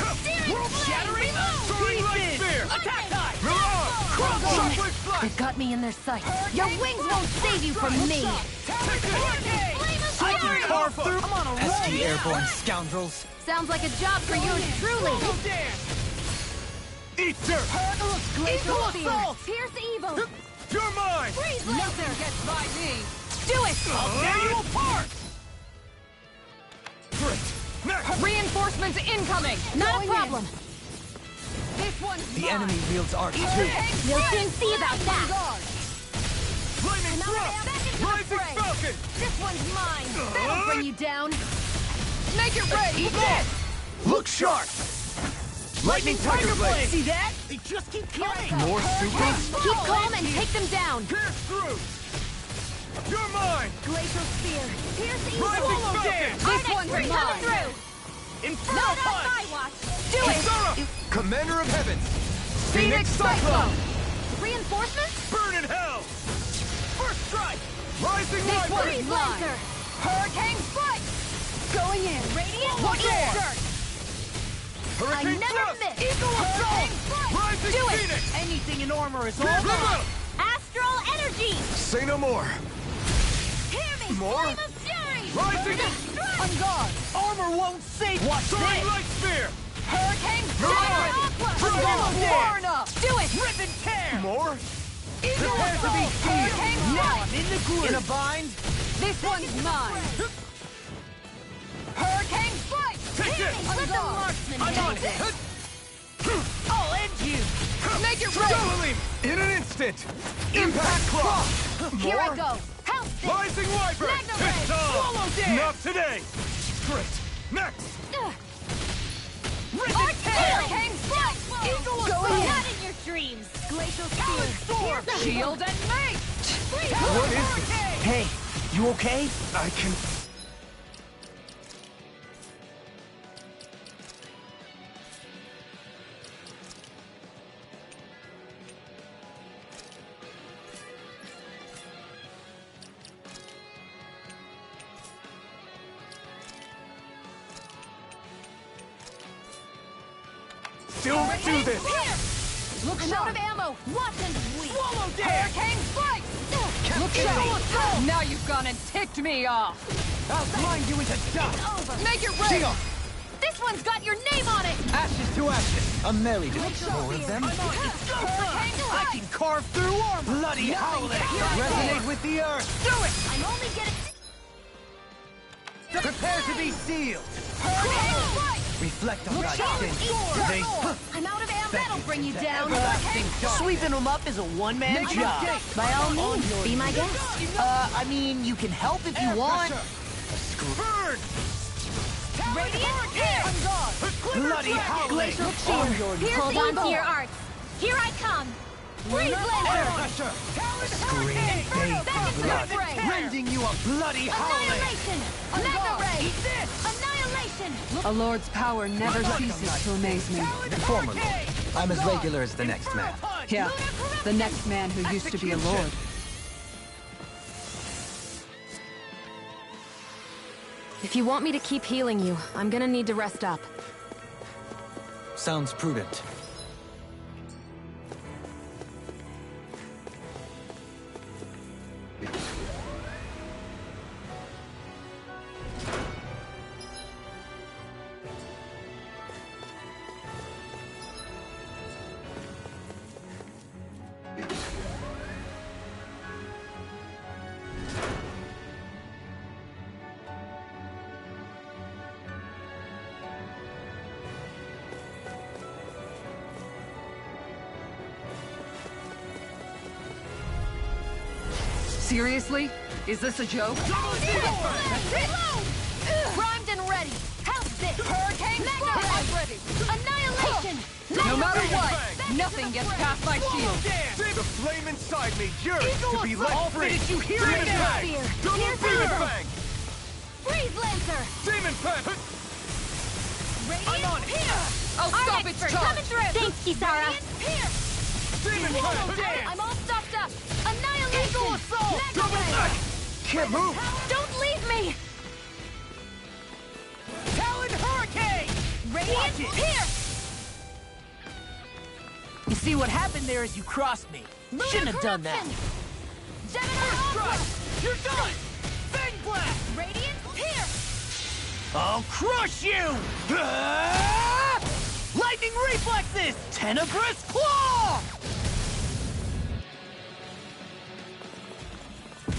World-shattering! Soaring light spear! Attack time! Milan! Shockwave flash! They've got me in their sight. Your wings won't save you from me! I can carve through. I'm on a roll! Pesky airborne scoundrels. Sounds like a job for yours truly! Eat dirt! Eagle assault! Pierce evil! You're mine! Freeze laser! Nothing gets by me! Do it! I'll tear you apart! Reinforcements incoming! Not a problem! This one's The enemy wields arc too. We'll soon see about that! Flaming thrust! Rising falcon! This one's mine! That'll bring you down! Make it ready! Look sharp! Lightning tiger blade! See that? They just keep coming! More super? Keep calm and take them down! Pierce through! You're mine! Glacial spear! Pierce evil! Rising falcon! This one's coming mine! through! Inferno Not on punch! my watch! Do it! Kisara! Commander of heavens! Phoenix Cyclone! Reinforcements? Burn in hell! First strike! Rising This Viper! one's mine! Hurricane Strike! Going in! Radiant Warrior! Hurricane I never thrust! miss! Eagle assault! Rising Do it! Phoenix! Anything in armor is all River! mine! Astral energy! Say no more. Hear me! More? Flame of fury! Rising! On guard! Armor won't save you! Soaring light spear! Hurricane Milan! Strike! True Far enough! Do it! Rip and tear! More? Eagle Prepare to be Assault! sealed! Hurricane Now Strike! I'm in the groove! In a bind? This one's mine! Hurricane Strike! Take it! Let the marksman I'm on handle it! this! I'll end you! Make it ready! Doubling! In an instant! Impact Cross! Here I More? go! House this! Rising Viper! Magna It's Ray! on! Swallow dance! Not today! Crit! Next! Rip and tear! Hurricane Strike! Eagle Go assault! in! Not in your dreams! Glacial Talon Spear! Storm! Shield and mate! What is this? Hey, you okay? I can... Still do this! Look I'm out of ammo! Watch and bleed! Swallow dance! Hurricane Strike! Look sharp! Now you've gone and ticked me off! I'll grind you into dust! Over! Make it ready! Shield! This one's got your name on it! Ashes to ashes. A melee to more of them. Hurricane I Strike! can carve through armor! Bloody howl it! Resonate with the earth. Do it! I'm only getting... Prepare to be sealed. Hurricane Strike! Reflect on Look God's sharp! sin. Eat They dirt! I'm out of ammo! That'll bring you down. Sweeping them up is a one-man job. By all means, be my guest. I mean, you can help if you want. Burn! Radiant here! Bloody howling! Glacial Shear! Here's Hold on to your arts. Here I come. Freeze Lancer! Scream blood, rending you a bloody howling! Annihilation! Mega Ray! Annihilation! A lord's power never ceases to amaze me. Former lord. I'm as regular as the next man. Yeah, the next man who used to be a lord. If you want me to keep healing you, I'm gonna need to rest up. Sounds prudent. Seriously? Is this a joke? Primed and ready! How's this? Hurricane Magna ready! Annihilation! No matter what, nothing gets past my shield. The flame inside me yearns to be let free! You hear Demon it? Fang! Double Here's Demon Arrow. Fang! Freeze Lancer! Demon Fang! Radiant Pierce! I'll stop its Expert, charge! coming through. Thanks, Kisara. Radiant Pierce! Demon Fang! I'm all stocked up! Annihilation! Eagle Assault! Mega Double Ray! Knight! Can't move! Don't leave me! Talon Hurricane! Radiant Pierce! You see, what happened there is you crossed me. Shouldn't have done that. Gemini Opera! You're done! Fang Blast! Radiant Pierce! I'll crush you! Ah! Lightning Reflexes! Tenebrous Claw!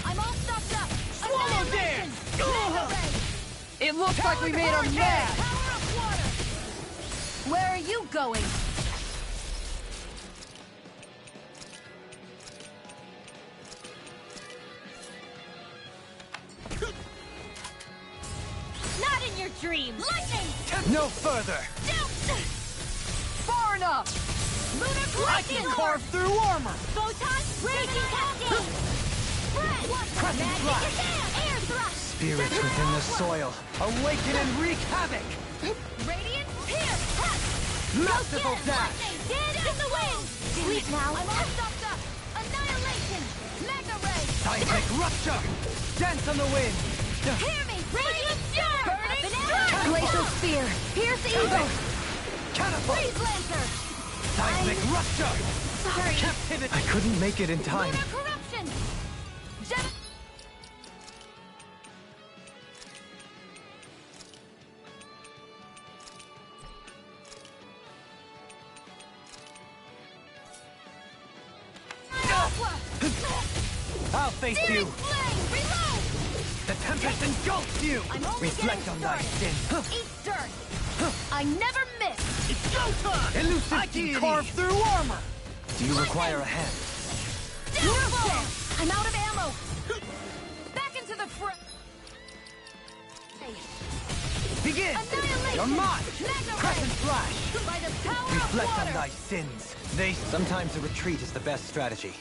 I'm all stocked up! Swallow Annihilation! Dance! Mega Ray! It looks like we made them mad! Power of water! Where are you going? Not in your dreams. Lightning! No further! Far enough! Lunar I can Collection! carve through armor! Photon, raging cascade. Crescent Flash! Air Thrust! Spirits within the soil. Awaken and wreak havoc! Radiant Pierce! Masterful dash! Dead in the wind! Sleep now. I'm all stocked up! Annihilation! Mega Ray! Seismic Rupture! Dance on the wind! Hear me! Radiant Fury! Burning Glacial Spear! Pierce Eagle! Catapult! Freeze Lancer! Seismic Rupture! Sorry. Captivity! I couldn't make it in time. Lunar Corruption! I'll face you! Flame! Reload! The Tempest engulfs you! I'm only Reflect getting on thy started. sin. Eat dirt! I never miss! It's go time! Elusive I can carve through armor! Do you require a hand? Downfall! I'm out of ammo! Back into the fray! Begin! Annihilation! You're mine! Mega Crescent Ray! Flash! By the power Reflect of on water! thy sins. Sometimes a retreat is the best strategy.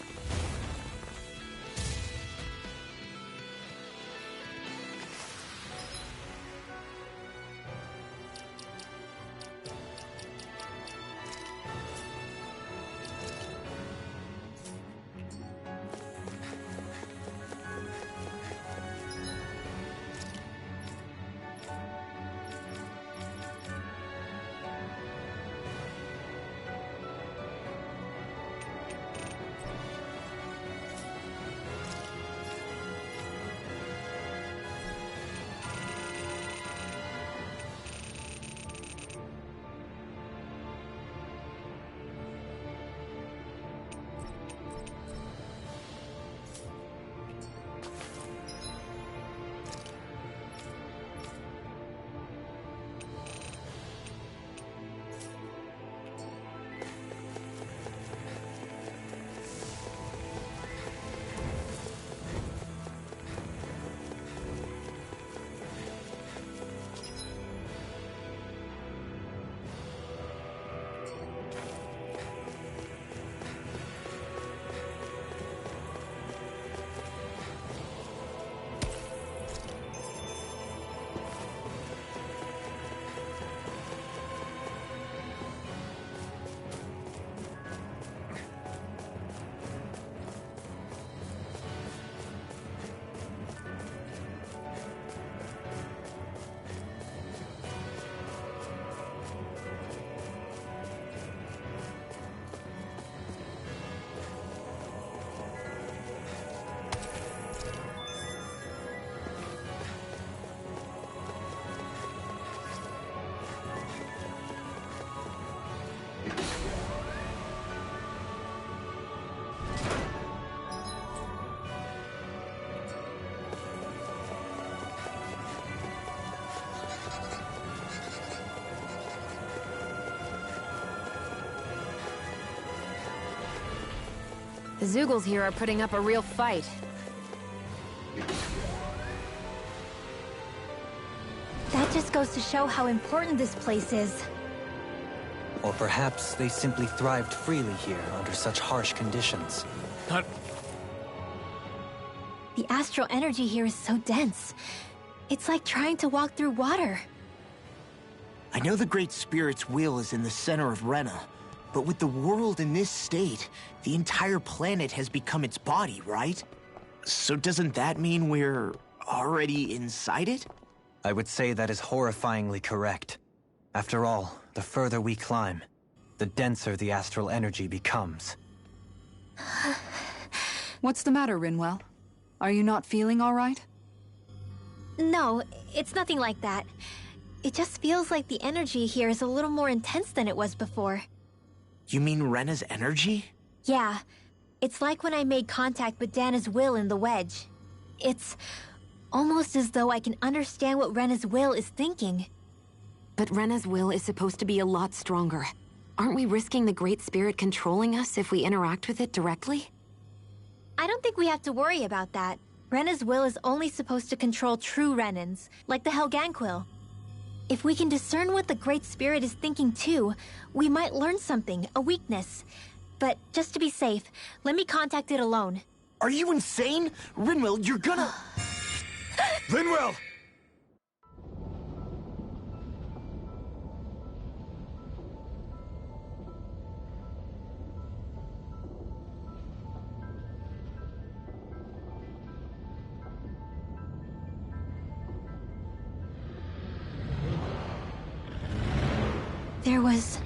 The Zeugles here are putting up a real fight. That just goes to show how important this place is. Or perhaps they simply thrived freely here under such harsh conditions. The astral energy here is so dense. It's like trying to walk through water. I know the Great Spirit's will is in the center of Rena, but with the world in this state, the entire planet has become its body, right? So doesn't that mean we're already inside it? I would say that is horrifyingly correct. After all, the further we climb, the denser the astral energy becomes. What's the matter, Rinwell? Are you not feeling all right? No, it's nothing like that. It just feels like the energy here is a little more intense than it was before. You mean Rena's energy? Yeah. It's like when I made contact with Dana's will in the wedge. It's almost as though I can understand what Rena's will is thinking. But Rena's will is supposed to be a lot stronger. Aren't we risking the Great Spirit controlling us if we interact with it directly? I don't think we have to worry about that. Rena's will is only supposed to control true Renans, like the Helganquil. If we can discern what the Great Spirit is thinking too, we might learn something, a weakness. But just to be safe, let me contact it alone. Are you insane? Rinwell, you're gonna... Rinwell! There was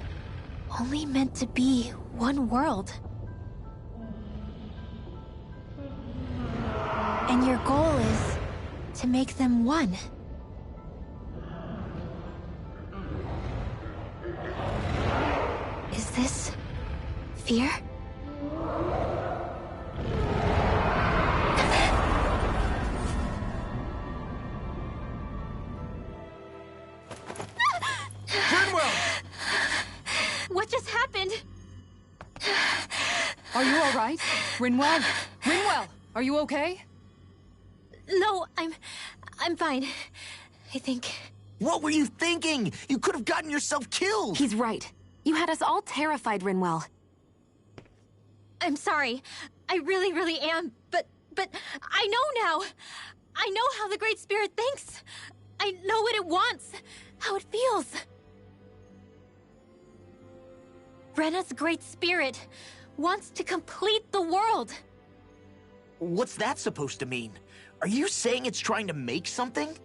only meant to be one world. And your goal is to make them one. Is this fear? What just happened? Are you all right? Rinwell? Rinwell, are you okay? No, I'm fine. I think... What were you thinking? You could have gotten yourself killed! He's right. You had us all terrified, Rinwell. I'm sorry. I really am. But I know now. I know how the Great Spirit thinks. I know what it wants. How it feels. Rena's Great Spirit wants to complete the world. What's that supposed to mean? Are you saying it's trying to make something?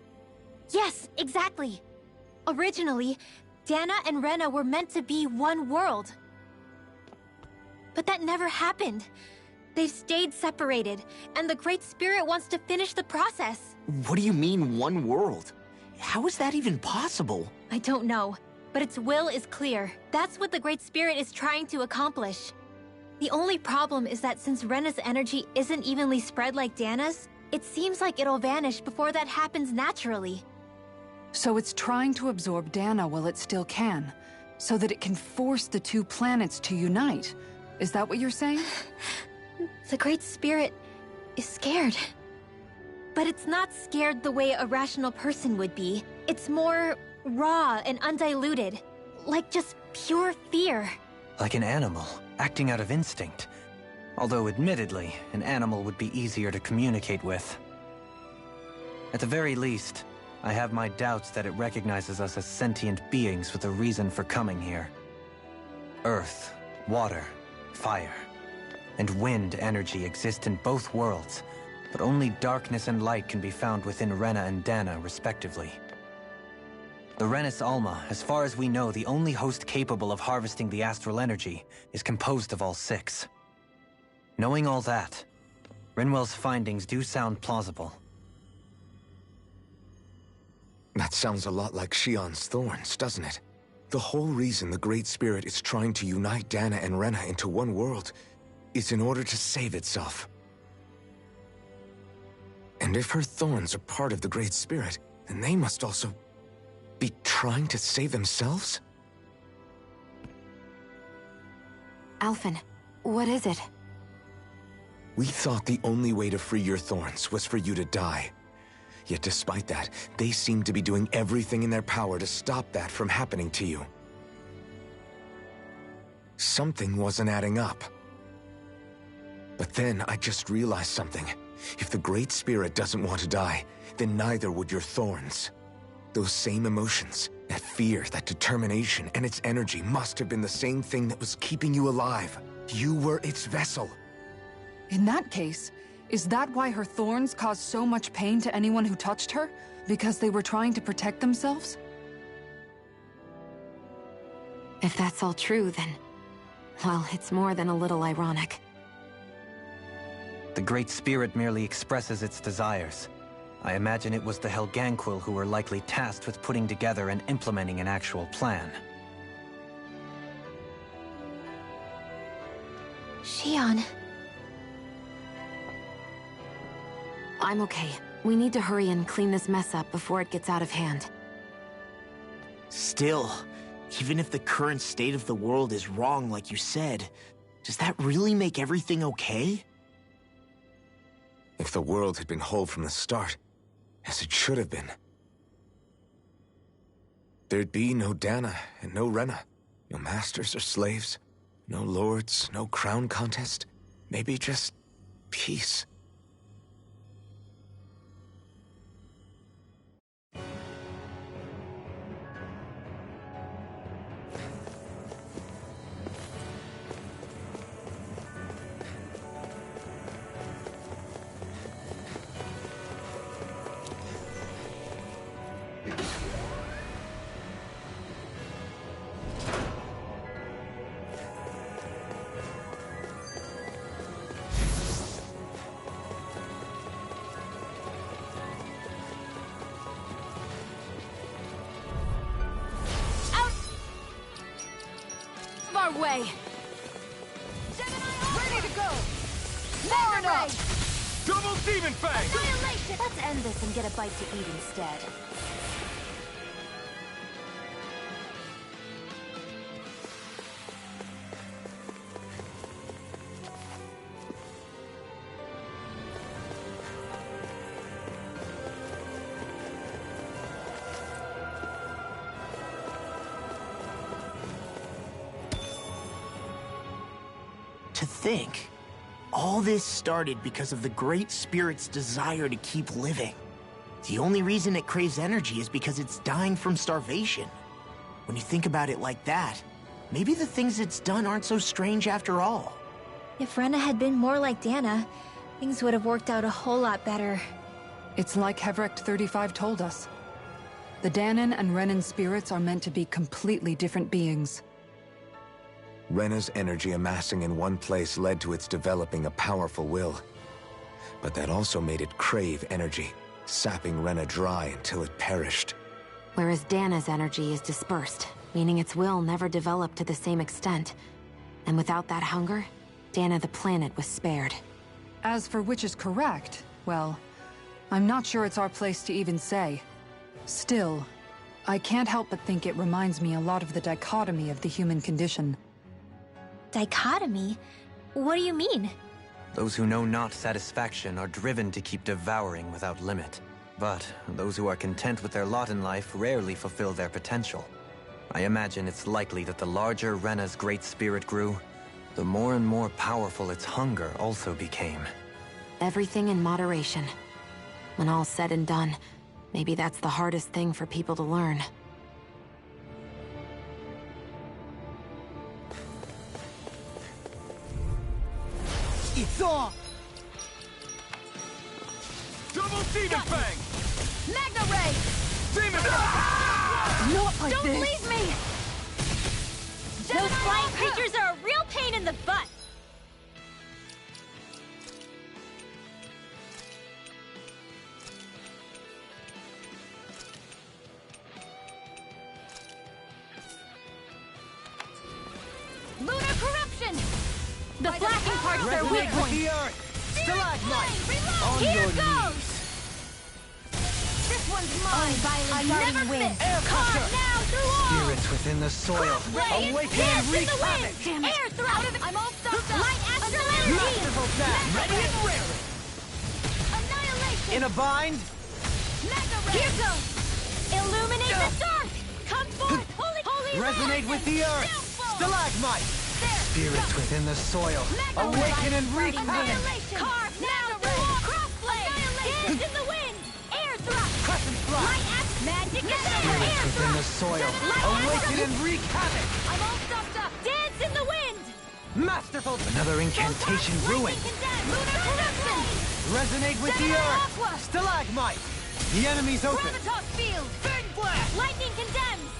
Yes, exactly. Originally, Dana and Rena were meant to be one world. But that never happened. They've stayed separated, and the Great Spirit wants to finish the process. What do you mean, one world? How is that even possible? I don't know, but its will is clear. That's what the Great Spirit is trying to accomplish. The only problem is that since Rena's energy isn't evenly spread like Dana's, it seems like it'll vanish before that happens naturally. So it's trying to absorb Dana while it still can, so that it can force the two planets to unite. Is that what you're saying? The Great Spirit is scared. But it's not scared the way a rational person would be. It's more raw and undiluted. Like just pure fear. Like an animal, acting out of instinct. Although, admittedly, an animal would be easier to communicate with. At the very least, I have my doubts that it recognizes us as sentient beings with a reason for coming here. Earth, water, fire, and wind energy exist in both worlds, but only darkness and light can be found within Rena and Dana, respectively. The Renis Alma, as far as we know, the only host capable of harvesting the astral energy, is composed of all six. Knowing all that, Rinwell's findings do sound plausible. That sounds a lot like Shion's thorns, doesn't it? The whole reason the Great Spirit is trying to unite Dana and Rena into one world is in order to save itself. And if her thorns are part of the Great Spirit, then they must also be trying to save themselves? Alphen, what is it? We thought the only way to free your thorns was for you to die. Yet despite that, they seem to be doing everything in their power to stop that from happening to you. Something wasn't adding up. But then I just realized something. If the Great Spirit doesn't want to die, then neither would your thorns. Those same emotions, that fear, that determination, and its energy must have been the same thing that was keeping you alive. You were its vessel. In that case, is that why her thorns caused so much pain to anyone who touched her? Because they were trying to protect themselves? If that's all true, then... well, it's more than a little ironic. The Great Spirit merely expresses its desires. I imagine it was the Helganquil who were likely tasked with putting together and implementing an actual plan. Xion. I'm okay. We need to hurry and clean this mess up before it gets out of hand. Still, even if the current state of the world is wrong like you said, does that really make everything okay? If the world had been whole from the start, as it should have been, there'd be no Dana and no Rena, no masters or slaves, no lords, no crown contest, maybe just peace. Way. Ready to go. Far enough. Double Demon Fang. Annihilation. Let's end this and get a bite to eat instead. To think, all this started because of the Great Spirit's desire to keep living. The only reason it craves energy is because it's dying from starvation. When you think about it like that, maybe the things it's done aren't so strange after all. If Rena had been more like Dana, things would have worked out a whole lot better. It's like Hevrecht 35 told us. The Danan and Renan spirits are meant to be completely different beings. Rena's energy amassing in one place led to its developing a powerful will. But that also made it crave energy, sapping Rena dry until it perished. Whereas Dana's energy is dispersed, meaning its will never developed to the same extent. And without that hunger, Dana the planet was spared. As for which is correct, well, I'm not sure it's our place to even say. Still, I can't help but think it reminds me a lot of the dichotomy of the human condition. Dichotomy? What do you mean? Those who know not satisfaction are driven to keep devouring without limit. But those who are content with their lot in life rarely fulfill their potential. I imagine it's likely that the larger Rena's Great Spirit grew, the more and more powerful its hunger also became. Everything in moderation. When all's said and done, maybe that's the hardest thing for people to learn. It's on! Double Demon Fang! Magna Ray! Demon! Not like Don't this! leave me! Those flying creatures are a real pain in the butt! Lunar corruption! The flashing parts are weak points! The earth! Stalagmite! On Here your goes! knees! This one's mine! I guarding never wind. miss! Caught now through all! Spirits within the soil. Blade! Awaken and Pierce in wreak the havoc! wind! Air thrust! I'm all stuffed up! Light astral energy! Masterful snap! Ready? In a bind? Here goes! Illuminate the dark! Come forth, holy Resonate with the earth! Stalagmite! Spirits within the soil. Awaken and wreak havoc! Carve now through crossblade! Dance in the wind! Air thrust! Crescent fly! Light axe! Magic missile! Spirits Air within the thrust! soil. Awaken and wreak havoc! I'm all stuffed up! Dance in the wind! Masterful! Another incantation ruined. Lunar corruption! Resonate with the earth! Stalagmite! The enemy's open! Gravitas field! Big blast! Lightning condemns!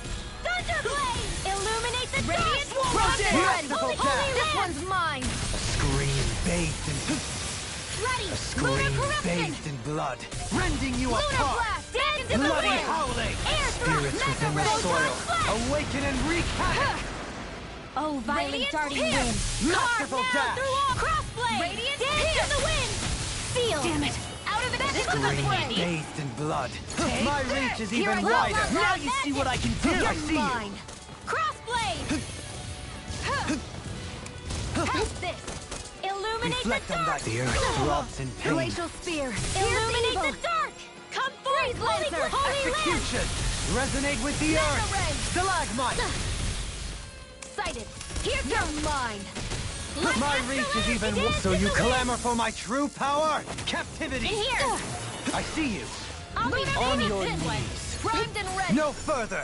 Thunderblade! Illuminate the Radiant dark! Rotate! Holy This one's mine! A scream bathed in Ready! a scream bathed in blood. Rending you Lunar apart! blast! Dance in the Bloody wind! howling! Air thrust! Spirits within the soil. Awaken and wreak havoc! Oh, violent darting pierce! wind! Masterful Carve now dash! through all crossblade! Radiant dance in the wind! Feel! Damn it! Out of it! Scream bathed in blood. My reach is Here I even go. wider! Now you see what I can do! I see Mine. you! Crossblade! How's this? Illuminate Reflect the on dark! that. The earth throbs in pain. Glacial spear! Illuminate the dark! Come forth, Lancer! Holy Execution! Resonate with the earth! ray. Stalagmite! Sighted! Here comes mine! My reach is even wider! So you clamor for my true power? Captivity! In here! I see you! I'll be On ready your with knees! primed and ready! No further!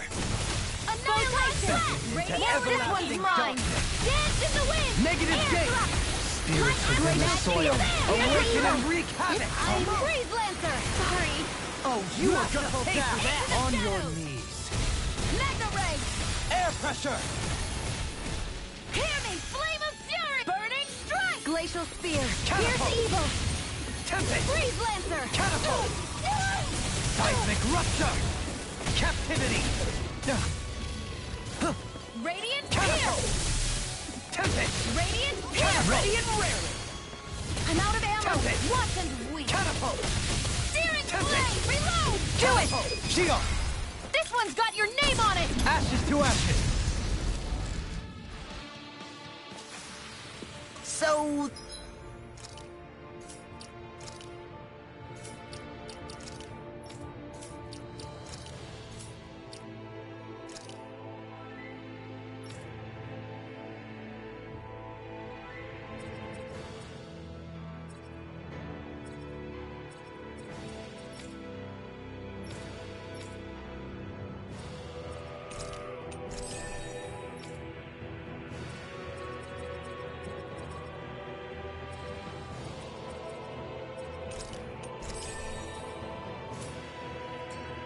Annihilation! Radiant this one's mine! Dance in the wind! Negative Air gate! thrust. Spirits within the soil. Awaken and wreak havoc! Freeze Lancer! Sorry! Oh, you are gonna pay for that! Into the On your shadows. knees! Mega Ray! Air pressure! Hear me! Flame of fury! Burning strike! Glacial spear! Catapult. Pierce evil! Tempest! Freeze Lancer! Catapult! Seismic rupture! Captivity! Radiant Catapult! pierce! Tempest! Radiant pierce! Catapult! Ready and rare! I'm out of ammo! Tempest. Watch and weep! Catapult! Searing Tempest. flame! Reload! Do Catapult! it! Shield! This one's got your name on it! Ashes to ashes! So...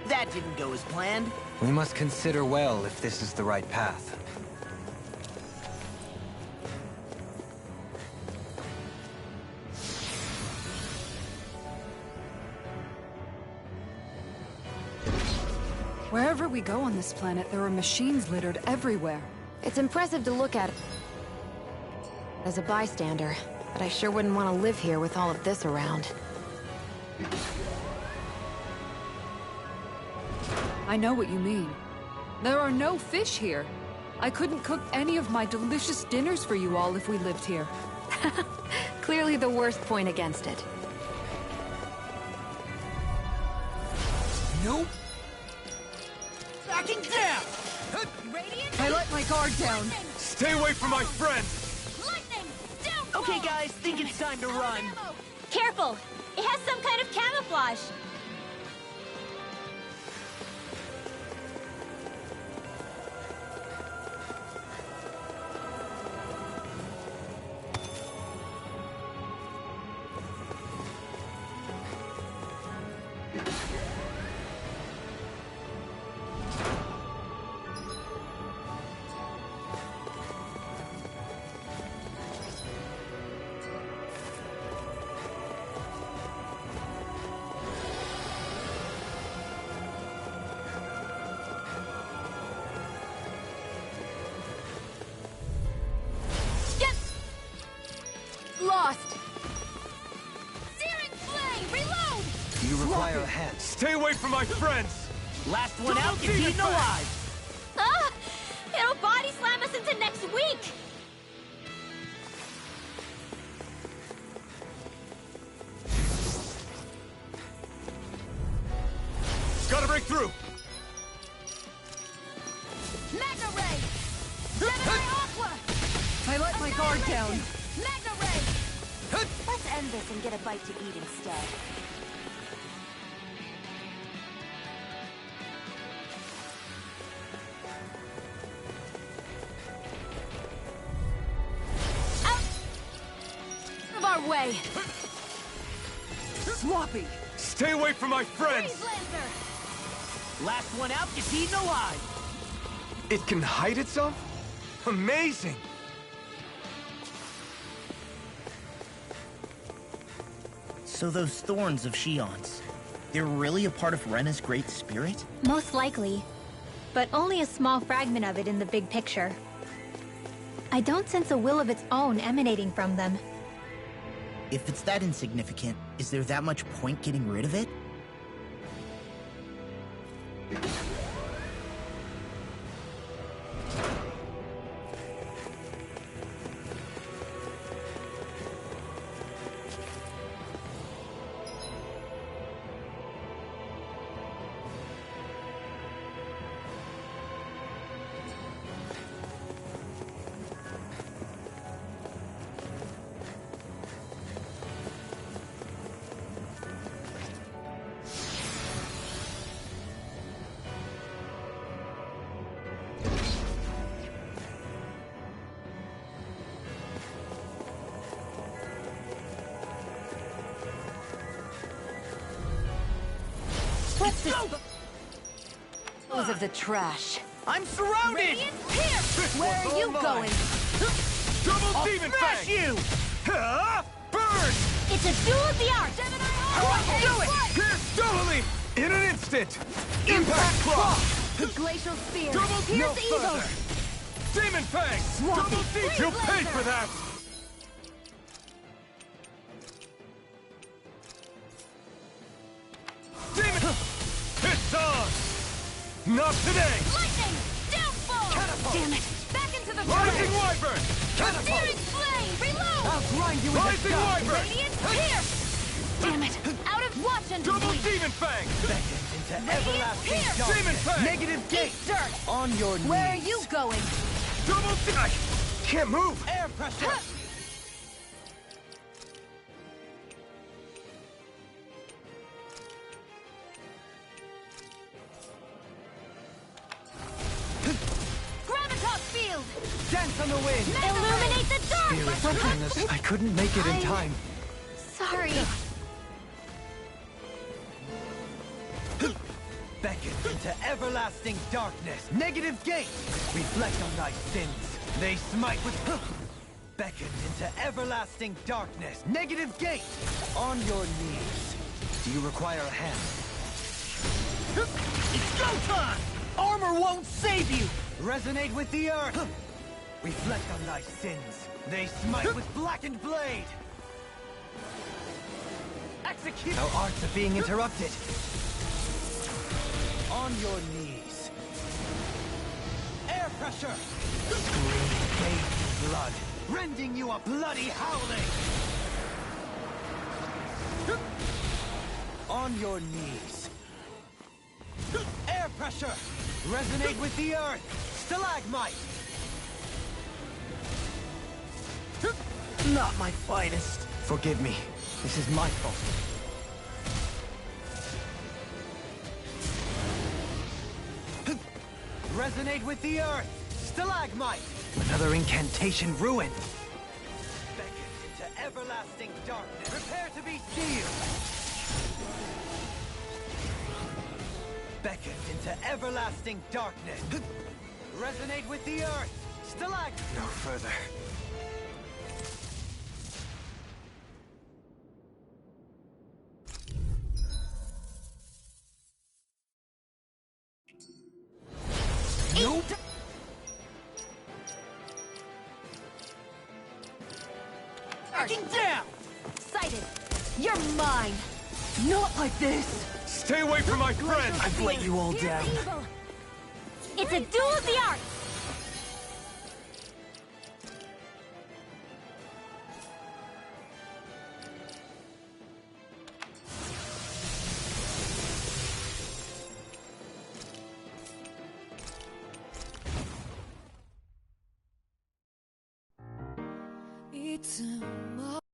That didn't go as planned. We must consider well if this is the right path. Wherever we go on this planet, there are machines littered everywhere. It's impressive to look at as a bystander, but I sure wouldn't want to live here with all of this around. I know what you mean. There are no fish here. I couldn't cook any of my delicious dinners for you all if we lived here. Clearly the worst point against it. Nope. Backing down! I let my guard down. Stay away from my friends! Okay, guys, think it's time to run. Careful! It has some kind of camouflage! Lost! Searing flame! Reload! You require a hand. Stay away from my friends! Last one out gets eaten alive! Ah! It'll body slam us into next week! through! Magna Ray! Gemini Aqua! I let my guard down. Magna Ray! Let's end this and get a bite to eat instead. Out of our way! Sloppy! Stay away from my friends! Freeze Lancer! Last one out gets eaten alive! It can hide itself? Amazing! So those thorns of Shion's, they're really a part of Rena's Great Spirit? Most likely. But only a small fragment of it in the big picture. I don't sense a will of its own emanating from them. If it's that insignificant, is there that much point getting rid of it? Let's dispose of the trash. I'm surrounded! Radiant Pierce! Where are you going? Double I'll Demon smash Fang! you! Burn! It's a duel of the arts! Gemini Aqua! Do it! Pierce doubly! In an instant! Impact Claw! Glacial Spear! Double Pierce no Eagle! further! Demon Fang! Swampy. Double D! Freeze You'll pay Laser. for that! Demon! It's on! Not today! Lightning! Downfall! Catapult. Damn it! Back into the Rising fray! Wyvern! Searing Flame! Reload! I'll grind you in the Rising sky. Wyvern! Radiant Pierce! Damn it! Out of watch and Double bleed! Demon Fang! Into Radiant everlasting Pierce! darkness. Demon Fang! Negative gate! Eat dirt! On your knees. Where are you going? Double D... I can't move! Air pressure! Graviton Field! Dance on the wind! Illuminate the dark! Spirit goodness, I couldn't make it in time. Sorry. Beckon into everlasting darkness. Negative gate. Reflect on thy sins. They smite with... Beckon into everlasting darkness. Negative gate. On your knees. Do you require a hand? It's go time! Armor won't save you! Resonate with the earth. Reflect on thy sins. They smite with blackened blade. Execute! Our arts are being interrupted. On your knees. Air pressure! Screaming bathed blood, rending you a bloody howling! On your knees. Air pressure! Resonate with the earth! Stalagmite! Not my finest. Forgive me. This is my fault. Resonate with the earth! Stalagmite! Another incantation ruined! Beckon into everlasting darkness! Prepare to be sealed! Beckon into everlasting darkness! Resonate with the earth! Stalagmite! No further. Nope. Backing down! Sighted! You're mine! Not like this! Stay away from my friends! I've let you all down. Evil. It's a duel of the arts! tomorrow.